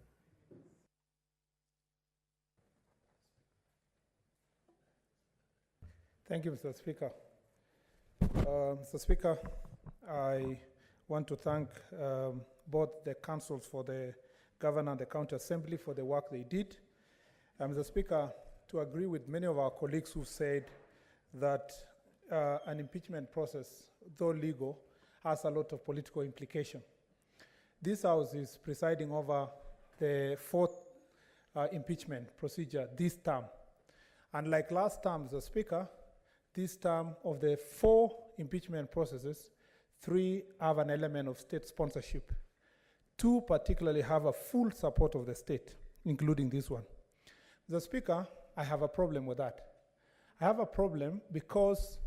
Thank you, Mr. Speaker. Mr. Speaker, I want to thank both the councils for the governor and the county assembly for the work they did. Mr. Speaker, to agree with many of our colleagues who said that an impeachment process, though legal, has a lot of political implication. This House is presiding over the fourth impeachment procedure this term. And like last term, Mr. Speaker, this term of the 4 impeachment processes, 3 have an element of state sponsorship. 2 particularly have a full support of the state, including this one. Mr. Speaker, I have a problem with that. I have a problem because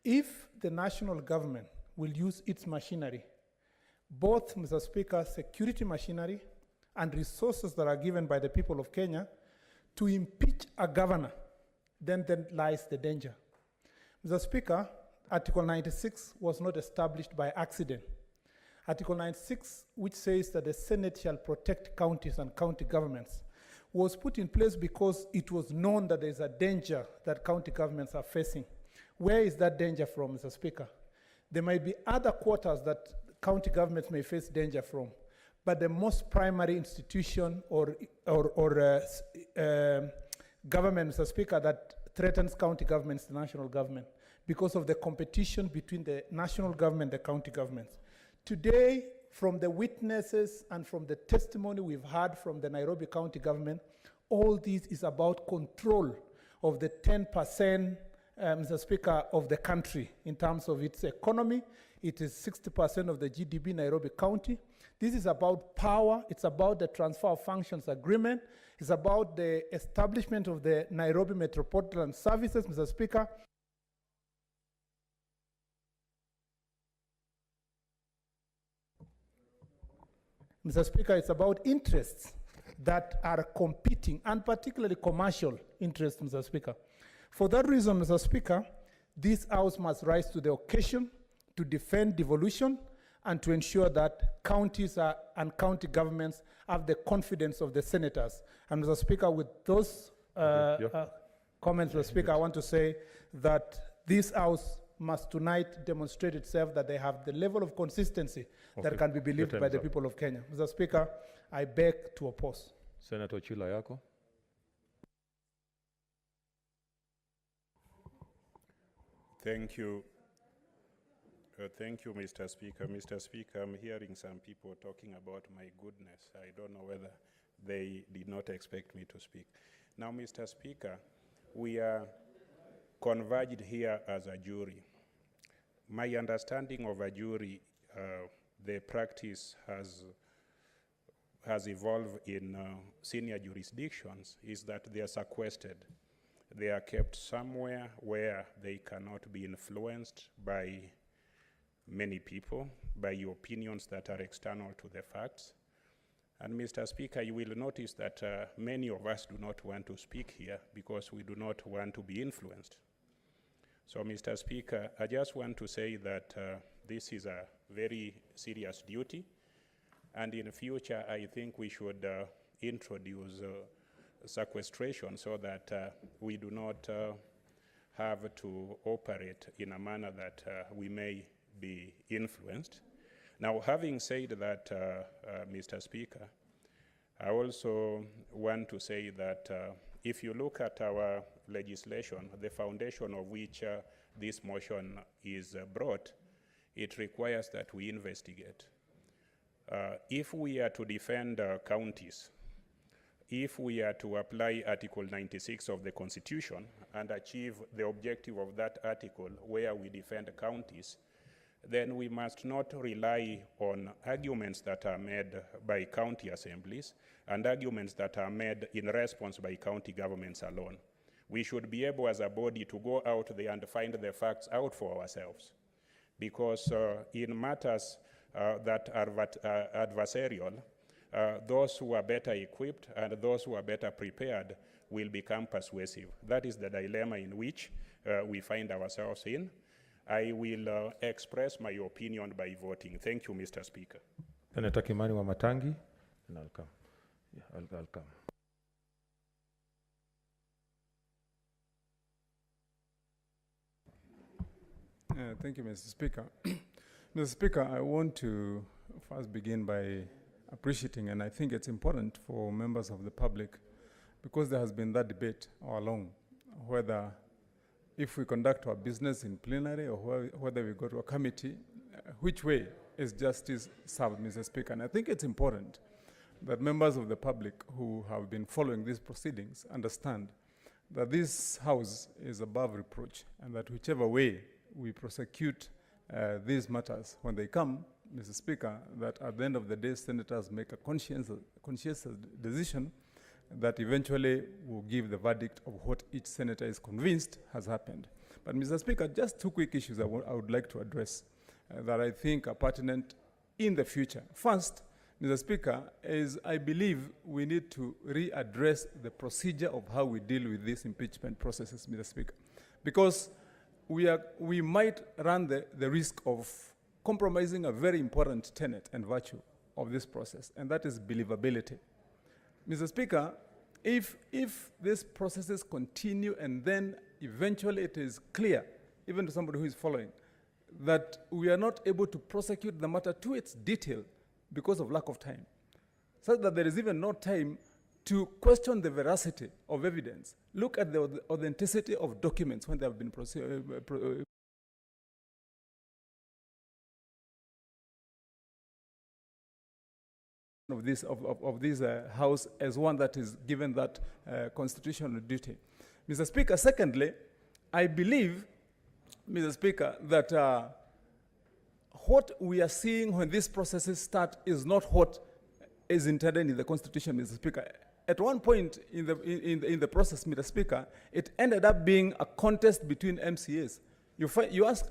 if the national government will use its machinery, both, Mr. Speaker, security machinery and resources that are given by the people of Kenya to impeach a governor, then lies the danger. Mr. Speaker, Article 96 was not established by accident. Article 96, which says that the Senate shall protect counties and county governments, was put in place because it was known that there is a danger that county governments are facing. Where is that danger from, Mr. Speaker? There might be other quarters that county governments may face danger from, but the most primary institution or government, Mr. Speaker, that threatens county governments, the national government, because of the competition between the national government and the county governments. Today, from the witnesses and from the testimony we've heard from the Nairobi County government, all this is about control of the 10%, Mr. Speaker, of the country in terms of its economy. It is 60% of the GDP Nairobi County. This is about power. It's about the transfer of functions agreement. It's about the establishment of the Nairobi Metropolitan Services, Mr. Speaker. Mr. Speaker, it's about interests that are competing, and particularly commercial interests, Mr. Speaker. For that reason, Mr. Speaker, this House must rise to the occasion to defend devolution and to ensure that counties and county governments have the confidence of the senators. And Mr. Speaker, with those comments, Mr. Speaker, I want to say that this House must tonight demonstrate itself that they have the level of consistency that can be believed by the people of Kenya. Mr. Speaker, I beg to oppose. Senator Chilayako. Thank you. Thank you, Mr. Speaker. Mr. Speaker, I'm hearing some people talking about my goodness. I don't know whether they did not expect me to speak. Now, Mr. Speaker, we are converged here as a jury. My understanding of a jury, the practice has evolved in senior jurisdictions, is that they are sequestered. They are kept somewhere where they cannot be influenced by many people, by opinions that are external to the facts. And Mr. Speaker, you will notice that many of us do not want to speak here because we do not want to be influenced. So, Mr. Speaker, I just want to say that this is a very serious duty, And in the future, I think we should introduce sequestration so that we do not have to operate in a manner that we may be influenced. Now, having said that, Mr. Speaker, I also want to say that if you look at our legislation, the foundation of which this motion is brought, it requires that we investigate. If we are to defend counties, if we are to apply Article 96 of the Constitution and achieve the objective of that article where we defend counties, then we must not rely on arguments that are made by county assemblies and arguments that are made in response by county governments alone. We should be able as a body to go out there and find the facts out for ourselves. Because in matters that are adversarial, those who are better equipped and those who are better prepared will become persuasive. That is the dilemma in which we find ourselves in. I will express my opinion by voting. Thank you, Mr. Speaker. Senator Kimani wa Matangi, and I'll come. Yeah, I'll come. Thank you, Mr. Speaker. Mr. Speaker, I want to first begin by appreciating, and I think it's important for members of the public, because there has been that debate all along, whether if we conduct our business in plenary or whether we go to a committee, which way is justice served, Mr. Speaker? And I think it's important that members of the public who have been following these proceedings understand that this House is above reproach, and that whichever way we prosecute these matters when they come, Mr. Speaker, that at the end of the day, senators make a conscientious decision that eventually will give the verdict of what each senator is convinced has happened. But Mr. Speaker, just two quick issues I would like to address that I think are pertinent in the future. First, Mr. Speaker, is I believe we need to readdress the procedure of how we deal with these impeachment processes, Mr. Speaker, because we might run the risk of compromising a very important tenet and virtue of this process, and that is believability. Mr. Speaker, if these processes continue and then eventually it is clear, even to somebody who is following, that we are not able to prosecute the matter to its detail because of lack of time, such that there is even no time to question the veracity of evidence, look at the authenticity of documents when they have been of this House as one that is given that constitutional duty. Mr. Speaker, secondly, I believe, Mr. Speaker, that what we are seeing when these processes start is not what is intended in the Constitution, Mr. Speaker. At one point in the process, Mr. Speaker, it ended up being a contest between MCAs. You ask,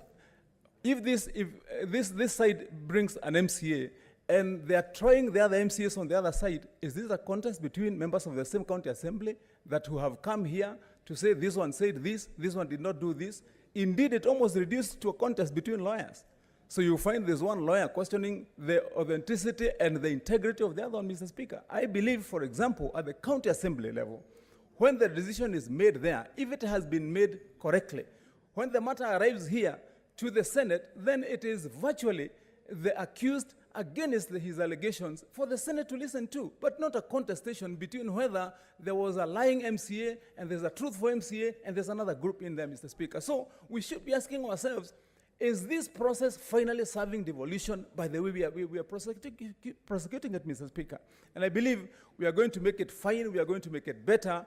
if this side brings an MCA, and they are trying the other MCAs on the other side, is this a contest between members of the same county assembly that who have come here to say this one said this one did not do this? Indeed, it almost reduced to a contest between lawyers. So you find there's one lawyer questioning the authenticity and the integrity of the other one, Mr. Speaker. I believe, for example, at the county assembly level, when the decision is made there, if it has been made correctly, when the matter arrives here to the Senate, then it is virtually the accused against his allegations for the Senate to listen to, but not a contestation between whether there was a lying MCA and there's a truthful MCA and there's another group in there, Mr. Speaker. So we should be asking ourselves, is this process finally serving devolution by the way we are prosecuting it, Mr. Speaker? And I believe we are going to make it fine, we are going to make it better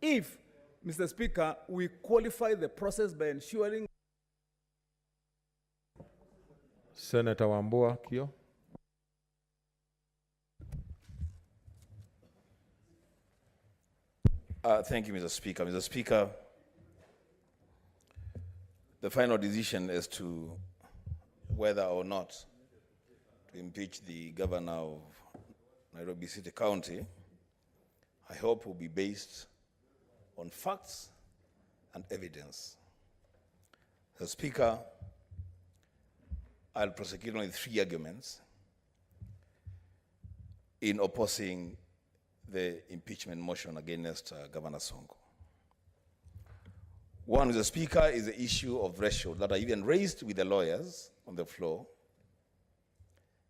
if, Mr. Speaker, we qualify the process by ensuring. Senator Wambua Kio. Thank you, Mr. Speaker. Mr. Speaker, the final decision as to whether or not to impeach the governor of Nairobi City County, I hope will be based on facts and evidence. Mr. Speaker, I'll prosecute only 3 arguments. in opposing the impeachment motion against Governor Sonko. One, Mr. Speaker, is the issue of threshold that I even raised with the lawyers on the floor.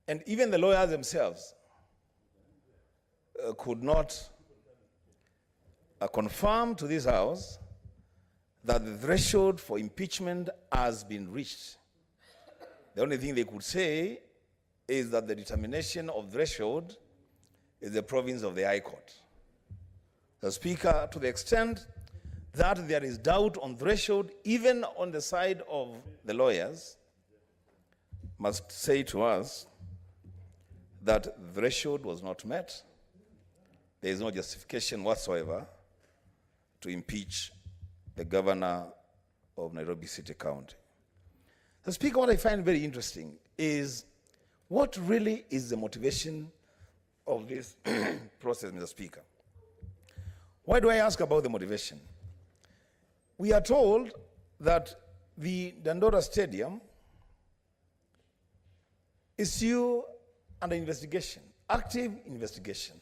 And even the lawyers themselves could not confirm to this House that the threshold for impeachment has been reached. The only thing they could say is that the determination of threshold is the province of the High Court. The Speaker, to the extent that there is doubt on threshold, even on the side of the lawyers, must say to us that the threshold was not met. There is no justification whatsoever to impeach the governor of Nairobi City County. The Speaker, what I find very interesting is what really is the motivation of this process, Mr. Speaker. Why do I ask about the motivation? We are told that the Dandora Stadium is still under investigation, active investigation.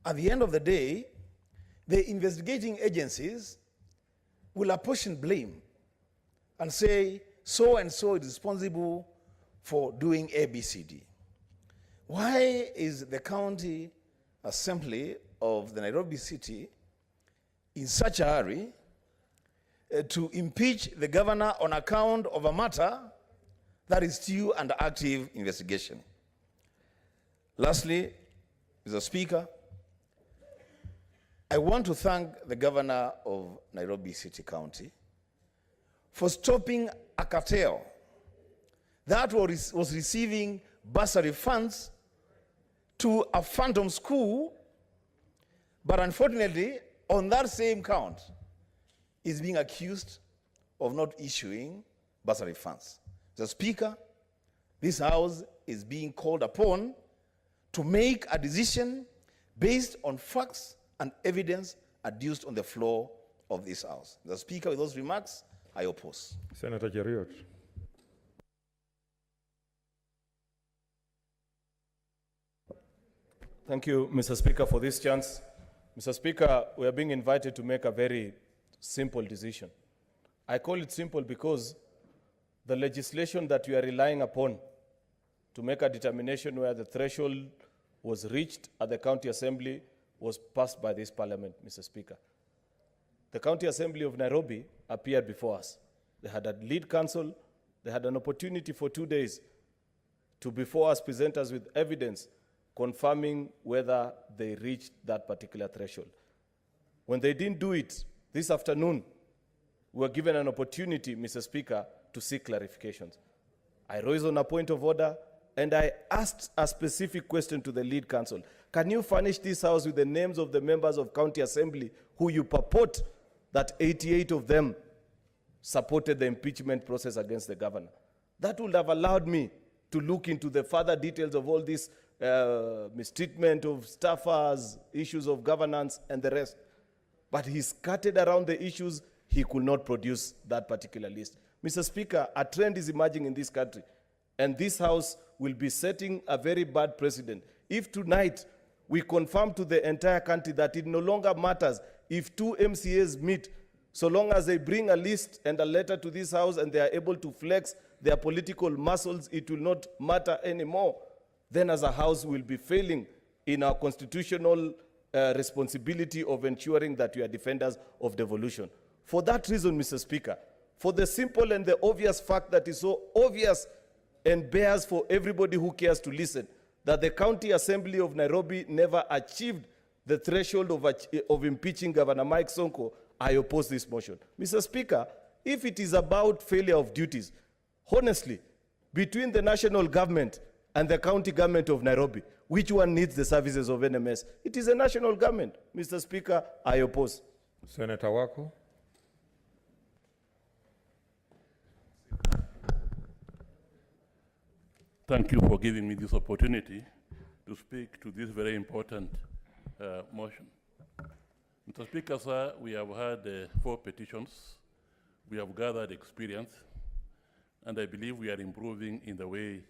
At the end of the day, the investigating agencies will apportion blame and say, so and so is responsible for doing ABCD. Why is the county assembly of the Nairobi City in such a hurry to impeach the governor on account of a matter that is still under active investigation? Lastly, Mr. Speaker, I want to thank the governor of Nairobi City County for stopping a cartel that was receiving bursary funds to a phantom school, but unfortunately, on that same count, is being accused of not issuing bursary funds. The Speaker, this House is being called upon to make a decision based on facts and evidence adduced on the floor of this House. The Speaker, with those remarks, I oppose. Senator Cheriot. Thank you, Mr. Speaker, for this chance. Mr. Speaker, we are being invited to make a very simple decision. I call it simple because the legislation that we are relying upon to make a determination where the threshold was reached at the County Assembly was passed by this Parliament, Mr. Speaker. The County Assembly of Nairobi appeared before us. They had a lead counsel. They had an opportunity for 2 days to, before us, present us with evidence confirming whether they reached that particular threshold. When they didn't do it, this afternoon, we were given an opportunity, Mr. Speaker, to seek clarifications. I rose on a point of order, and I asked a specific question to the lead counsel. Can you furnish this House with the names of the members of County Assembly who you purport that 88 of them supported the impeachment process against the governor? That would have allowed me to look into the further details of all this mistreatment of staffers, issues of governance, and the rest. But he scattered around the issues. He could not produce that particular list. Mr. Speaker, a trend is emerging in this country, and this House will be setting a very bad precedent. If tonight we confirm to the entire country that it no longer matters if 2 MCAs meet, so long as they bring a list and a letter to this House and they are able to flex their political muscles, it will not matter anymore. Then as a House, we'll be failing in our constitutional responsibility of ensuring that we are defenders of devolution. For that reason, Mr. Speaker, for the simple and the obvious fact that is so obvious and bears for everybody who cares to listen, that the County Assembly of Nairobi never achieved the threshold of impeaching Governor Mike Sonko, I oppose this motion. Mr. Speaker, if it is about failure of duties, honestly, between the national government and the county government of Nairobi, which one needs the services of NMS? It is a national government. Mr. Speaker, I oppose. Senator Wako. Thank you for giving me this opportunity to speak to this very important motion. Mr. Speaker, sir, we have had 4 petitions. We have gathered experience, and I believe we are improving in the way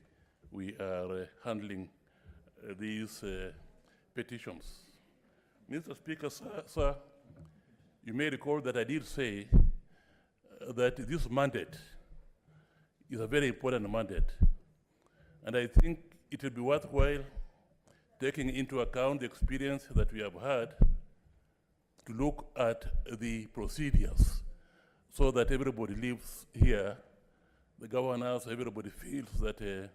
we are handling these petitions. Mr. Speaker, sir, you may recall that I did say that this mandate is a very important mandate. And I think it will be worthwhile taking into account the experience that we have had to look at the procedures so that everybody lives here, the governors, everybody feels that they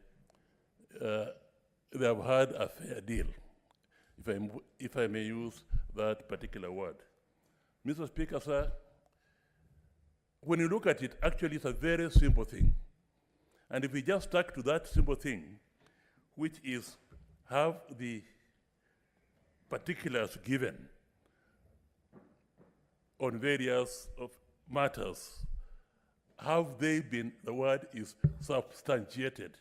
have had a fair deal, if I may use that particular word. Mr. Speaker, sir, when you look at it, actually it's a very simple thing. And if we just stuck to that simple thing, which is have the particulars given on various matters, have they been, the word is substantiated.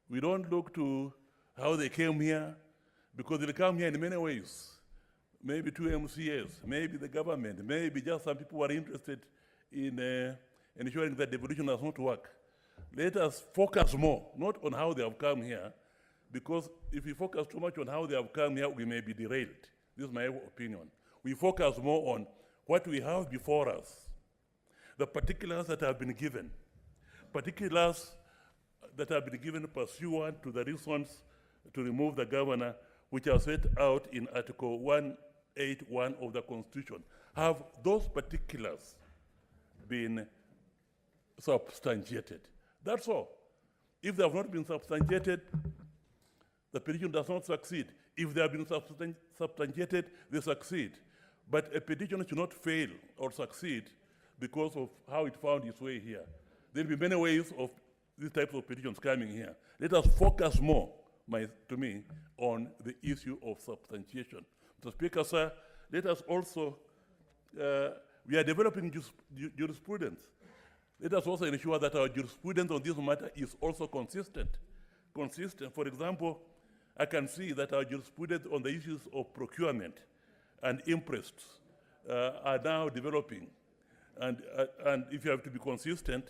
We don't look to how they came here, because they come here in many ways. Maybe 2 MCAs, maybe the government, maybe just some people who are interested in ensuring that devolution does not work. Let us focus more, not on how they have come here, because if we focus too much on how they have come here, we may be derailed. This is my opinion. We focus more on what we have before us, the particulars that have been given, particulars that have been given pursuant to the reasons to remove the governor, which are set out in Article 181 of the Constitution. Have those particulars been substantiated? That's all. If they have not been substantiated, the petition does not succeed. If they have been substantiated, they succeed. But a petition should not fail or succeed because of how it found its way here. There will be many ways of these types of petitions coming here. Let us focus more, to me, on the issue of substantiation. Mr. Speaker, sir, let us also, we are developing jurisprudence. Let us also ensure that our jurisprudence on this matter is also consistent. For example, I can see that our jurisprudence on the issues of procurement and interests are now developing. And if you have to be consistent,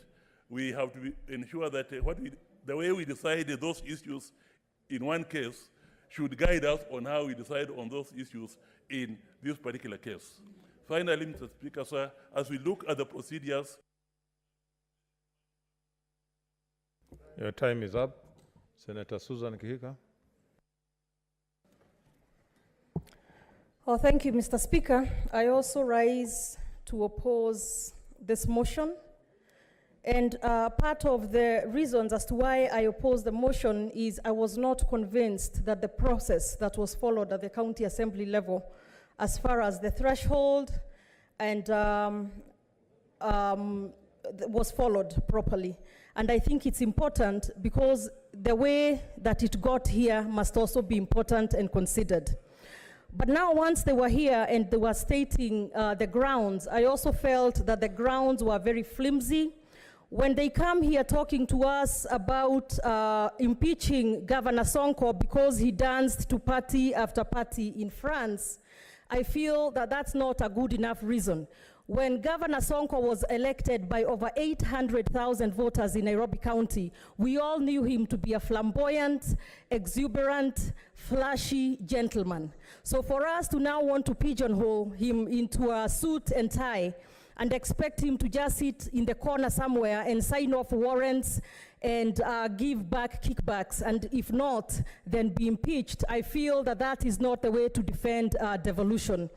we have to ensure that the way we decide those issues in one case should guide us on how we decide on those issues in this particular case. Finally, Mr. Speaker, sir, as we look at the procedures. Your time is up. Senator Susan Kihika. Oh, thank you, Mr. Speaker. I also rise to oppose this motion. And part of the reasons as to why I oppose the motion is I was not convinced that the process that was followed at the county assembly level, as far as the threshold and was followed properly. And I think it's important because the way that it got here must also be important and considered. But now once they were here and they were stating the grounds, I also felt that the grounds were very flimsy. When they come here talking to us about impeaching Governor Sonko because he danced to party after party in France, I feel that that's not a good enough reason. When Governor Sonko was elected by over 800,000 voters in Nairobi County, we all knew him to be a flamboyant, exuberant, flashy gentleman. So for us to now want to pigeonhole him into a suit and tie and expect him to just sit in the corner somewhere and sign off warrants and give back kickbacks, and if not, then be impeached, I feel that that is not the way to defend devolution.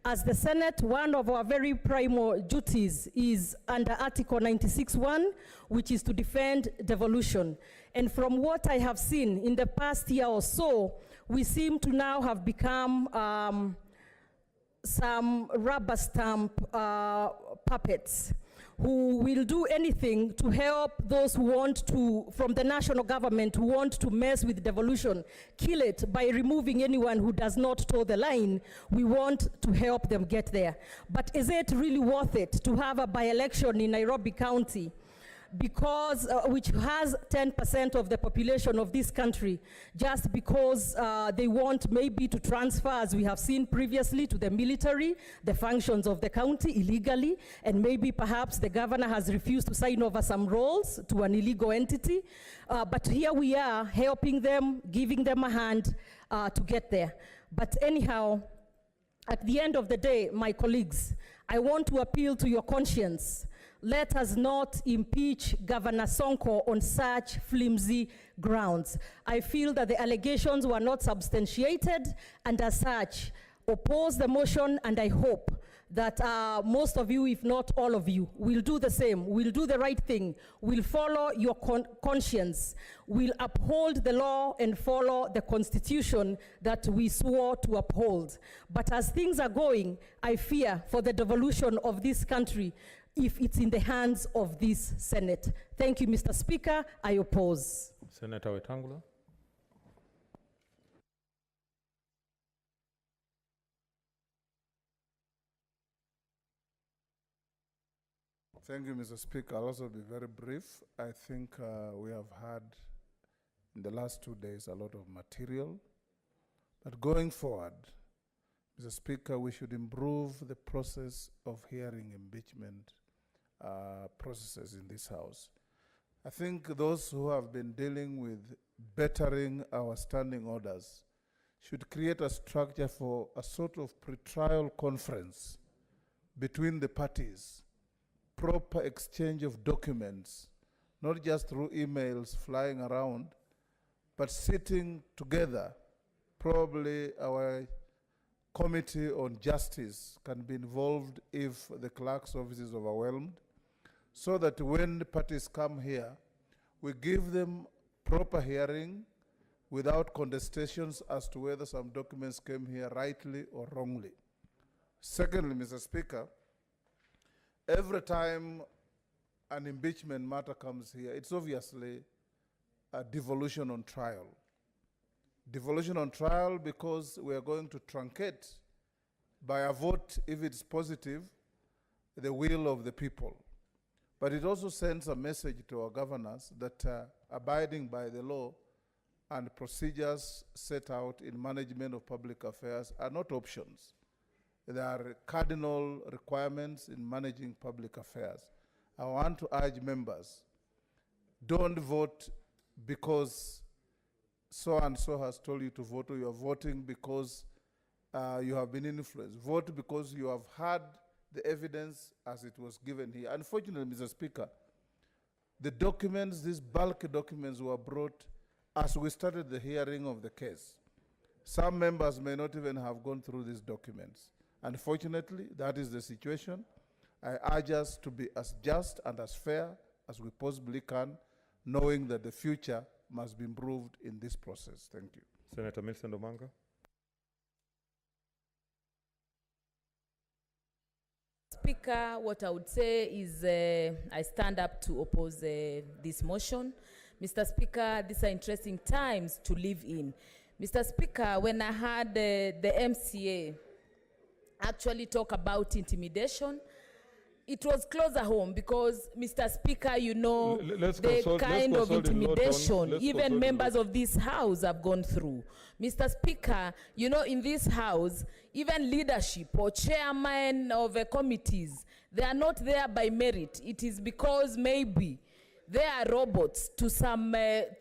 As the Senate, one of our very primary duties is under Article 96(1), which is to defend devolution. And from what I have seen in the past year or so, we seem to now have become some rubber stamp puppets who will do anything to help those who want to, from the national government, who want to mess with devolution, kill it by removing anyone who does not toe the line. We want to help them get there. But is it really worth it to have a by-election in Nairobi County because, which has 10% of the population of this country, just because they want maybe to transfer, as we have seen previously, to the military, the functions of the county illegally, and maybe perhaps the governor has refused to sign over some roles to an illegal entity. But here we are helping them, giving them a hand to get there. But anyhow, at the end of the day, my colleagues, I want to appeal to your conscience. Let us not impeach Governor Sonko on such flimsy grounds. I feel that the allegations were not substantiated, and as such, oppose the motion, and I hope that most of you, if not all of you, will do the same, will do the right thing, will follow your conscience, will uphold the law and follow the constitution that we swore to uphold. But as things are going, I fear for the devolution of this country if it's in the hands of this Senate. Thank you, Mr. Speaker. I oppose. Senator Wetangula. Thank you, Mr. Speaker. I'll also be very brief. I think we have had in the last 2 days a lot of material. But going forward, Mr. Speaker, we should improve the process of hearing impeachment processes in this House. I think those who have been dealing with bettering our standing orders should create a structure for a sort of pre-trial conference between the parties, proper exchange of documents, not just through emails flying around, but sitting together. Probably our committee on justice can be involved if the clerk's office is overwhelmed, so that when the parties come here, we give them proper hearing without contestations as to whether some documents came here rightly or wrongly. Secondly, Mr. Speaker, every time an impeachment matter comes here, it's obviously a devolution on trial. Devolution on trial because we are going to truncate by a vote, if it's positive, the will of the people. But it also sends a message to our governors that abiding by the law and procedures set out in management of public affairs are not options. There are cardinal requirements in managing public affairs. I want to urge members, don't vote because so-and-so has told you to vote, or you are voting because you have been influenced. Vote because you have had the evidence as it was given here. Unfortunately, Mr. Speaker, the documents, these bulk documents were brought as we started the hearing of the case. Some members may not even have gone through these documents. Unfortunately, that is the situation. I urge us to be as just and as fair as we possibly can, knowing that the future must be improved in this process. Thank you. Senator Millicent Omanga. Speaker, what I would say is I stand up to oppose this motion. Mr. Speaker, these are interesting times to live in. Mr. Speaker, when I heard the MCA actually talk about intimidation, it was closer home because, Mr. Speaker, you know, the kind of intimidation even members of this House have gone through. Mr. Speaker, you know, in this House, even leadership or chairman of committees, they are not there by merit. It is because maybe they are robots to some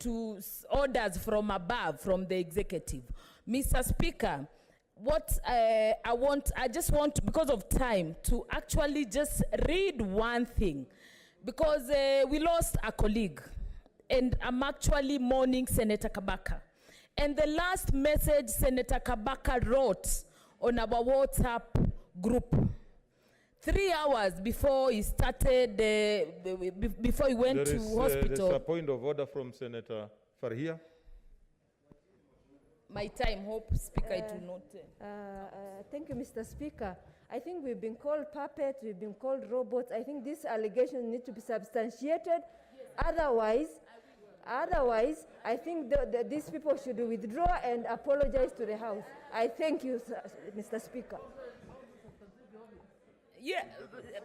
to orders from above, from the executive. Mr. Speaker, what I just want, because of time, to actually just read one thing, because we lost a colleague, and I'm actually mourning Senator Kabaka. And the last message Senator Kabaka wrote on our WhatsApp group, 3 hours before he started, before he went to hospital. There's a point of order from Senator Farhia. My time, hope, Speaker, it will not. Thank you, Mr. Speaker. I think we've been called puppets, we've been called robots. I think these allegations need to be substantiated. Otherwise, I think these people should withdraw and apologize to the House. I thank you, Mr. Speaker. Yeah,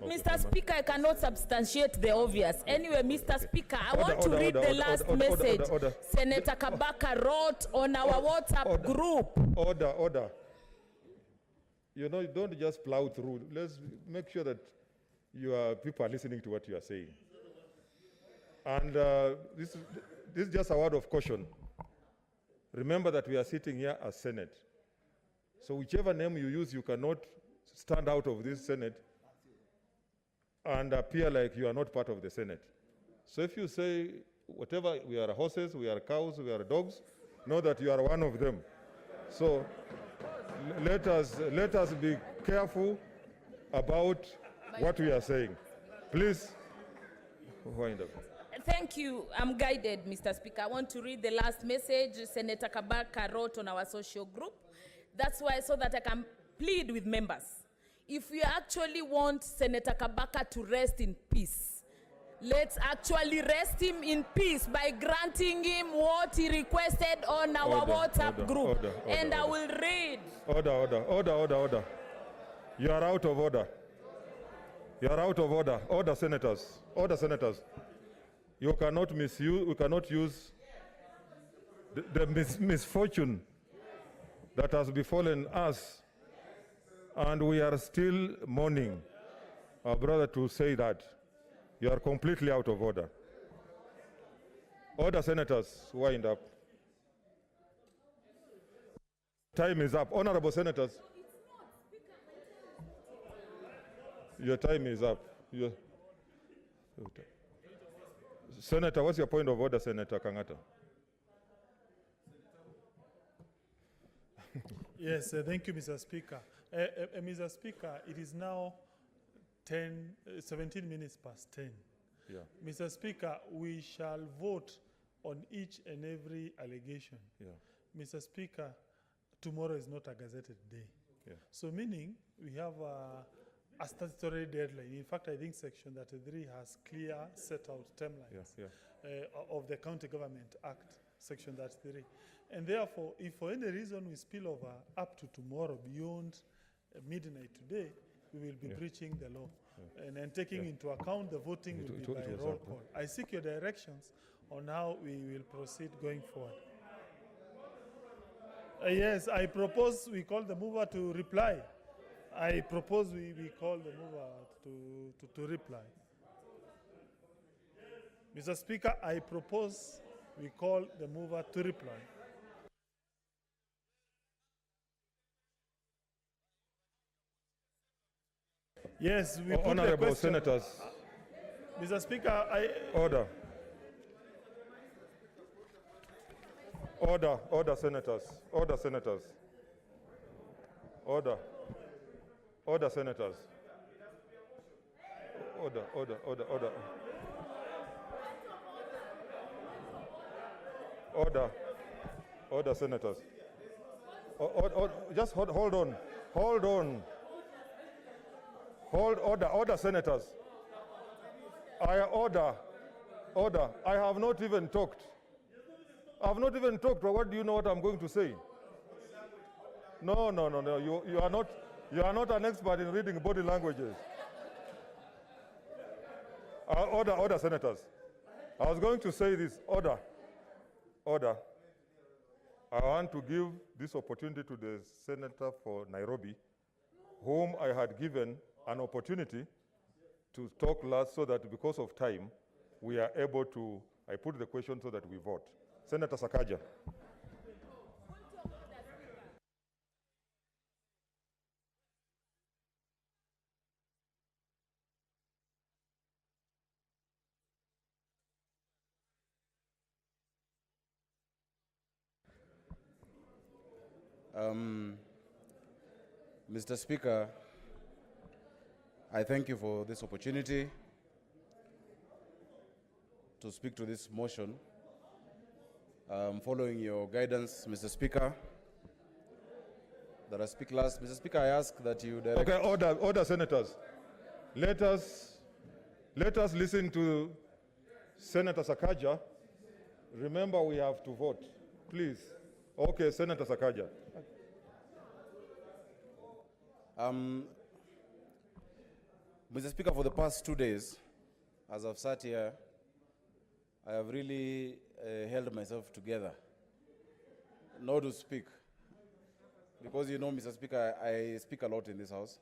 Mr. Speaker, I cannot substantiate the obvious. Anyway, Mr. Speaker, I want to read the last message Senator Kabaka wrote on our WhatsApp group. Order. You know, don't just plow through. Let's make sure that people are listening to what you are saying. And this is just a word of caution. Remember that we are sitting here as Senate. So whichever name you use, you cannot stand out of this Senate and appear like you are not part of the Senate. So if you say, whatever, we are horses, we are cows, we are dogs, know that you are one of them. So let us be careful about what we are saying. Please, wind up. Thank you. I'm guided, Mr. Speaker. I want to read the last message Senator Kabaka wrote on our social group. That's why, so that I can plead with members. If you actually want Senator Kabaka to rest in peace, let's actually rest him in peace by granting him what he requested on our WhatsApp group. I will read. Order. You are out of order. You are out of order. Order, senators. Order, senators. You cannot misuse, we cannot use the misfortune that has befallen us, and we are still mourning. Our brother, to say that you are completely out of order. Order, senators, wind up. Time is up. Honorable senators, your time is up. Senator, what's your point of order, Senator Kangata? Yes, thank you, Mr. Speaker. Mr. Speaker, it is now 17 minutes past 10. Yeah. Mr. Speaker, we shall vote on each and every allegation. Yeah. Mr. Speaker, tomorrow is not a gazetted day. Yeah. So meaning we have a statutory deadline. In fact, I think Section 33 has clear set out timelines of the County Government Act, Section 33. And therefore, if for any reason we spill over up to tomorrow beyond midnight today, we will be breaching the law. And then taking into account the voting will be by roll call. I seek your directions on how we will proceed going forward. Yes, I propose we call the mover to reply. I propose we call the mover to reply. Mr. Speaker, I propose we call the mover to reply. Yes, we put Honorable the question. senators. Mr. Speaker, Order, senators. Order, senators. Order, senators. Order, senators. Just hold on. Order, senators. Order. I have not even talked. What do you know what I'm going to say? No. You are not an expert in reading body languages. Order, senators. I was going to say this. Order. I want to give this opportunity to the senator for Nairobi, whom I had given an opportunity to talk last, so that because of time, we are able to, I put the question so that we vote. Senator Sakaja. Mr. Speaker, I thank you for this opportunity to speak to this motion. Following your guidance, Mr. Speaker, that I speak last. Mr. Speaker, I ask that you direct... Okay, order, senators. Let us listen to Senator Sakaja. Remember, we have to vote. Please. Okay, Senator Sakaja. Mr. Speaker, for the past 2 days, as I've sat here, I have really held myself together not to speak. Because you know, Mr. Speaker, I speak a lot in this House.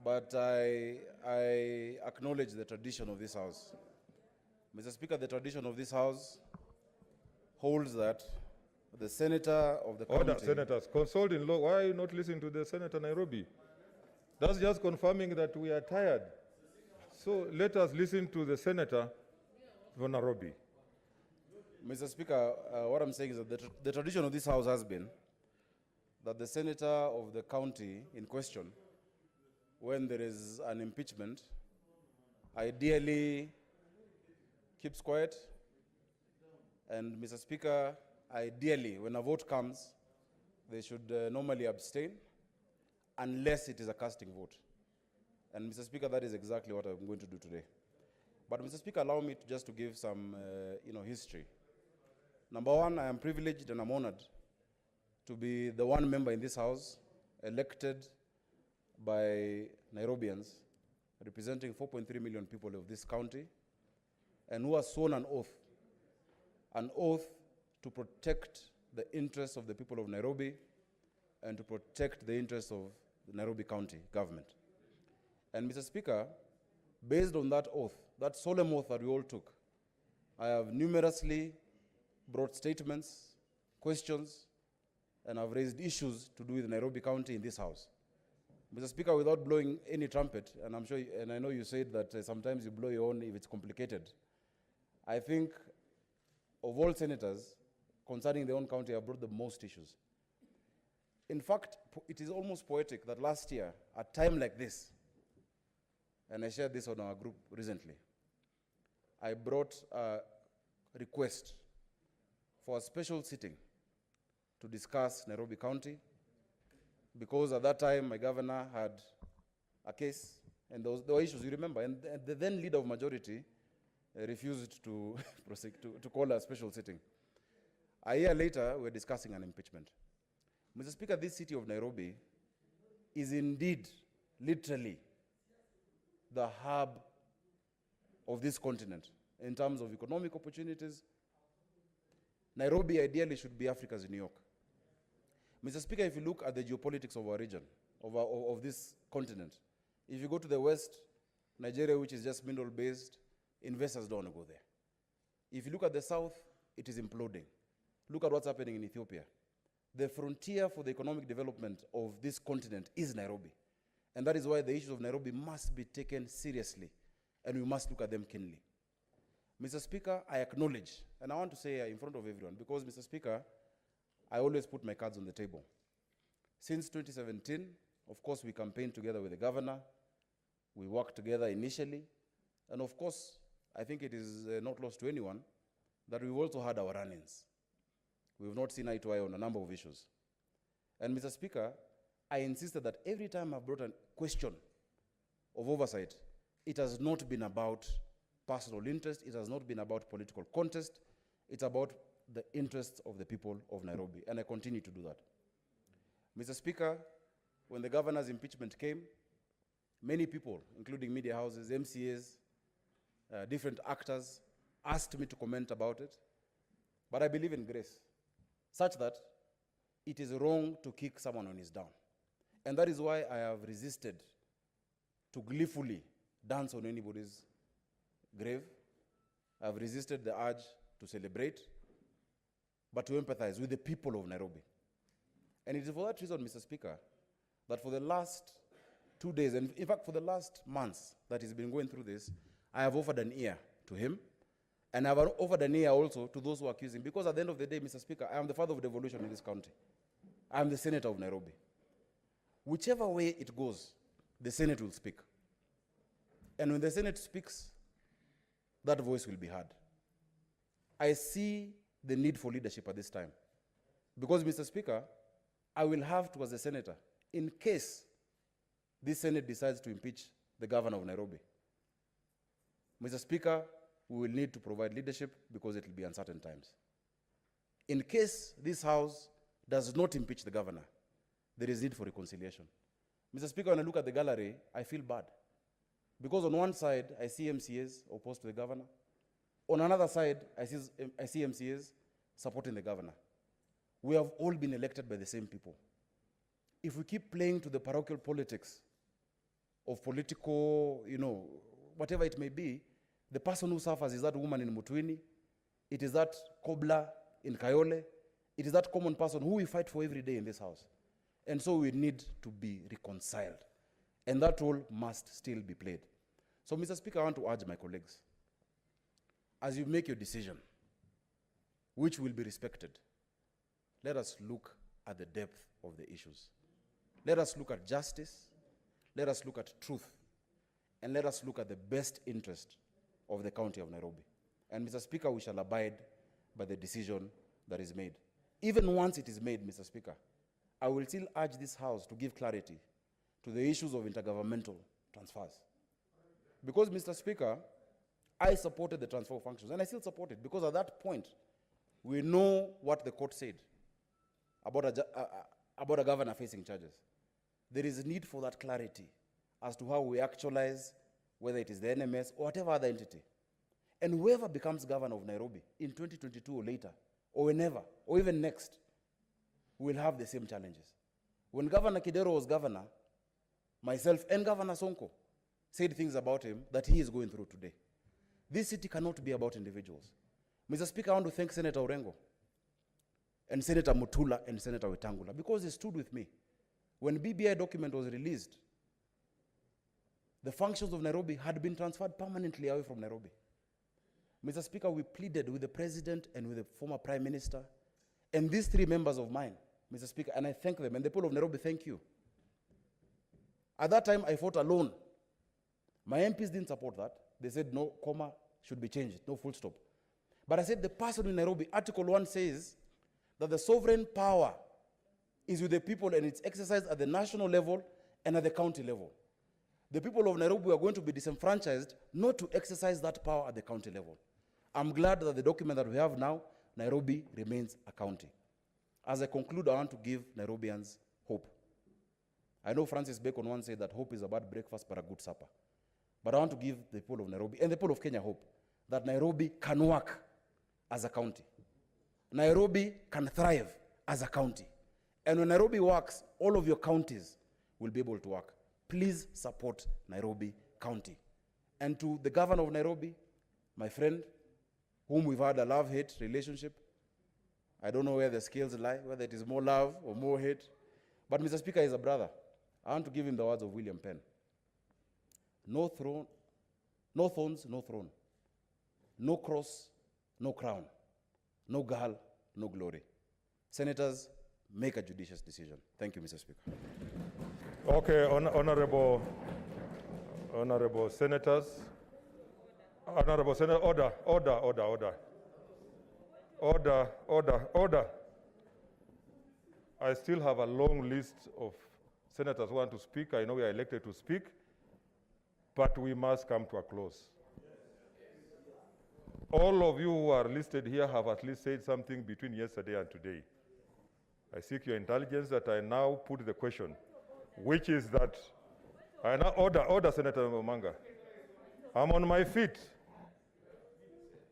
But I acknowledge the tradition of this House. Mr. Speaker, the tradition of this House holds that the senator of the county... Order, senators. Consult in law. Why are you not listening to the Senator Nairobi? That's just confirming that we are tired. So let us listen to the Senator for Nairobi. Mr. Speaker, what I'm saying is that the tradition of this House has been that the senator of the county in question, when there is an impeachment, ideally keeps quiet. And Mr. Speaker, ideally, when a vote comes, they should normally abstain unless it is a casting vote. And Mr. Speaker, that is exactly what I'm going to do today. But Mr. Speaker, allow me to give some history. Number one, I am privileged and I'm honored to be the one member in this House elected by Nairobians, representing 4.3 million people of this county, and who has sworn an oath to protect the interests of the people of Nairobi and to protect the interests of the Nairobi County government. And Mr. Speaker, based on that oath, that solemn oath that we all took, I have numerously brought statements, questions, and I've raised issues to do with Nairobi County in this House. Mr. Speaker, without blowing any trumpet, and I'm sure, and I know you said that sometimes you blow your own if it's complicated. I think of all senators concerning their own county, I brought the most issues. In fact, it is almost poetic that last year, at a time like this, and I shared this on our group recently, I brought a request for a special sitting to discuss Nairobi County, because at that time my governor had a case, and there were issues, you remember, and the then leader of majority refused to call a special sitting. A year later, we're discussing an impeachment. Mr. Speaker, this city of Nairobi is indeed, literally, the hub of this continent in terms of economic opportunities. Nairobi ideally should be Africa's New York. Mr. Speaker, if you look at the geopolitics of our region, of this continent, if you go to the west, Nigeria, which is just mineral-based, investors don't want to go there. If you look at the south, it is imploding. Look at what's happening in Ethiopia. The frontier for the economic development of this continent is Nairobi. And that is why the issues of Nairobi must be taken seriously, and we must look at them keenly. Mr. Speaker, I acknowledge, and I want to say in front of everyone, because, Mr. Speaker, I always put my cards on the table. Since 2017, of course, we campaigned together with the governor. We worked together initially. And of course, I think it is not lost to anyone that we've also had our run-ins. We've not seen eye to eye on a number of issues. And Mr. Speaker, I insisted that every time I've brought a question of oversight, it has not been about personal interest, it has not been about political contest, it's about the interests of the people of Nairobi, and I continue to do that. Mr. Speaker, when the governor's impeachment came, many people, including media houses, MCAs, different actors, asked me to comment about it, but I believe in grace, such that it is wrong to kick someone when he's down. And that is why I have resisted to gleefully dance on anybody's grave. I have resisted the urge to celebrate, but to empathize with the people of Nairobi. And it is for that reason, Mr. Speaker, that for the last 2 days, and in fact for the last months that he's been going through this, I have offered an ear to him, and I have offered an ear also to those who accuse him, because at the end of the day, Mr. Speaker, I am the father of devolution in this county. I am the senator of Nairobi. Whichever way it goes, the Senate will speak. And when the Senate speaks, that voice will be heard. I see the need for leadership at this time. Because, Mr. Speaker, I will have to, as a senator, in case this Senate decides to impeach the governor of Nairobi, Mr. Speaker, we will need to provide leadership because it will be uncertain times. In case this House does not impeach the governor, there is need for reconciliation. Mr. Speaker, when I look at the gallery, I feel bad. Because on one side, I see MCAs opposed to the governor. On another side, I see MCAs supporting the governor. We have all been elected by the same people. If we keep playing to the parochial politics of political, whatever it may be, the person who suffers is that woman in Mutwini, it is that cobbler in Kayole, it is that common person who we fight for every day in this house. And so we need to be reconciled. And that role must still be played. So, Mr. Speaker, I want to urge my colleagues, as you make your decision, which will be respected, let us look at the depth of the issues. Let us look at justice, let us look at truth, and let us look at the best interest of the county of Nairobi. And Mr. Speaker, we shall abide by the decision that is made. Even once it is made, Mr. Speaker, I will still urge this House to give clarity to the issues of intergovernmental transfers. Because, Mr. Speaker, I supported the transfer functions, and I still support it, because at that point, we know what the court said about a governor facing charges. There is a need for that clarity as to how we actualize, whether it is the NMS or whatever other entity. And whoever becomes governor of Nairobi in 2022 or later, or whenever, or even next, will have the same challenges. When Governor Kidero was governor, myself and Governor Sonko said things about him that he is going through today. This city cannot be about individuals. Mr. Speaker, I want to thank Senator Orengo and Senator Mutula and Senator Wetangula, because they stood with me. When BBI document was released, the functions of Nairobi had been transferred permanently away from Nairobi. Mr. Speaker, we pleaded with the President and with the former Prime Minister and these three members of mine, Mr. Speaker, and I thank them, and the people of Nairobi, thank you. At that time, I fought alone. My MPs didn't support that. They said no comma should be changed, no full stop. But I said the person in Nairobi, Article 1 says that the sovereign power is with the people and it's exercised at the national level and at the county level. The people of Nairobi are going to be disenfranchised not to exercise that power at the county level. I'm glad that the document that we have now, Nairobi remains a county. As I conclude, I want to give Nairobians hope. I know Francis Bacon once said that hope is a bad breakfast but a good supper. But I want to give the people of Nairobi and the people of Kenya hope that Nairobi can work as a county. Nairobi can thrive as a county. And when Nairobi works, all of your counties will be able to work. Please support Nairobi County. And to the governor of Nairobi, my friend, whom we've had a love-hate relationship, I don't know where the scales lie, whether it is more love or more hate. But Mr. Speaker is a brother. I want to give him the words of William Penn. No throne, no thorns, no throne. No cross, no crown. No girl, no glory. Senators, make a judicious decision. Thank you, Mr. Speaker. Okay, honorable senators. Honorable Senator, order. I still have a long list of senators who want to speak. I know we are elected to speak, but we must come to a close. All of you who are listed here have at least said something between yesterday and today. I seek your intelligence that I now put the question, which is that, I now order Senator Omanga. I'm on my feet.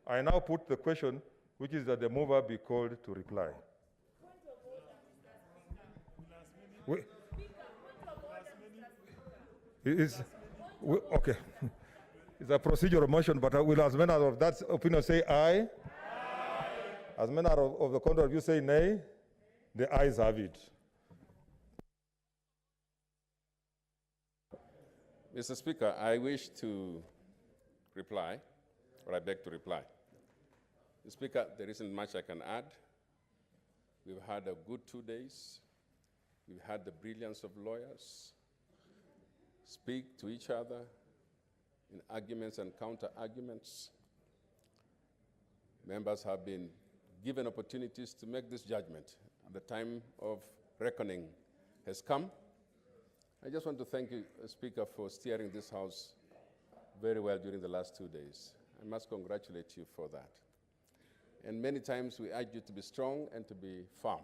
I now put the question, which is that the mover be called to reply. Okay. It's a procedural motion, but will as many of that opinion say aye? Aye. As many of the contrary of you say nay? The ayes have it. Mr. Speaker, I wish to reply, or I beg to reply. Mr. Speaker, there isn't much I can add. We've had a good 2 days. We've had the brilliance of lawyers speak to each other in arguments and counter-arguments. Members have been given opportunities to make this judgment. The time of reckoning has come. I just want to thank you, Speaker, for steering this House very well during the last 2 days. I must congratulate you for that. And many times we urge you to be strong and to be firm.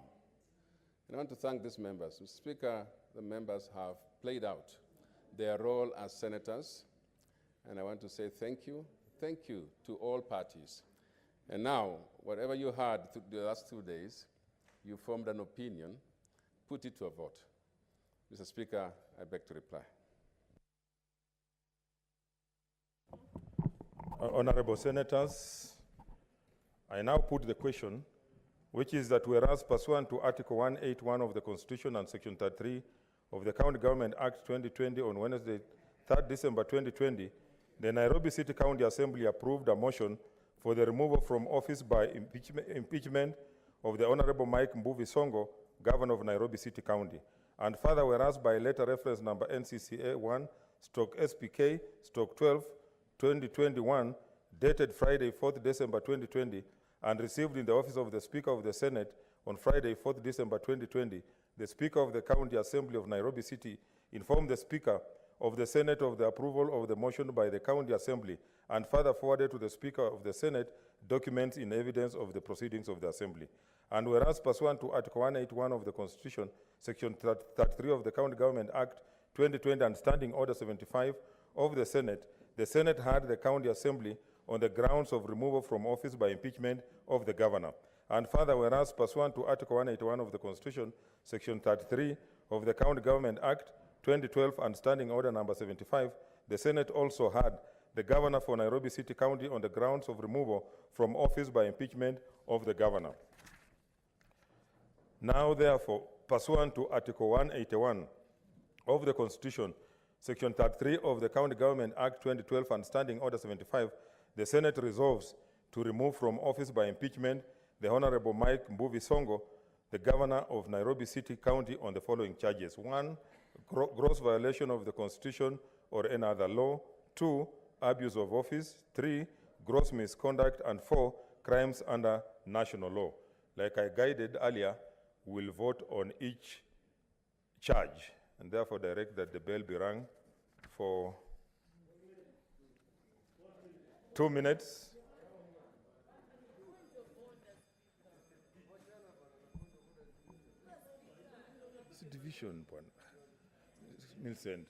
And I want to thank these members. Mr. Speaker, the members have played out their role as senators. and I want to say thank you to all parties. And now, whatever you heard the last 2 days, you formed an opinion, put it to a vote. Mr. Speaker, I beg to reply. Honorable Senators, I now put the question, which is that whereas pursuant to Article 181 of the Constitution and Section 33 of the County Government Act 2020 on Wednesday, 3rd December 2020, the Nairobi City County Assembly approved a motion for the removal from office by impeachment of the Honorable Mike Mbuvi Sonko, Governor of Nairobi City County. And further, whereas by letter reference number NCCA 1/SPK/12 2021, dated Friday, 4th December 2020, and received in the office of the Speaker of the Senate on Friday, 4th December 2020, the Speaker of the County Assembly of Nairobi City informed the Speaker of the Senate of the approval of the motion by the County Assembly, and further forwarded to the Speaker of the Senate documents in evidence of the proceedings of the Assembly. And whereas pursuant to Article 181 of the Constitution, Section 33 of the County Government Act 2020 and Standing Order 75 of the Senate had the County Assembly on the grounds of removal from office by impeachment of the Governor. And further, whereas pursuant to Article 181 of the Constitution, Section 33 of the County Government Act 2012 and Standing Order number 75, the Senate also had the Governor for Nairobi City County on the grounds of removal from office by impeachment of the Governor. Now, therefore, pursuant to Article 181 of the Constitution, Section 33 of the County Government Act 2012 and Standing Order 75, the Senate resolves to remove from office by impeachment the Honorable Mike Mbuvi Sonko, the Governor of Nairobi City County, on the following charges. 1, gross violation of the Constitution or any other law. 2, abuse of office. 3, gross misconduct. And 4, crimes under national law. Like I guided earlier, we'll vote on each charge, and therefore direct that the bell be rung for 2 minutes. It's a division, Millicent.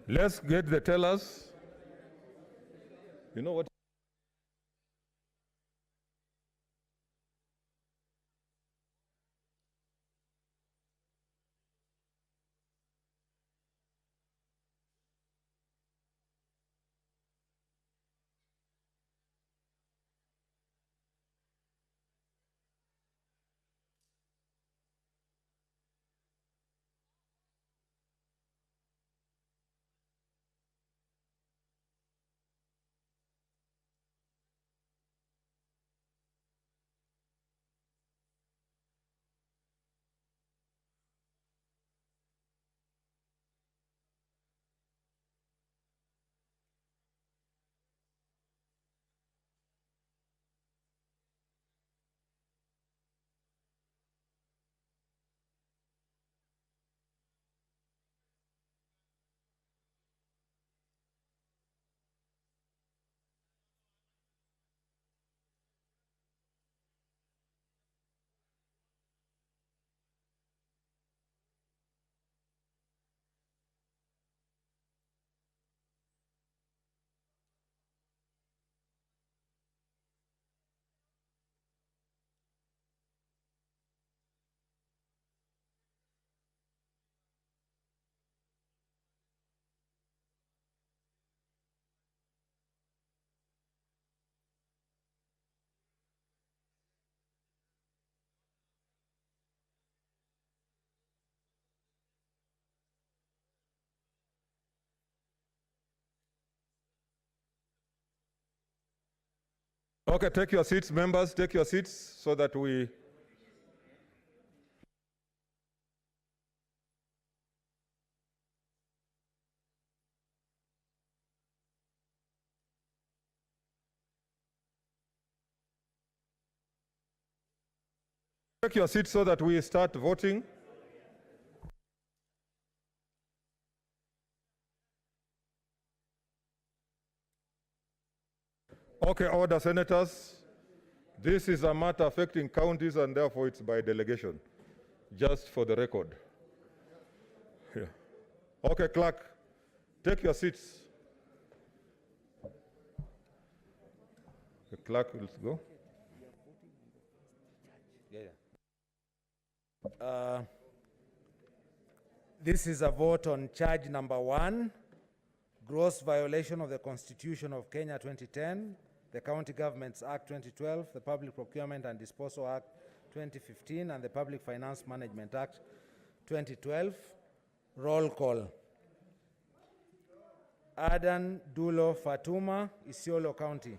Let's get the tellers. You know what? Okay, take your seats, members. Take your seats so that we... Take your seats so that we start voting. Okay, order, senators. This is a matter affecting counties and therefore it's by delegation, just for the record. Yeah. Okay, clerk, take your seats. The clerk will go. This is a vote on charge number 1, gross violation of the Constitution of Kenya 2010, the County Governments Act 2012, the Public Procurement and Disposal Act 2015, and the Public Finance Management Act 2012. Roll call. Adan Dulo Fatuma, Isiolo County.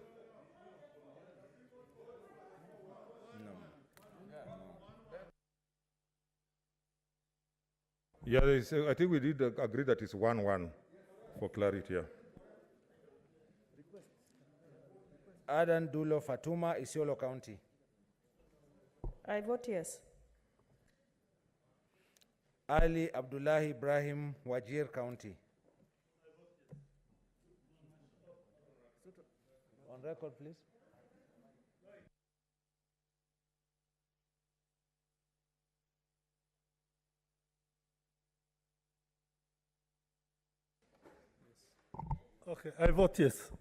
Yeah, I think we did agree that it's 1-1 for clarity. Yeah. Adan Dulo Fatuma, Isiolo County. I vote yes. Ali Abdullahi Ibrahim, Wajir County. On record, please. Okay, I vote yes.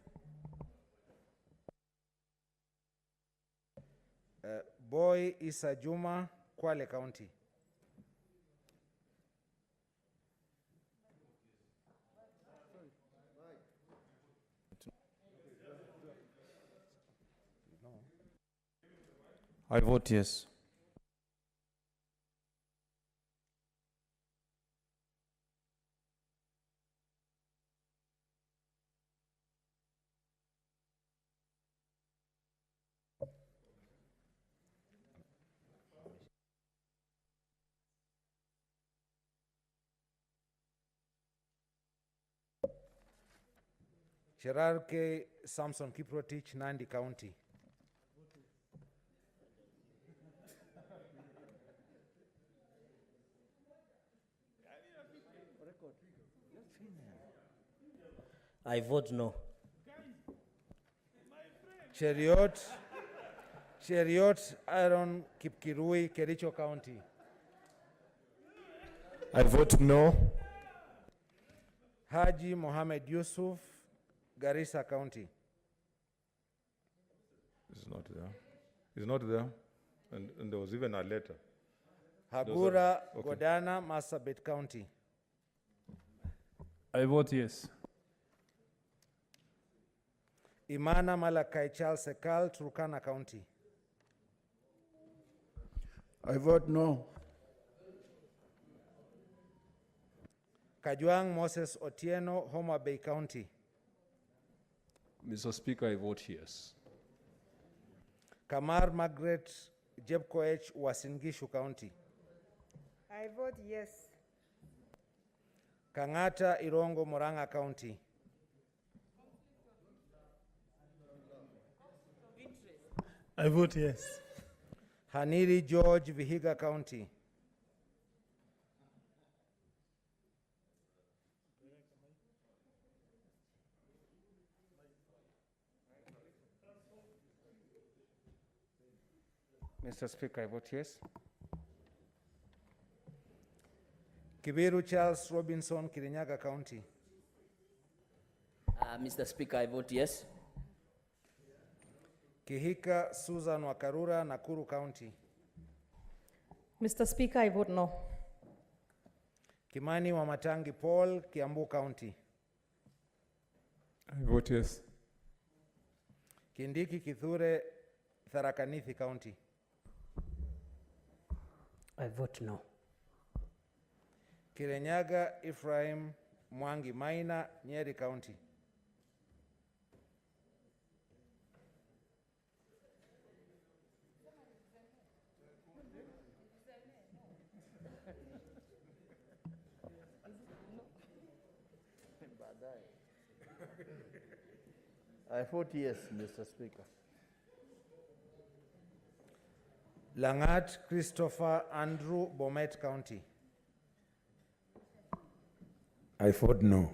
Boy Isa Juma, Kwale County. I vote yes. Cherarke Samson Kiprotich, Nandi County. I vote no. Cheriot Aaron Kipkirui, Kericho County. I vote no. Haji Mohammed Yusuf, Garissa County. It's not there. It's not there. And there was even a letter. Hagura Godana, Marsabit County. I vote yes. Imana Malakai Charles Sekal, Turkana County. I vote no. Kajuang Moses Otieno, Homa Bay County. Mr. Speaker, I vote yes. Kamar Margaret Jebkoech, Wasingishu County. I vote yes. Kangata Irongo, Moranga County. I vote yes. Haniri George, Vihiga County. Mr. Speaker, I vote yes. Kibiru Charles Robinson, Kirinyaga County. Mr. Speaker, I vote yes. Kihika Susan Wakarura, Nakuru County. Mr. Speaker, I vote no. Kimani Wamatangi Paul, Kiambu County. I vote yes. Kindiki Kithure, Tharakanithi County. I vote no. Kirenyaga Ephraim Mwangi Maina, Nyeri County. I vote yes, Mr. Speaker. Langat Christopher Andrew, Bomet County. I vote no.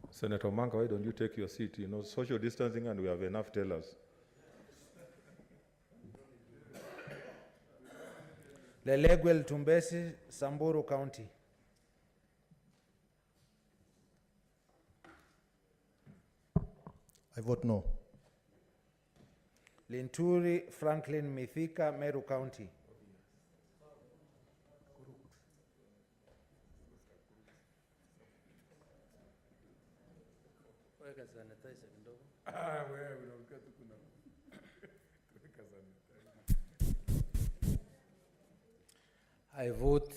Senator Manga, why don't you take your seat? You know, social distancing and we have enough tellers. Lelegwel Tumbesi, Samburu County. I vote no. Linturi Franklin Mithika, Meru County. I vote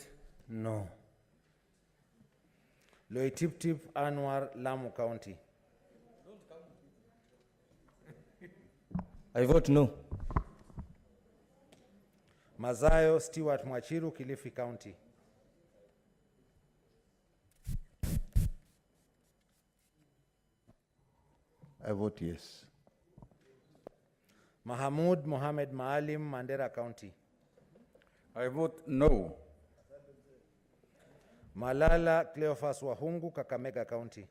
no. Loitiptip Anwar, Lamu County. I vote no. Mazayo Stewart Mwachiru, Kilifi County. I vote yes. Mahamud Mohamed Maalim, Mandera County. I vote no. Malala Cleophas Wahungu, Kakamega County.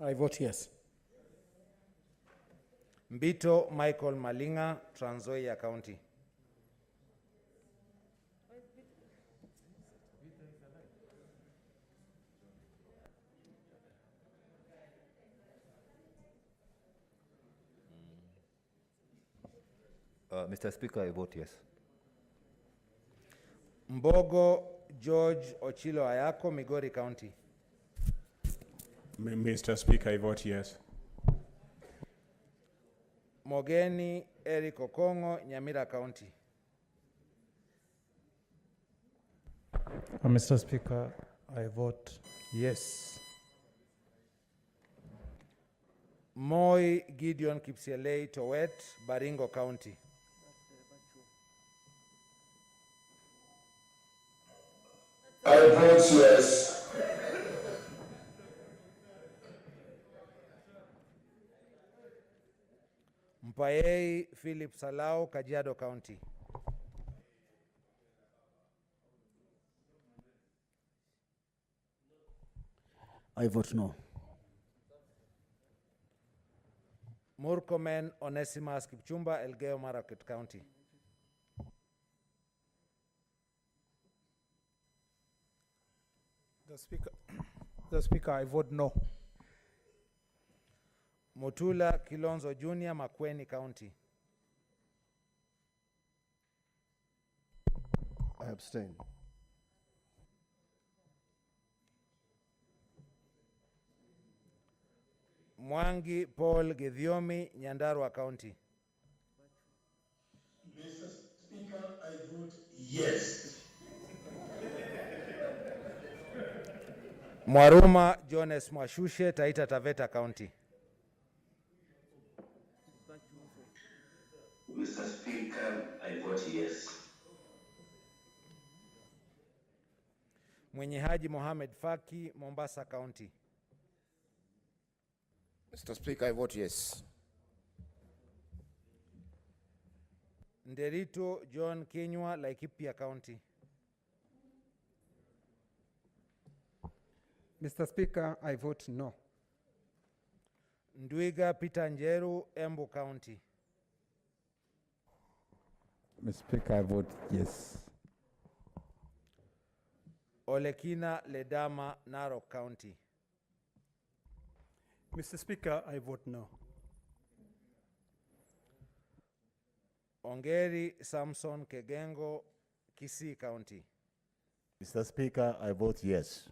I vote yes. Mbito Michael Malinga, Trans Nzoia County. Mr. Speaker, I vote yes. Mbogo George Ochilo Ayako, Migori County. Mr. Speaker, I vote yes. Mogeni Eric Okongo, Nyamira County. Mr. Speaker, I vote yes. Moi Gideon Kipsielei Towet, Baringo County. I vote yes. Mpayei Philip Salao, Kajiado County. I vote no. Murkomen Onesimus Kipchumba, Elgeyo Marakwet County. The Speaker, I vote no. Mutula Kilonzo Jr., Makueni County. I abstain. Mwangi Paul Githiomi, Nyandarua County. Mr. Speaker, I vote yes. Mwaruma Jones Mwashushe, Taita Taveta County. Mr. Speaker, I vote yes. Mwenye Haji Mohamed Faki, Mombasa County. Mr. Speaker, I vote yes. Nderito John Kinywa, Laikipia County. Mr. Speaker, I vote no. Ndwiga Peter Njeru, Embu County. Mr. Speaker, I vote yes. Olekina Ledama, Narok County. Mr. Speaker, I vote no. Ongeri Samson Kegengo, Kisii County. Mr. Speaker, I vote yes.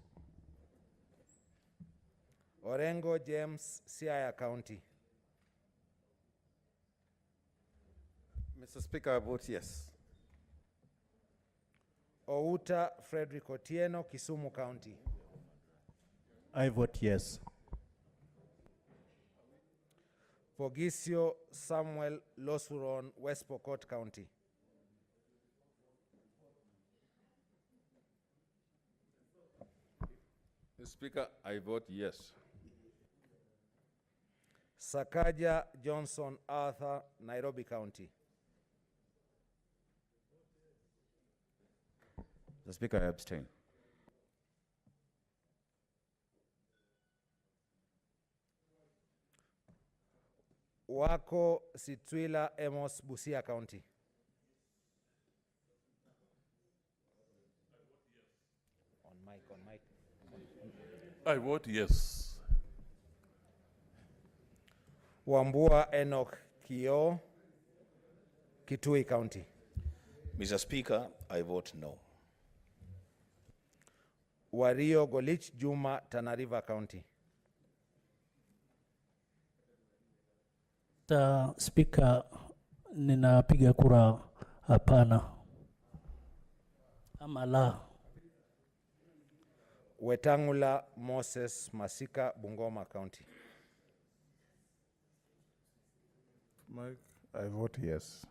Orengo James, Siaya County. Mr. Speaker, I vote yes. Outa Frederick Otieno, Kisumu County. I vote yes. Pogisio Samuel Losuron, West Pokot County. Mr. Speaker, I vote yes. Sakaja Johnson Arthur, Nairobi County. Mr. Speaker, I abstain. Wako Sitwila Amos, Busia County. On mic. I vote yes. Wambua Enoch Kio, Kitui County. Mr. Speaker, I vote no. Wario Golich Juma, Tana River County. Speaker, ninapiga kura hapana ama la. Wetangula Moses Masika, Bungoma County. Mike, I vote yes.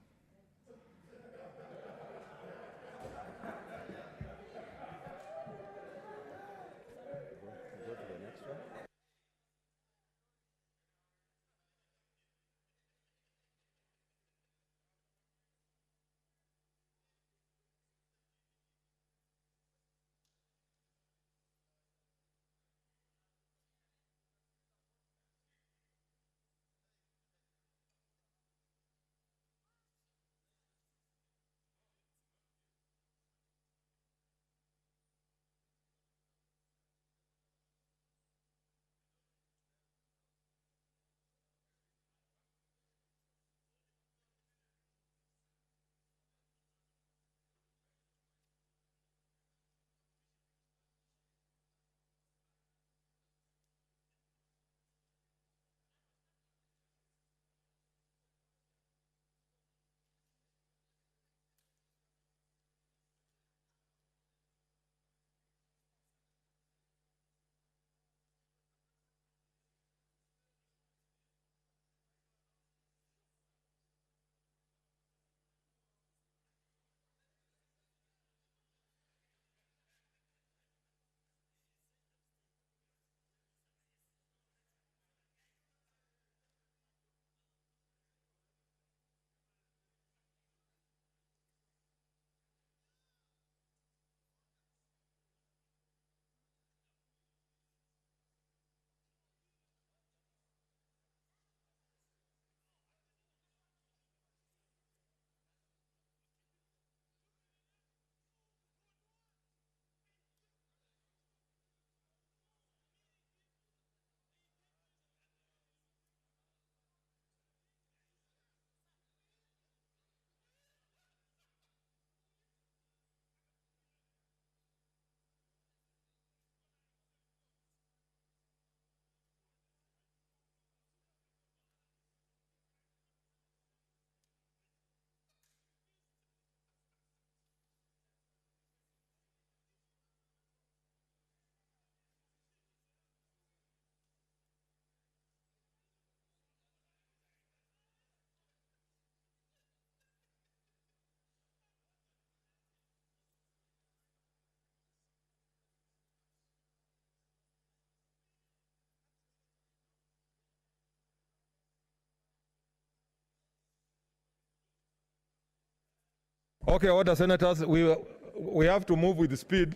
Okay, order, senators. We have to move with speed.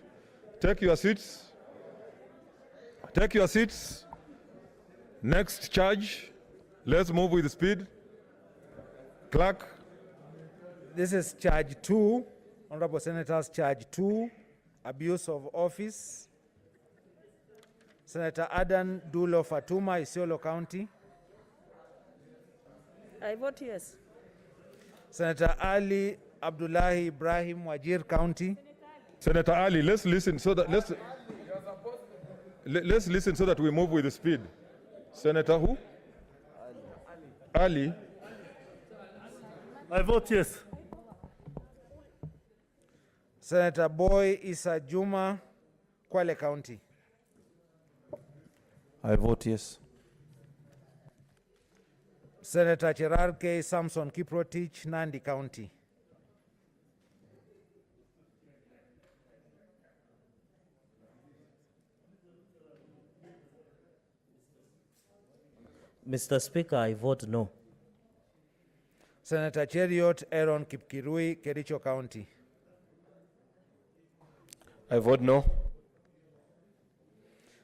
Take your seats. Take your seats. Next charge. Let's move with speed. Clerk. This is charge 2. Honorable Senators, charge 2, abuse of office. Senator Adan Dulo Fatuma, Isiolo County. I vote yes. Senator Ali Abdullahi Ibrahim, Wajir County. Senator Ali, let's listen so that let's listen so that we move with the speed. Senator who? Ali. I vote yes. Senator Boy Isa Juma, Kwale County. I vote yes. Senator Cherarke Samson Kiprotich, Nandi County. Mr. Speaker, I vote no. Senator Cheriot Aaron Kipkirui, Kericho County. I vote no.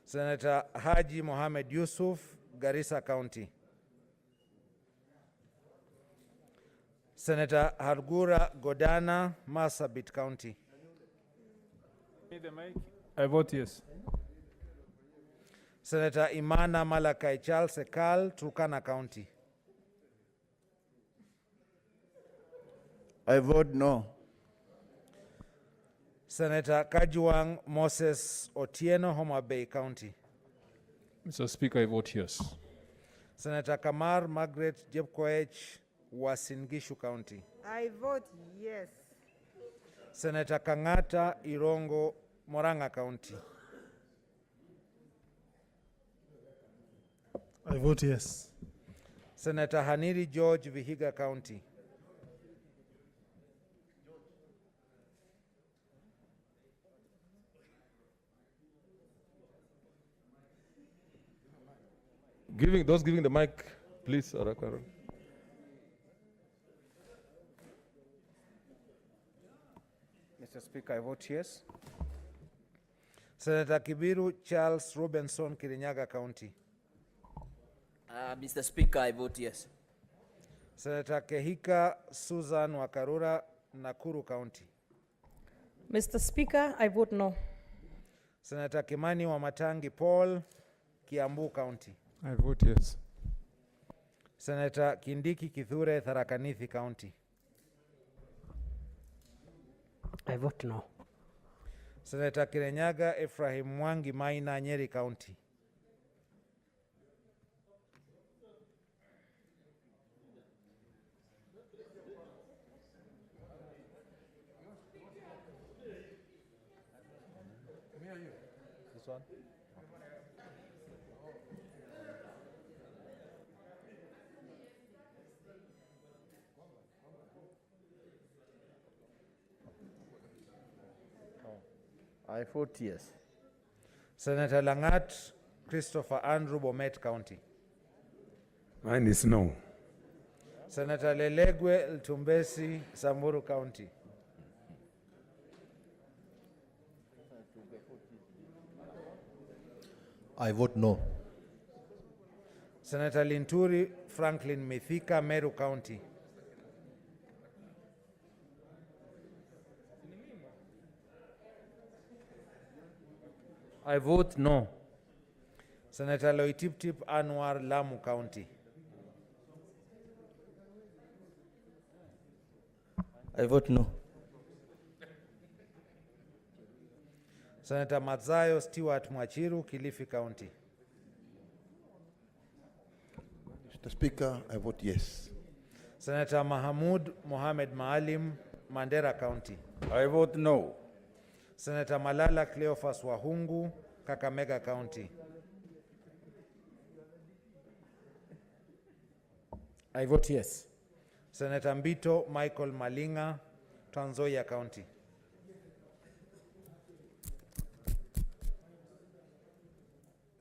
Senator Haji Mohamed Yusuf, Garissa County. Senator Hargura Godana, Marsabit County. I vote yes. Senator Imana Malakai Charles Ekal, Turkana County. I vote no. Senator Kajuang Moses Otieno, Homa Bay County. Mr. Speaker, I vote yes. Senator Kamar Margaret Jepkoech, Wasingishu County. I vote yes. Senator Kangata Irongo, Moranga County. I vote yes. Senator Haniri George, Vihiga County. Those giving the mic, please, Arakara. Mr. Speaker, I vote yes. Senator Kibiru Charles Robinson, Kirinyaga County. Mr. Speaker, I vote yes. Senator Kehika Susan Wakarura, Nakuru County. Mr. Speaker, I vote no. Senator Kimani Wamatangi Paul, Kiambu County. I vote yes. Senator Kindiki Kithure, Tharaka Nithi County. I vote no. Senator Kirinyaga Ephraim Mwangi Maina, Nyeri County. This one? I vote yes. Senator Langat Christopher Andrew, Bomet County. Mine is no. Senator Lelegwe Ltumbesi, Samburu County. I vote no. Senator Linturi Franklin Mithika, Meru County. I vote no. Senator Loitiptip Anwar, Lamu County. I vote no. Senator Mazayo Stewart Mwachiru, Kilifi County. Mr. Speaker, I vote yes. Senator Mahamud Mohamed Maalim, Mandera County. I vote no. Senator Malala Cleophas Wahungu, Kakamega County. I vote yes. Senator Mbito Michael Malinga, Trans Nzoia County.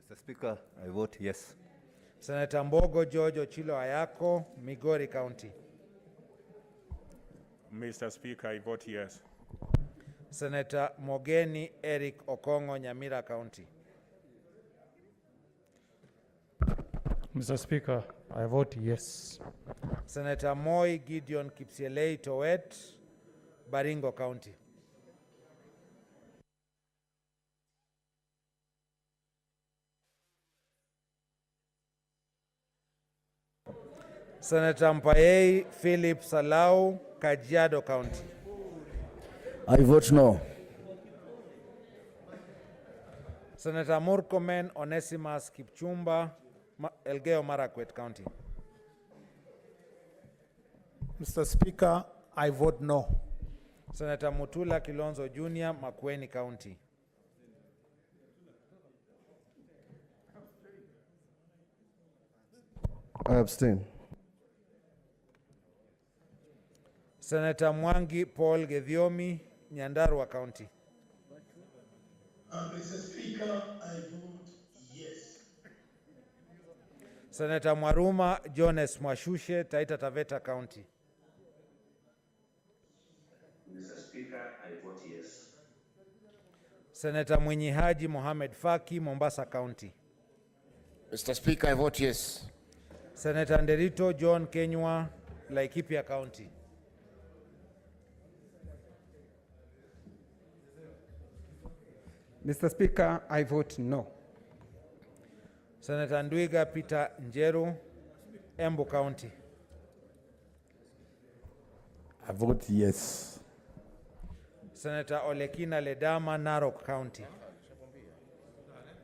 Mr. Speaker, I vote yes. Senator Mbogo George Ochilo Ayako, Migori County. Mr. Speaker, I vote yes. Senator Mogeni Eric Okongo, Nyamira County. Mr. Speaker, I vote yes. Senator Moi Gideon Kipsielei Towet, Baringo County. Senator Mpayei Philip Salau, Kajiado County. I vote no. Senator Murkomen Onesimus Kipchumba, Elgeyo Marakwet County. Mr. Speaker, I vote no. Senator Mutula Kilonzo Jr., Makueni County. I abstain. Senator Mwangi Paul Gedhiomi, Nyandarua County. Mr. Speaker, I vote yes. Senator Mwaruma Jones Mwashushe, Taita Taveta County. Mr. Speaker, I vote yes. Senator Mwinyi Haji Mohamed Faki, Mombasa County. Mr. Speaker, I vote yes. Senator Nderito John Kenywa, Laikipia County. Mr. Speaker, I vote no. Senator Ndwiga Peter Njeru, Embu County. I vote yes. Senator Olekina Ledama, Narok County.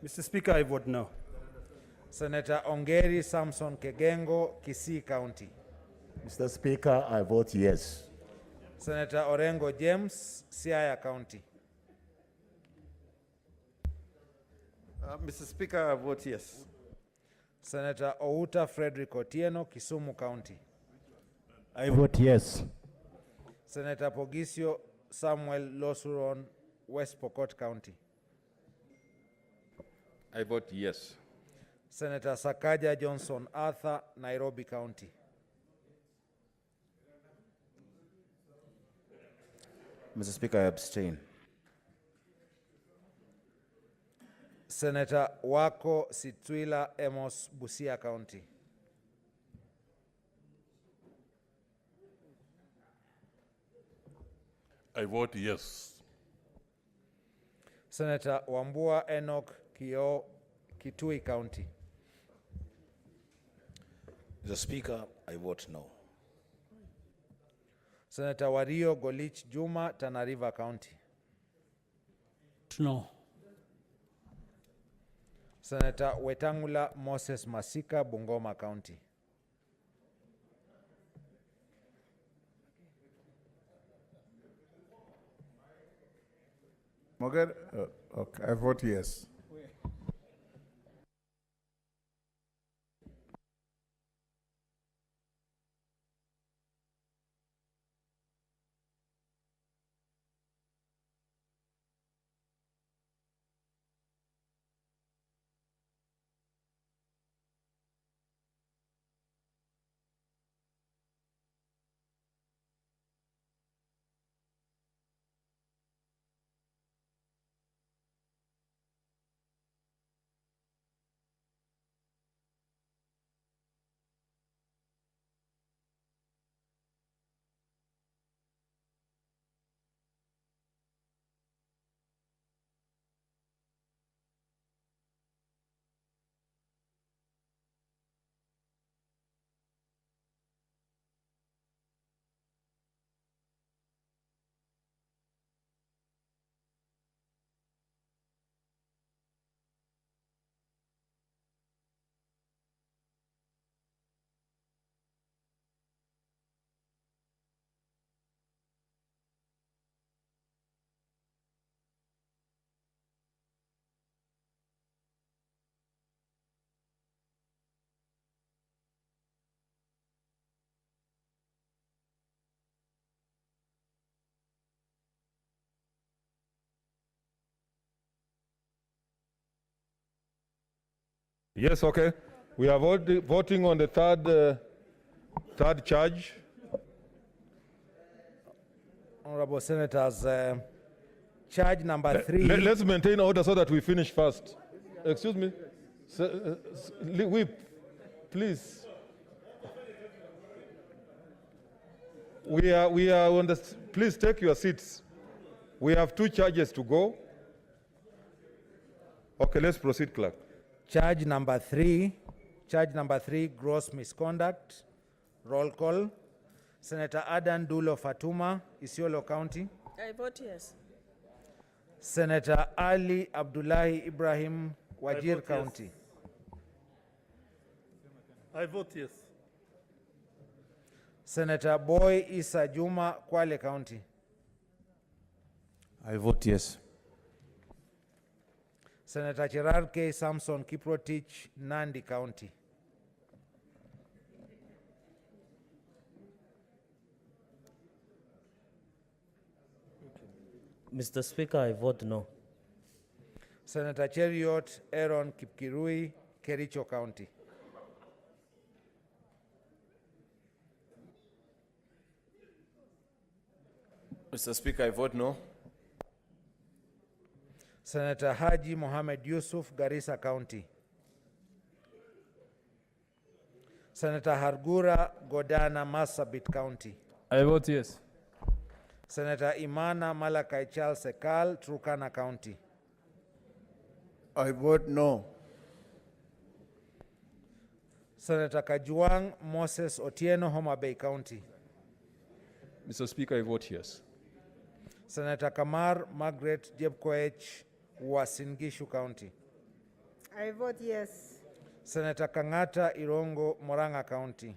Mr. Speaker, I vote no. Senator Ongeri Samson Kegengo, Kisii County. Mr. Speaker, I vote yes. Senator Orengo James, Siaya County. Mr. Speaker, I vote yes. Senator Outa Frederick Otieno, Kisumu County. I vote yes. Senator Pogisio Samuel Losuron, West Pokot County. I vote yes. Senator Sakaja Johnson Arthur, Nairobi County. Mr. Speaker, I abstain. Senator Wako Situila Emos, Busia County. I vote yes. Senator Wambua Enoch Kio, Kitui County. Mr. Speaker, I vote no. Senator Wario Golich Juma, Tana River County. No. Senator Wetangula Moses Masika, Bungoma County. Okay, I vote yes. Yes, okay. We are voting on the third charge. Honorable Senators, charge number 3. Let's maintain order so that we finish first. Excuse me. Whip, please. We are on the, please take your seats. We have 2 charges to go. Okay, let's proceed, clerk. Charge number 3, gross misconduct. Roll call. Senator Adan Dulo Fatuma, Isiolo County. I vote yes. Senator Ali Abdullahi Ibrahim, Wajir County. I vote yes. Senator Boy Isa Juma, Kwale County. I vote yes. Senator Gerard K. Samson Kiprotich, Nandi County. Mr. Speaker, I vote no. Senator Cheriot Aaron Kipkirui, Kericho County. Mr. Speaker, I vote no. Senator Haji Mohamed Yusuf, Garissa County. Senator Hargura Godana, Marsabit County. I vote yes. Senator Imana Malakai Charles Sekal, Turkana County. I vote no. Senator Kajuang Moses Otieno, Homa Bay County. Mr. Speaker, I vote yes. Senator Kamar Margaret Jebkoech, Uasin Gishu County. I vote yes. Senator Kangata Irongo, Moranga County.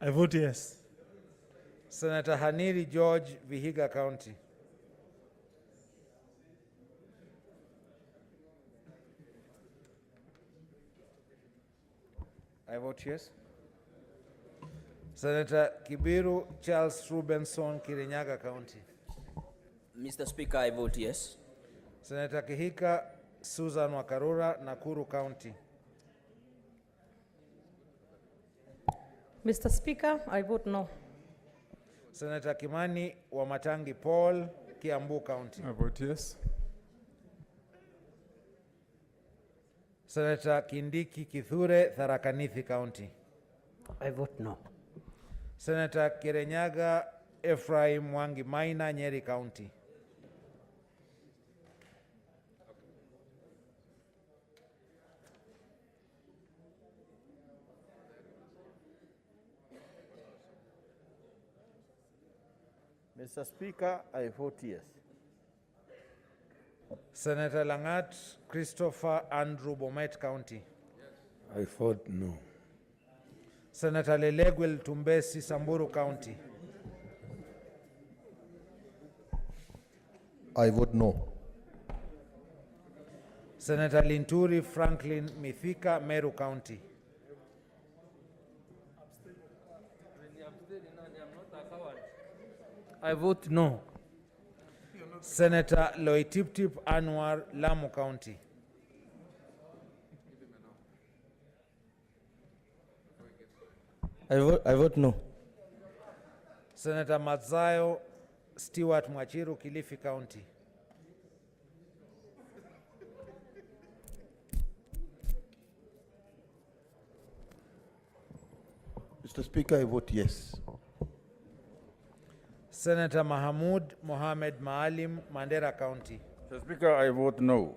I vote yes. Senator Haniri George, Vihiga County. I vote yes. Senator Kibiru Charles Rubenson, Kirinyaga County. Mr. Speaker, I vote yes. Senator Kihika Susan Wakarura, Nakuru County. Mr. Speaker, I vote no. Senator Kimani Wamatangi Paul, Kiambu County. I vote yes. Senator Kindiki Kithure, Tharaka Nithi County. I vote no. Senator Kirenyaga Ephraim Mwangi Maina, Nyeri County. Mr. Speaker, I vote yes. Senator Langat Christopher Andrew, Bomet County. I vote no. Senator Lelegwel Tumbesi, Samburu County. I vote no. Senator Linturi Franklin Mithika, Meru County. I vote no. Senator Loitiptip Anwar, Lamu County. I vote no. Senator Mazayo Stewart Mwachiru, Kilifi County. Mr. Speaker, I vote yes. Senator Mahamud Mohamed Maalim, Mandera County. Mr. Speaker, I vote no.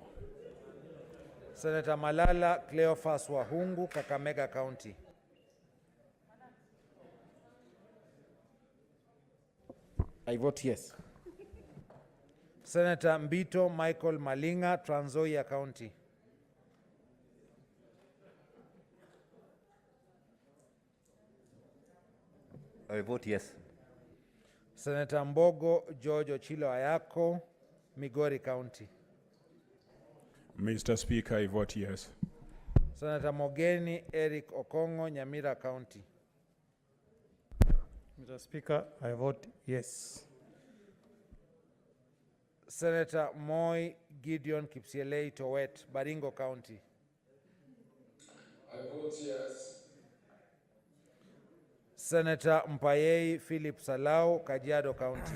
Senator Malala Cleophas Wahungu, Kakamega County. I vote yes. Senator Mbito Michael Malinga, Trans Nzoia County. I vote yes. Senator Mbogo George Ochilo Ayako, Migori County. Mr. Speaker, I vote yes. Senator Mogeni Eric Okongo, Nyamira County. Mr. Speaker, I vote yes. Senator Moi Gideon Kipsielei Towet, Baringo County. I vote yes. Senator Mpayei Philip Salau, Kajiado County.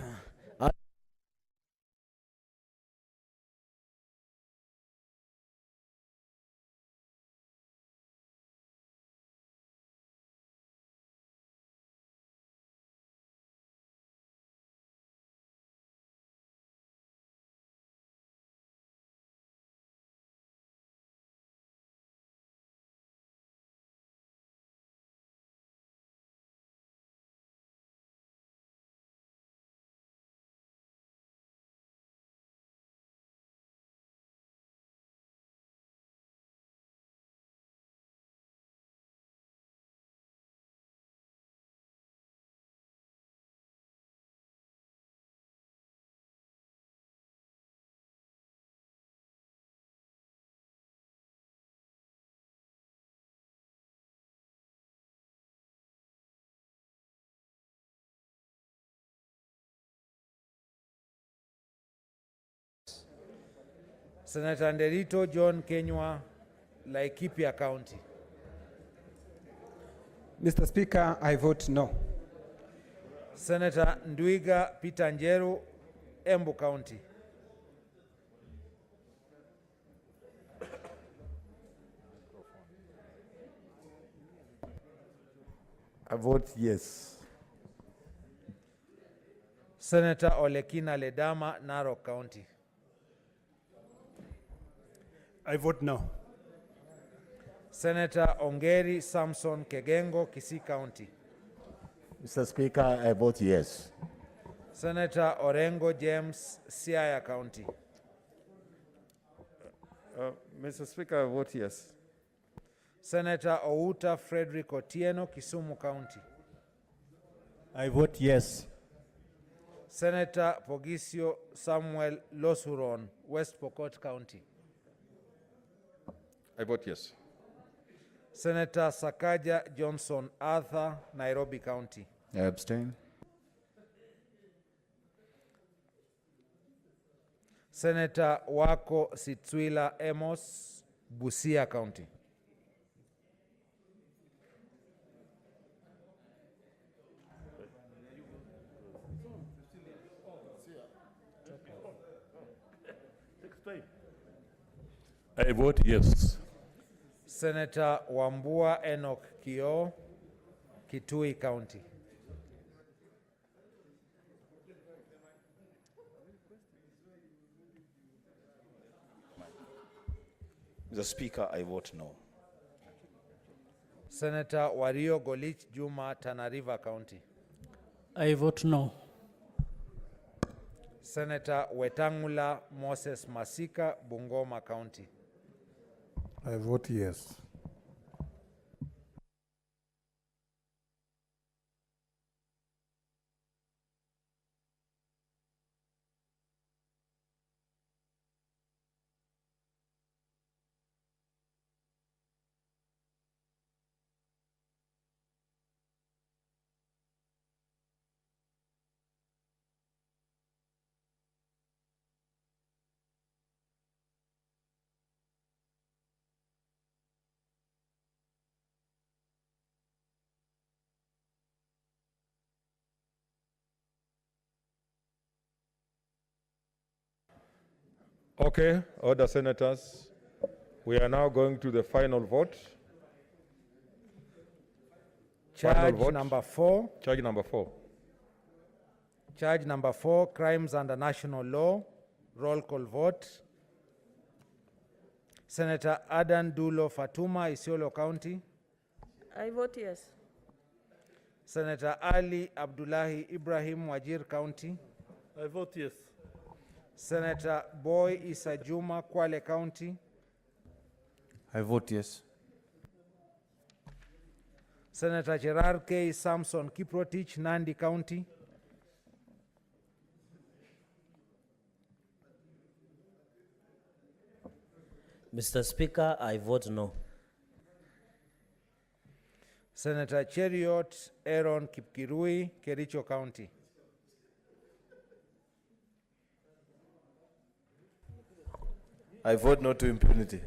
Senator Nderito John Kenywa, Laikipia County. Mr. Speaker, I vote no. Senator Ndwiga Peter Njeru, Embu County. I vote yes. Senator Olekina Ledama, Narok County. I vote no. Senator Ongeri Samson Kegengo, Kisii County. Mr. Speaker, I vote yes. Senator Orengo James, Siaya County. Mr. Speaker, I vote yes. Senator Outa Frederick Otieno, Kisumu County. I vote yes. Senator Pogisio Samuel Losuron, West Pokot County. I vote yes. Senator Sakaja Johnson Arthur, Nairobi County. I abstain. Senator Wako Sitwila Amos, Busia County. I vote yes. Senator Wambua Enoch Kio, Kitui County. Mr. Speaker, I vote no. Senator Wario Golich Juma, Tana River County. I vote no. Senator Wetangula Moses Masika, Bungoma County. I vote yes. Okay, order senators. We are now going to the final vote. Charge vote. number 4. Charge number 4. Charge number 4, crimes under national law. Roll call vote. Senator Adan Dulo Fatuma, Isiolo County. I vote yes. Senator Ali Abdullahi Ibrahim, Wajir County. I vote yes. Senator Boy Isa Juma, Kwale County. I vote yes. Senator Gerard K. Samson Kiprotich, Nandi County. Mr. Speaker, I vote no. Senator Cheriot Aaron Kipkirui, Kericho County. I vote no to impunity.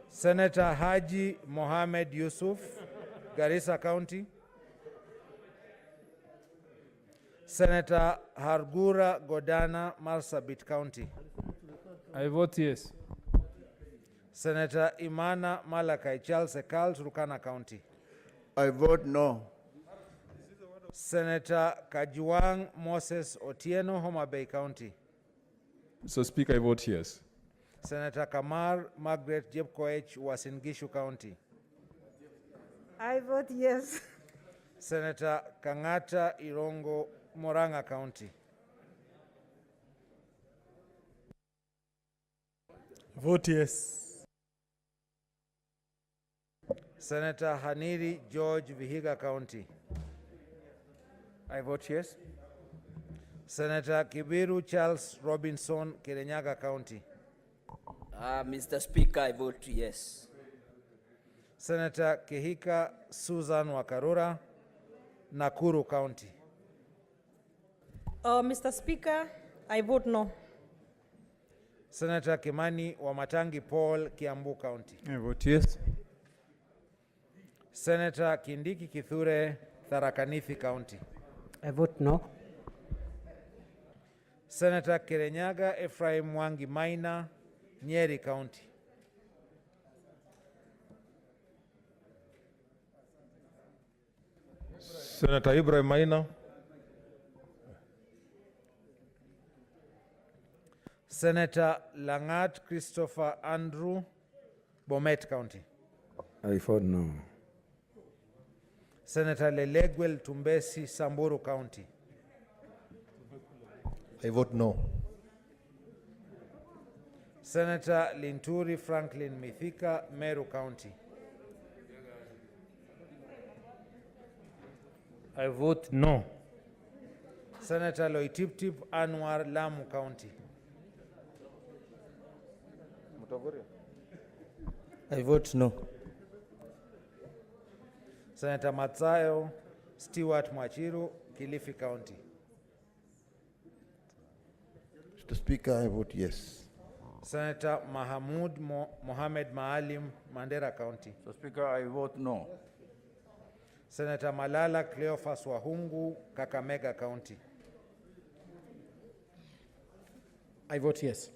Senator Haji Mohamed Yusuf, Garissa County. Senator Hargura Godana, Marsabit County. I vote yes. Senator Imana Malakai Charles Ekal, Turkana County. I vote no. Senator Kajuang Moses Otieno, Homa Bay County. Mr. Speaker, I vote yes. Senator Kamar Margaret Jepkoech, Uasin Gishu County. I vote yes. Senator Kangata Irongo, Moranga County. Vote yes. Senator Haniri George, Vihiga County. I vote yes. Senator Kibiru Charles Robinson, Kirinyaga County. Mr. Speaker, I vote yes. Senator Kehika Susan Wakarura, Nakuru County. Mr. Speaker, I vote no. Senator Kimani Wamatangi Paul, Kiambu County. I vote yes. Senator Kindiki Kithure, Tharaka Nithi County. I vote no. Senator Kirenyaga Ephraim Mwangi Maina, Nyeri County. Senator Ibrahim Maina. Senator Langat Christopher Andrew, Bomet County. I vote no. Senator Lelegwel Tumbesi, Samburu County. I vote no. Senator Linturi Franklin Mithika, Meru County. I vote no. Senator Loitiptip Anwar, Lamu County. I vote no. Senator Matsayo Stewart Mwachiru, Kilifi County. Mr. Speaker, I vote yes. Senator Mahamud Mohamed Maalim, Mandera County. Mr. Speaker, I vote no. Senator Malala Cleophas Wahungu, Kakamega County. I vote yes.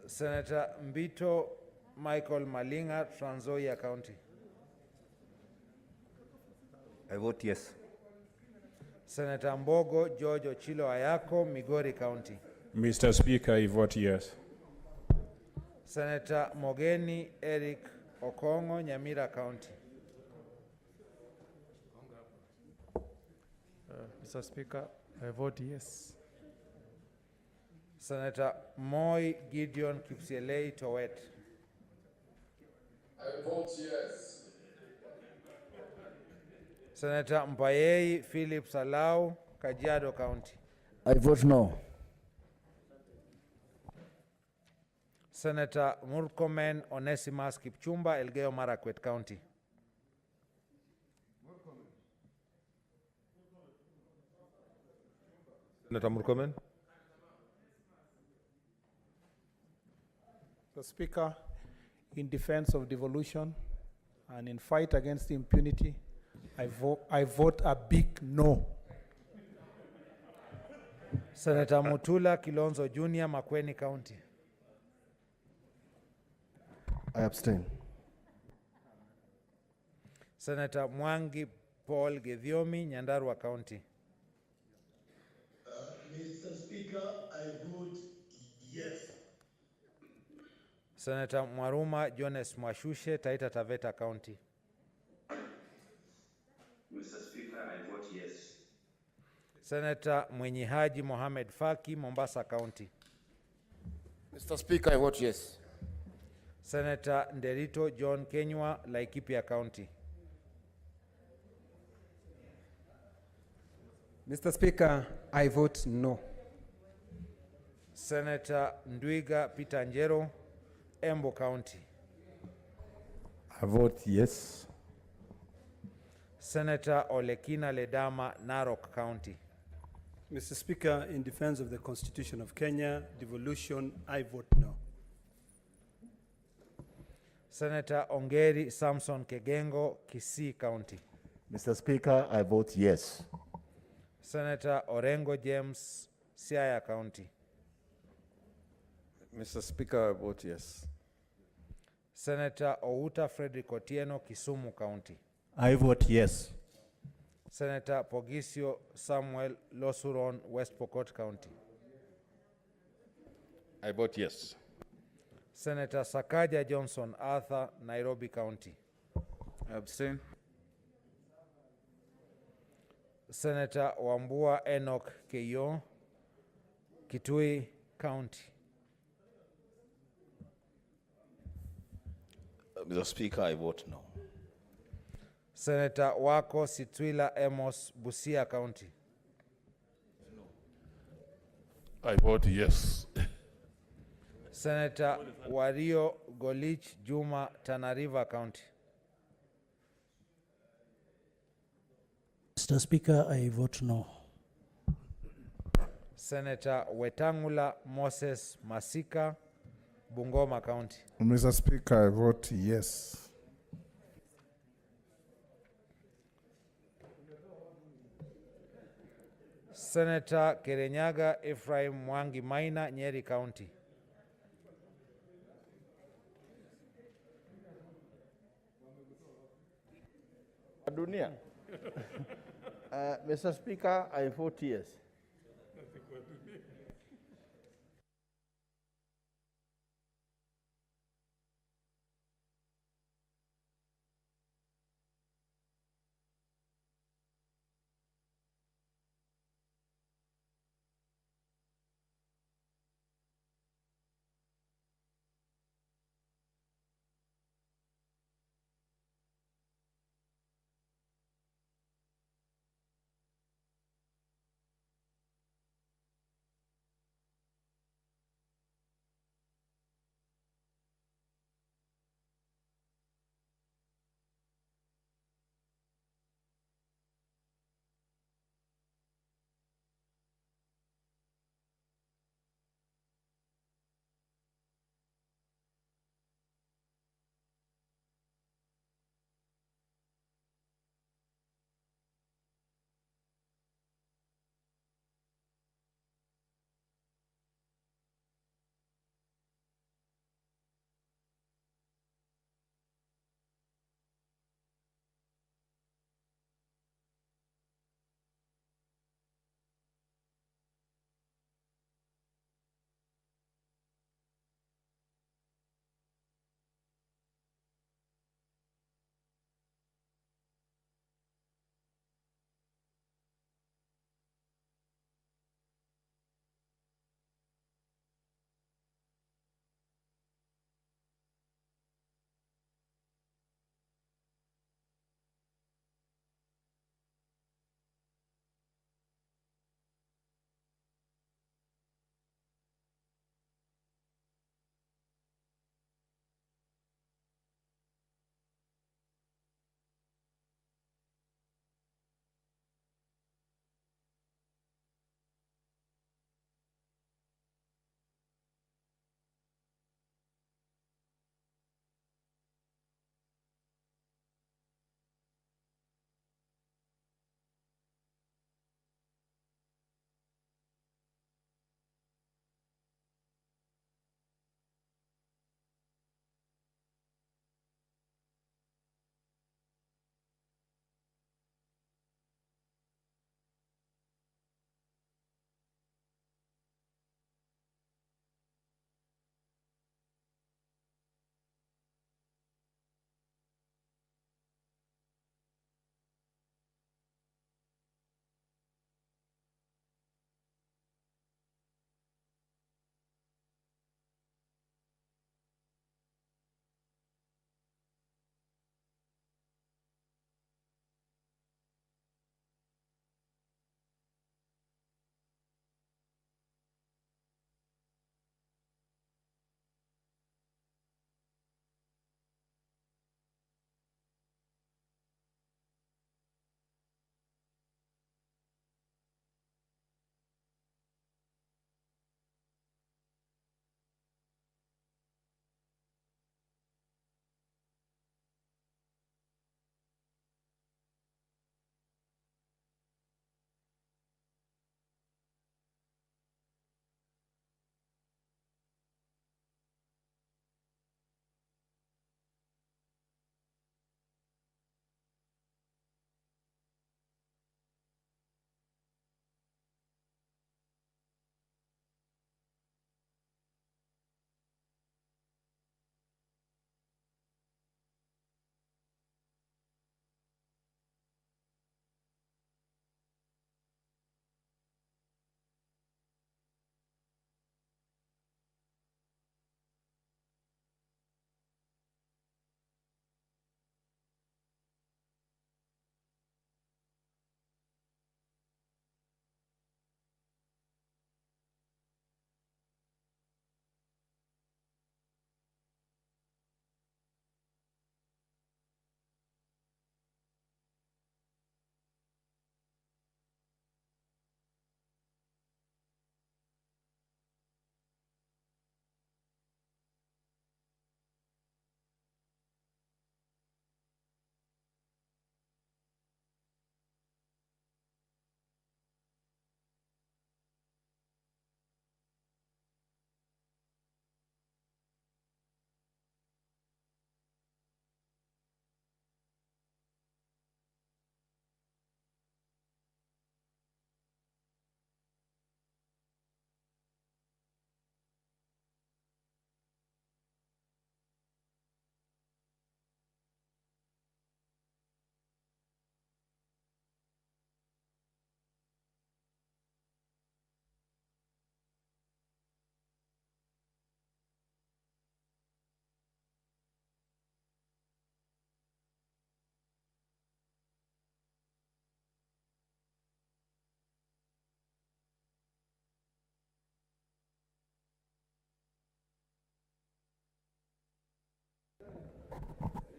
Senator Mbito Michael Malinga, Trans Nzoia County. I vote yes. Senator Mbogo George Ochilo Ayako, Migori County. Mr. Speaker, I vote yes. Senator Mogeni Eric Okongo, Nyamira County. Mr. Speaker, I vote yes. Senator Moi Gideon Kipsielei, Towet. I vote yes. Senator Mpayei Philip Salau, Kajiado County. I vote no. Senator Murkomen Onesimus Kipchumba, Elgeyo Marakwet County. Senator Murkomen. Mr. Speaker, in defense of devolution and in fight against impunity, I vote a big no. Senator Mutula Kilonzo Jr., Makueni County. I abstain. Senator Mwangi Paul Githiomi, Nyandarua County. Mr. Speaker, I vote yes. Senator Mwaruma Jones Mwashushe, Taita Taveta County. Mr. Speaker, I vote yes. Senator Mwenyihaji Mohamed Faki, Mombasa County. Mr. Speaker, I vote yes. Senator Nderito John Kenywa, Laikipia County. Mr. Speaker, I vote no. Senator Ndwiga Peter Njero, Embu County. I vote yes. Senator Olekina Ledama, Narok County. Mr. Speaker, in defense of the Constitution of Kenya, devolution, I vote no. Senator Ongeri Samson Kegengo, Kisii County. Mr. Speaker, I vote yes. Senator Orengo James, Siaya County. Mr. Speaker, I vote yes. Senator Outa Frederick Otieno, Kisumu County. I vote yes. Senator Pogisio Samuel Losuron, West Pokot County. I vote yes. Senator Sakaja Johnson Arthur, Nairobi County. I abstain. Senator Wambua Enoch Keyo, Kitui County. Mr. Speaker, I vote no. Senator Wako Sitwila Amos, Busia County. I vote yes. Senator Wario Golich Juma, Tana River County. Mr. Speaker, I vote no. Senator Wetangula Moses Masika, Bungoma County. Mr. Speaker, I vote yes. Senator Kirinyaga Ephraim Mwangi Maina, Nyeri County. Dunia. Mr. Speaker, I vote yes.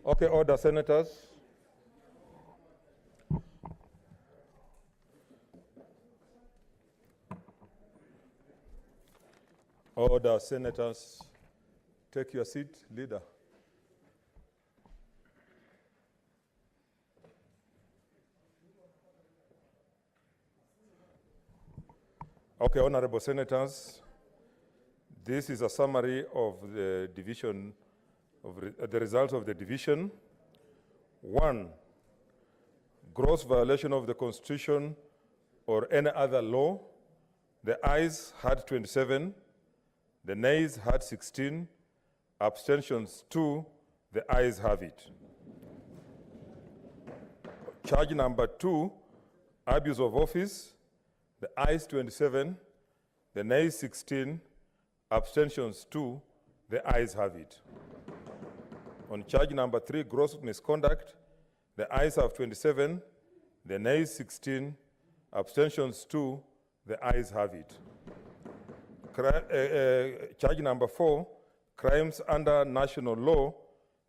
Okay, order, senators. Order, senators. Take your seat, leader. Okay, honorable senators, this is a summary of the division, the results of the division. 1, gross violation of the Constitution or any other law. The ayes had 27, the nays had 16, abstentions 2, the ayes have it. Charge number 2, abuse of office. The ayes 27, the nays 16, abstentions 2, the ayes have it. On charge number 3, gross misconduct, the ayes have 27, the nays 16, abstentions 2, the ayes have it. Charge number 4, crimes under national law,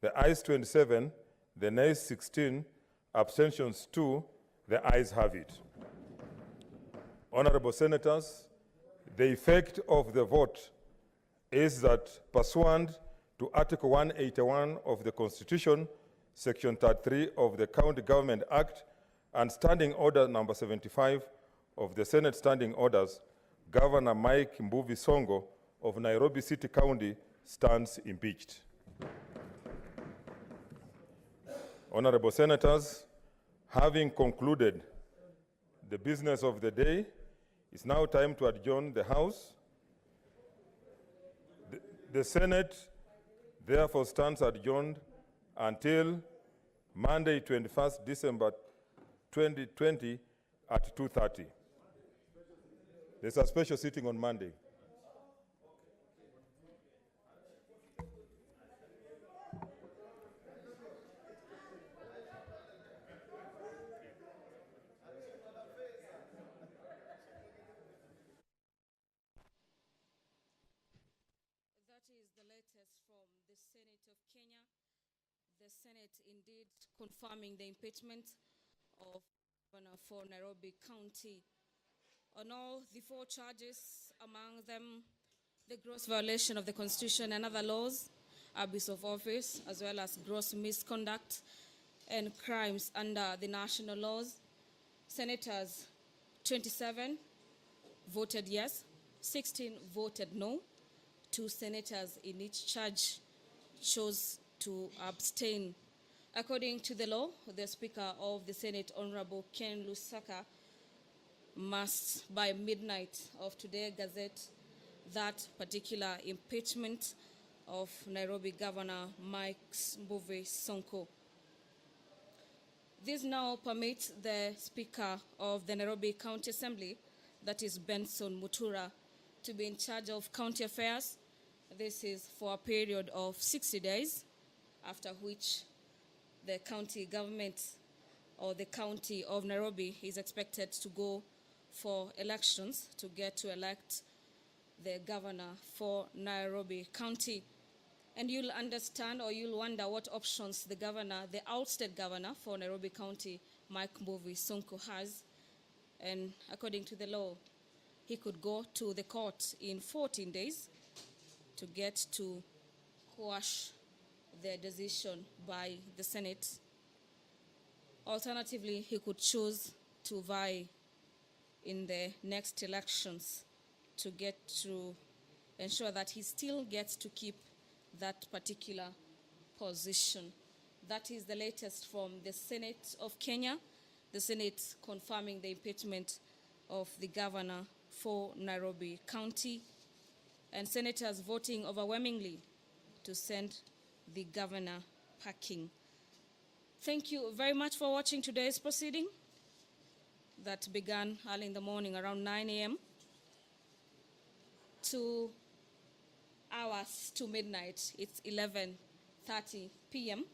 the ayes 27, the nays 16, abstentions 2, the ayes have it. Honorable senators, the effect of the vote is that pursuant to Article 181 of the Constitution, Section 33 of the County Government Act, and Standing Order number 75 of the Senate Standing Orders, Governor Mike Mbuvi Sonko of Nairobi City County stands impeached. Honorable senators, having concluded the business of the day, it's now time to adjourn the House. The Senate therefore stands adjourned until Monday, 21st December 2020 at 2:30. There's a special sitting on Monday. Senate indeed confirming the impeachment of Governor for Nairobi County on all the 4 charges, among them the gross violation of the Constitution and other laws, abuse of office, as well as gross misconduct and crimes under the national laws. Senators 27 voted yes, 16 voted no. 2 senators in each charge chose to abstain. According to the law, the Speaker of the Senate, Honorable Ken Lusaka, must, by midnight of today, gazette that particular impeachment of Nairobi Governor Mike Mbuvi Sonko. This now permits the Speaker of the Nairobi County Assembly, that is Benson Mutura, to be in charge of county affairs. This is for a period of 60 days, after which the county government or the county of Nairobi is expected to go for elections to get to elect the governor for Nairobi County. And you'll understand, or you'll wonder what options the governor, the ousted governor for Nairobi County, Mike Mbuvi Sonko, has. And according to the law, he could go to the court in 14 days to get to quash the decision by the Senate. Alternatively, he could choose to vie in the next elections to get to ensure that he still gets to keep that particular position. That is the latest from the Senate of Kenya, the Senate confirming the impeachment of the governor for Nairobi County, and senators voting overwhelmingly to send the governor packing. Thank you very much for watching today's proceeding that began early in the morning around 9 a.m. 2 hours to midnight. It's 11:30 p.m.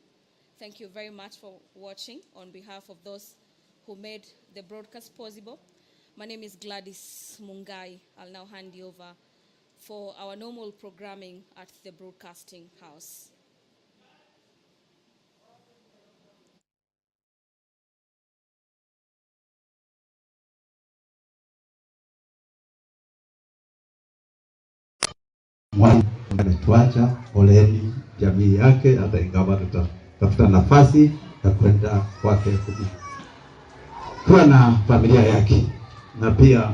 Thank you very much for watching. On behalf of those who made the broadcast possible, my name is Gladys Mungai. I'll now hand you over for our normal programming at the Broadcasting House. mwalimu ametuacha, poleni jamii yake, hata ingawa tutatafuta nafasi ya kwenda kwake kuwa na familia yake. Na pia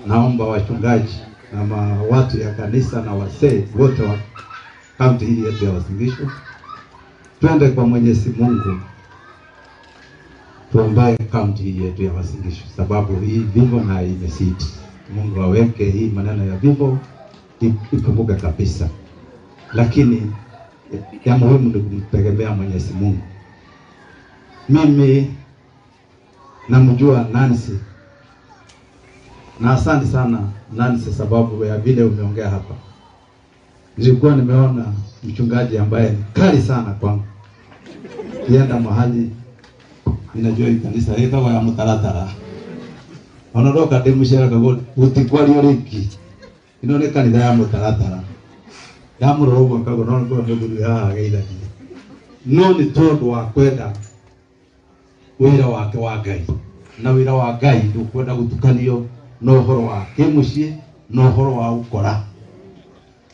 naomba wachungaji na watu ya kanisa na wasee wote wa kaunti hii yetu ya Uasin Gishu, twende kwa Mwenyezi Mungu tuombae kaunti hii yetu ya Uasin Gishu, sababu hii vifo na imesiti. Mungu aweke hii maneno ya vifo ipunguke kabisa, lakini ya muhimu ni kumtegemea Mwenyezi Mungu. Mimi namjua Nancy na asante sana Nancy, sababu ya vile umeongea hapa. Nilikuwa nimeona mchungaji ambaye ni kali sana kwangu, kienda mahali ninajua kanisa hita wa mtaratara onodoka demushera kago utikwali oriki inone kanisa ya mtaratara ya murogo kago no ngo nguru ya geida no ni tondu wa kwenda wira wake wa Ngai, na wira wa Ngai ndukwenda gutukanio no horo wa kimucie no horo wa ukora.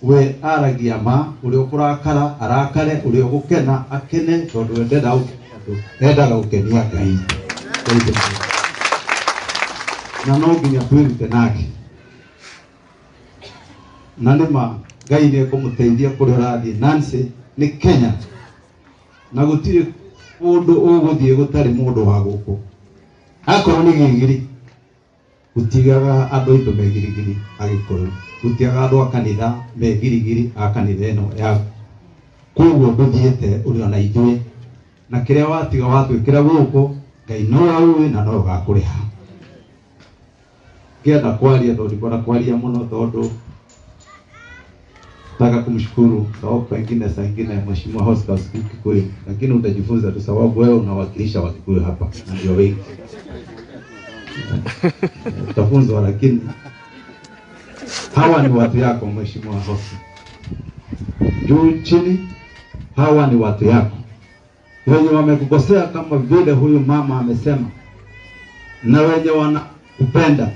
We aragia ma uri ukurakara arakare, uri ugukena akene, tondu endeda endaga gukenia Ngai. Na no nginya twirute nake, na nima Ngai ni ekumuteithia kuria urathie. Nancy ni Kenya, na gutire mundu uguthie gutari mundu wa guku. Akorwo ni gigiri gutigaga andu itu megirigiri agikuru, gutigaga andu a kanitha megirigiri a kanitha ino ya koguo nduthiete uri ona ithui, na kiria watiga watwikira guku Ngai no aui na no gakuriha. Kienda kwaria ndo ndikona kwaria muno tondu nataka kumshukuru sababu pengine saa ingine mheshimiwa Oscar speak kweli, lakini utajifunza tu sababu wewe unawakilisha Wakikuyu hapa na ndio wengi utafunzwa, lakini hawa ni watu yako mheshimiwa Oscar, juu chini hawa ni watu yako wenye wamekukosea kama vile huyu mama amesema, na wenye wanakupenda.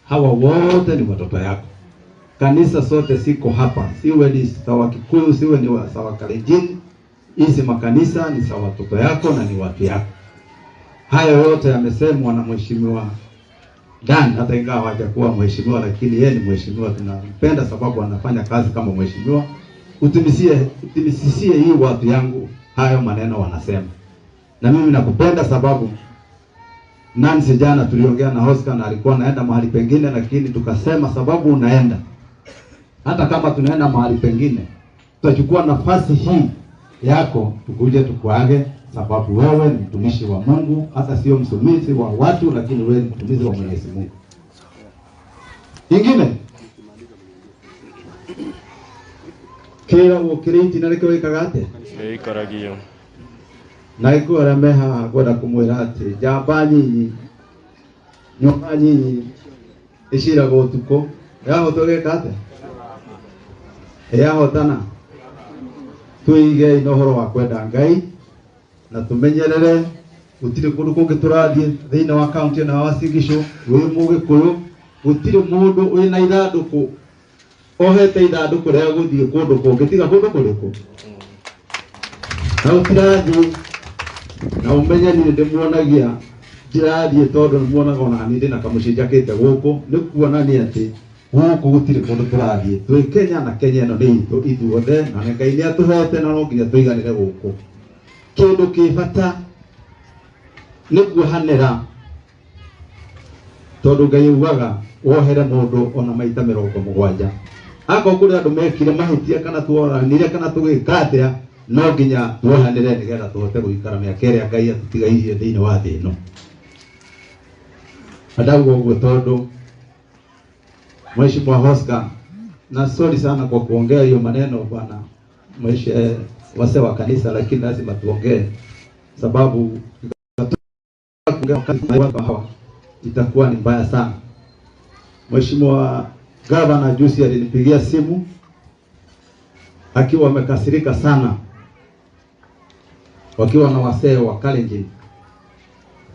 Hawa wote ni watoto yako. Kanisa sote siko hapa, siwe ni sawa Kikuyu, siwe ni sawa Kalenjin, hizi makanisa ni sawa watoto yako na ni watu yako. Hayo yote yamesemwa na mheshimiwa Dan, hata ingawa hajakuwa mheshimiwa, lakini yeye ni mheshimiwa, tunampenda sababu anafanya kazi kama mheshimiwa. Utimisie hii watu yangu hayo maneno wanasema. Na mimi nakupenda sababu Nancy jana tuliongea na Oscar na alikuwa anaenda mahali pengine, lakini tukasema sababu unaenda, hata kama tunaenda mahali pengine tutachukua nafasi hii yako tukuje tukuage, sababu wewe ni mtumishi wa Mungu, hata sio msumizi wa watu, lakini wewe ni mtumishi wa Mwenyezi Mungu. Ingine kila ukiriti na leko ikagate ikaragio na ikora meha goda kumwira ati jamba nyinyi nyoma nyinyi ishira gotuko yaho togekate yaho tana tuige inohoro wa kwenda Ngai na tumenyerere utire kundu kungi turathie thiini wa county na Uasin Gishu wi Mugikuyu utire mundu wina ithanduku ohete ithanduku ria guthie kundu kungi tiga kundu kuriku na utirathie na umenye ni ndimuonagia njirathie tondu muonaga ona ni ndina kamucinjakite guku ni kuonania ati guku gutire kundu turathie twi Kenya na Kenya ino ni itu ithuothe na Ngai ni atuhete na no nginya tuiganire guku. Kindu kibata ni kuhanira tondu Ngai ugaga wohere mundu ona maita 70 ako kuri andu mekire mahitia kana tuoranire kana tugikatia no nginya tuohanire nigetha tuhote guikara miaka iria Ngai atutigairie thiini wa thi ino. Adagu uguo tondu Mheshimiwa Oscar, na sorry sana kwa kuongea hiyo maneno bwana wase wa kanisa, lakini lazima tuongee sababu itakuwa ni mbaya sana. Mheshimiwa Gavana juzi alinipigia simu akiwa amekasirika sana, wakiwa na wasee wa Kalenjin,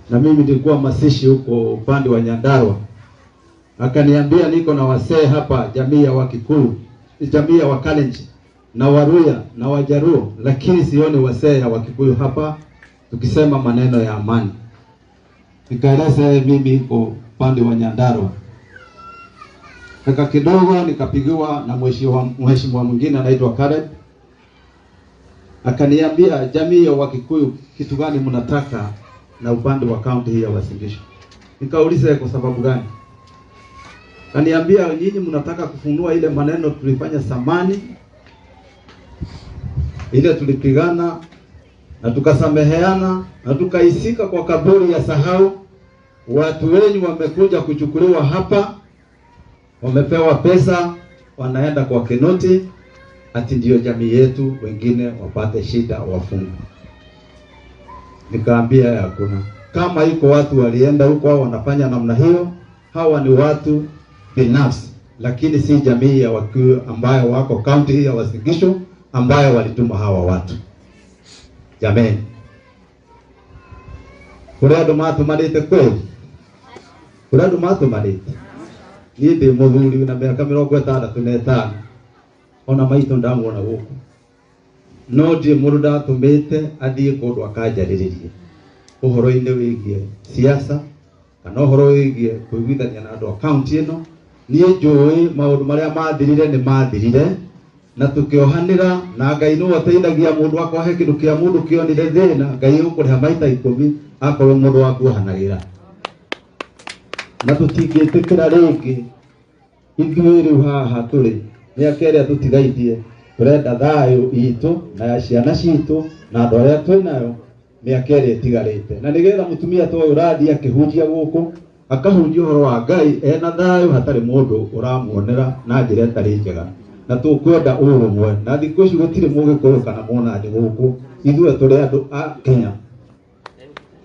na mimi nilikuwa masishi huko upande wa Nyandarua, akaniambia niko na wasee hapa, jamii ya Wakikuyu, jamii ya Wakalenjin na Waluya na Wajaruo, lakini sioni wasee ya Wakikuyu hapa tukisema maneno ya amani. Nikaeleza mimi iko pande wa Nyandarua. Kaka kidogo nikapigiwa na mheshimiwa mwingine anaitwa Caleb. Akaniambia jamii ya Wakikuyu kitu gani mnataka na upande wa kaunti hii ya Uasin Gishu. Nikauliza kwa sababu gani? Kaniambia nyinyi mnataka kufunua ile maneno tulifanya zamani, ile tulipigana na tukasameheana na tukaisika kwa kaburi ya sahau. Watu wenyu wamekuja kuchukuliwa hapa, wamepewa pesa, wanaenda kwa Kinoti, ati ndio jamii yetu wengine wapate shida wafungwe. Nikaambia hakuna. Kama iko watu walienda huko wanafanya namna hiyo, hawa ni watu binafsi, lakini si jamii ya Wakikuyu ambayo wako kaunti hii ya Uasin Gishu ambayo walituma hawa watu. Jameni, kuna ndo matumarite kweli? Kuna ndo matumarite? Niĩ ndĩ mũthuri na mĩaka 65 ona maitũ ndamwona gũkũ, no ndirĩ mũndũ ndatũmĩte athiĩ kũndũ akanjarĩrĩrie ũhoro-inĩ wĩgiĩ siasa kana ũhoro wĩgiĩ kũiguithania na andũ a kaunti ĩno. Niĩ njũĩ maũndũ marĩa mathirire nĩ mathirire, na tukĩohanĩra na Ngai nĩ ũteithagia mũndũ akohe kĩndũ kĩa mũndũ kĩonire thĩna, Ngai ũkũrĩha maita 10 akorwo mũndũ wakuohanagĩra. Na tũtingĩtĩkĩra rĩngĩ ithuĩ rĩu haha tũrĩ mĩaka ĩrĩa tũtigaithie tũrenda thayũ itũ na ya ciana citũ na andũ arĩa twĩnayo mĩaka ĩrĩa ĩtigarĩte, na nĩgetha mũtumia ta ũyũ ũrathiĩ akĩhunjia gũkũ akahunjia ũhoro wa Ngai ena thayũ, hatarĩ mũndũ ũramuonera na njĩra ĩtarĩ njega, na tũkwenda ũrũmwe. Na thikũ ici gũtirĩ Mũgĩkũyũ kana Mũnandĩ gũkũ, ithuĩ tũrĩ andũ a Kenya.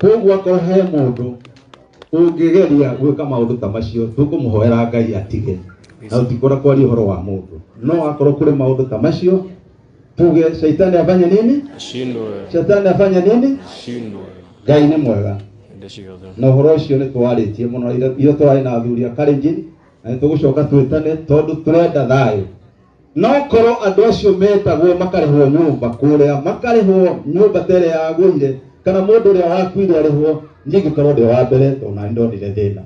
Koguo akorwo he mũndũ ũngĩgeria gwĩka maũndũ ta macio, tũkũmũhoera Ngai atige, na tũtikũra kwaria ũhoro wa mũndũ. No akorwo kũrĩ maũndũ ta macio, tuge shaitani afanye nini? Ashindwe. Shetani afanye nini? Ashindwe. Ngai nĩ mwega. Na ũhoro ũcio nĩ twarĩtie mũno iyo twarĩ na athuri a Kalenjin, na nĩ tũgũcoka twĩtane tondũ tũrenda thayũ. No korwo andũ acio metagwo makarĩhwo nyũmba kũrĩa, makarĩhwo nyũmba tere yagũire, kana mũndũ ũrĩa wakuire arĩhwo, niĩ ngĩkorwo ndĩ wa mbere tondũ nani ndonire thĩna.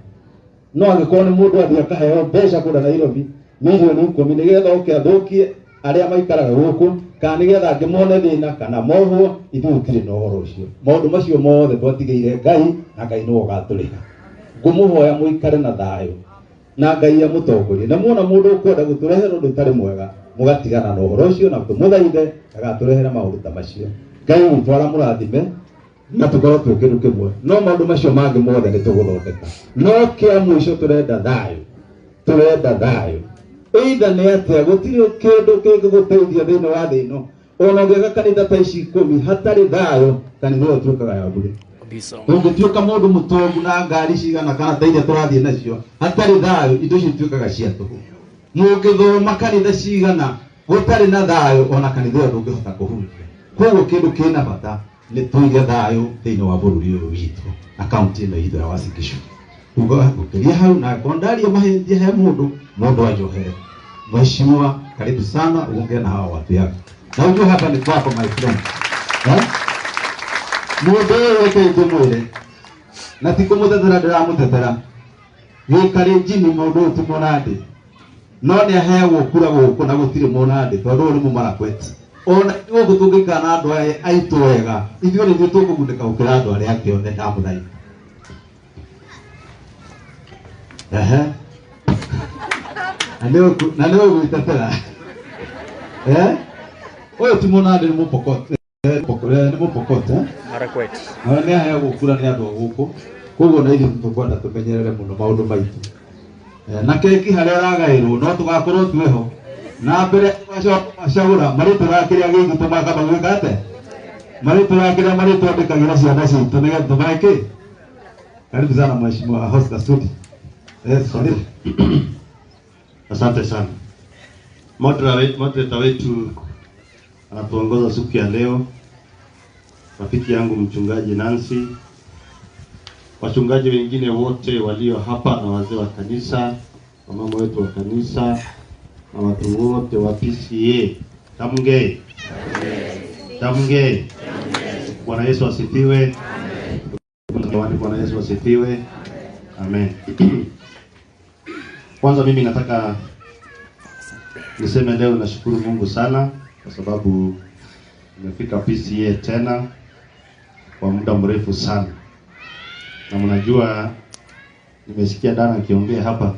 No angĩkorwo nĩ mũndũ athiĩ akaheo mbeca kũrĩa Nairobi milioni 10 nĩgetha oke athũkie arĩa maikaraga gũkũ, kana nĩgetha angĩmone thĩna kana mohwo, ithuĩ gũtirĩ na ũhoro ũcio. Maũndũ macio mothe twatigĩire Ngai, na Ngai nĩwe ũgatũrĩha. Ngũmũhoya mũikare na thayũ na Ngai amũtongorie. Na muona mũndũ ũkwenda gũtũrehera ũndũ ũtarĩ mwega, mũgatigana na ũhoro ũcio na tũmũthaithe agatũrehera maũndũ ta macio. Ngai witũ aramũrathime na tũkorwo twĩ kĩndũ kĩmwe. No maũndũ macio mangĩ mothe nĩ tũgũthondeka. No kĩa mũico tũrenda thayũ, tũrenda thayũ. Either nĩ atĩa gũtirĩ kĩndũ kĩngĩgũteithia thĩinĩ wa thĩ ĩno, ona ũngĩaka kanitha ta ici 10 hatarĩ thayũ, kanitha ũyũ ũtuĩkaga ya bure. Ũngĩtuĩka mũndũ mũtongu na ngari cigana kana ta iria tũrathiĩ nacio, hatarĩ thayũ indo icio ituĩkaga cia tũhũ. Mũngĩthoma kanitha cigana gũtarĩ na thayũ, ona kanitha ũyũ ndũngĩhota kũhunjia. Koguo kĩndũ kĩna bata nĩ tũige thayũ thĩinĩ wa bũrũri ũyũ witũ na kaunti ĩno itũ ya Uasin Gishu. Ukilia hau na kondaria mahĩtia he mũndũ anjohere. Mheshimiwa, karibu sana uongee na hawa watu yako. Na ujue hapa ni kwako my friend. Mũndũ ũyũ wĩkĩte mwĩre na ti kũmũtetera ndĩramũtetera. Gĩkalenjin mũndũ ũyũ ti Mũnandĩ, no nĩ aheagwo kura gũkũ na gũtirĩ Mũnandĩ tondũ ũyũ nĩ Mũmarakwet. Ona gũkũ tũngĩikara na andũ aya aitũ wega, ithuĩ nĩthuĩ tũkũgunĩka gũkĩra andũ arĩa angĩ othe ndamũthaitha. Na nĩ ũgwĩtetera. Ũyũ ti Mũnandĩ nĩ Mũpokot. Nĩ Mũpokot. Marakwet. Na nĩ aheagwo kura nĩ andũ gũkũ. Koguo na ithuĩ tũkwenda tũmenyerere mũno maũndũ maitũ. Na keki harĩa aragaĩrwo no tũgakorwo twĩho. Na mbere acagũra marĩtwa kĩrĩa gĩgĩtũ makamba gwĩka atĩa? Marĩtwa kĩrĩa marĩtwandĩkagĩra ciana citũ nĩgetha tũmeke. Karibu sana mheshimiwa Hosta Studi. Karibu. Asante sana. Moderator wetu anatuongoza siku ya leo, rafiki yangu mchungaji Nancy, wachungaji wengine wote walio hapa na wazee wa kanisa, wamama wetu wa kanisa na watu wote wa PCA. Tamge. Tamge. Bwana Yesu asifiwe. Bwana Yesu asifiwe. Amen. Kwanza mimi nataka niseme leo nashukuru Mungu sana kwa sababu nimefika PCA tena kwa muda mrefu sana. Na mnajua nimesikia Dana akiongea hapa.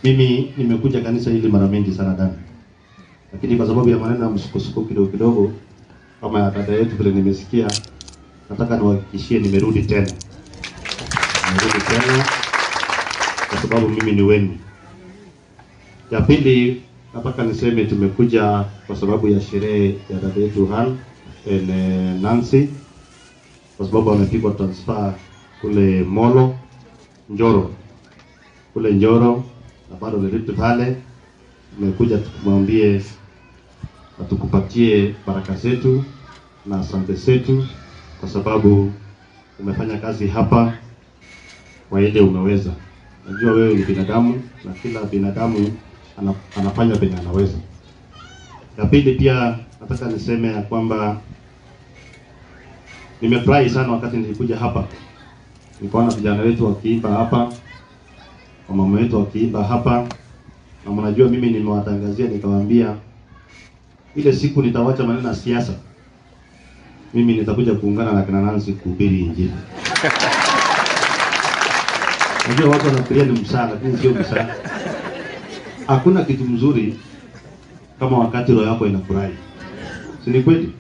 Mimi nimekuja kanisa hili mara mingi sana Dana. Lakini kwa sababu ya maneno ya msukosuko kidogo kama ya dada yetu vile nimesikia, nataka niwahakikishie nimerudi tena. Nimerudi tena kwa sababu mimi ni wenu. Ya pili, nataka niseme tumekuja kwa sababu ya sherehe ya dada yetu Nancy, kwa sababu amepigwa transfer kule Molo, Njoro. Kule Njoro, na bado ni Rift Valley. Tumekuja tukumwambie atukupatie baraka zetu na asante zetu kwa sababu umefanya kazi hapa kwa ile umeweza. Najua wewe ni binadamu na kila binadamu anafanya penye anaweza. Ya pili pia nataka niseme ya kwamba nimefurahi sana wakati nilikuja hapa. Nikaona vijana wetu wakiimba hapa, mama wetu wakiimba hapa. Na mnajua mimi nimewatangazia nikawaambia ile siku nitawacha maneno ya siasa. Mimi nitakuja kuungana na kina Nancy kuhubiri injili. Najua watu wanafikiria ni msaada, lakini sio msaada. Hakuna kitu mzuri kama wakati roho yako inafurahi. Si ni kweli?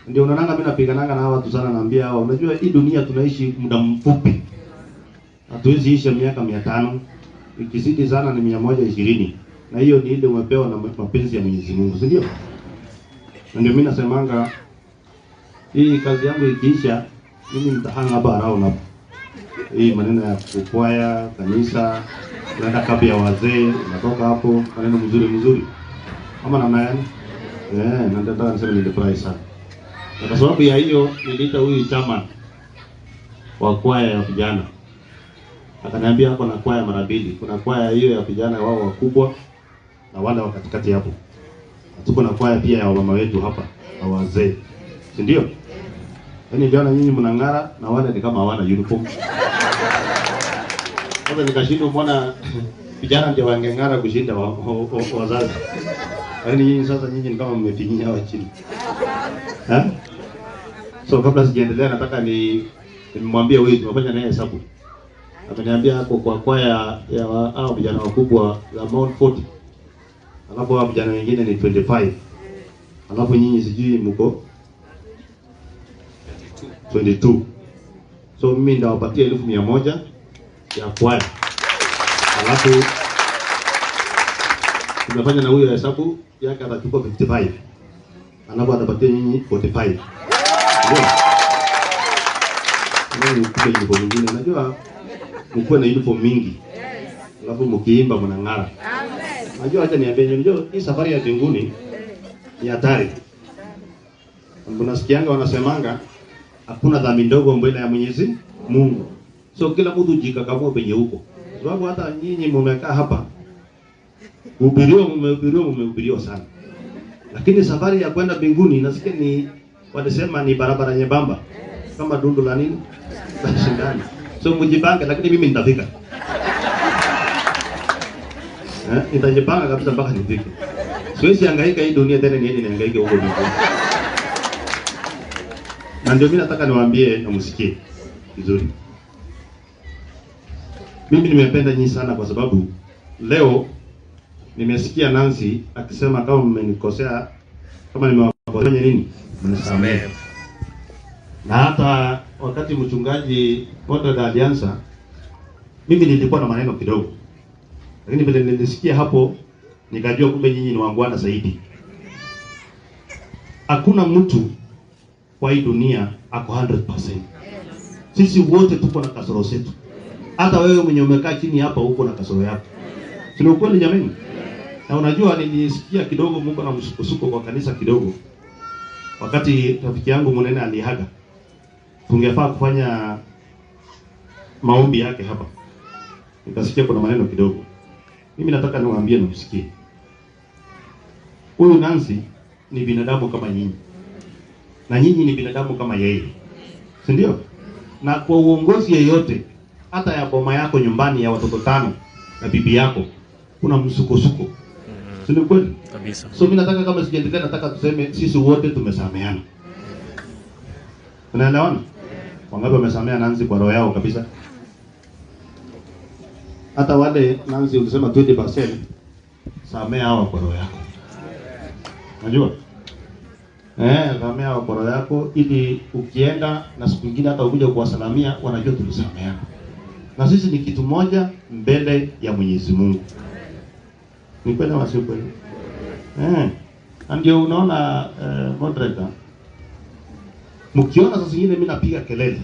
Ndio unaona mimi napigananga na watu sana, naambia hao, unajua hii dunia tunaishi muda mfupi. Hatuwezi ishi miaka 500. Ikizidi sana ni 120. Na hiyo ni ile umepewa na mapenzi ya Mwenyezi Mungu, si ndio? Na ndio mimi nasemanga hii kazi yangu ikiisha, mimi nitahanga hapa around hapo. Hii maneno ya kukwaya, kanisa, naenda kapi ya wazee, natoka hapo, maneno mzuri. Kama namna gani? Na nataka niseme nilifurahi sana. Na kwa sababu ya hiyo niliita huyu chama wa kwaya ya vijana. Akaniambia hapo na kwaya mara mbili. Kuna kwaya hiyo ya vijana wao wakubwa na wale wa katikati hapo. Tuko na kwaya pia ya mama wetu hapa na wazee. Si ndio? Yaani vijana nyinyi mnang'ara na wale ni kama hawana uniform. Sasa nikashindwa mbona vijana ndio wangeng'ara kushinda wazazi. Yaani nyinyi sasa nyinyi ni kama mmefinyia hawa chini. So kabla sijaendelea nataka nimwambie wewe tumefanya naye hesabu. Ameniambia hapo kwa kwaya ya hao vijana wakubwa la Mount 40. Alafu hao vijana wengine ni 25. Alafu nyinyi sijui mko 22. So mimi ndawapatia 1,100 ya kwaya. Alafu tumefanya na huyo hesabu yake atachukua 55. Alafu atapatia nyinyi 45. Ndio kile kitu kingine unajua mkuwe na uniform mingi. Alafu mkiimba mnang'ara. Amen. Unajua acha niambie unajua hii safari ya mbinguni ni hatari. Unasikianga wanasemanga hakuna dhambi ndogo mbele ya Mwenyezi Mungu. So kila mtu jikakamue penye huko. Sababu hata nyinyi mmekaa hapa mmehubiriwa sana. Lakini safari ya kwenda mbinguni nasikia ni wanasema ni barabara nyembamba kama dundu la nini? La shindani. So mjipange, lakini mimi nitafika. Nitajipanga kabisa mpaka nifike. Siwezi hangaika hii dunia tena niende nihangaike huko mbinguni. Na ndio mimi nataka niwaambie na msikie vizuri. Mimi nimependa nyinyi sana kwa sababu leo nimesikia Nancy akisema kama mmenikosea, kama nimewakosea nini? Mnisamehe. Na hata wakati mchungaji Poda alianza, mimi nilikuwa na maneno kidogo. Lakini vile nilisikia hapo, nikajua kumbe nyinyi ni wangwana zaidi. Hakuna mtu kwa hii dunia ako 100%. Sisi wote tuko na kasoro zetu. Hata wewe mwenye umekaa chini hapa uko na kasoro yako. Sio ukweli jamani? Na unajua nilisikia kidogo Mungu na msukosuko kwa kanisa kidogo. Wakati rafiki yangu mnene alihaga. Tungefaa kufanya maombi yake hapa. nikasikia kuna maneno kidogo. Mimi nataka niwaambie na msikie. Huyu Nancy ni binadamu kama nyinyi. Na nyinyi ni binadamu kama yeye. Si ndio? Na kwa uongozi yeyote, hata ya boma yako nyumbani ya watoto 5 na bibi yako, kuna msukosuko. Si ni kweli? Kabisa. So mimi nataka kama sijaendelea, nataka tuseme sisi wote tumesameheana. Unaelewana? Wangapi wamesamea Nancy kwa roho yao kabisa? Hata wale Nancy ulisema 20%, samea hawa kwa roho yako. Unajua? Samea hawa kwa roho yako ili ukienda na siku nyingine hata ukija kuwasalamia wanajua tulisameana. Na sisi ni kitu moja mbele ya Mwenyezi Mungu. Ni kweli au si kweli? Ndio unaona moderator, mkiona sasa zingine mimi napiga kelele,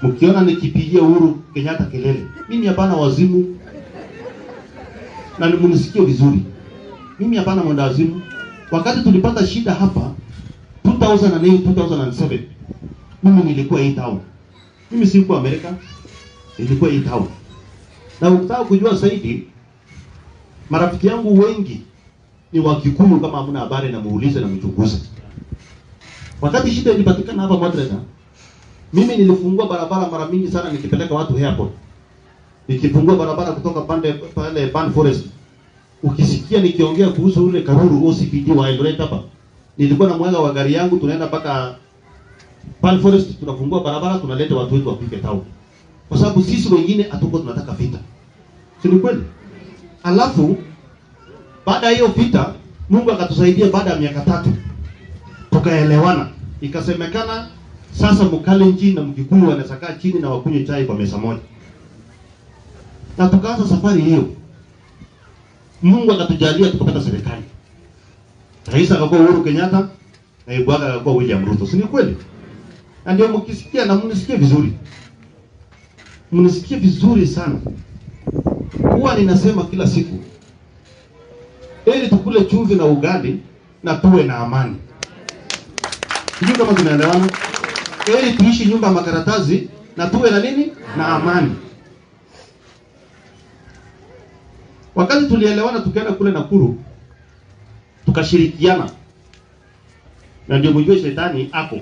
mkiona nikipigia Uhuru Kenyatta kelele, mimi hapana wazimu, na nimunisikie vizuri, mimi hapana mwenda wazimu. Wakati tulipata shida hapa 2008 2007, mimi nilikuwa hii town. Mimi sikuwa Amerika, nilikuwa hii town. Na ukitaka kujua zaidi, marafiki yangu wengi ni wa Kikuyu, kama hamna habari na muulize na mchunguze. Wakati shida ilipatikana hapa Madrid, mimi nilifungua barabara mara mingi sana nikipeleka watu airport. Nikifungua barabara kutoka pale Ban Forest. Ukisikia nikiongea kuhusu ule Karuru OCPD wa Eldoret hapa, nilikuwa na mwanga wa gari yangu tunaenda mpaka Ban Forest, tunafungua barabara tunaleta watu wetu wapike town. Kwa sababu sisi wengine hatuko tunataka vita. Si ni kweli? Alafu baada ya hiyo vita Mungu akatusaidia, baada ya miaka 3 tukaelewana. Ikasemekana sasa Mkalenjin na Mkikuyu wanaweza kaa chini na wakunywe chai kwa meza moja. Na tukaanza safari hiyo. Mungu akatujalia tukapata serikali. Rais akakuwa Uhuru Kenyatta na naibu wake akakuwa William Ruto. Si ni kweli? Na ndio mkisikia na mnisikie vizuri. Mnisikie vizuri sana. Huwa ninasema kila siku, ili tukule chumvi na ugali na tuwe na amani. Sijui kama tunaelewana. Ili tuishi nyumba ya makaratasi na tuwe na nini? Na amani. Wakati tulielewana tukaenda kule Nakuru, tukashirikiana. Na ndio mjue shetani ako.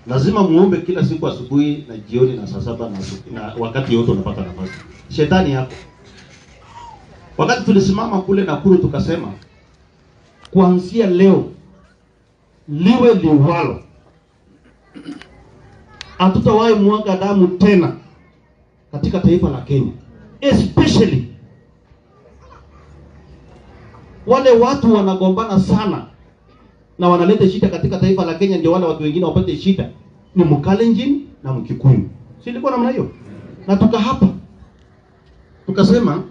Lazima muombe kila siku asubuhi na jioni na saa 7 na wakati yote unapata nafasi. Shetani yako. Wakati tulisimama kule Nakuru tukasema, kuanzia leo liwe liwalo, hatutawahi mwaga damu tena katika taifa la Kenya. Especially wale watu wanagombana sana na wanaleta shida katika taifa la Kenya, ndio wale watu wengine wapate shida ni Mkalenjin na Mkikuyu. Si ilikuwa namna hiyo? Na hapa tukasema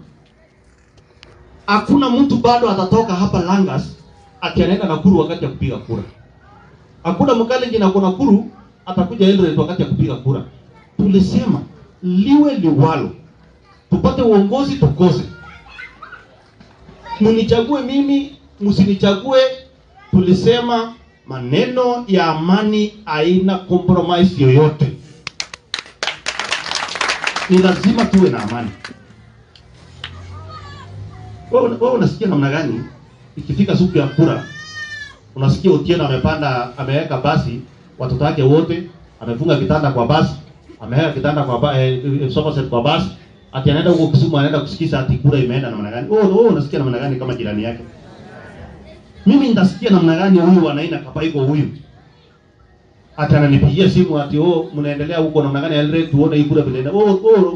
hakuna mtu bado atatoka hapa Langas akienda Nakuru wakati ya kupiga kura. Hakuna Mkalenjin na Nakuru atakuja Eldoret wakati ya kupiga kura. Tulisema liwe liwalo, tupate uongozi tukose. Munichague mimi, msinichague. Tulisema maneno ya amani haina compromise yoyote. Ni lazima tuwe na amani. Wewe unasikia namna gani ikifika siku ya kura? Unasikia Otieno amepanda, ameweka basi watoto wake wote, amefunga kitanda kwa basi, ameweka kitanda kwa sofa set kwa basi, ati anaenda huko Kisumu, anaenda kusikiza ati kura imeenda namna gani? Wewe unasikia namna gani kama jirani yake? Mimi ndasikia namna gani huyu anaina kapaiko huyu? Hata ananipigia simu ati mnaendelea huko namna gani Eldoret, tuone hii kura vile.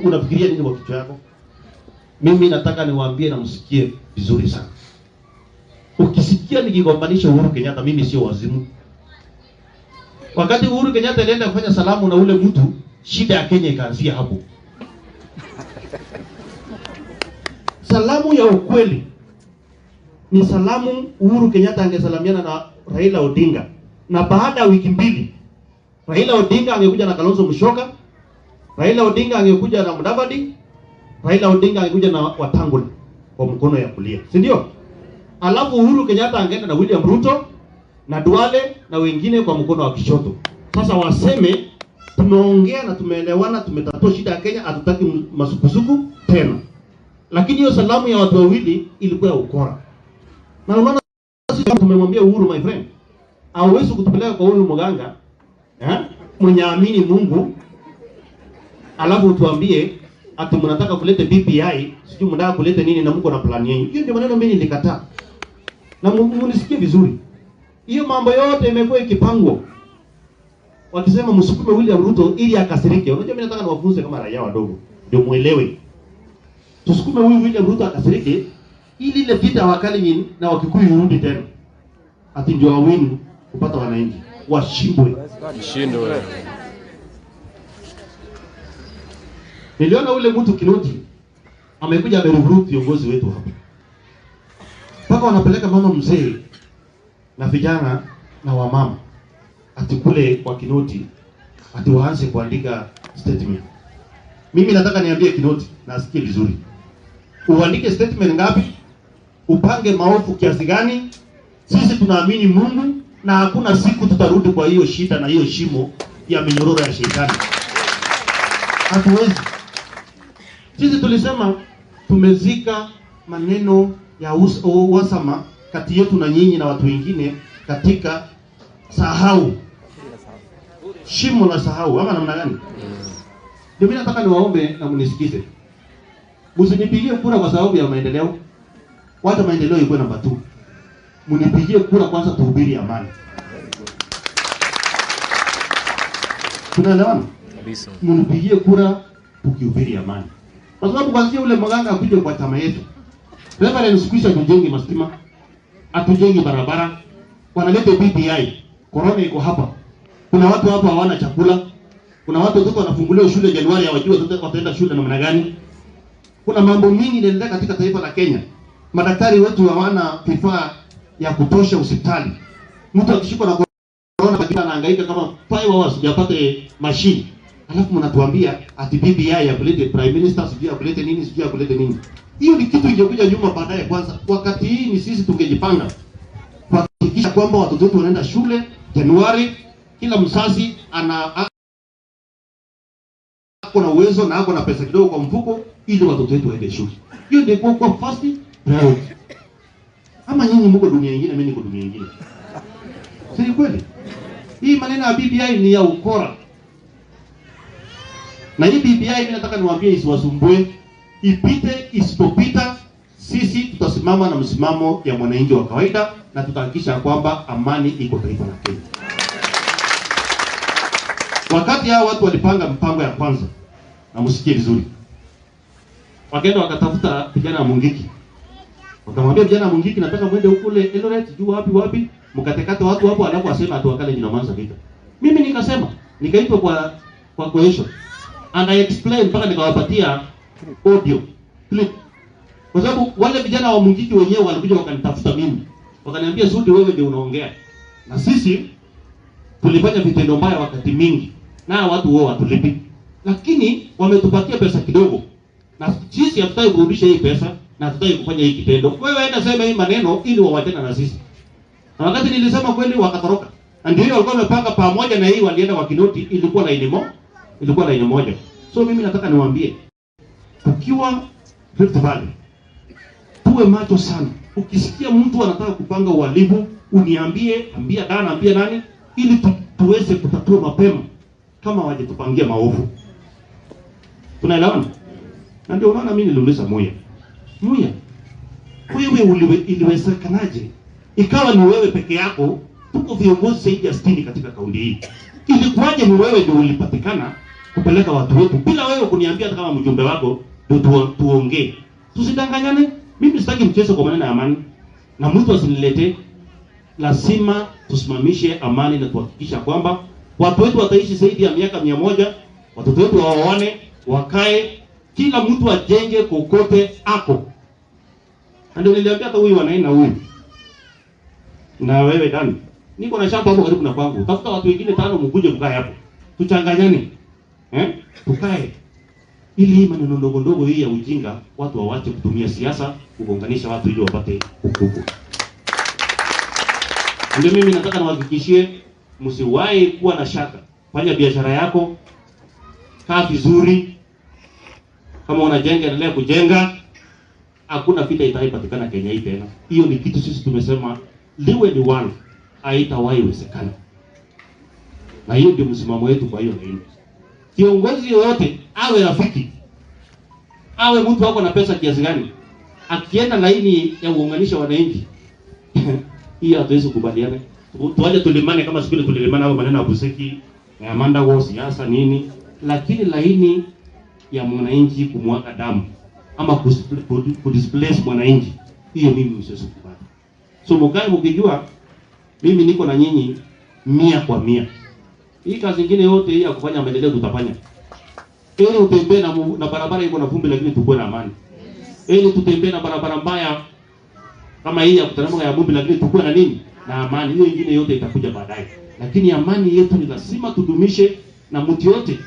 Unafikiria nini kwa kichwa yako? Mimi nataka niwaambie na msikie vizuri sana. Ukisikia nikigombanisha Uhuru Kenyatta, mimi sio wazimu. Wakati Uhuru Kenyatta alienda kufanya salamu na ule mtu, shida ya Kenya ikaanzia hapo. Salamu ya ukweli ni salamu Uhuru Kenyatta angesalamiana na Raila Odinga, na baada ya wiki 2 Raila Odinga angekuja na Kalonzo Musyoka, Raila Odinga angekuja na Mudavadi, Raila Odinga angekuja na Wetangula kwa mkono ya kulia, si ndio? Alafu Uhuru Kenyatta angeenda na William Ruto na Duale na wengine kwa mkono wa kushoto. Sasa waseme tumeongea na tumeelewana, tumetatua shida ya Kenya, hatutaki masukusuku tena. Lakini hiyo salamu ya watu wawili ilikuwa ya ukora. Na unaona sisi tumemwambia Uhuru, my friend, hauwezi kutupeleka kwa huyu mganga mwenye amini Mungu, alafu tuambie ati mnataka kulete BBI, sijui mnataka kulete nini na mko na plan yenu. Hiyo ndio maneno mimi nilikataa. Na mnisikie vizuri. Hiyo mambo yote imekuwa ikipangwa. Wakisema msukume William Ruto ili akasirike. Unajua mimi nataka niwafunze kama raia wadogo ndio muelewe. Tusukume huyu William Ruto akasirike ili ile vita wakali na Wakikuyu irudi tena. Ati ndio wawini kupata wananchi. Washindwe. Shindwe. Niliona ule mtu Kinoti amekuja ameruhusu viongozi wetu hapa. Paka wanapeleka mama mzee na vijana na wamama ati kule kwa Kinoti ati waanze kuandika statement. Mimi nataka niambie Kinoti na asikie vizuri. Uandike statement ngapi? Upange maofu kiasi gani? Sisi tunaamini Mungu na hakuna siku tutarudi kwa hiyo shida na hiyo shimo ya minyororo ya shetani. Hatuwezi. Sisi tulisema tumezika maneno ya uhasama kati yetu na nyinyi na watu wengine katika sahau. Shimo la sahau ama namna gani? Ndio mimi nataka niwaombe na mnisikize. Msinipigie kura kwa sababu ya maendeleo. Wacha maendeleo ikuwe namba 2. Mnipigie kura kwanza tuhubiri amani. Tunaelewana? Kabisa. Mnipigie kura tukihubiri amani. Kwa sababu kwanza ule mganga akuje kwa chama yetu. Reverend Squisha tujengi mastima, atujengi barabara, wanaleta BBI. Corona iko hapa. Kuna watu hapa hawana chakula. Kuna watu watoto wanafunguliwa shule Januari hawajui wataenda shule namna gani. Kuna mambo mingi yanaendelea katika taifa la Kenya. Madaktari wetu hawana vifaa ya kutosha hospitali. Mtu akishikwa na corona kabisa anahangaika kama 5 hours hajapate machine. Alafu mnatuambia ati BBI ya kulete prime minister, sijui ya kulete nini, sijui ya kulete nini. Hiyo ni kitu ingekuja nyuma baadaye. Kwanza wakati hii ni sisi tungejipanga kuhakikisha kwamba watoto wetu wanaenda shule Januari, kila mzazi ako na uwezo na ako na pesa kidogo kwa mfuko ili watoto wetu waende shule. Hiyo ndio kwa first priority. Ama nyinyi mko dunia nyingine, mimi niko dunia nyingine. Si kweli? Hii maneno ya BBI ni ya ukora. Na hii BBI mimi nataka niwaambie isiwasumbue. Ipite isipopita, sisi tutasimama na msimamo ya mwananchi wa kawaida na tutahakikisha kwamba amani iko taifa la Kenya. Wakati hao watu walipanga mpango ya kwanza, na msikie vizuri, wakaenda wakatafuta vijana wa Mungiki. Wakamwambia vijana wa Mungiki, nataka mwende kule Eldoret, juu wapi, mkatekate watu hapo, alafu asema atu wakale jina manza vita. Mimi nikasema, nikaitwa kwa cohesion. And I explained mpaka nikawapatia audio clip. Kwa sababu wale vijana wa Mungiki wenyewe walikuja wakanitafuta mimi. Wakaniambia Sudi, wewe ndio unaongea. Na sisi tulifanya vitendo mbaya wakati mingi. Na watu wao watulipi. Lakini wametupatia pesa kidogo. Na sisi hatutaki kurudisha hii pesa na hatutaki kufanya hii kitendo. Wewe enda sema hii maneno ili wawatena na sisi. Na wakati nilisema kweli wakatoroka. Na ndio walikuwa wamepanga pamoja na hii walienda kwa Kinoti, ilikuwa laini moja. So mimi nataka niwaambie, ukiwa Rift Valley, tuwe macho sana. Ukisikia mtu anataka kupanga uhalifu, uniambie, ambia nani, ili tuweze kutatua mapema kama waje tupangia maovu. Tunaelewana? Na ndio unaona mimi niliuliza Muya, wewe iliwezekanaje ikawa ni wewe peke yako? Tuko viongozi zaidi ya 60 katika kaunti hii. Ilikuwaje ni wewe ndio ulipatikana kupeleka watu wetu bila wewe kuniambia kama mjumbe wako ndio tuongee? Tusidanganyane. Mimi sitaki mchezo kwa maneno ya amani. Na mtu asinilete. Lazima tusimamishe amani na tuhakikisha kwamba watu wetu wataishi zaidi ya miaka 100, watoto wetu waoane, wakae, kila mtu ajenge kokote ako. Ndio niliambia hata huyu wanaenda huyu. Na wewe Dani, niko na shamba hapo karibu na kwangu. Tafuta watu wengine 5 mkuje mkae hapo. Tuchanganyane. Tukae. Ili hii maneno ndogo ndogo hii ya ujinga watu waache kutumia siasa kugonganisha watu ili wapate hukumu. Ndio mimi nataka niwahakikishie msiwahi kuwa na shaka fanya biashara yako, kaa vizuri. Kama unajenga, endelea kujenga. Hakuna vile itaipatikana Kenya hii tena. Hiyo ni kitu sisi tumesema liwe ni walo, haitawahi wezekana. Na hiyo ndio msimamo wetu. Kwa hiyo laini, kiongozi yoyote awe rafiki, awe mtu wako na pesa kiasi gani, akienda laini ya uunganisha wananchi hiyo hatuwezi kubaliana. Tuaje tulimane kama siku ile tulilimana hapo maneno ya Buseki, ya Mandago, siasa nini, lakini laini ya mwananchi kumwaga damu ama kudisplace mwananchi, hiyo mimi siwezi kubali. So mkae mkijua mimi niko na nyinyi 100%. Hii kazi nyingine yote hii ya kufanya maendeleo tutafanya. Ili utembee na barabara iko na vumbi lakini tukue na amani. Ili tutembee na barabara mbaya kama hii ya kuteremka ya vumbi lakini tukue na nini? Na amani. Hiyo nyingine yote itakuja baadaye. Lakini amani yetu ni lazima tudumishe, na mtu yote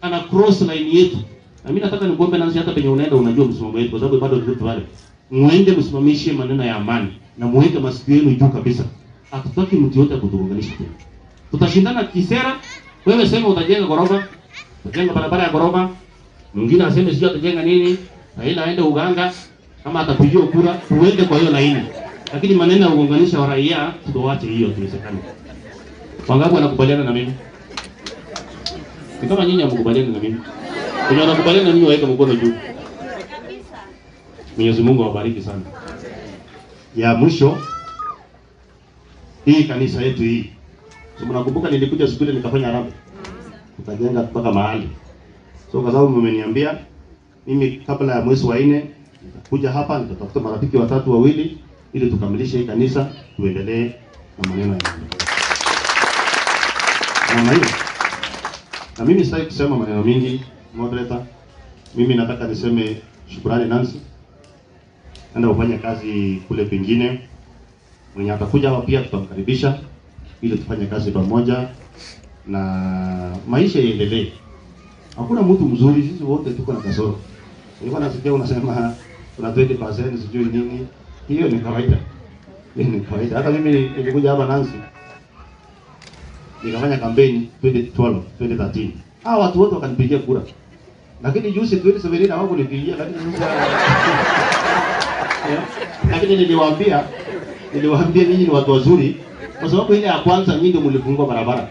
ana cross line yetu. Na mimi nataka nikuombe Nancy, hata penye unaenda unajua msimamo wetu, kwa sababu bado ndio pale. Muende msimamishe maneno ya amani na muweke masikio yenu juu kabisa. Hatutaki mtu yote kutuunganisha tena. Tutashindana kisera. Wewe sema utajenga gorofa, utajenga barabara ya gorofa. Mwingine aseme sio atajenga nini? Raila aende Uganda kama atapigiwa kura, tuende kwa hiyo laini. Lakini maneno ya kuunganisha wa raia tuache hiyo, tuwezekane. Wangapi wanakubaliana na mimi? Ni kama nyinyi hamkubaliani na mimi. Wenye wanakubaliana na mimi waweke mkono juu. Mwenyezi Mungu awabariki sana. Ya mwisho, hii kanisa yetu hii. So mnakumbuka nilikuja siku ile nikafanya harambee. Tutajenga mpaka mahali. So kwa sababu mmeniambia mimi kabla ya mwezi wa 4 nitakuja hapa, nitatafuta marafiki watatu wawili ili tukamilishe hii kanisa, tuendelee na maneno ya Mungu. Na mimi sitaki kusema maneno mingi, moderator. Mimi nataka niseme shukrani Nancy. Enda ufanye kazi kule pengine. Mwenye atakuja hapa pia tutamkaribisha ili tufanye kazi pamoja na maisha yaendelee. Hakuna mtu mzuri, sisi wote tuko na kasoro. Nilikuwa nasikia unasema kuna 20% sijui nini. Hiyo ni kawaida. Hiyo ni kawaida. Hata mimi nilikuja hapa Nancy, nikafanya kampeni 2012, 2013. Hao watu wote wakanipigia kura. Lakini juzi 2017 hawakunipigia, lakini niliwaambia ninyi ni watu wazuri, kwa sababu ile ya kwanza nyinyi ndio mlifungua barabara.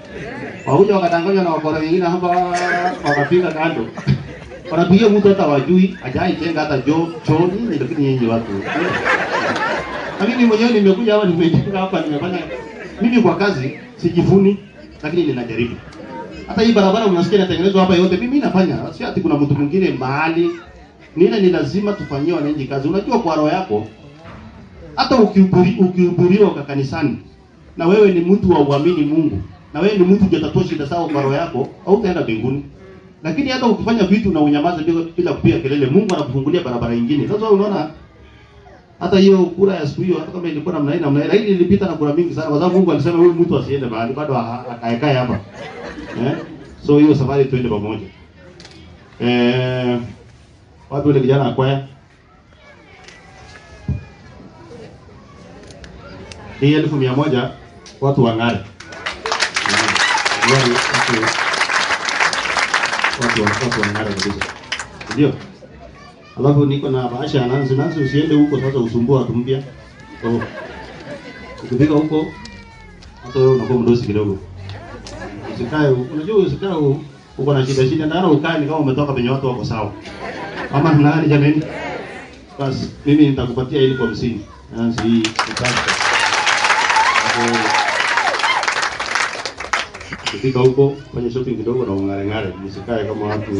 Wakuja wakatanganya na wakora wengine hapa wakapiga kando. Wanapigia mtu hata wajui, hajai jenga hata choo nini, lakini nyinyi watu. Mimi mwenyewe nimekuja hapa, nimejenga hapa, nimefanya mimi kwa kazi sijifuni, lakini ninajaribu. Hata hii barabara unasikia inatengenezwa hapa yote mimi nafanya. Si ati kuna mtu mwingine mahali. Ni lazima tufanyie wananchi kazi. Unajua kwa roho yako hata ukihubiriwa kwa kanisani na wewe ni mtu wa uamini Mungu, na wewe ni mtu hujatatua shida zako kwa roho yako, hautaenda mbinguni. Lakini hata ukifanya vitu na unyamaze bila kupiga kelele, Mungu anakufungulia barabara nyingine. Sasa unaona hata hiyo kura ya siku hiyo, hata kama ilikuwa namna hii, lakini ilipita na kura mingi sana, kwa sababu Mungu alisema huyu mtu asiende mahali, bado akaekae hapa. So hiyo safari tuende pamoja. Wapi ule kijana akwaya? Hii 1,100 watu wang'are. Watu wang'are kabisa. Ndio. Alafu niko na bahasha ya Nancy, usiende huko sasa usumbua watu mpya. So ukifika huko hata wewe unakuwa mdosi kidogo. Usikae, unajua usikae uko na shida ndani, ukae ni kama umetoka penye watu wako sawa. Ama nani jamani? Basi mimi nitakupatia ili kwa 50. Nancy hii utaka. Ukifika huko fanya shopping kidogo na ung'are, msikae kama watu.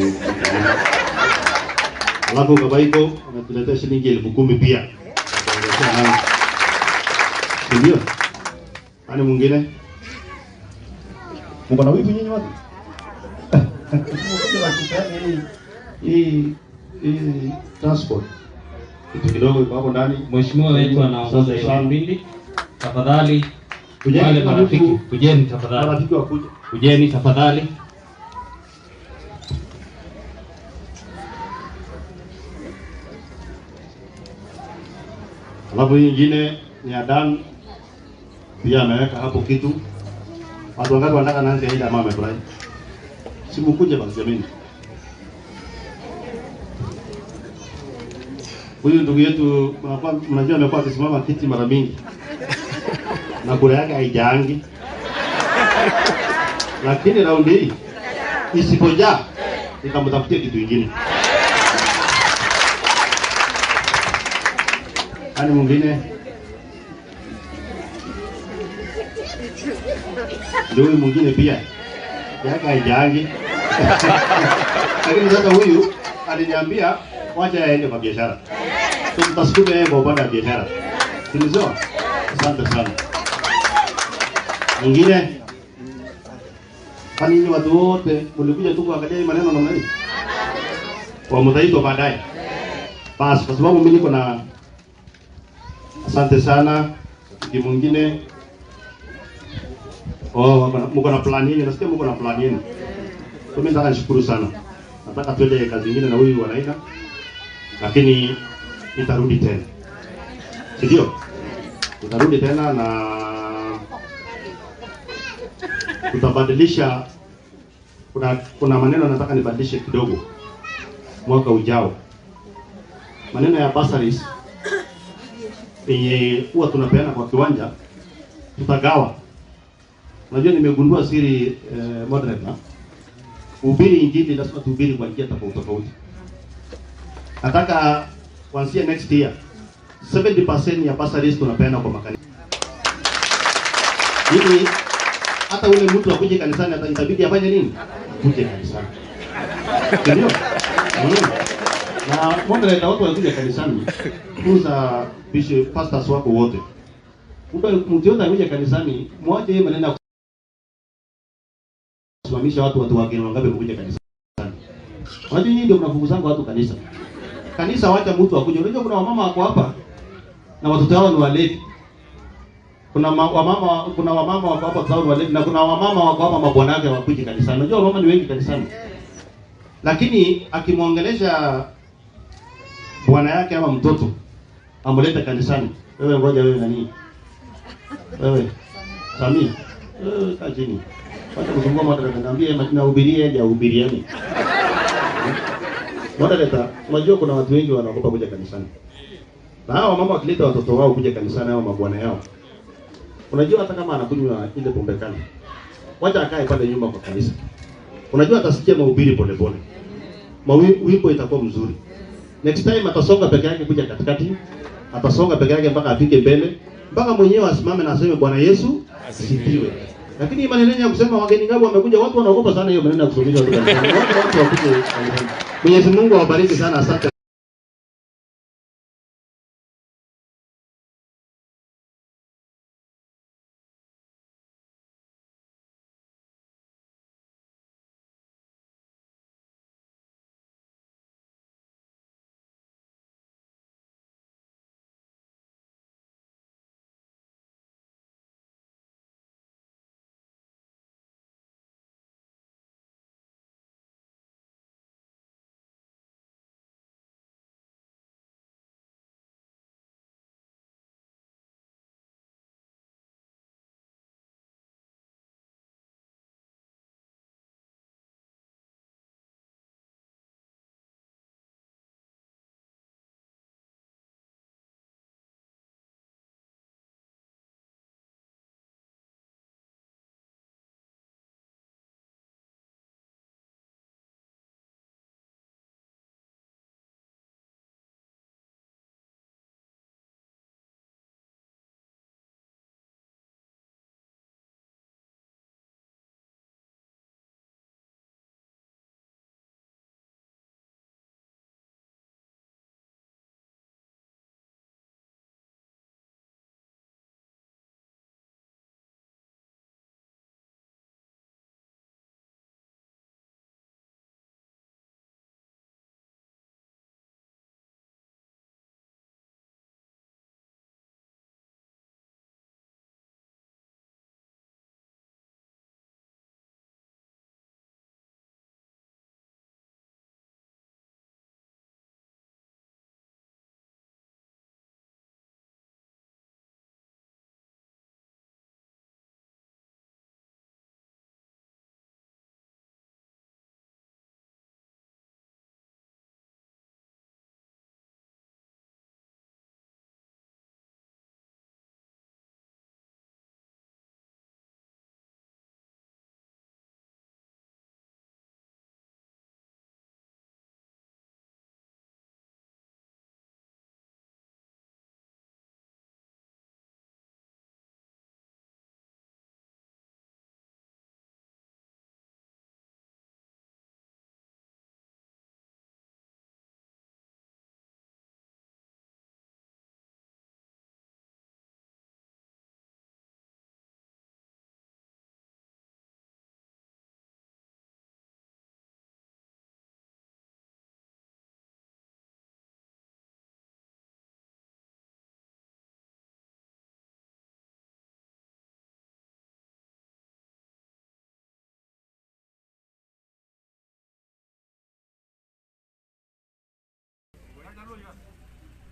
Alafu kabaiko ametuletea shilingi 10,000 pia. Ndio. Ani mwingine? Mungu na wivu nyinyi watu. Hii transport. Kitu kidogo iko hapo ndani. Mheshimiwa wetu anaongoza hiyo mbili. Tafadhali wale marafiki kujeni tafadhali. Marafiki wakuje. Kujeni tafadhali. Alafu hii nyingine ni Adan pia ameweka hapo kitu. Watu wangapi wanataka Nancy aende ama amefurahi? Simukuje basi jameni. Huyu ndugu yetu mnajua amekuwa akisimama kiti mara mingi. Na kura yake haijaangi. Lakini raundi hii isipojaa nikamtafutia kitu kingine. Ani mwingine ndio huyu mwingine pia yake haijaangi. Lakini sasa huyu aliniambia wacha aende kwa biashara. So tutasukume yeye kwa upande wa biashara. Sinizo? Asante sana. Mwingine kwani nyinyi watu wote mlikuja tu kuangalia hii maneno namna hii? Kwa mtaitwa baadaye. Basi kwa sababu mimi niko na asante sana. Kitu mwingine mko na plan yenu, nasikia mko na plan yenu. So mimi nataka nishukuru sana. Nataka tuende kazi nyingine na huyu wanaida. Lakini nitarudi tena. Ndio? Nitarudi tena na tutabadilisha. Kuna maneno nataka nibadilishe kidogo mwaka ujao. Maneno ya bursaries yenye huwa tunapeana kwa kiwanja tutagawa. Unajua nimegundua siri moderator. Kuhubiri injili lazima tuhubiri kwa njia tofauti. Nataka kuanzia next year 70% ya bursaries tunapeana kwa makanisa. Ili hata ule mtu akuje kanisani itabidi afanye nini? Kuje kanisani. Ndio? Na moderator watu wakija kanisani, kuza bishop pastors wako wote. Mtu yote akija kanisani, mmoja yeye maneno kusimamisha watu wageni wangapi kuja kanisani. Unajua nyinyi ndio mnafukuzanga watu kanisa. Kanisa wacha mtu akuje. Unajua kuna wamama wako hapa na watoto wao ni walevi. Kuna wamama wako hapa town wale na kuna wamama wako hapa mabwana yake wakuje kanisani. Unajua wamama ni wengi kanisani. Lakini akimwongelesha bwana yake ama mtoto amlete kanisani. Wewe ngoja wewe nani? Wewe Samia. Kaa chini. Wacha kuzungumza mada niambie nahubirie ndio hubirieni. Moderator, unajua kuna watu wengi wanaogopa kuja kanisani. Na hao mama wakileta watoto wao kuja kanisani au mabwana yao. Unajua hata kama anakunywa ile pombe kali. Wacha akae pale nyumba kwa kanisa. Unajua atasikia mahubiri polepole. Wimbo itakuwa mzuri. Next time atasonga peke yake kuja katikati. Atasonga peke yake mpaka afike mbele. Mpaka mwenyewe asimame na aseme Bwana Yesu asifiwe. Lakini maneno ya kusema wageni ngapi wamekuja, watu wanaogopa sana hiyo maneno ya kusomesha watu kanisani. Watu wakuje kanisani. Mwenyezi Mungu awabariki sana, asante.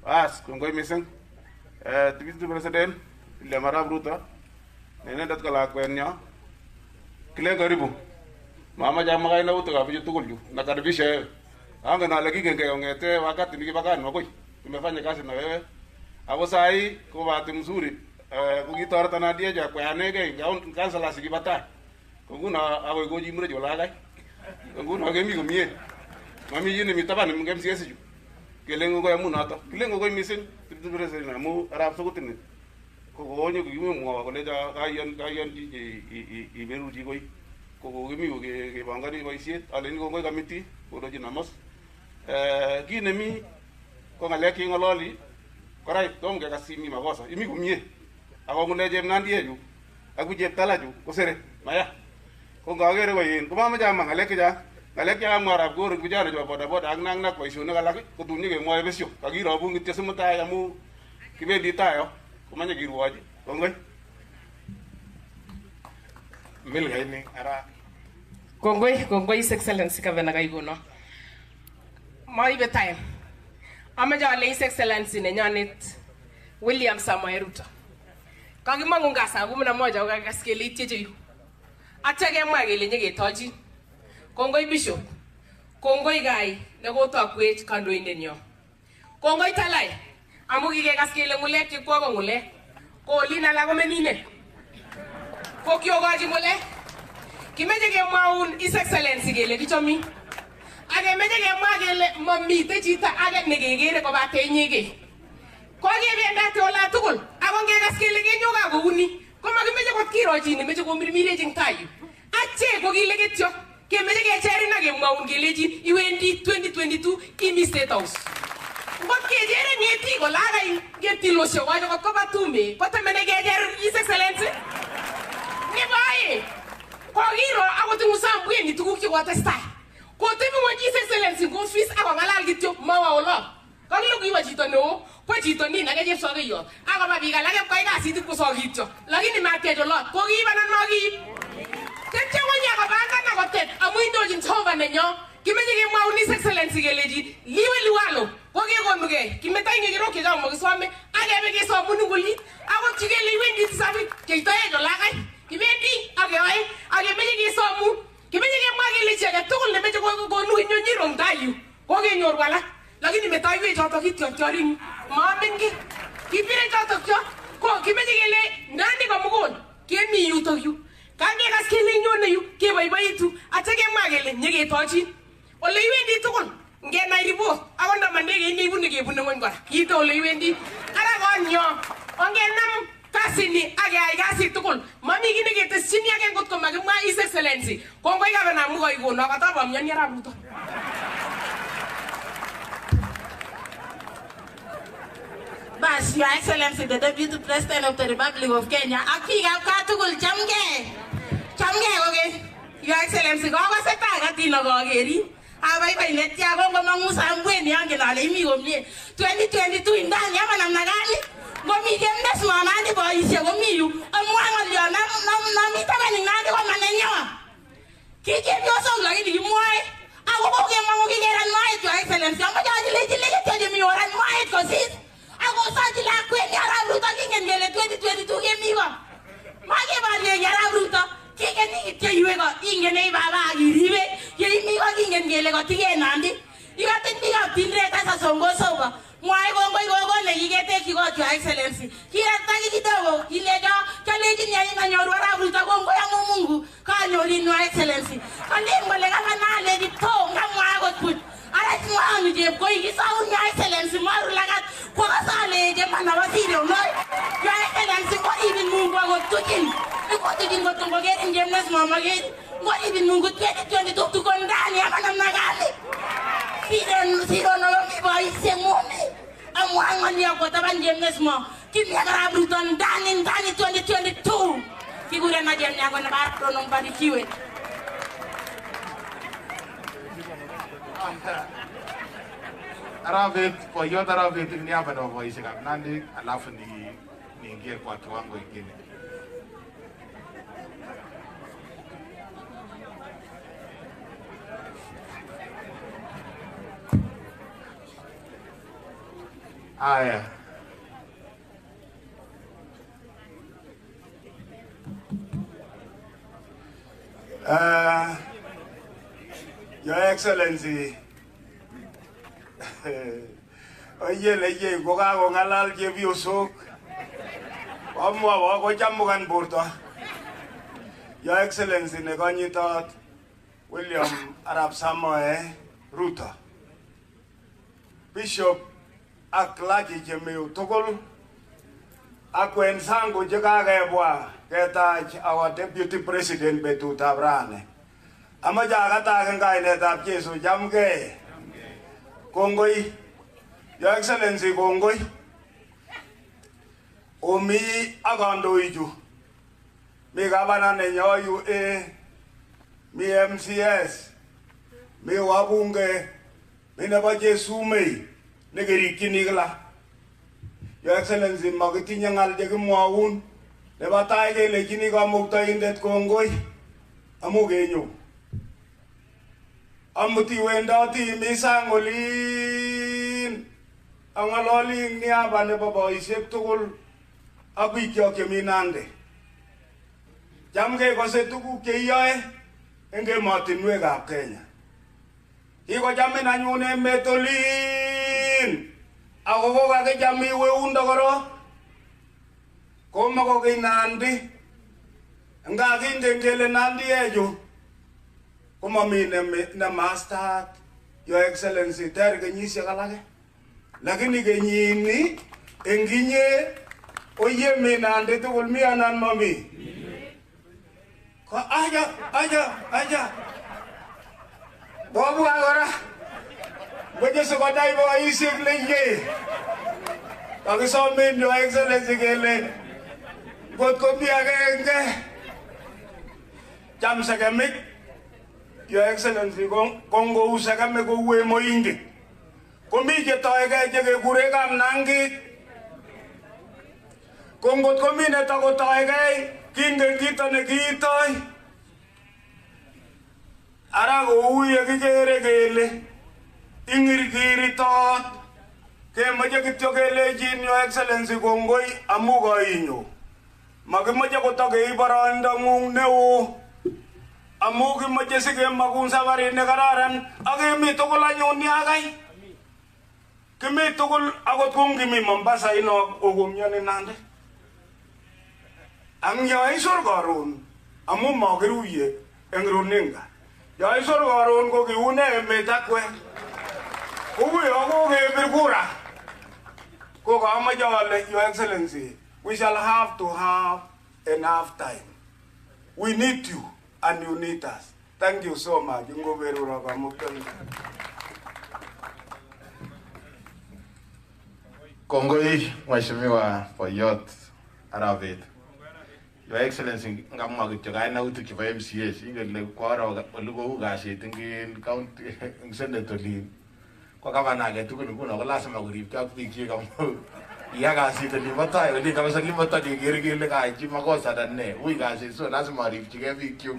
As kongoi missing. Deputy President Lemara Ruto. Nenendet kalakwenyo. Kile karibu. Mama jamaa kaina utoka vile tukulju. Nakaribisha. Anga na lagi genge ongete wakati nikipakana makoi. Tumefanya kazi na wewe. Hapo saa hii kwa bahati mzuri kukitorta na dia ja kwa anege ngaun kansala sikipata. Kunguna awe goji mure jola kai. Kunguna gemi kumie. Mami yini mitaba ni mgem siasi ju. Kelengo ko yamu nata. Kelengo ko missing President na mu arab sokutini. Ko gonyo gimu mo ko leja kayan i beru ji koi. Ko gemi ko ke bangari boisiet aleni ko kamiti ko do jinamos. Kinemi ko ngaleki ngololi. Korai tom ke kasimi makosa. Imi kumie. Ako ngune jem nandie ju. Aku jem tala ju ko sere. Maya. Ko ngagere ko yin. Ko mama jama ngaleki ja. Ngalek yang marab gor bijara jo boda ang nang nak paisyo na kalaki ko tunye ke moy besyo kagiro bu ngitya sumuta ya mu kibendi tayo kumanya giruwaji kongoy mil gaini ara kongoy His Excellency Kavena Gaiguno mai be time amaja le His Excellency ne nyanit William Samoei Ruto kagimangu ngasa gumna moja ukakaskeli tieje yu atege mwagele nyege toji Kongoi Bishop, Kongoi Gai, Nagoto Kwech Kandoindenyo. Kongoi Talai, Amugi Gaskele Mule, Kikwago Mule, Kolina Lagomenine, Kokyo Gaji Mule, Kimeje Maun, His Excellency Gele, Kichomi, Age Meje Magele, Mami, Tejita, Age Negere, Kobate Nige. Kogi Vendate Ola Tukul, Agonge Gaskele Yoga Guni, Komagimeja Kiroji, Mejo Miraging Tayu. Ache Kogi Legetio. Kemeje ke cheri na ke mwaun geleji iwendi 2022 imi State House. Ngot ke jere ngeti ko laga ngeti lo sho wajo ko batumbe ko temene ke jere His Excellency. Ni bae. Ko giro agotu musambu ni tuku ki watesta. Ko temi mo His Excellency ko office aba ngalal gityo mawa olo. Ko lu ki wajito no. Ko jito ni na ke je so ge yo. Aba ba biga la ke ko ga siti ko so gityo. Lakini ma ke jo lot. Ko gi banan ma gi. Tete wanya kabanga na kotet amuindo jinchova nenyo kimeje mwa His Excellency geleji liwe liwalo koge gonduge kimeta ingiro kija mo giswame age bege so mununguli ago chige liwe ndi tsafi keitaye jo lagai kibendi age meje so mu kimeje mwa geleji age tukul ne meje go nu nyonyiro ndayu koge nyor wala lakini meta iwe joto kityo choring ma bengi kibire joto kyo ko kimeje gele ndani ko mugon kemi yuto yu Kange gaskele nyone yu ke baibaitu atege magele nyege tochi ole iwendi tukul nge na ribo agonda mandege ni ibune ke ibune ngwa yito ole iwendi ara gonyo onge nam kasini age ay gasi tukul mami gine ke tesini age ngot ko magma His Excellency kongo iga na mu go no kata bam nyani ra Ruto Bas, Your Excellency, the Deputy President of the Republic of Kenya, Akiga Katukul Chamge. Okay? Your Excellency, go was a target in a gogeri. I let Yago Mamusa and Wendy Angela, me 2022 in Danyama and Nagani. Go meet them this morning, boys, you, and one of your Namita and another one and Yawa. Kick your song like you, why? I will go get Mamuki and Night, Your Excellency. I'm going to me or I might because it. I go such a queen, Yara Ruta King and Yellow 2022 game me one. My Yara Ruta, King and tell you got Ingen Baba, you me walking and Yellow King Andy. You got to be up Tindre as a song goes over. Why go, you get take you got Your Excellency. Here at Tagado, Ilega, Kalejin and your Ruta Mungu, call your Your Excellency. And then when I let it talk, I was put. I want to go, his own Your Excellency, Marulagat, Kwasale, Jamanawati, no, Your Excellency, what even Mungo to him? What did you go to get in James Mama again? What even Mungo 2022 to go down, Yamanagani? He don't know me by his mommy. I'm one on your Kotaban James Mom. Give me a Rabuton down in 2022. He would imagine you're going to back on nobody queuing. Aravet kwa yote aravet ni hapa na voice kama nandi alafu niingie kwa kiwango kingine. Aya. Your Excellency, oye ko kakongalal chepyosok amwa kochamukan borto. Your Excellency nekonyitot William Arap Samoei Ruto, Bishop ak clergy chemi tugul ak wenzangu chekakebwa ketach our Deputy President betutab rani. Amache akataken kainetab Jesu chamgei. Kongoi. Your Excellency, kongoi. Omi ak kandoichu. Mi gavana nenyo UA, mi MCS, mi wabunge, mi nebo Jesumei nekerikyini kila. Your Excellency, makitinye ngal chekimwaun nebo tai kelechini kamuktaindet kongoi amu kenyo. Amuti wendoti imi sang olin angaloli niaba nebo boisiek tugul ak bikyok chemi Nandi. Chamgei kose tuguk cheiyoe eng emotinwekab Kenya. Kikochamin anyun emet olin ako kokakicham iwe undo korok. Komakokeny Nandi. Nga kingen kele Nandi echu komami nemastaat. Your Excellency, ter kenyisiek alake. Lakini kenyini eng inye oye mi Nandi tugul mi anan mami? Ko aja. Bobwa kora. Boje sokodai boisiek leye. Kakisomin Your Excellency kele ngot komi agenge cham sekemik. Your Excellency, kongou sekemik kouwe moingi. Komi chetoege chekekure kamnangit. Kongot komi netakotoege kingen kito nekiitoi. Ara kou yekikere kele ingirkiritot. Kemoche kityo kelechin Your Excellency kongoi amu koinyo. Makimoche kotokei boroindong'ung neo. Amu kimoche sikemakun sabarit nekararan ak kemi tugul anyun yakai. Kimi tugul akot kung kimi Mombasa ino okumyoni Nandi. Ang yoisor karon amu makiruye eng runinga. Yoisor karon ko kiune emet akwe. Kuyo kokebir kura. Ko kamache ale Your Excellency, we shall have to have enough time. We need you and you need us. Thank you so much. Kongoi Mheshimiwa Poyot Arabet. Your Excellency, ngamwa kityo kainautik chebo MCAs ingele kwaro ole kou kasit eng county eng Senate olin. Ko gavana age tugul nguno ko lazima koribke ak biik chik amu iya kasit olibo tai oli kabisa limata keker kele kachi makosa ne. Ui kasit so lazima aribchige biik chuk.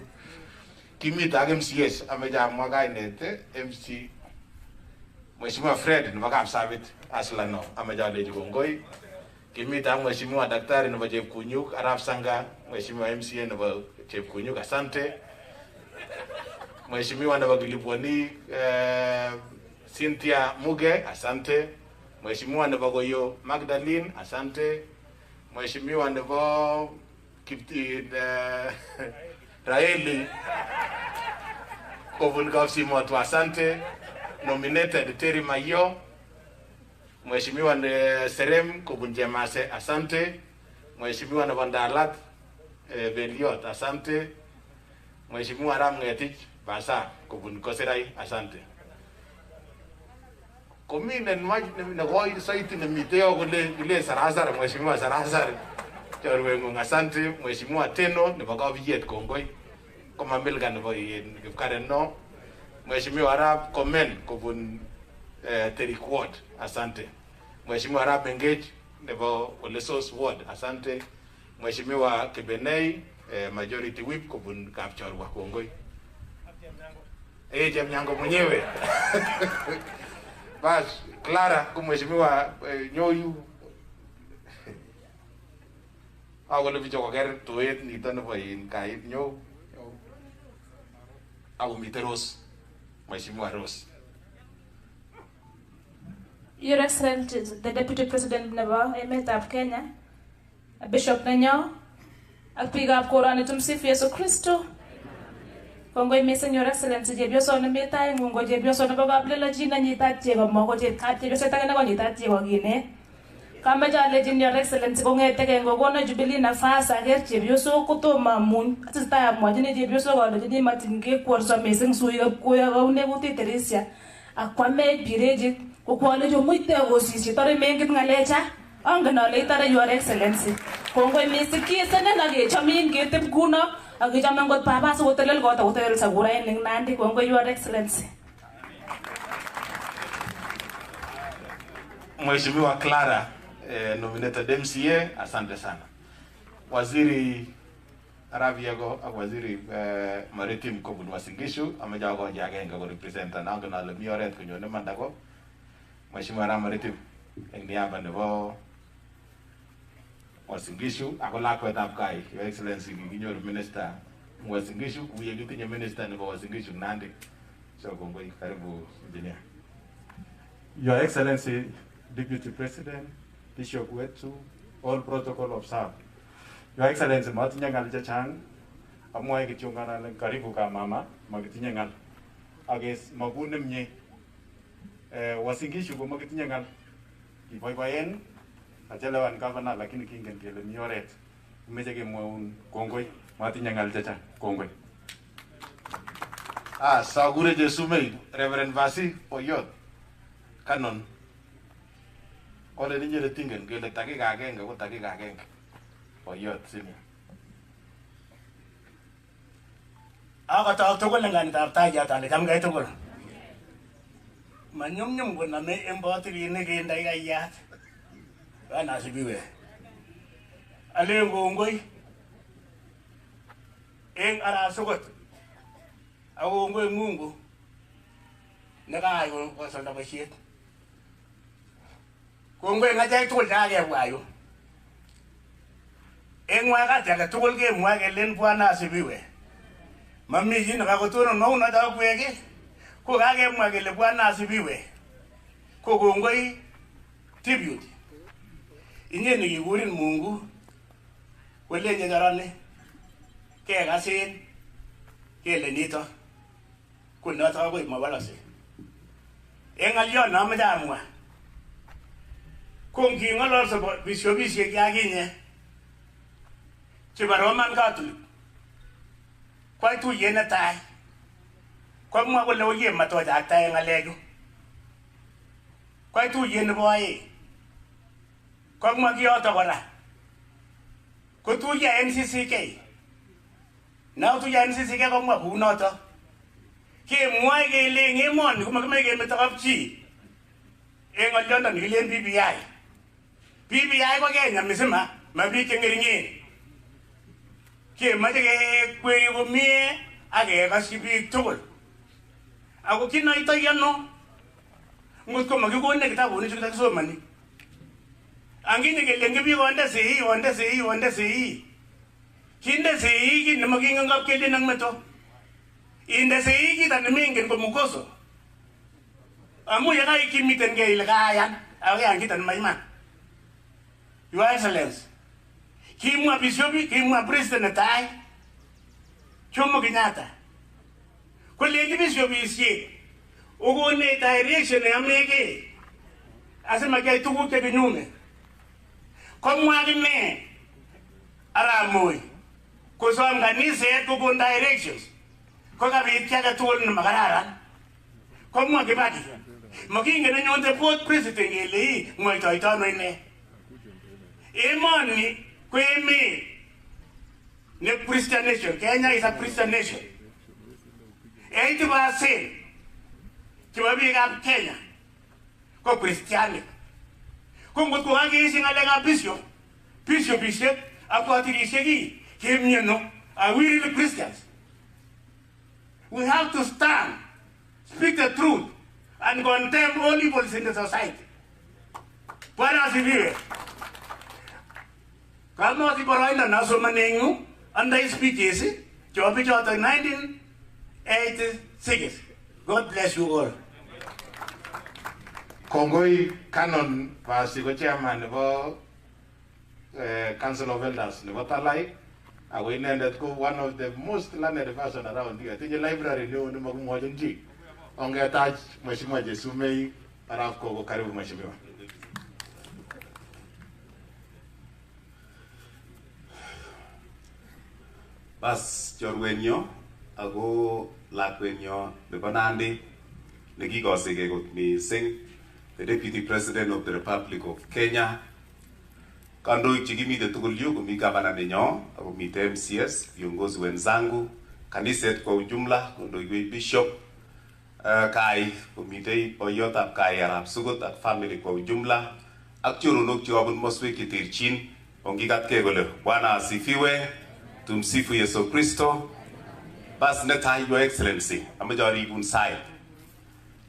Kimita ak MCS ameche amwa kainet MC Mheshimiwa Fred nebo Kapsabet Aslano ameche alechi kongoi. Kimita ak Mheshimiwa Daktari nebo Chepkunyuk Arap Sanga, Mheshimiwa MCA nebo Chepkunyuk asante. Mheshimiwa nebo Kilipwani Cynthia Muge asante. Mheshimiwa nebo Goyo Magdalene asante. Mheshimiwa nebo Raila Kobun Kapsimotwo asante. Nominated Terry Mayo. Mheshimiwa Serem Kobun Jemase asante. Mheshimiwa nebo Ndalat Beliot asante. Mheshimiwa Ram Ngetich Basa Kobun Koserai asante. Kominen nekoi saiti nemiteo kule Sarasar Mheshimiwa Sarasar chorwengung asante. Mheshimiwa Teno nebo Kabiyet kongoi. Komamilka nebo Kipkareno. Mheshimiwa Arap Komen kobun Terik Ward asante. Mheshimiwa Arap Engage nebo Olesos Ward asante. Mheshimiwa Kibenei Majority Whip kobun Kapchorwa kongoi. Jemnyango mwenyewe. Bas, Clara, kumheshimiwa nyoyu. Ako le bicho koker tuet nito nebo in kait nyo. Ako mite Rose. Mheshimiwa Rose. Your Excellency, the Deputy President nebo emetab Kenya, Bishop nenyo, ak biikab koroni tumsifu Yesu Kristo. Kongoi missing Your Excellency, chepyoso nemi taing'ung ko chepyoso nebo kaplelachit nenyitat chego mo ko chepyoset age nekonyitat chego kinet. Kameche alechin Your Excellency kong'etegei ngokono Jubilee nafas aker chepyosok kotomo amuny. Atesetai amwachini chepyosok alechini matin kekworso missing suikab kuyo kaune kutit Teresia. Akwamech birechit kokwalechi muite kosisyi tore mengit ng'alecha. Angen ale itore Your Excellency. Kongoi missing kisenen akechomin keteb kuno akechome ngot baba sikotelel kot akotelel sakurainik Nandi. Kongoi Your Excellency. Mheshimiwa Clara, nominated MCA, asante sana. Waziri Arabiago ak waziri Maritim kobun Uasin Gishu ameja ko agenge ko representa nangen ale mi oret konyone mandako. Mheshimiwa Maritim eng niaba nebo Uasin Gishu ako lakwetab kai, Your Excellency kinyor minister Uasin Gishu kuye kitinye minister nebo Uasin Gishu Nandi. So kongoi, karibu engineer. Your Excellency, Deputy President, Bishop wetu, all protocol observed. Your Excellency, matinye ngal chechang, amwae kityo ngalale karibu ka mama, makitinye ngal. Agis magune mnye. Uasin Gishu ko makitinye ngal. Iboiboen, achelewan governor lakini kingen kele mi oret. Meche kemwaun kongoi, matinye ngal chechang. Kongoi. Sagure Jesumei, Reverend Vasi Oyot, Canon. Ole ninyo le tingen kele dakika agenge ko dakika agenge. Oyot sini. Ako taw tugul ngan tapta jata le kam gai tugul. Manyum ko na me embotri ne ke ndai gayat. Ana sibiwe. Ale ngongoi. Eng ara sugot. Awo ngoi Mungu. Naka ko so na bashit. Kongoi ngajai tugul jage wayo. Engwa ka jaga tugul ke mwa ke len bwana asibiwe. Mami jina ka kutono no na da kwege. Ko ga ke mwa ke le bwana asibiwe. Ko kongoi tribute. Inye ni gigurin Mungu. Wele nye garane. Ke gasin. Ke le nito. Kuna ta ko mabalase. Engalyo na madamwa. Kongi ngolor sa bisyo kiaginye. Chiba Roman Catholic. Kwa tu yena tai. Kwa mwa wala oye matoja tai ngalego. Kwa tu yena boy. Kwa mwa kiyoto wala. Kwa tu ya NCCK. Na tu ya NCCK kwa mwa bunoto. Ke mwa ke le ngemon kuma kama ke metakapchi. Engal yonda ni le BBI. BBI ko Kenya misima mabike ngeringi. Ke maje ke kweri ko mie age kasibi tugul. Ako kina ito yano. Ngut ko magigone kitabu ni chukita kisomani. Angine ke lenge bi wanda sei. Kinde sei ki namaginga ngap ke dinang meto. Inde sei ki tan mingen ko mukoso. Amu ya kai kimiten ke ilagayan. Awe angitan maiman. Your Excellency, kimwa bishopi, kimwa president tai, Jomo Kenyatta. Kolegi bishopi isye, ugone direction ya mege, asema kai tugu ke binyume. Komwa gine, aramoy, kuswam kanise kugun directions, koka bityaga tuol na magararan. Komwa kibaki, makinga na nyonte port president ngeli, mwa itoitano ine. Emoni kweme ne Christian nation. Kenya is a Christian nation. 80% kiwabiga Kenya ko Christian. Kongo ko hagi singalenga bishop akwatiri segi kemnyeno are we really Christians? We have to stand, speak the truth, and condemn all evils in the society. Bwana asifiwe. Kama siporoinda nasoma nengu under speeches chobi choto 1986. God bless you all. Kongoi Canon Pasiko Chairman nebo Council of Elders nebo Talai. Ako inendet ko one of the most learned person around here. Tinye library leo ni magumwajin chi. Ongetach Mheshimiwa Jesumei araf ko karibu Mheshimiwa. Bas chorwenyo ako lakwenyo nebo Nandi nekikosike kot mising, the Deputy President of the Republic of Kenya. Kandoik chekimite tugul yu komi gavana nenyo ako mite MCS, viongozi wenzangu, kaniset kwa ujumla, kondoiwech bishop, kai komite boyotab kai arap sugut ak family kwa ujumla, ak choronok chekabun moswek cheterchin, ongikatkei kole Bwana asifiwe, tumsifu Yesu Kristo. Bas netai Your Excellency, amache aribun sait.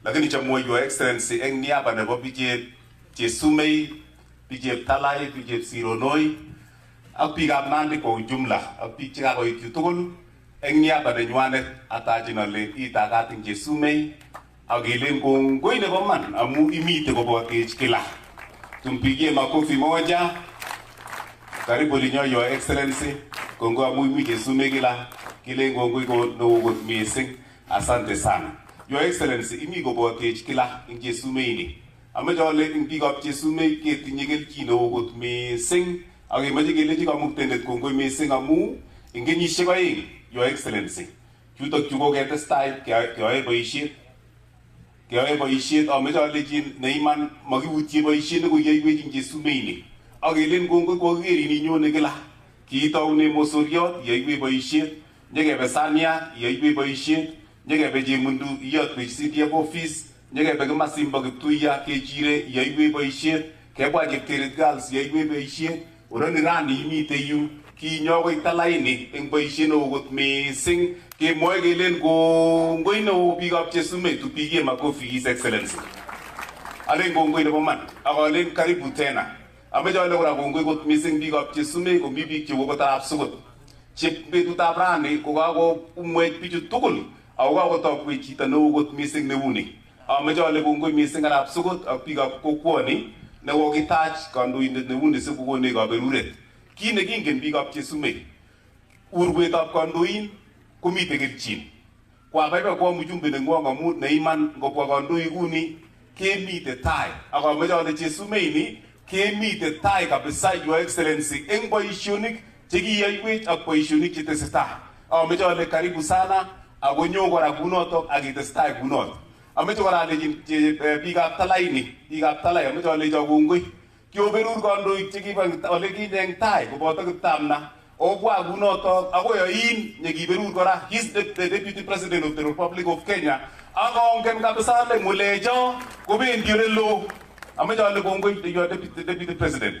Lakini chamwa Your Excellency eng niaba nebo bichep Chesumei, bichep Talai, bichep Sironoi, ak biikab Nandi kwa ujumla, ak biik chekakoit yu tugul, eng niaba nenywanet atachin ale itakatin Chesumei, ak kelen kongoi nebo man amu imite kobotech kila. Tumpigie makofi moja. Karibu linyo Your Excellency, kongoi amu imi Chesumei kila, kelen kongoi neo kot mising, asante sana. Your Excellency, imi kobotech kila ing Chesumei ni. Amache ale ing biikab Chesumei ketinye kelchin neo kot mising, ak kemoche kelechi kamuktendet kongoi mising amu ing kenyisiek oeng, Your Excellency, chutok chu koketestai keyoe boisiet, amache alechin neiman makiutye boisiet nekoyoiwech ing Chesumei ni. Ak kelen kongoi kokerin inyone kila. Kiitaune Mosoriot iyoiwech boisiet, nyekebe Sania iyoiwech boisiet, nyekebe Chemundu iyotwech CDF office, nyekebe Kimasimba Kiptuiya Kechire iyoiwech boisiet, kebwa Kipterit Girls iyoiwech boisiet, oroni rani imite yu kinyo koit Talaini eng boisiet neo kot mising, kemwoe kelen kongoi neo biikab Chesumei, tupigie makofi His Excellency. Alen kongoi nebo man, ak alen karibu tena. Amache ale kora kongoi kot mising biikab Chesumei komi biik cheu akot arap sugut. Betutab rani kokakomwech bichu tugul ako kakotokwech chito neo kot mising neuni. Amache ale kongoi mising arap sugut ak biikab kokwoni nekokitach kandoindet neuni sikokonech kaberuret. Kit nekingen biikab Chesumei, urwetab kandoin komite kelchin. Kwabaibai kwa mjumbe nengwong amu neiman ngobwa kandoik kuni kemite tai. Ak amache ale Chesumei ni kemite tai kabisa Your Excellency eng boisionik chekiyoiwech ak boisionik chetesetai. Amache ale karibu sana akonyo kora kunotok ak itestai kunotok. Amache kora alechin biikab Talaini, biikab Talai amache alecho kongoi. Kioberur kandoik chekiba ole kinye eng tai koboto Kiptamna. Obwa kunotok akoi oin nekiberur kora He's the Deputy President of the Republic of Kenya. Ak ongen kabisa ale ng'ulecho kobendi ole loo. Amache ale kongoi Your Deputy President.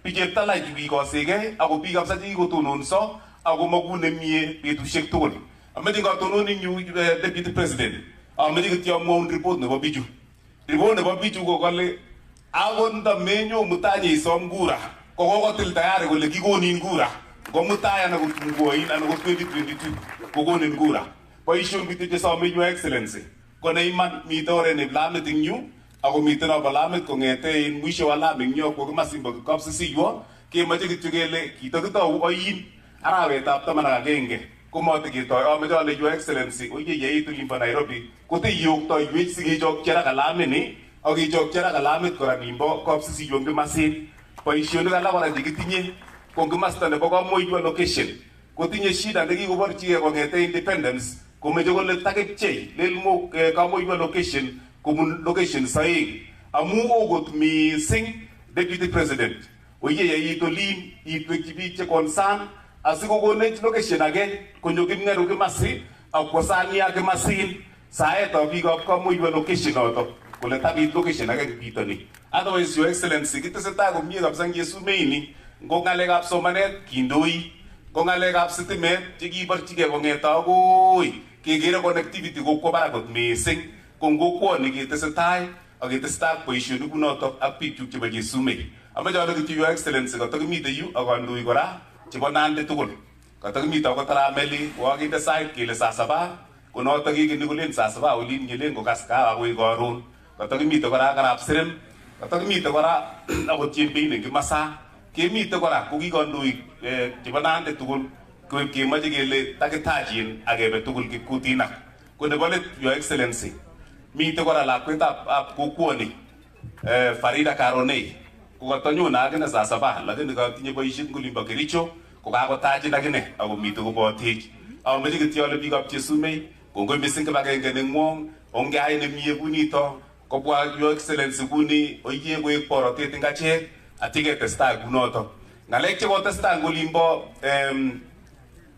Bichep Talai chekikosikei ako biik kabisa chekikotononso ako maku nemie betusiek tugul. Amache katononin yu Deputy President. Amache kityo amwaun report nebo bichu. Report nebo bichu ko kole akot ndamenyo mutai isom kura kokokotil tayari kole kikonin kura. Ko mutai anan kotungoin anan ko 2022 kokonin kura. Boision bitu chesome Your Excellency. Ko neiman mite oret ne lamit ing yu ako miten obo lamit kong'ete mwisho wa lam ing yo kwa Kimasimba Kapsisiywo kemoche kityo kele kitokitou oin arawetab 11 komatiketoi. Amache ale Your Excellency oye yeit olimbo Nairobi koteiyoktoiwech sikechokchi ara kalamini ak kechokchi ara kalamit kora nimbo Kapsisiywo eng Kimasin. Boisionik alak kora chekitinye ko kimasta nebo Kamoiwa location kotinye shida nekikoborchigei kong'ete independence komeche kole takipchei lelmo Kamoiwa location komun location saing amu okot mising Deputy President oye yeit olin itwekchi biik che concern asikokonech location age konyo Kipng'eru Kimasi ak kwa Sania Kimasin saetab biikab Kamoiwa location notok kole tabit location age bitoni. Otherwise Your Excellency kitesetai komie kabisa eng Chesumei ni ngo ng'alekab somanet kindoi, ngo ng'alekab sitimet chekiborchigei kong'ete akoi kekere connectivity kokwo barak kot mising. ko ngokwoni ketesetai ak ketesetai ak boisionik kunotok ak biik chuk chebo Chesumei. Amache ale kityo Your Excellency kotakimite yu ak kandoik kora chebo Nandi tugul. Kotakimite akot Rameli kokakinde sait kele saa 7 konotok kikeni kolen saa 7 olin ngelen kokas akoi karon. Kotakimite kora Arap Sirem, kotakimite kora akot Chembein eng Kimasa. Kemite kora ko ki kandoik chebo Nandi tugul kemoche kele takitachin akebe tugul kipkutinak. Ko nebo let Your Excellency, mite kora lakwetab kokwoni Farida Karonei kokatanyone akine saa 7 lakini katinye boisiet eng olimbo Kericho kokakotachin akine akomite kobotech. Ameche kityo ale biikab Chesumei kongoi mising kibagenge nengwong ongeyai nemie kunito kobwa Your Excellency kuni oyie koek borotet eng achek atiketestai kunoto. Ngalek chekotestai eng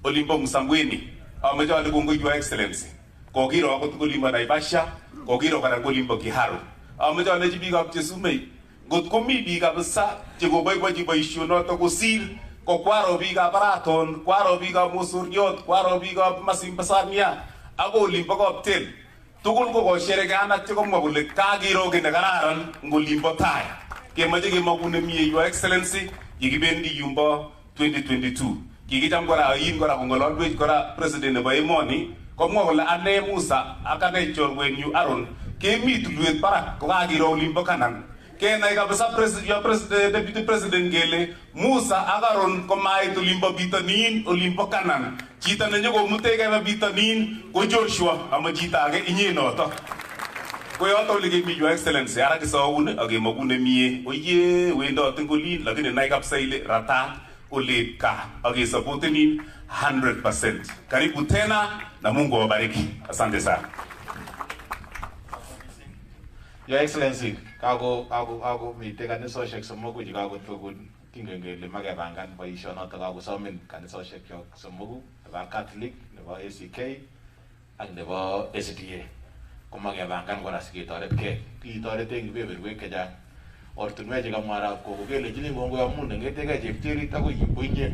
olimbo Msambweni ameche ale kongoi Your Excellency. Kokiro akot olimbo Naivasha, kokiro kora olimbo Kiharu. Ameche alechi biikab Chesumei ngot komi biik kabisa chekoboiboichi boisionoto kosir ko kwaro biikab Baraton, kwaro biikab Mosoriot, kwaro biikab Masimba Samia ako olimbo Koptel tugul ko kosherekean ak chekomwa kole kakiro ki nekararan eng olimbo tai. Kemoche kemokun nemie Your Excellency yekibendi yumbo 2022. Kikicham kora ayin kora kong'ololwech kora president nebo emoni komwa kole ane Musa ak ane chorwenyu Aaron kemi tulwet barak kokakiro olimbo Kanan. Kenai kabisa Deputy President kele Musa ak Aaron komait olimbo Bitonin olimbo Kanan. Chito nenyokomute kebe Bitonin ko Joshua ama chito age inye noto. Ko yoto ole kemi Your Excellency ara kisaun ak kemokun nemie oye wendot eng olin lakini nai kabisa ile ratat ole ka ak kesupport-inin 100%. Karibu tena na Mungu awabariki. Asante sana. Your Excellency, ako mite kanisosiek somoku chekakotokun kingen kele makepangan boisionoto kakosomin kanisosiek chok somoku nebo Catholic, nebo ACK ak nebo SDA. Komakepangan kora siketoretkei. Kitoretech eng kebeberwek chechang. Ortinwek chekamwa arap koko kelechini kongoi amu nengetekei chepcherit akoi inye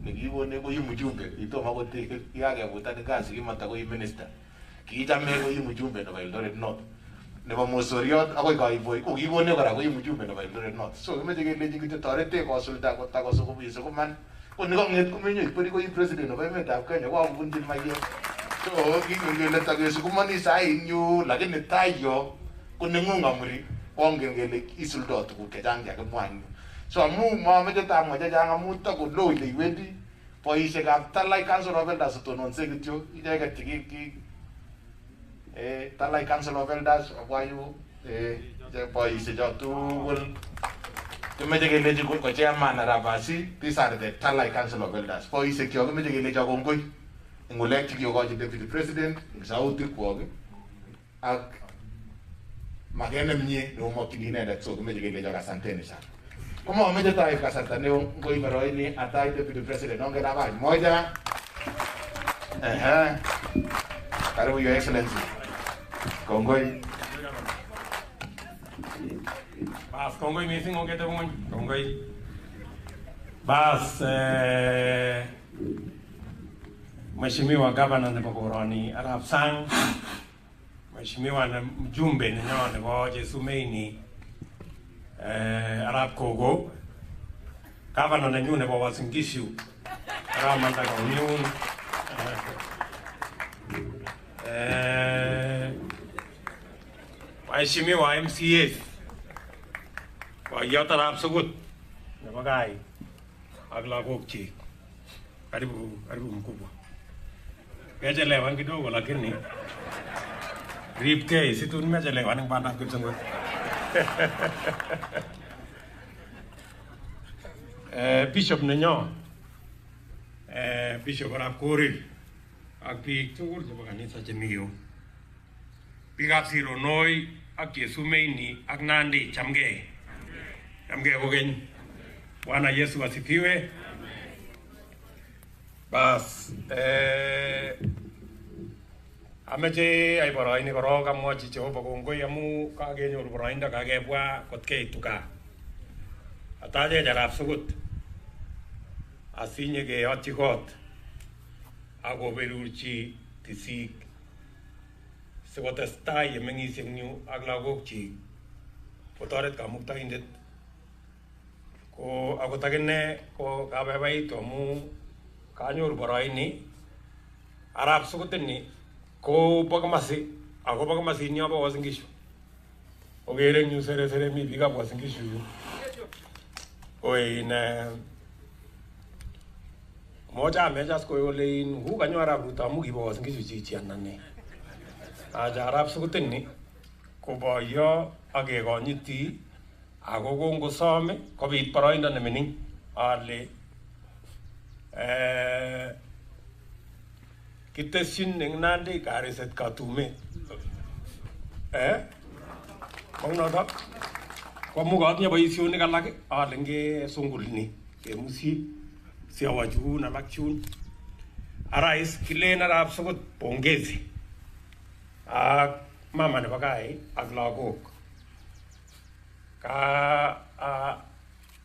nekikone koi mjumbe itomo akot kikakebutan kasi kimatakoi minister. Kichame koi mjumbe nebo Eldoret North. Nebo Mosoriot akoi Kaiboi ko kikone kora koi mjumbe nebo Eldoret North. So kimeche kelechi kityo toretech kosulda kotakosokobise koman ko nekong'et komenyo ikperi koi president nebo emetab Kenya kokakobunjin maiyek. So kingen kele takesukumani sai ing yu lakini tai yo ko neng'ung amri kongen kele isuldo tuguk chechang chekakimwa ing yu. So amu mameche tamwa chechang amu takoloo ile iwendi boisiekab Talai Council of Elders tononse kityo icheket Talai Council of Elders obwa yu boisiecho tugul kimeche kelechi ko chairman Arabasi. These are the Talai Council of Elders. Boisiekcho kimeche kelechi kongoi eng ng'ulek chekikochi Deputy President eng sautik kwok ak maket nemie neomokyini inendet. So kimeche kelechi asanteni sana. Komameche taib kasarta neo ngoi boroini atai Deputy President onge nafasi moja. Karibu Your Excellency. Kongoi. Bas, kongoi missing ongete ng'ony. Kongoi. Bas, Mheshimiwa Governor nebo koroni Arap Sang, Mheshimiwa mjumbe nenyo nebo Chesumei Arap Kogo, Governor nenyu nebo Uasin Gishu Arap Mandakaonyun, Mheshimiwa MCAs boiyot Arap Sugut nebo Gai ak lagokchik. Karibu mkubwa. Kechelewan kidogo lakini ripkei situn mechelewan eng bandab Kipsengwet. Bishop nenyo Bishop Arap Korir ak biik tugul chebo kanisa chemi yu. Biikab Sironoi ak Chesumei ak Nandi chamgei. Chamgei kokeny. Bwana Yesu asifiwe. Bas, ameche ai boroini korok amwochi Jehova kongoi amu kakenyoru boroindo kakebwa kot keitu gaa. Atachech Arap Sugut asinye keyotchi kot akoberurchi tisik sikotestai yemeng'isye eng yu ak lagokchik kotoret kamuktaindet. Ko akot akine ko kabaibaitu amu kanyoru boroini arap sukutini ko bo komasi ako bo komasin yo bo Uasin Gishu. Okere eng yu sere mi biikab Uasin Gishu yu. Koin moja amejas koy olein hu kanyo arap Ruto amu kibo Uasin Gishu chichi anan ne. Aja arap sukutini ko boyo ak kekonyiti ako kongosome kobit boroindo nemining ale kitesyin eng Nandi kariset katumet. Kounotok koamu katinye boisionik alak ale ngesungulni kemusi siawa chun alak chun. Arais kilen arap sukut pongezi ak mama nebo gai ak lagok.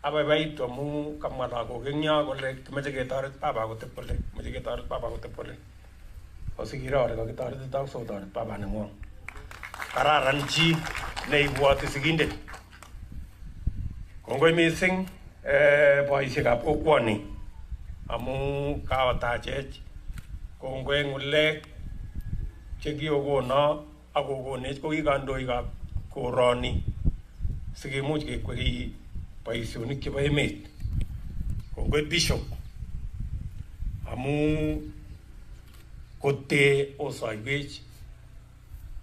Abaibaitu amu kamwa lagok eng yo kole kimeche ketoret baba kotep kole, meche ketoret baba kotep kole. Osikiro ole kakitoretito ak sotoret baba nengwong. Kararan chi neibwoti sigindet. Kongoi mising boisiekab kokwoni amu kawatachech kongoi eng ng'ulek chekiokono ak kokonech ko ki kandoikab koroni sikimuch kekweri boisionik chebo emet. Kongoi Bishop amu kote osoiwech,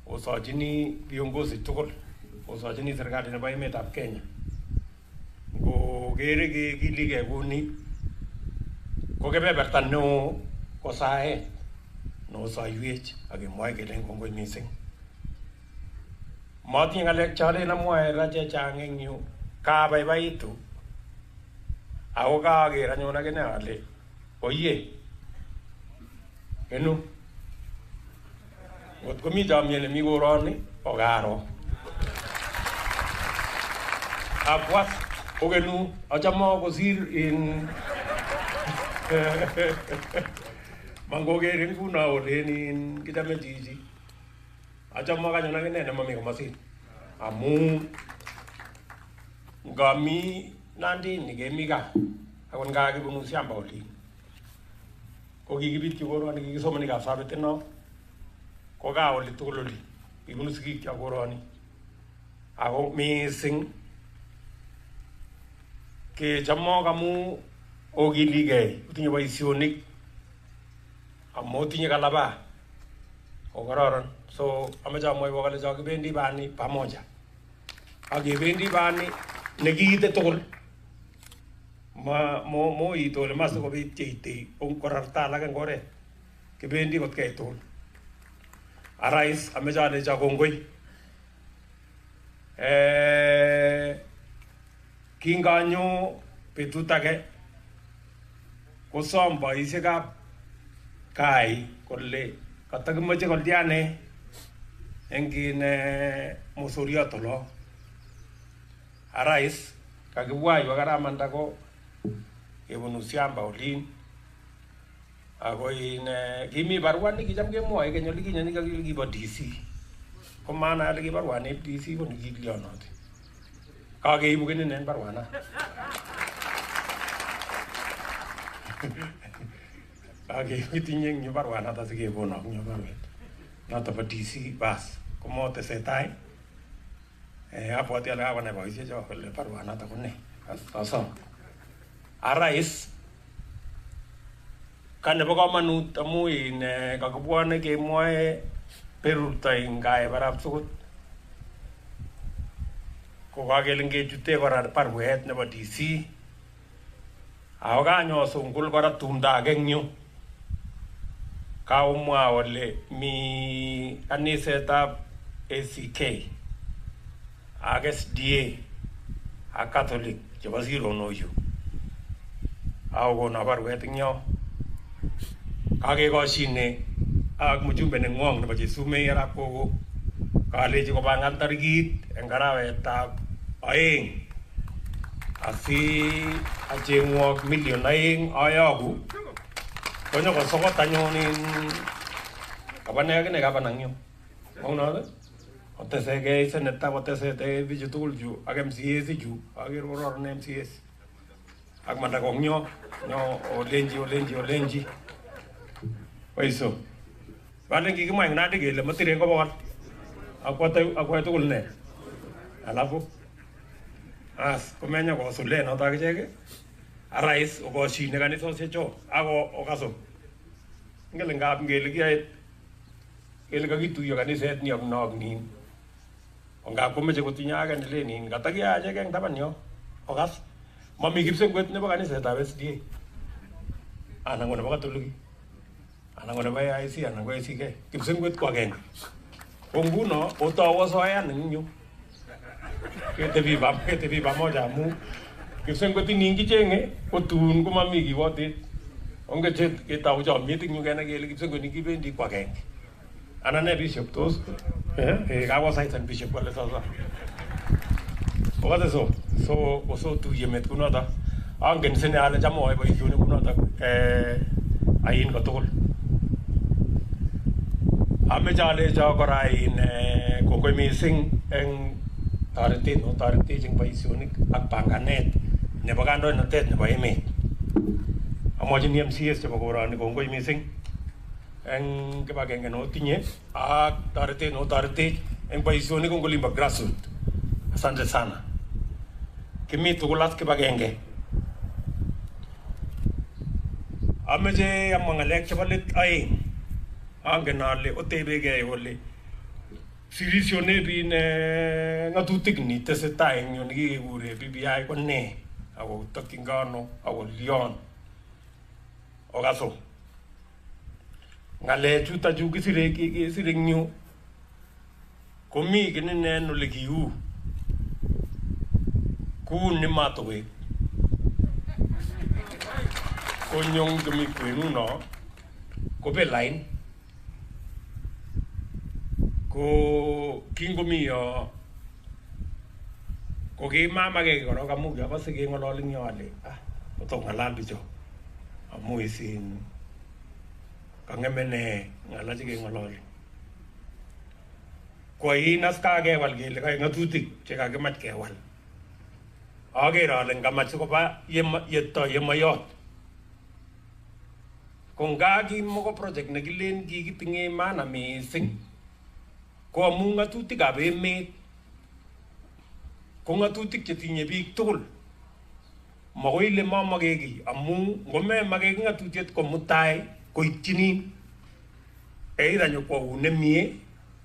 osochini viongozi tugul, osochini serikali nebo emetab Kenya. Ngokere kekiligei kuni ko kebeberta neo ko saet noosoiwech ak kemwoe kele kongoi mising. Matinye ng'alek cholen amwoe ra chechang eng yu, kabaibaitu ako kaaker anyun akine ale oye kenu ngot komi chomyet nemi koroni okaro abwat okenu achamo kosir in mangokere nguno olen in kichame chichi achamo kanyun akine nemami komasin amu ngami Nandini kemi gaa akot ngakibunu shamba olin ko kikibityi koroni kikisomoni Kapsabet ino ko gaa oli tugul oli kibunu sigikcho koroni ako mising kechomok amu okiligei utinye boisionik amu utinye kalaba okororon. So ameche amwoiwo kole cho kibendi bani pamoja ak kebendi bani nekiite tugul moit ole masikobit cheitei korarta alak eng oret kibendi kot keit tugul. Arais ameche alecho kongoi kinganyo betut age kosom boisiekab kai kole katakimache koldiane eng kin mosoriot olo. Arais kakibwaiwa karamanda ko kebunu shamba olin ako kimi barua nikicham kemwoe keny olikinye nikibo DC ko maana ale ki barua ne DC ko nikilionoti kakeibu keny inen baruana kakeibu itinye eng yu baruanata sikekono eng yu baruet noto bo DC bas komotesetai abwoti ale kakonai boisiecho kole baruanata ko ne kasom. Arais ka nebo komonut amu kakibwone kemwoe berurto eng gai barab sukut ko kakele ngechute kora baruet nebo DC ako kanyo sungul kora tumdo age eng yu kaumwa ole mi kanisetab ACK ak SDA ak Catholic chebo sironoyu ako kono baruet eng yo kakekoshine ak mjumbe nengwong nebo Chesumei arap Kogo kalechi kobangan tarikit eng arawetab 2 asi achengwok 2 million ayoku konyo kosokot anyun in kabane akine kabanang yu Maunade otesege seneta otesete bichu tugul chu ak MCAs chu ager kororon MCAs ak manda kongyo nyo olenji waiso balen kikimwa eng nadi kele matiren kobol akwai tugul ne alafu as komenya kosule noto akichek arais okoshine kanisosiek cho ako okaso ngele ngap ngele kiyait kele kakituyo kaniset ni ak nok nin ngap komeche kotinye age nelenin katakiyache eng taban yo okas mami kipsengwet nebo kanisetab SDA anan ko nebo Katoliki anan ko nebo AIC anan ko ACK kipsengwet ko agenge ko nguno otawo soyan eng yu ketebi pamoja amu kipsengwet inin kichenge kotun komami kiwotet onge ketau chomyet eng yu kenai kele kipsengwet ni kibendi ko agenge anan ne bishop tos kakosaisan bishop kole sasa okase so tuye met kunoto angen sine ale cham oyoe boisionik kunoto ain kotugul ameche alecho kora kongoi mising eng toretech eng boisionik ak panganet nebo kandoinatet nebo emet amwachini MCAs chebo koroni kongoi mising eng kibagenge notinye ak toretech eng boisionik eng olimbo grassroots. Asante sana. Kimi tugul as kibagenge. Ameche amwa ng'alek chebo let aeng. Angen ale otebegei ole sirisione bin ng'atutik ni tesetai eng yu nekikekure BBI ko ne ako tokchingei ano ako lion okaso ng'alechuto chu kesire eng yu komi kininen ole kiu kuuni matowek konyong komi kwenuno kobe line ko kingomi yo ko kimamake korok amu kiakase keng'ololi eng yo ale kotok ng'alal bicho amu isin kang'eme ne ng'ala chekeng'ololi koin as kakewal kele kai ng'atutik chekakimach kewal aker ale ngamach sikoba yemayot ko nga kimoko project nekilen kikitinye maana mising ko amu ng'atutikab emet ko ng'atutik chetinye biik tugul makoi ile mamake kiy amu ngomemake ng'atutiet ko mutai koitchinin either nyokwaun nemie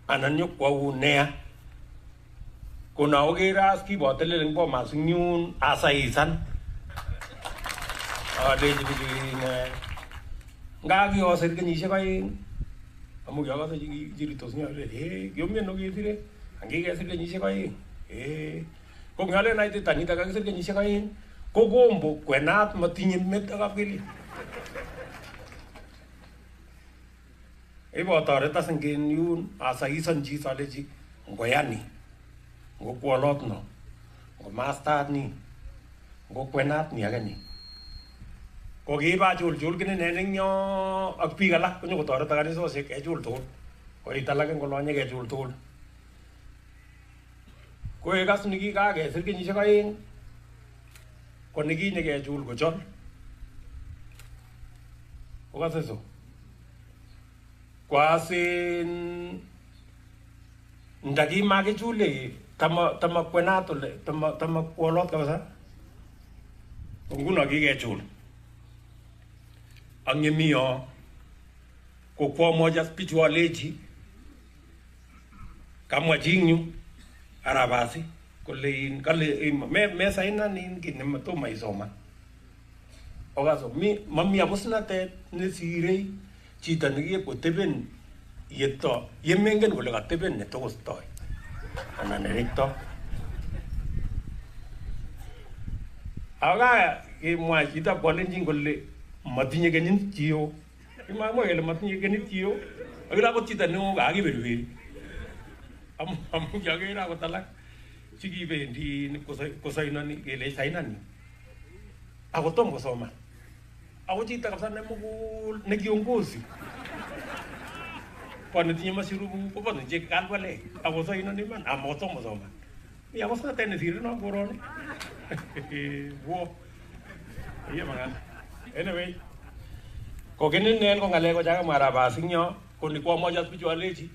anan nyokwaun neya ko na okere as kibotelel eng Bomas eng yun asaisan alechi bichu nga kiosir kenyisiek aeng amu kiakase chiritos ale kiomiano kesire angikesir kenyisiek aeng ko ngalen aite tanita kakisir kenyisiek aeng ko kombo kwenat matinye met ak kapkeliek ibotoretas eng yun asaisanchi alechi ngoyani ngokwolot no ngomastat ni ngokwenat ni age ni ko kibachulchul kininen eng yo ak biik alak konyokotoreto kanisosiek kechul tugul koit alak ngolonye kechul tugul ko ekas nikikakesir kenyisiek aeng ko nikinye kechul kochol okase so kwasin ndakimakechule tamakwenat ole tamakwolot kabisa nguno kikechul ang yemi yo ko kwamwacha bichu alechi kamwa chingyu arabasi kole kale mesainan in kit nematoma isoman okaso mami abusnatet nesirei chito nekikoteben yeto yemengen kole kateben netokostoi anan nerektoi aka kimwa chito kolenjin kole matinye kenyit chiyo kimamwa kele matinye kenyit chiyo akira akot chito neo kakiberiberi amu kiakere akot alak chikibendi kosainani kele sainani akotom kosoman ako chito kabisa nemugul nekiongozi Pone tinye masiru ko pone je kan wale. Abo so ino ni man amo to mo so man. Ya mo sa tene sir no korone. Wo. Iya mga. Anyway. Ko kenin nen ko ngale ko jaga mara ba sinyo ko ni ko mo jas bijo aleji.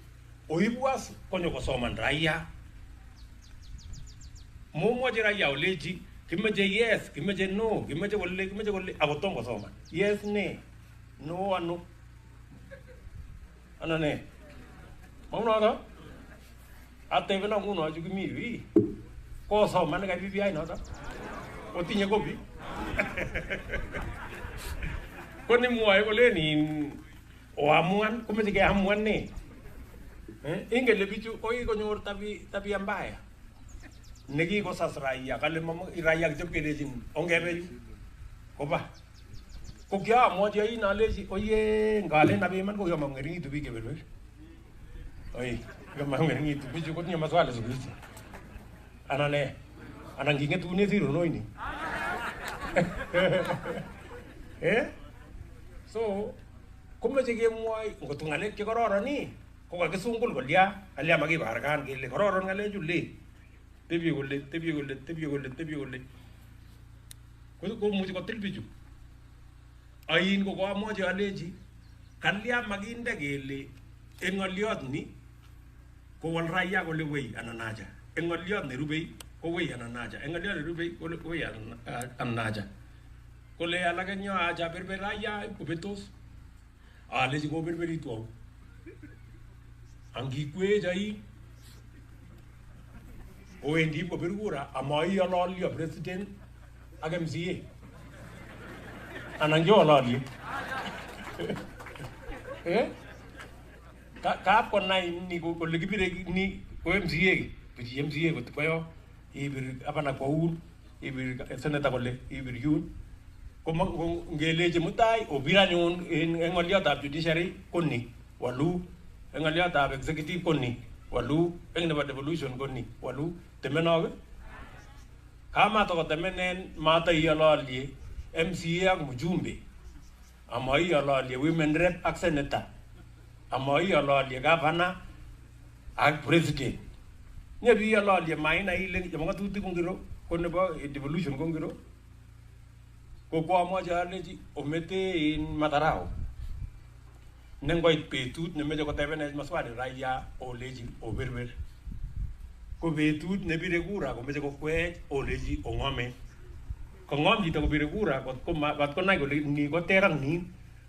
Oibuas ko nyoko so man raya. Mo mo je raya oleji. Kimeje yes, kimeje no, kimeje wale, abo to mo so man. Yes ne. No ano. Ano ne? Mau no đó. Ate với nó ngu nói chứ cái mì vì. Có sao mà nó cái BBI nó đó. Có tin nhớ có bị. Con đi mua có lên thì amuan, có mấy cái amuan nè. Inge lebih tu, oi ko nyor tapi ambai. Negi ko sasraya, kalau mama iraya jam ke dejin, onge be. Ko ba. Ko kya mo je ina leji, oye ngale nabi man ko yo mam ngeri tu bi ke be. Oi, yo mam ngeri tu bi ko nya maswala su bi. Anane, anang ginge tu ne zero no ini. So, kuma je mo ko tungale ke korora ni. Ko ka kesungkul ko dia, alia magi barkan ke le kororon ngale julle. Tebi golle. Ko mo ko telbiju. Ayin ko mo je aleji. Kalia magi ndegele engoliot ni ko wal raya ko le wei ananaja. Engoliot ne rubei ko wei ananaja. Engoliot ne rubei ko le wei ananaja. Ko le alaga nyo aja berberaya ko betos. Aleji ko berberi tu. Anggi kue jai o endi ko bergura amai alali ya president agam sie anangjo alali ka ko nai ni ko legi bire ni ko MCA bi MCA ko to ibir apana ko ur ibir seneta ko le ibir yun ko ngeleje mutai o biranyon en ngolia ta judiciary konni walu engalia ta executive konni walu engna devolution konni walu temenoge kama to temenen mata yalali MCA ak mujumbe amai yalali women rep ak senator amai yalali governor ak president nyabi yalali maina ile jamanga tuti kongiro konne ba devolution kongiro ko ko amoja leji omete in matarao nengoy petut ne mejo ko tebene maswade raya o leji o berber ko petut ne bire gura ko mejo ko kwe o leji o ngome ko ngom di to bire gura ko bat ko nai ko ni ko terang ni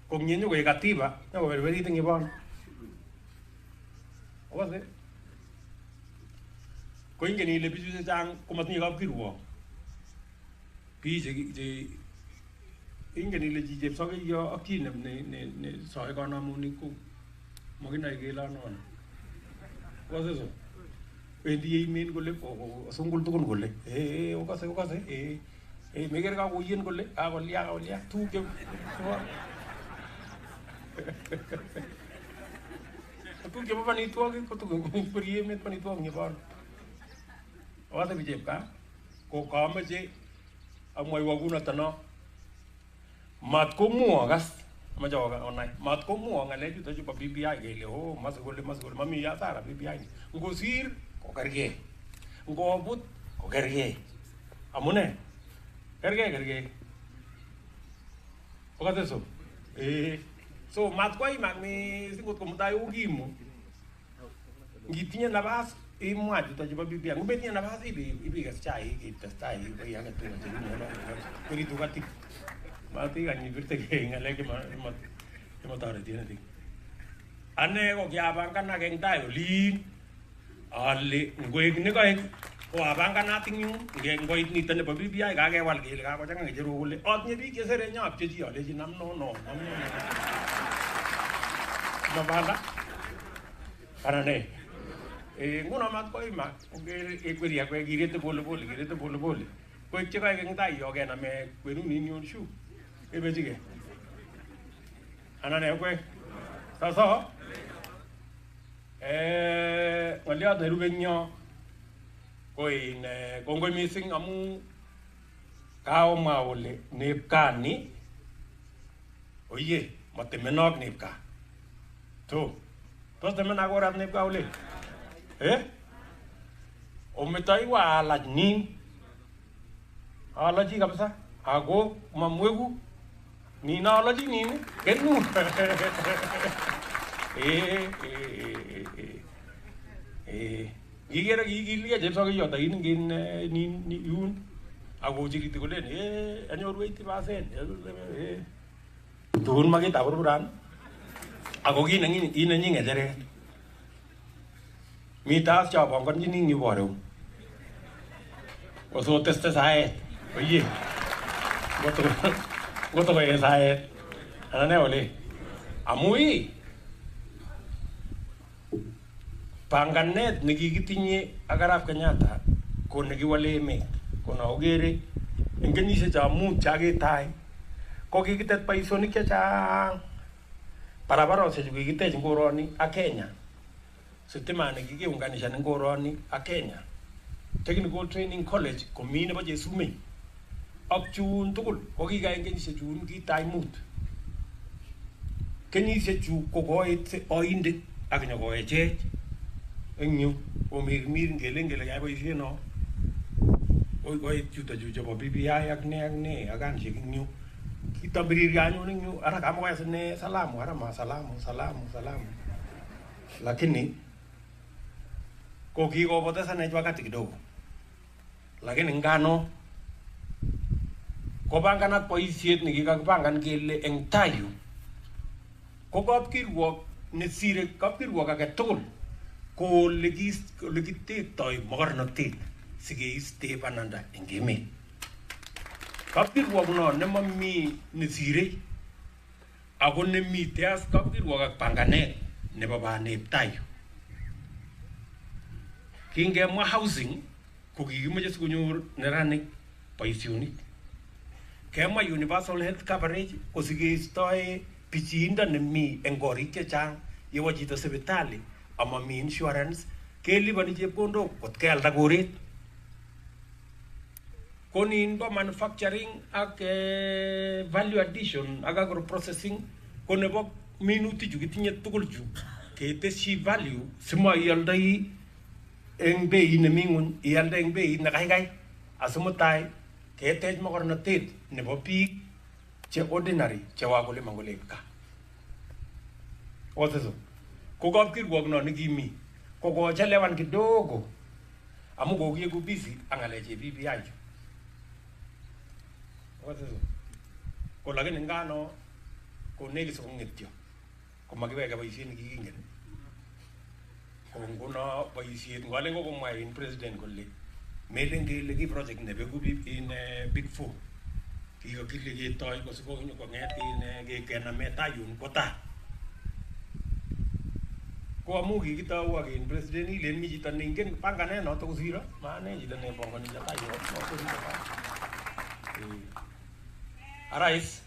ko nyenyo ko katiba ko berber di tingi bon o se ko ingeni le bisu se jang ko matni ga kirwo pi je ingeni le jije so ke yo aki ne so e kono mo ni ku mo gina ke la no was eso endi min golle ko sungul tukun golle o ka se me ger ga ko yen golle a go liya tu ke tu ke ba ni tu ke ko tu ko ye met pa ni tu ngi ba wa ta bi je ka ko ka ma je a mo wa guna ta no mat ko mua gas ma jawa online mat ko mua ngale ju to ju pa BBI ke le ho mas gol mami ya tara BBI ngo sir ko karge ngo but ko karge amune karge o ka eso so mat ko i magni singo ko mutai ugimo ngitinya na bas i mua ju to ju pa BBI ngo betinya na bas ibi gas chai i testai ko ya ka tu ko ri tu gati mati kan ni birte ke ngale ke ma tare tiene ti ane ko kya bang kan na geng dai lin ale ngoi ne ko abang kan nating yung ngoi ni tane pa BBI ga ke wal ke ga ko jang nge ro le ot ni bi ke sere nyap je ji ale ji nam no ma bala kana ne nguna mat ko ima ke queria ko girete bole ko che ga geng dai yo ke na me kwenu ni nyon shu ebe jige anane ko saso walia de rubenyo ko in kongo missing amu kao maole nepkani oye matemenok nepka to tos temen akorat ne kaule ometoi wala nin alaji kabisa ako mamwegu ni na alaji nini kenu gigera gigilia jepso ke yota in gin ni yun ako jigiti kolen anyoru 80% tuhun magi taburan ako gin ngin inanyi ngejere mi tas cha bang kon jini ni boro oso teste sae oye goto ko sae anane ole amui panganet nekikitinye ak Arap Kenyatta ko nekiwale emet ko naogere eng kenyisiek cha mut chaketai ko kikitet boisionik chechang barabarosiek chu kikitech eng koroni ak Kenya sitima nekikiunganishan eng koroni ak Kenya Technical Training College komi nebo Chesumei ak chun tugul ko kika eng kenyisiek chun kitai mut kenyisiek chu ko koit oindet ak nyokoechech eng yu omir ngele kaya boisiet no koit chuto chu chebo BBI ak ne ak anchik eng yu kitambirir ganyu eng yu ara kama kwa sine salamu ara ma salamu lakini ko kikopotezanech wakati kidogo lakini ngano kopanganat boisiet nekikakipangan kele eng tayu ko kapkirwok nesire kapkirwok age tugul ko lekitetoi mokornotet sikeiste bananda eng emet kapkirwok no nemami nesire ako nemite as kapkirwok ak panganet nebo bandab tayu kingemwa housing ko kikimeche sikonyor neranik boisionik kemwa universal health coverage ko sikeistoe pichiindo nemi eng korik chechang yewo chito sipitali amami insurance kelipani chepkondok kot kealda koret konin bo manufacturing ak value addition ak agro processing ko nebo minutik chu kitinye tugul chu keteshi value simoialdoi eng beit nemi ng'ony ialde eng beit nekaikai asimutai ketech mokornotet nebo biik che ordinary che wakulima ngolek ka wateso ko kapkirwok no nekimi ko kochelewan kidogo amu kokieku busy ak ng'aleche BBI chu wateso ko lakini ngano ko nekis kong'etyo ko makiweke boisiet nekikingen ko nguno boisiet ngale kokomwa in president kole melen kele ki project nebeku in big four kikakile ketoi kosiko kong'et in kename tayun kota ko amu kikitou ak in president ilen mi chito neingen panganet noto kosiro maane chito nepongoni tayun arais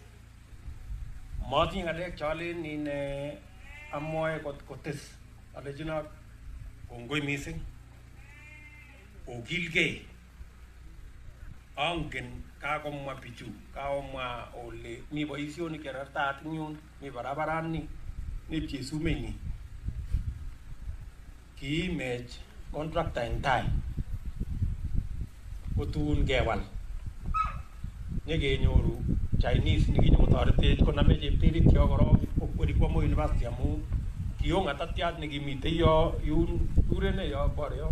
matinye ng'alek cholen in amwoe kotes alechino kongoi mising okilgei angen kakomwa bichu kakomwa ole mi boisionik cherartaat eng yun mi barabarani mi Chesumei kiimech contractor eng tai kotun kewal nyekenyoru Chinese nekinyokotoretech koname chepterit yo korok kokweri kwamo university amu kiyo ng'atatiat nekimitei yo yun urene yo bore yo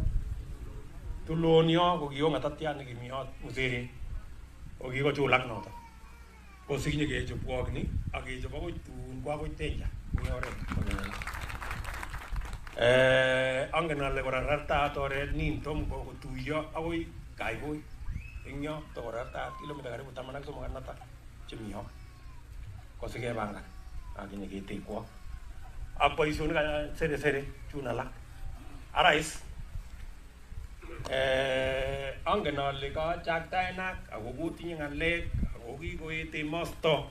tulon yo ko kiyo ng'atatiat nekimi yo musere ko kikochulak noto ko sikinye kechopwok ni ak kechop akoi tun kwa akoi tenja mi oret angen ale korarartaat oret nin tom kotuyo akoi Kaikoi eng yo tokorartaat kilomita karibu 13 chemi yo ko sikepangan ak nyeketekwo ak boisionik sere chun alak arais angen ale kachaktaenak ako kotinye ng'alek ako kikoet emosto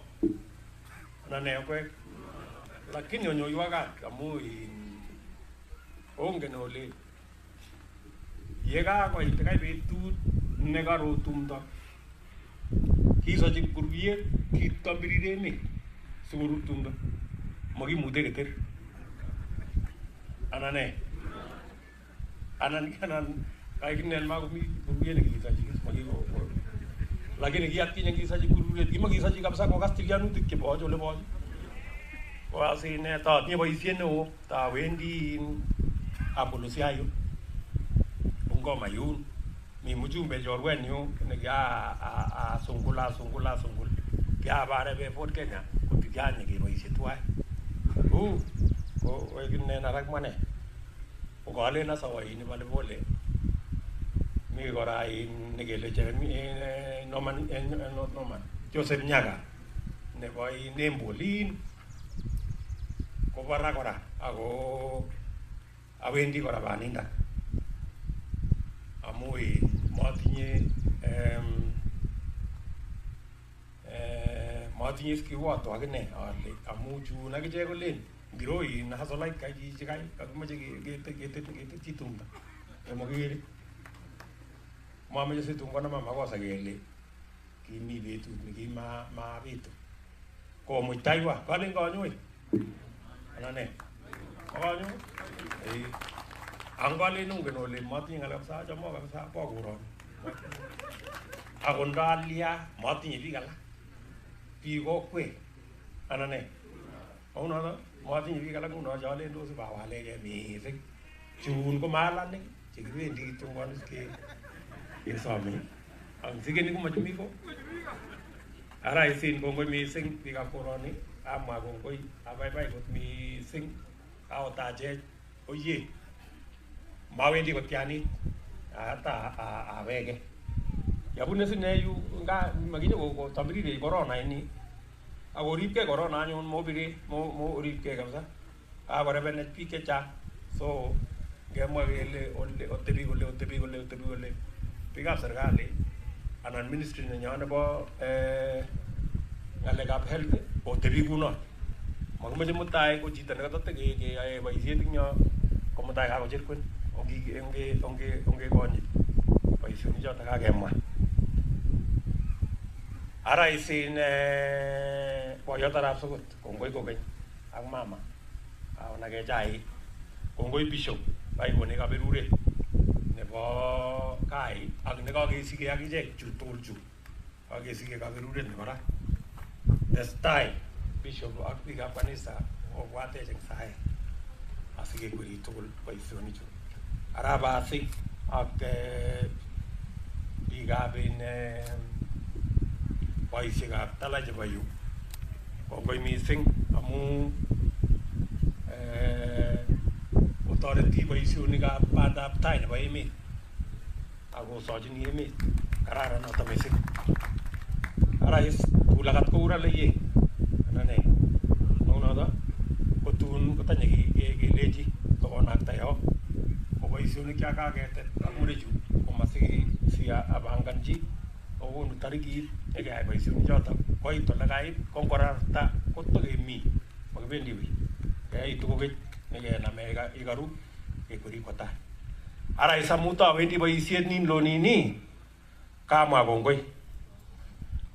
nane kwek lakini onyoiwakat amu ongen ole yekakoit kai betut nekaro tumdo kisochi kuruiyet kitambirire emet sikorut tumdo makimute keter Anane. Anan kaikinel magumi buruye gisaji magigo. Lakini giatinya gisaji buruye gisaji kabisa kwa Castellano tikibojo le bojo. Kwa sine ta ni boisien no ta wendi apolosiayo. Ngoma yun mi mujumbe jorwen yo ne a sungul ya bare be fort Kenya ko tijani ke boisie tuai ko ne na rak mane ko gale na sawai ni bale bole mi gora in ne gele jeremi noman Joseph Nyaga ne boy nembolin ko bara gora ago awendi gora baninda amui matinye skiwato agene ale amuchu na gije golen giroi na hazolai kai ji kai agmaje ge titumba emogiri mama je situnga na mama gosa gele kimi betu ni ma betu ko mu taiwa kalen go nyoi anane ko nyu angwale nunge no le mati ngala sa jamo ga sa po guro agondalia mati ni gala pi go kwe anane ona na mati ni gala kuno jale ndo se ba wale ge mi se chun ko mala ne chigwe ndi tungwan ke isami ang sige ni ko majumi ko ara isin ko mi sing pi ka koroni ama ko abai bai ko mi sing ta je oye mawendi ko tiani ata awege yabune sine yu nga magine ko tambiri de corona ini agori ke corona nyon mobiri mo ori ke kamsa agora benet pike cha so gemo ele otebi gole piga serikali anan ministry ne nyana bo ngale gap health otebi kuno magme mutai ko jita ne to ke ay baisi dinyo ko mutai ka ko jirkun onge koni paisioni jota kagemwa ara isin boyota rap sukut kongoi kokeny ak mama awna ke chai kongoi bishop bai kone kaberure nebo kai ak ne kakesike akichek chutulchu kakesike kaberure nebo ra testai bishop ak biikab kanisa obwatech eng sae asike kweri tugul boisioni chu arabasi ak biikab boisiekab tala chebo yu kongoi mising amu otoreti boisionikab bandab tai nebo emet akosochini emet kararan noto mising arais tulakat kourale ye anane nonoto kotun kotanye kelechi kokonakta yo boisionik chakaketet ak murechu komasiki siya abanganchi kokonu tarikit nekeyai boisionik chotok koit ole kait kongorarta kotokemi makibendi wi keyaitu kokeny nekename ikaru kekweri kwo tai ara isamuto awendi boisiet nin lonini kamwa kongoi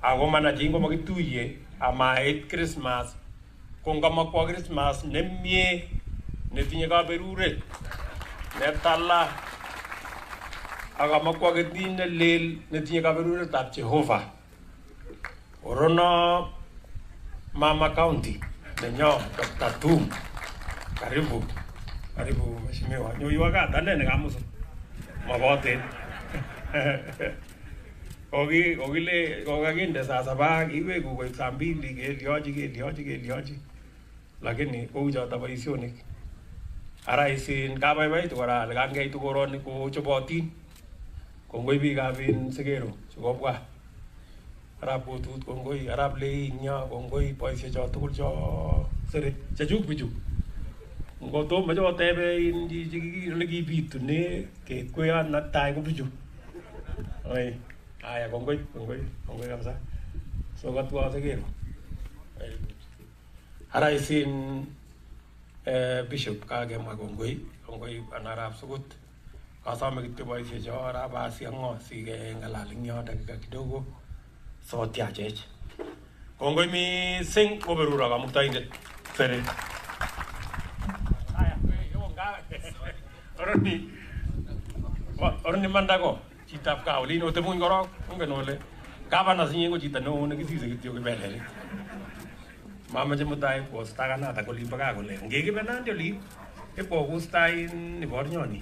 ako manachi ngomakituye amait Christmas kongamakwa Christmas nemie netinye kaberuret netala akamakwa ketin nelel netinye kaberuretab Jehova orono mama county nenyo Dr. Tum karibu mheshimiwa nyoiwa kata nene kamusu maboten kokakinde saa saba iweku koit saa mbili keliochi lakini kou choto boisionik ara isin kabaibaitu kora ale kangeitu koroni kochobotin kongoi biikab Segero chekobwa arap Botut kongoi arap Leinya kongoi boisiecho tugul cho sere chechuk bichu ngoto macho tebe ole kibitune kekwean natai ko bichu oi aya kongoi kabisa so katwa Segero ara isin bishop kakemwa kongoi anarap sukut kasome kityo boisiecho arap asiang'o sikengalal eng yo dakika kidogo sotiachech kongoi mising koberuro kamuktaindet sere Orni mandako chitap kaulin otemun korok ungen ole gavana sinye ko chito neo nekisise kityo kibelele mamache mutai kostakanata kolimbo kaa kole ngekibe nandi oli ipokostai nibornyoni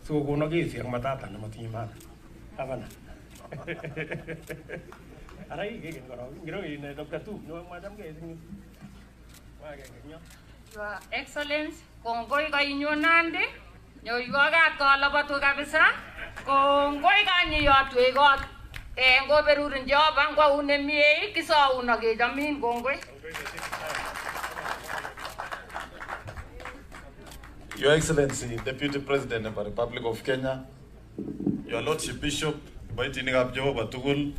sikokono kesi ak matata nematinye maana gavana ara ikeken korok ngiro ine Dr. Tu no machamgei sinye Your Excellency, kongoi kainyo Nandi, nyoiwagat kolobatu kabisa, kongoi kanyiyotwe kot, ngo berurin Jehova ngwa unemie kisauna kechamin kongoi. Your Excellency, Deputy President of the Republic of Kenya, Your Lordship Bishop, Baitinikab Jehovah Tugul,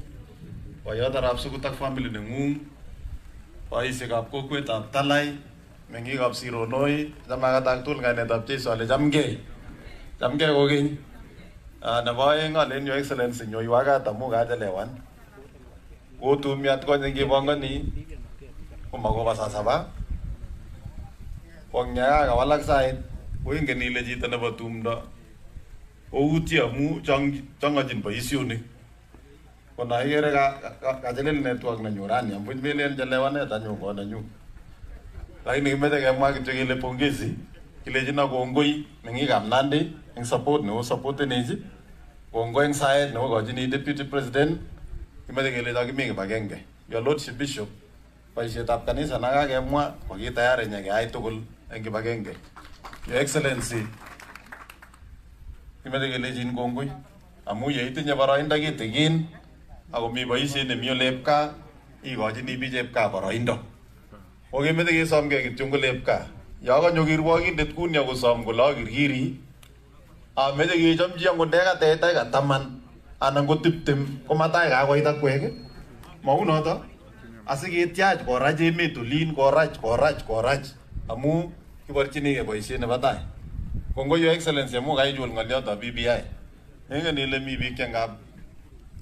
Bayadarab Sukutak family nengung, Baisikab Kokwetab Talai, Mengikab Sironoi, Zamagatak Tulganetab Jesu Ale Jamgay. Jamgay Ogin. Navaing on Your Excellency, Yoiwaga Tamuga Lewan. Go to Miat Kozingi Bongani, Umagova Sasaba. Pongya, Walak side, Wingani legit and never tumda. Outia Mu Changajin Paisiuni. When I hear a Kajalil network na uranium, with million Jalewana than you on a new. Like the Meta market to Gile Pongezi, Kilejina Gongoi, Mengigam Nandi, and support no support in easy. Going side, no Gojini Deputy President, Imagine Bagenge. Your Lordship Bishop, Paishatapkanis and Agagamwa, Ogita and Yagai Togul and Gibagenge. Your Excellency, Imagine Gongoi, Amuya eating Yavara in the gate again. I will be Baisi in the Mulepka, Igojini Bijepka or Indo. Okay, me the some get Jungulepka. Yaga Yogir walking the Kunya was some Golagi Hiri. I made a jump Jiangodega Teta Taman and a good tip them. Comata, wait a quake. Maunota. As a get charge, Goraji me to lean, Goraj. A moo, you were chinning a voice in a battle. Congo, Your Excellency, a more ideal Galiota BBI. Hang and let me be king up.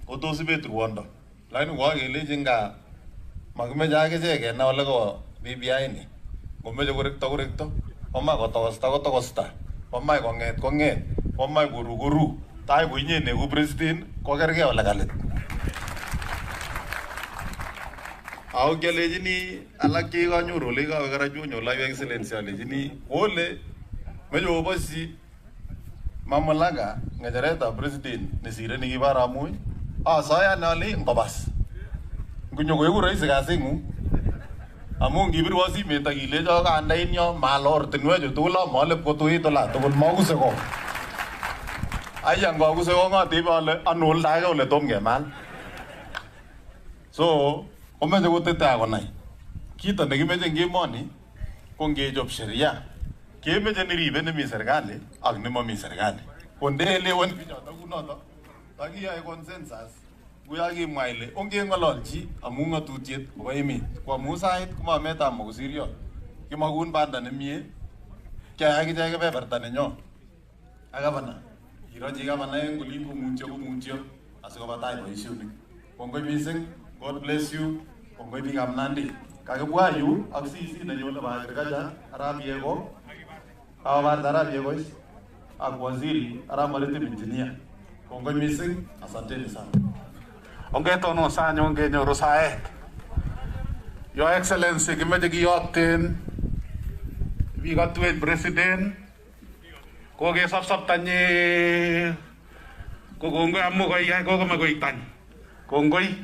Otosibet Rwanda. Line walking legend. Magme Jagazeg and now Lago. BBI ni. Gomejo correcto. Oma Costa. Oma Conget. Oma Guru. Tai Winnie, Negu President, Cogerga or Lagalet. Our Galagini, Alaki on your Rolega, Garaju, Live Excellency, Legini, Ole, Mejo Bossi, Mamalaga, Najareta, President, Nesireni Ibaramui, Saya Nali, Babas. Gunyo raise a gasingu. Among give it was he made a gilejo and in your malor, the Nuejo, Tula, Molep, Cotuitola, to Mogusago. I young Gogusagonga, Diva, an old Digo, let them get man. So, Omejo would the Tagonai. Kita, the image and give money, Congage of Sharia. Came it and even the Misergani, Agnimo Misergani. One day, one Pijata, Tagia consensus. We are giving Miley, Ongang Alonji, Amunga Tutiet, Waimi, Quamusai, Kuma Meta Mosirio, Kimagun Bandanemi, Kayagaga Bevertanino. Agavana, Hirajigavana, Gulipu Muncho, as a Batai issue. Pongo missing, God bless you, Pongo Bigam Nandi. Kagawa, you, Absisi, the Yola Gaja, Arabiego, our Arabiegos, Aguaziri, Aramaritim engineer. Pongo missing, as a tennis. Ongeto no sanyo ongenyo rosae. Your Excellency, Gimejigi Yotin, we got to it, President. Koge sap tanye, Kogonga Mugay, Gogamagoitan. Kongoi,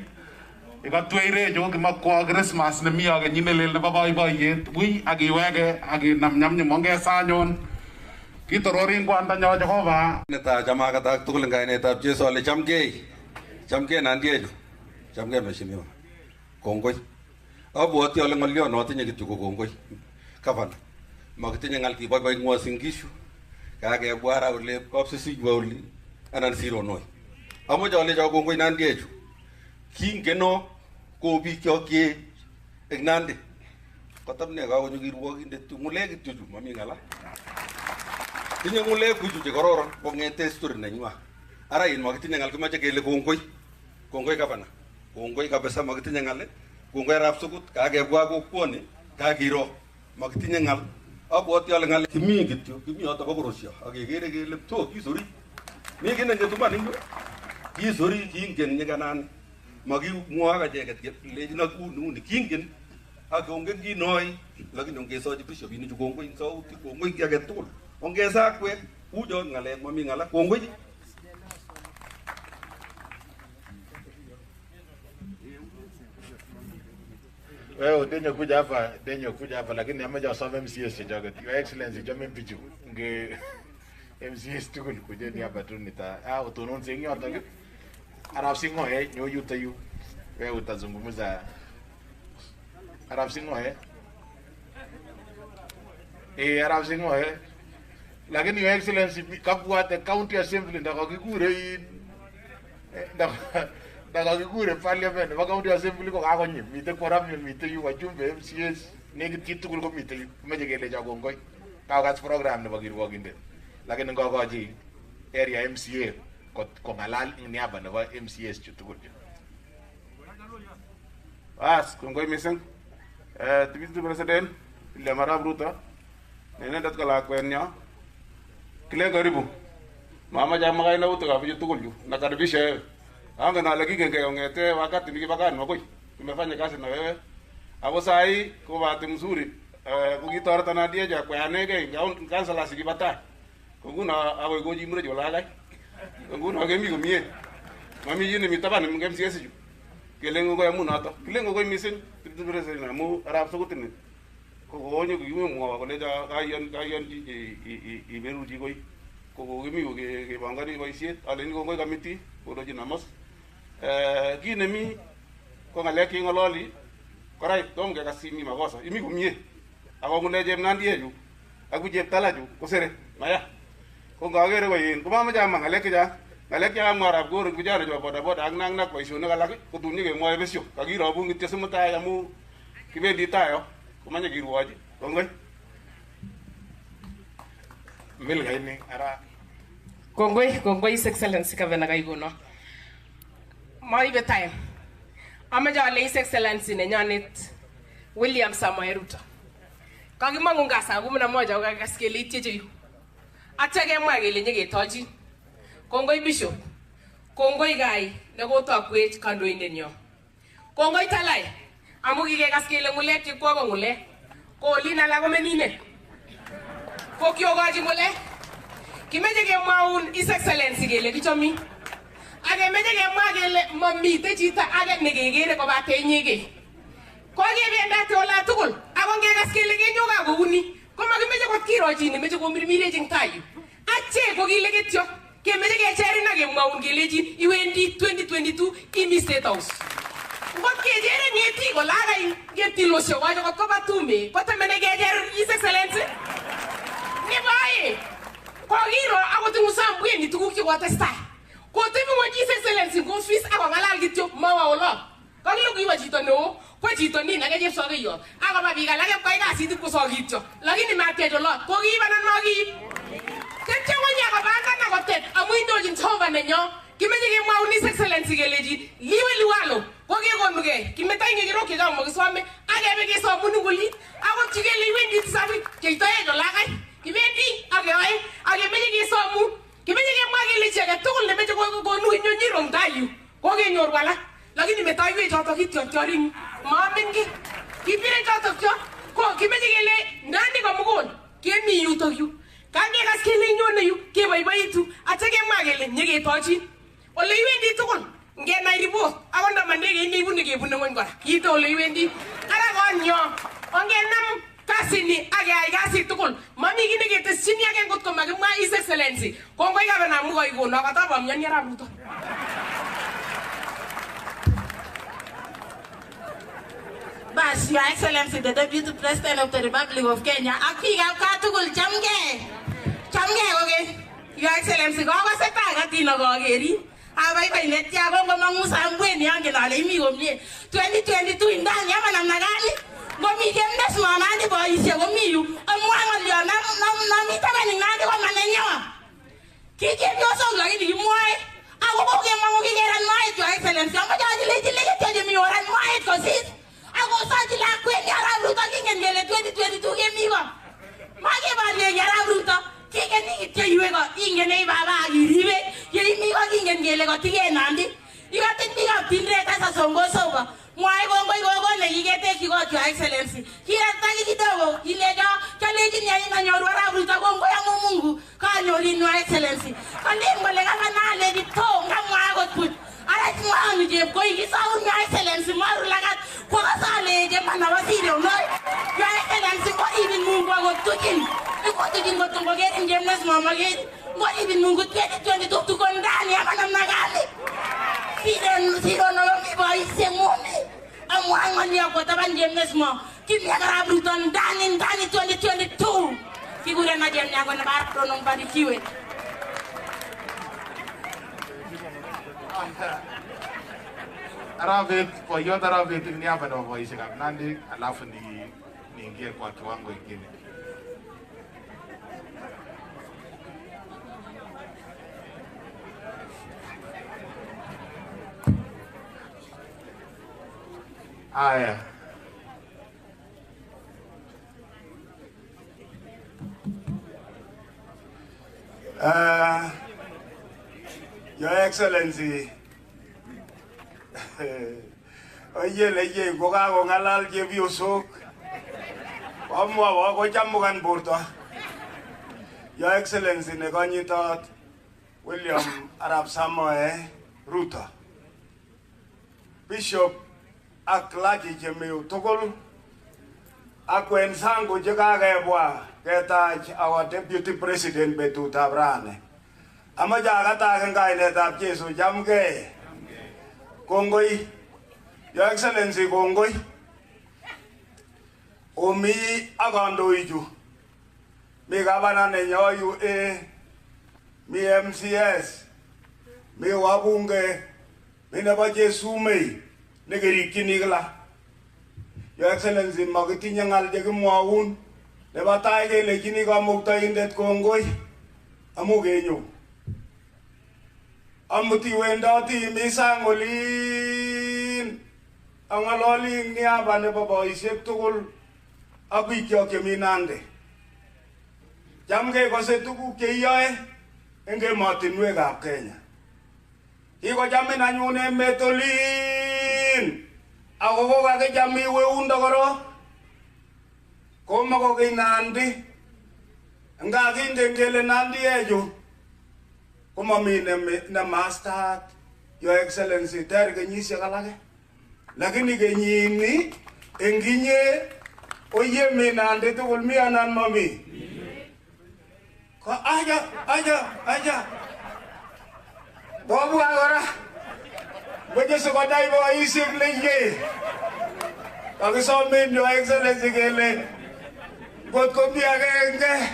you got to a Jokimakwa Christmas, the Mia, and Yimel, the Baba yet. We Agiwage, Agi Nam Monga Sanyon. Kitorin Guantanya Jehovah. Neta Jamagata Tulinga Neta Jesu Lechamgay. Chamke Nandiaju, Chamke Machimio, Kongoi. About your Lemalion, nothing to go Kongoi. Kavan, marketing Alki by was in Gishu, Kage Wara would live obsessive worldly, and Ansiro Noi. How much only Jagongoi Nandiaju? King Geno, go be Kyoki, Ignandi. Katamnega when you get working the Tumuleg to Mamingala. In your Mule, which is a horror, Bongete to Nenua. Ara in marketing Alcamaja Kongoi, Kongoi Gavana, Kongoi Cabesa marketing ale, Kongoi Rapsukut, Kage Guago Pony, Kagiro, marketing al, abwoti ale ngale kimi kityo kimi yoto bokorosio akekere kele to kisori mi kinen ketuman ing kisori kingen nyikanan makimwoa acheket lejin akuni kingen akongen kinoi lakini ongesochi bishopinik chu kongoi ing sautik kongoi ki age tugul ongesakwek ujon ngalek mami ngala kongoi. Wewe denyo kuja hapa lakini amaja wasome MCS chajoget. Your Excellency jame pichu nge MCS tugul kuja ni hapa tu nita utonon singi yoto Arab singo nyo yuta yu. Wewe utazungumza Arab singo Arab singo lakini Your Excellency kabwate county assembly ndakakikure ndakakikure parliament nebo county assembly ko kakonyim mite corruption mite yu wajumbe MCS nekit chitugul ko mite yu meche kelecho kongoi kakas program nebo kirwokindet lakini ngokochi area MCA kongalal ing niaba nebo MCS chu tugul chu. Bas, kongoi mising. Deputy President William Arap Ruto nenendet ko lakwenyo kile karibu mama jama kaina utoka viju tugul yu nakaribisha angen ale kigenge kongete wakati nikibakan makoi tumefanya kazi na wewe hapo saa hii kwa bahati mzuri kukitoreta na dia ja kwanege kansala sikibata kunguna abo goji mure jolala kunguna gemi gumie mami yini mitaban mngem siasi ju kelengo ko yamunata kelengo ko misin President namu arab sokutin ko gonyo gimu mo ko leja kayan i beru ji koi ko gemi ke bangani boisiet alen ko ngoi committee ko doji namos kinemi ko ngale ki ngololi korai tom ke kasimi makosa imi kumie ako ngune jem nandie ju aku jem talaju ko sere maya ko ngagere ko yin ko mama jama ngale ke ja ngale ke am arab gor ku jara jo boda boda ak nang nak boisone galak ko dunni ke moy besyo ka giro bu ngit semuta ya mu kibendi tayo ko manya girwaji ko ngoy mil gaini ara Kongoi His Excellency Kavena Gaiguno. Maibe time. Amaja ale His Excellency nenyonet William Samoei Ruto. Kagimangu ngasa ngumna moja ukasikia itieje yu. Atake mwagele nyeketochi. Kongoi Bishop. Kongoi Gai nekotakwech kandoindet nyo. Kongoi Talai. Amu kikekaskele ngulek chikwa ko ngulek. Ko lina la komenine. Ko kiogochi ngulek. Kimeje kemwaun His Excellency kele kichomi. Age meje kemwa kele mamite chito age nekekere kobate inyege. Ko kebendate ola tugul. Ako ngekas kele kenyoka kouni. Ko makimeje kot kirochini meje komirmirech ing tayu. Ache ko kile kityo. Kemeje kecherin age mwaun kelechi iwendi 2022 imi State House. Ngot kejere ngeti ko laga ngeti losyo wajo kot ko batume. Ko temene kejer His Excellency. Nibaye. Ko giro ako tungusambwe ni tuguk chekotestai. Ko temi ngo His Excellency go office ako ngalal kityo mawa olo. Ko kilo kuiwa chito neo, ko chito ni na keje soge yo. Ako mabiga lage kwai kasit ko soge kityo. Lakini matejo lo. Ko kiiba nan magi. Ketyo wonya ko banga na kotet amu indojin tova nenyo. Kimeje kemwa His Excellency keleji liwe liwalo. Ko kekonuge kimeta inge kiro ke jamu kiswame agebe ke so mununguli. Ako chigele wendi tsafi ke toye jo lagai. Kibendi age meje ke somu kimeje ke magile chege tugul ne meje ko nu nyonyi rong dayu ko ke nyor wala lakini metai we joto kityo tyoring mamengi kibire joto tyo ko kimeje kele nani ko mugol kemi yuto yu kange kas kele nyone yu ke baibaitu atege magile nyege tochi ole iwendi tugul nge na report akonda mandege ni ibune ke bune ngon kora kito ole iwendi ara gonyo ongenam kasini age ay kasi tukul mami gine ketesini age ngot ko magimwa His Excellency kongoi Gavana mugoi gono kataba myani Arap Ruto. Bas, Your Excellency the Deputy President of the Republic of Kenya akiga katukul chamge oge Your Excellency ko seta gati no gogeri abai bai netia go mangusa mbweni yange na le mi gomie 2022 ndani ama namna gani ngomi gemnes manani boise gomiyu amwanga liona na mitabani ngade kwa manenyo kike byoso lakini imwae ako ko ke mangu kigera mai Your Excellency ama jaji lege teje mi oran mai ko sis ako saji la kweni Arap Ruto kingen ngele 2022 gemigo Makeborye Arap Ruto kekeni kityo iwe ko ingen ei baba akiribe yeimi ko kingen kele kotige Nandi ikotin biikab Tindret asa Sonko Soko mwae kongoi gogo nekiketekyi kot Your Excellency kirataki kidogo kilecho kyolechin yekinanyoru Arap Ruto kongoi amu Mungu kanyorin Your Excellency kolen kole gavana alechi to ngamwa akot buch arach mwanu chepkoi kisaun Your Excellency maru lagat kwakasaleche manabo sirionoi Your Excellency ngoribin Mungu akot tuchin ikotuchin kot ngokerin chemnesmo maket ngoribin Mungu 2022 tuko ndani ama namna gani sirono yomi boisie ng'umi amwa ng'olyo kotaban chemnesmo kimya Arap Ruto ndani 2022 kikuren na chemyango nebo Arap Rono mbarikiwe. Arabet, boyot Arabet ni hapa na boisiekab Nandi, alafu niingie kwa kiwango kingine. Haya. Your Excellency, oyele kokakong'alal chepyosok komwowo kochamukan borto. Your Excellency nekonyitot William Arap Samoei Ruto, Bishop ak clergy chemi tugul ak wenzangu chekakebwa ketach our Deputy President betutab rani. Amache akatach eng kainetab Jesu chamgei. Kongoi, Your Excellency, kongoi. Omi ak kandoichu. Mi gavana nenyo UA, mi MCS, mi wabunge, mi nebo Jesumei nekerikchini kila. Your Excellency, makitinye ng'al chekimwoun nebo tai kelechini kamuktaindet kongoi amu kenyo. Amuti wendoti imi sang olin ang'aloli ing niaba nebo boisiek tugul ak bikyok chemi Nandi. Chamgei kose tuguk cheiyoe eng emotinwekab Kenya. Kikochamin anyun emet olin ako kokakicham iwe yundo korok. Komakokeny Nandi nga kingen kele Nandi echu komami nemastat Your Excellency ter kenyisiek alake. Lakini kenyini eng inye oyemi Nandi tugul mi anan mami? Ko aja bobwa kora boje sikodai boisiek leye kakisomin Your Excellency kele ngot komi agenge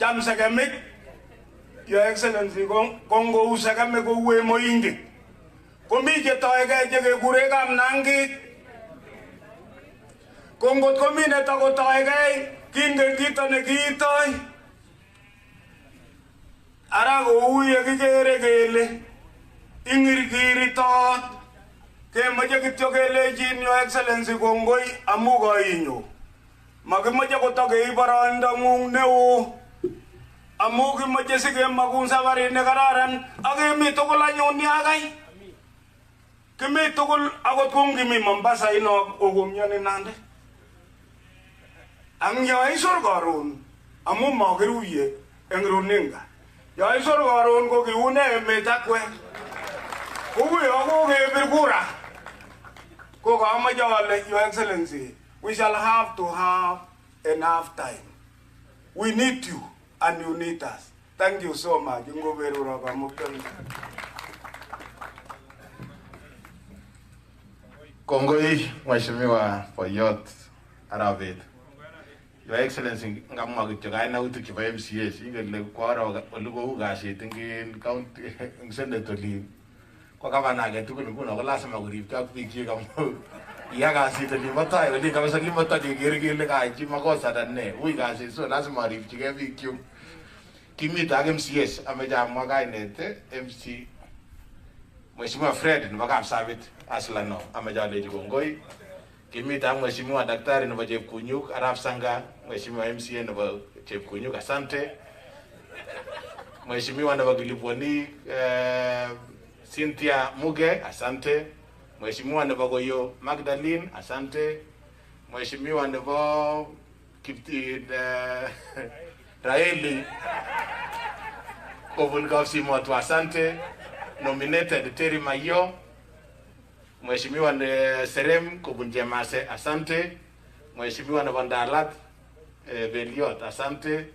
cham sekemik Your Excellency kongou sekemik koue moingi komi chetoegei chekekure kamnangik ko ngot komi netakotoegei kingen kito nekiitoi ara kou yekikere kele ingirkiritot kemoche kityo kelechin Your Excellency kongoi amu koinyo. Makimoche kotokei boroindong'ung neo amu kimoche sikemakun safarit nekararan ak kemi tugul anyun yakai. Kimi tugul akot kum kimi Mombasa ino okomioni Nandi. Ang yoisor karon amu makiruye eng runinga. Yoisor karon ko kiune emet akwe. Kukuyo kokebir kura. Ko kamache ale Your Excellency, we shall have to have enough time. We need you and you need us. Thank you so much. Kongoi Mheshimiwa Boyot Arabet. Your Excellency, ngamwa kityo kainautik chebo MCAs ingele kwaro ole kou kasit eng county eng Senate olin. Ko gavana age tugul nguno ko lazima koribchi ak biik chik amu iya kasit olin tai olin kabisa kimatakeker kele kachi makosa dan ne. Ui kasit so lazima aribchigei biik chuk. Kimite ak MCAs ameche amwa kainet MC Mheshimiwa Fred nebo Kapsabet Aslano ameche alechi kongoi Kimita Mheshimiwa Daktari nebo Chepkunyuk, Arap Sanga, Mheshimiwa MCA nebo Chepkunyuk, asante. Mheshimiwa nebo Kilipwani, Cynthia Muge, asante. Mheshimiwa nebo Goyo Magdalene, asante. Mheshimiwa nebo Raila Kobun Kapsimotwo, asante. Nominated Terry Mayo. Mheshimiwa Serem Kobun Jemase, asante. Mheshimiwa nebo Ndalat Beliot, asante.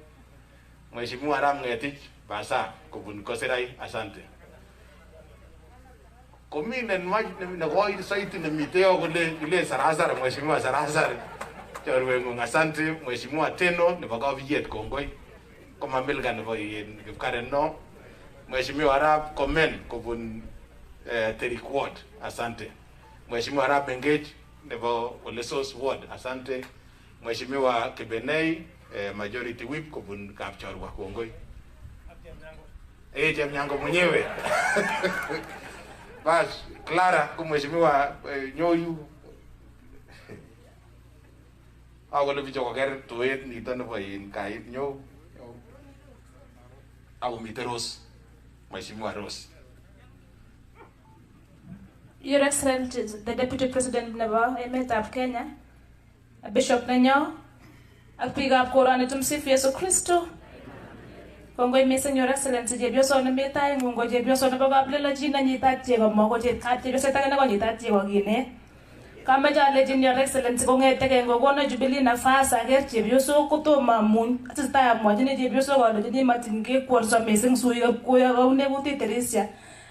Mheshimiwa Ram Ngetich Basa Kobun Koserai, asante. Kominen maj ne koi saiti ne miteo kule sarasar Mheshimiwa sarasar chorwengung, asante. Mheshimiwa Teno nebo Kaviet, kongoi. Komamilga nebo Kipkaren no. Mheshimiwa Arap Komen Kobun Terik Ward, asante. Mheshimiwa Arap Engage nebo Olesos Ward, asante. Mheshimiwa Kibenei Majority Whip Kobun Kapchorwa, kongoi. Chemnyango mwenyewe. Bas, Clara Mheshimiwa Nyoyu. Ako lebicho koker tuet nito nebo kait nyo. Ako mite Rose. Mheshimiwa Rose. Your Excellency, the Deputy President nebo emetab Kenya, Bishop nenyo, ak biikab koroni tumsifu Yesu Kristo. Kongoi mising Your Excellency, chepyoso nemi tai ng'ung ko chepyoso nebo kaplelachit nenyitat chego mo ko chepyoset age nekonyitat chego kinet. Kameche alejin Your Excellency kong'eteke ngokono Jubilee nafas aker chepyosok kotomo amuny. Tesetai amwachini chepyosok alejini matin kekworso mising suikab koyo kaune kutit Teresia.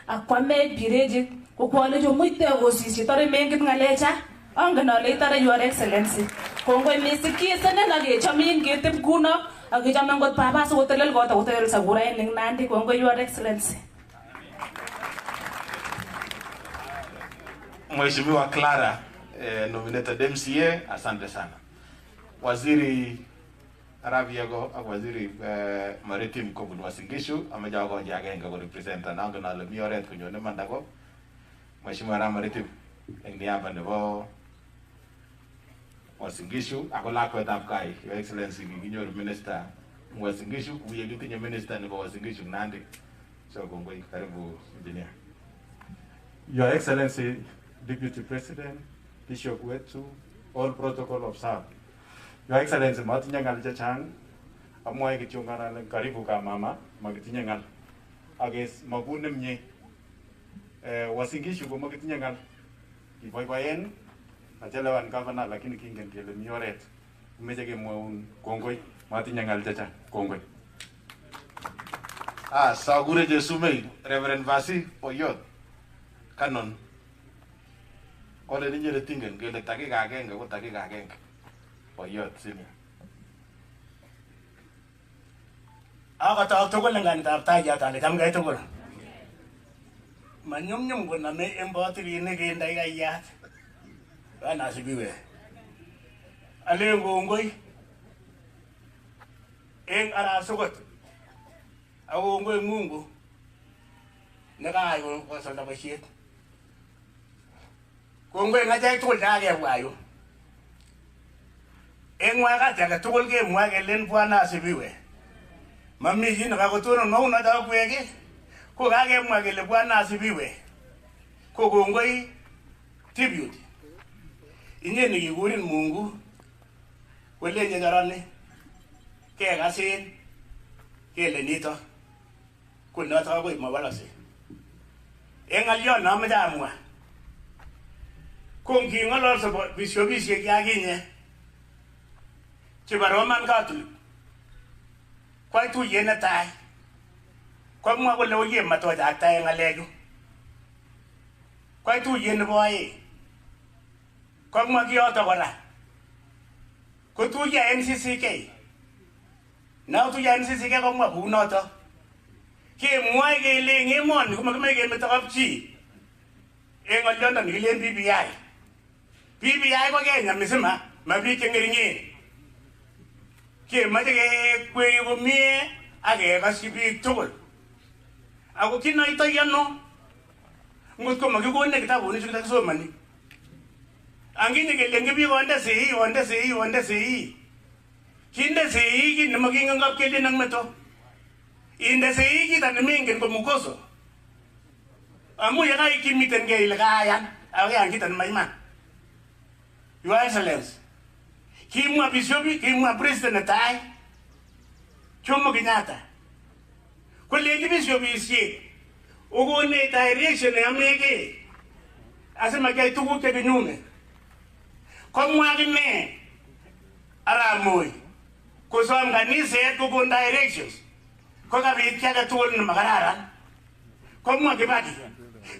Akwamech birechik kokwalechi muite kosisyi tore mengit ng'alecha. Angen ale itore Your Excellency. Kongoi mising kisenen ak kechomin keteb kuno ak kechome ngot baba sikotelel kot akotelel sakurain ning Nandi. Kongoi Your Excellency. Mheshimiwa Clara nominated MCA, asante sana. Waziri Arabiago ak Waziri Maritim Kobun Uasin Gishu ameja ko agenge ko representa nangen ale mi oret konyone mandako. Mheshimiwa Ram Maritim eng niaba nebo Uasin Gishu ako lakwetab kai, Your Excellency kinyoru minister Uasin Gishu, uye kitinye minister nebo Uasin Gishu Nandi. So kongoi, karibu engineer. Your Excellency, Deputy President, Bishop wetu, all protocol observed. Your Excellency, matinye ngal chechang, amwae kityo ng'alale karibu ka mama, makitinye ngal. Agis magune mnye. Uasin Gishu ko makitinye ngal. Iboiboen, achelewan governor lakini kingen kele mi oret. Umeche kemwaun kongoi, matinye ngal chechang. Kongoi. Sagure Jesumei, Reverend Vasi Oyot, Canon. Kole ninyo tingen kele takika agenge ko takika agenge. Oyot senior. Ako taw tugul ng ganitap tayo tali tam kay tugul. Manyum ko na may emboti rin kinday kayat. Ana sibiwe. Ale ngongoi. Eng ara sugot. Ako ngongoi Mungu. Nakayo ko sa labashit. Kongoi ngajay tugul dage wayo. Eng waka jaga tugul ke mwage len Bwana asifiwe. Mami jina kakutuno mauna daw kwege. Ko kage mwage le Bwana asifiwe. Ko kongoi tribute. Inye ni kikurin Mungu. Wele nye jarane. Ke kasin. Ke le nito. Kuna tawa koi mabalase. Eng alyon na majamwa. Kung kingolol sa bisyo-bisyo kiaginye, chiba Roman Catholic, kwa tu yena tay, kwa mwa ko lewo yema to ja tay ngalejo, kwa tu yena boy, kwa mwa ki oto kora, ko tu ya NCCK, na tu ya NCCK kwa mwa kunoto, ke mwa ke le ngemon, kuma kuma ke metakapchi, ngolyondo nilen BBI. BBI ko Kenya misima, mabiik cheng'ering'en. Kemoche kekweri komie ak kekasyi biik tugul. Ako kinoitoi ano, ngot ko makikone kitabunik chu kakisomani. Anginye kele ngibi wonde sei. Kinde sei ki namaginga ngap kele nang meto. Inde sei ki tan mingen ko mukoso. Amu ya kai kimiten ke ilgayan, agi angitan maiman. Your Excellency. Kimwa bisobi, kimwa president tai. Chomo Kenyatta. Kwele bisobi isi. Ugo ne direction ya mege. Asema kai tugu ke binyume. Komwa gine aramoy. Kusam kanise tugu directions. Koka bitya ka tugu na magarara. Komwa kibaki.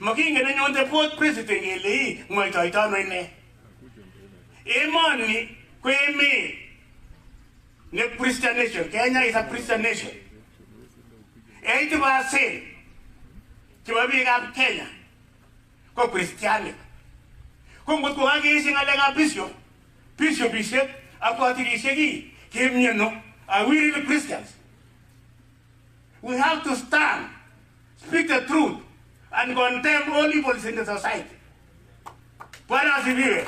Makinga na nyonte port president ele mo ito no ine. Emoni kweme ne Christian nation. Kenya is a Christian nation. 80% kibabi ga Kenya ko Christian. Ko ngot ko agi singa lenga bishop akwati risegi kemyeno are we really Christians? We have to stand, speak the truth, and condemn all evils in the society. Para sibiwe.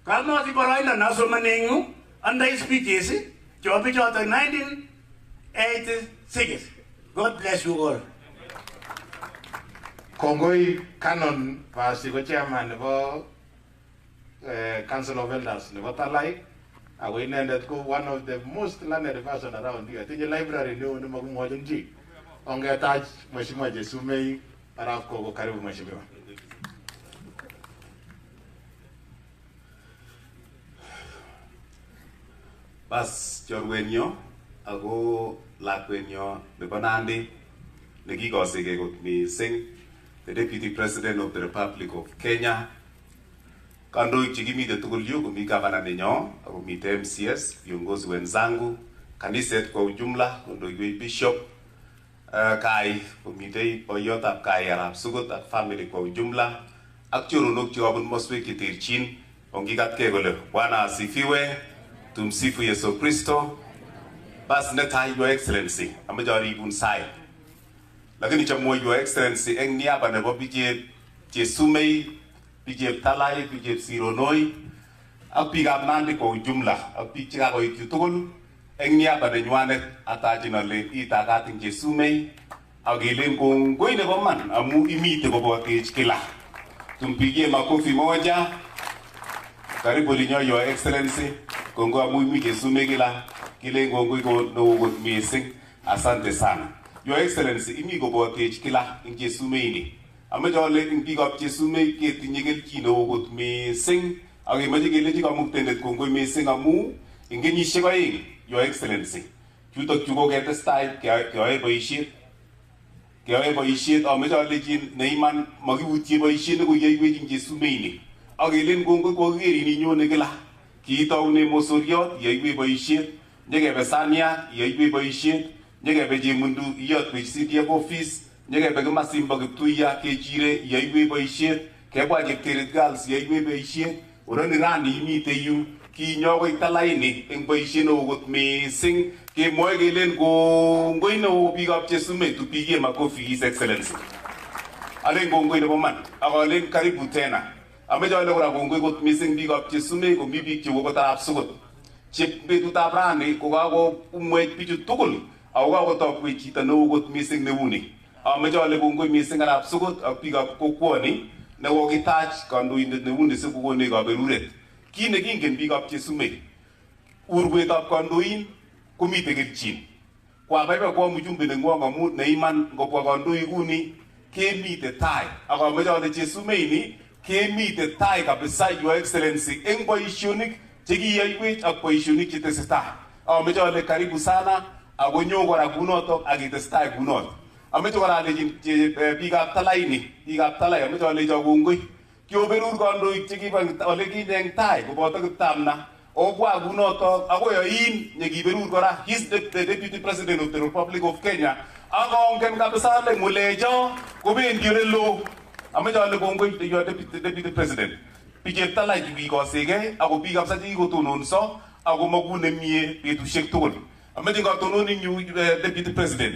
Kama si paraina naso manengu anda speeches jobi jota 1986. God bless you all. Kongoi Canon pasi ko chairman nebo Council of Elders nebo Talai. Ako inendet ko one of the most learned person around here. Tinye library leo ni magumwajin ji. Ongetach Mheshimiwa Jesumei araf ko karibu Mheshimiwa. Bas chorwenyo ako lakwenyo nebo Nandi nekikosike kot mising, the Deputy President of the Republic of Kenya. Kandoik chekimite tugul yu komi gavana nenyo, akomite MCS, viongozi wenzangu, kaniset kwa ujumla, kondoiwech bishop, kai komite boyotab kai arap sugut ak family kwa ujumla, ak choronok chekabun moswek cheterchin, ongikatke kole Bwana asifiwe, tumsifu Yesu Kristo. Bas netai Your Excellency, ameche aribun sai. Lakini chamwo Your Excellency eng niaba nebo bichep Jesumei, bichep Talai, bichep Sironoi, ak biikab Nandi kwa ujumla, ak biik chekakoit yu tugul, eng niaba nenywanet atachin ale itagat eng Jesumei, ak kelen kongoi nebo man amu imite kobotech kila. Tumpigie makofi moja. Karibu linyo Your Excellency, kongoi amu imi Jesumei kila, kelen kongoi ko mising, asante sana. Your Excellency, imi kobotech kila eng Jesumei ni. Ameche ale ing biikab Jesumei ketinye kelchin neo kot mising, ak kemoche kelechi kamuktendet kongoi mising amu ing kenyisiek oeng, Your Excellency, chutok chu koketestai keyoe boisiet, ameche alechin neiman makiutye boisiet nekoyoiwech ing Jesumei ni. Ak kelen kongoi kokerin inyone kila. Kiitoune mosoriot iyoiwech boisiet, nyekebe Sania iyoiwech boisiet, nyekebe Chemundu iyotwech CDF office, nyekebe Kimasimba Kiptuiya kechire iyoiwech boisiet, kebwa Chepterit Girls iyoiwech boisiet, oroni rani imite yu kinyo koi Talaini eng boisiet neo kot mising, kemwoe kelen kongoi neo biikab Jesumei, tupigie makofi His Excellency. Alen kongoi nebo man, ak alen karibu tena. Ameche ale kora kongoi kot mising biikab Jesumei komi biik cheu akot arap sugut. Betutab rani kokakomwech bichu tugul ako kakotopwech chito neo kot mising neuni. Ameche ale kongoi mising arap sugut ak biikab kokwoni nekokitach kandoindet neuni sikokonech kaberuret. Kit nekingen biikab Jesumei, urwetab kandoin komite kelchin. Kwabaibai kwa mjumbe nengwong amu neiman ngobwa kandoik uni kemite tai. Ak ameche ale Jesumei ni kemite tai kabisa Your Excellency eng boisionik chekiyoiwech ak boisionik chetesetai. Ameche ale karibu sana ako nyo kora kunotok ak itestai kunotok. Ameche kora alechin biikab Talai ameche alecho kongoi. Kioberur kandoik chekiba ole kinye eng tai koboto Kiptamna. Obwa kunotok akoi oin nekiberur kora the Deputy President of the Republic of Kenya. Ak ongen kabisa ale ng'ulecho kobendi ole loo. Ameche ale kongoi Your Deputy President. Bichep Talai chekikosigei ako biik kabisa chekikotononso ako maku nemie betusiek tugul. Ameche katononing yu Deputy President.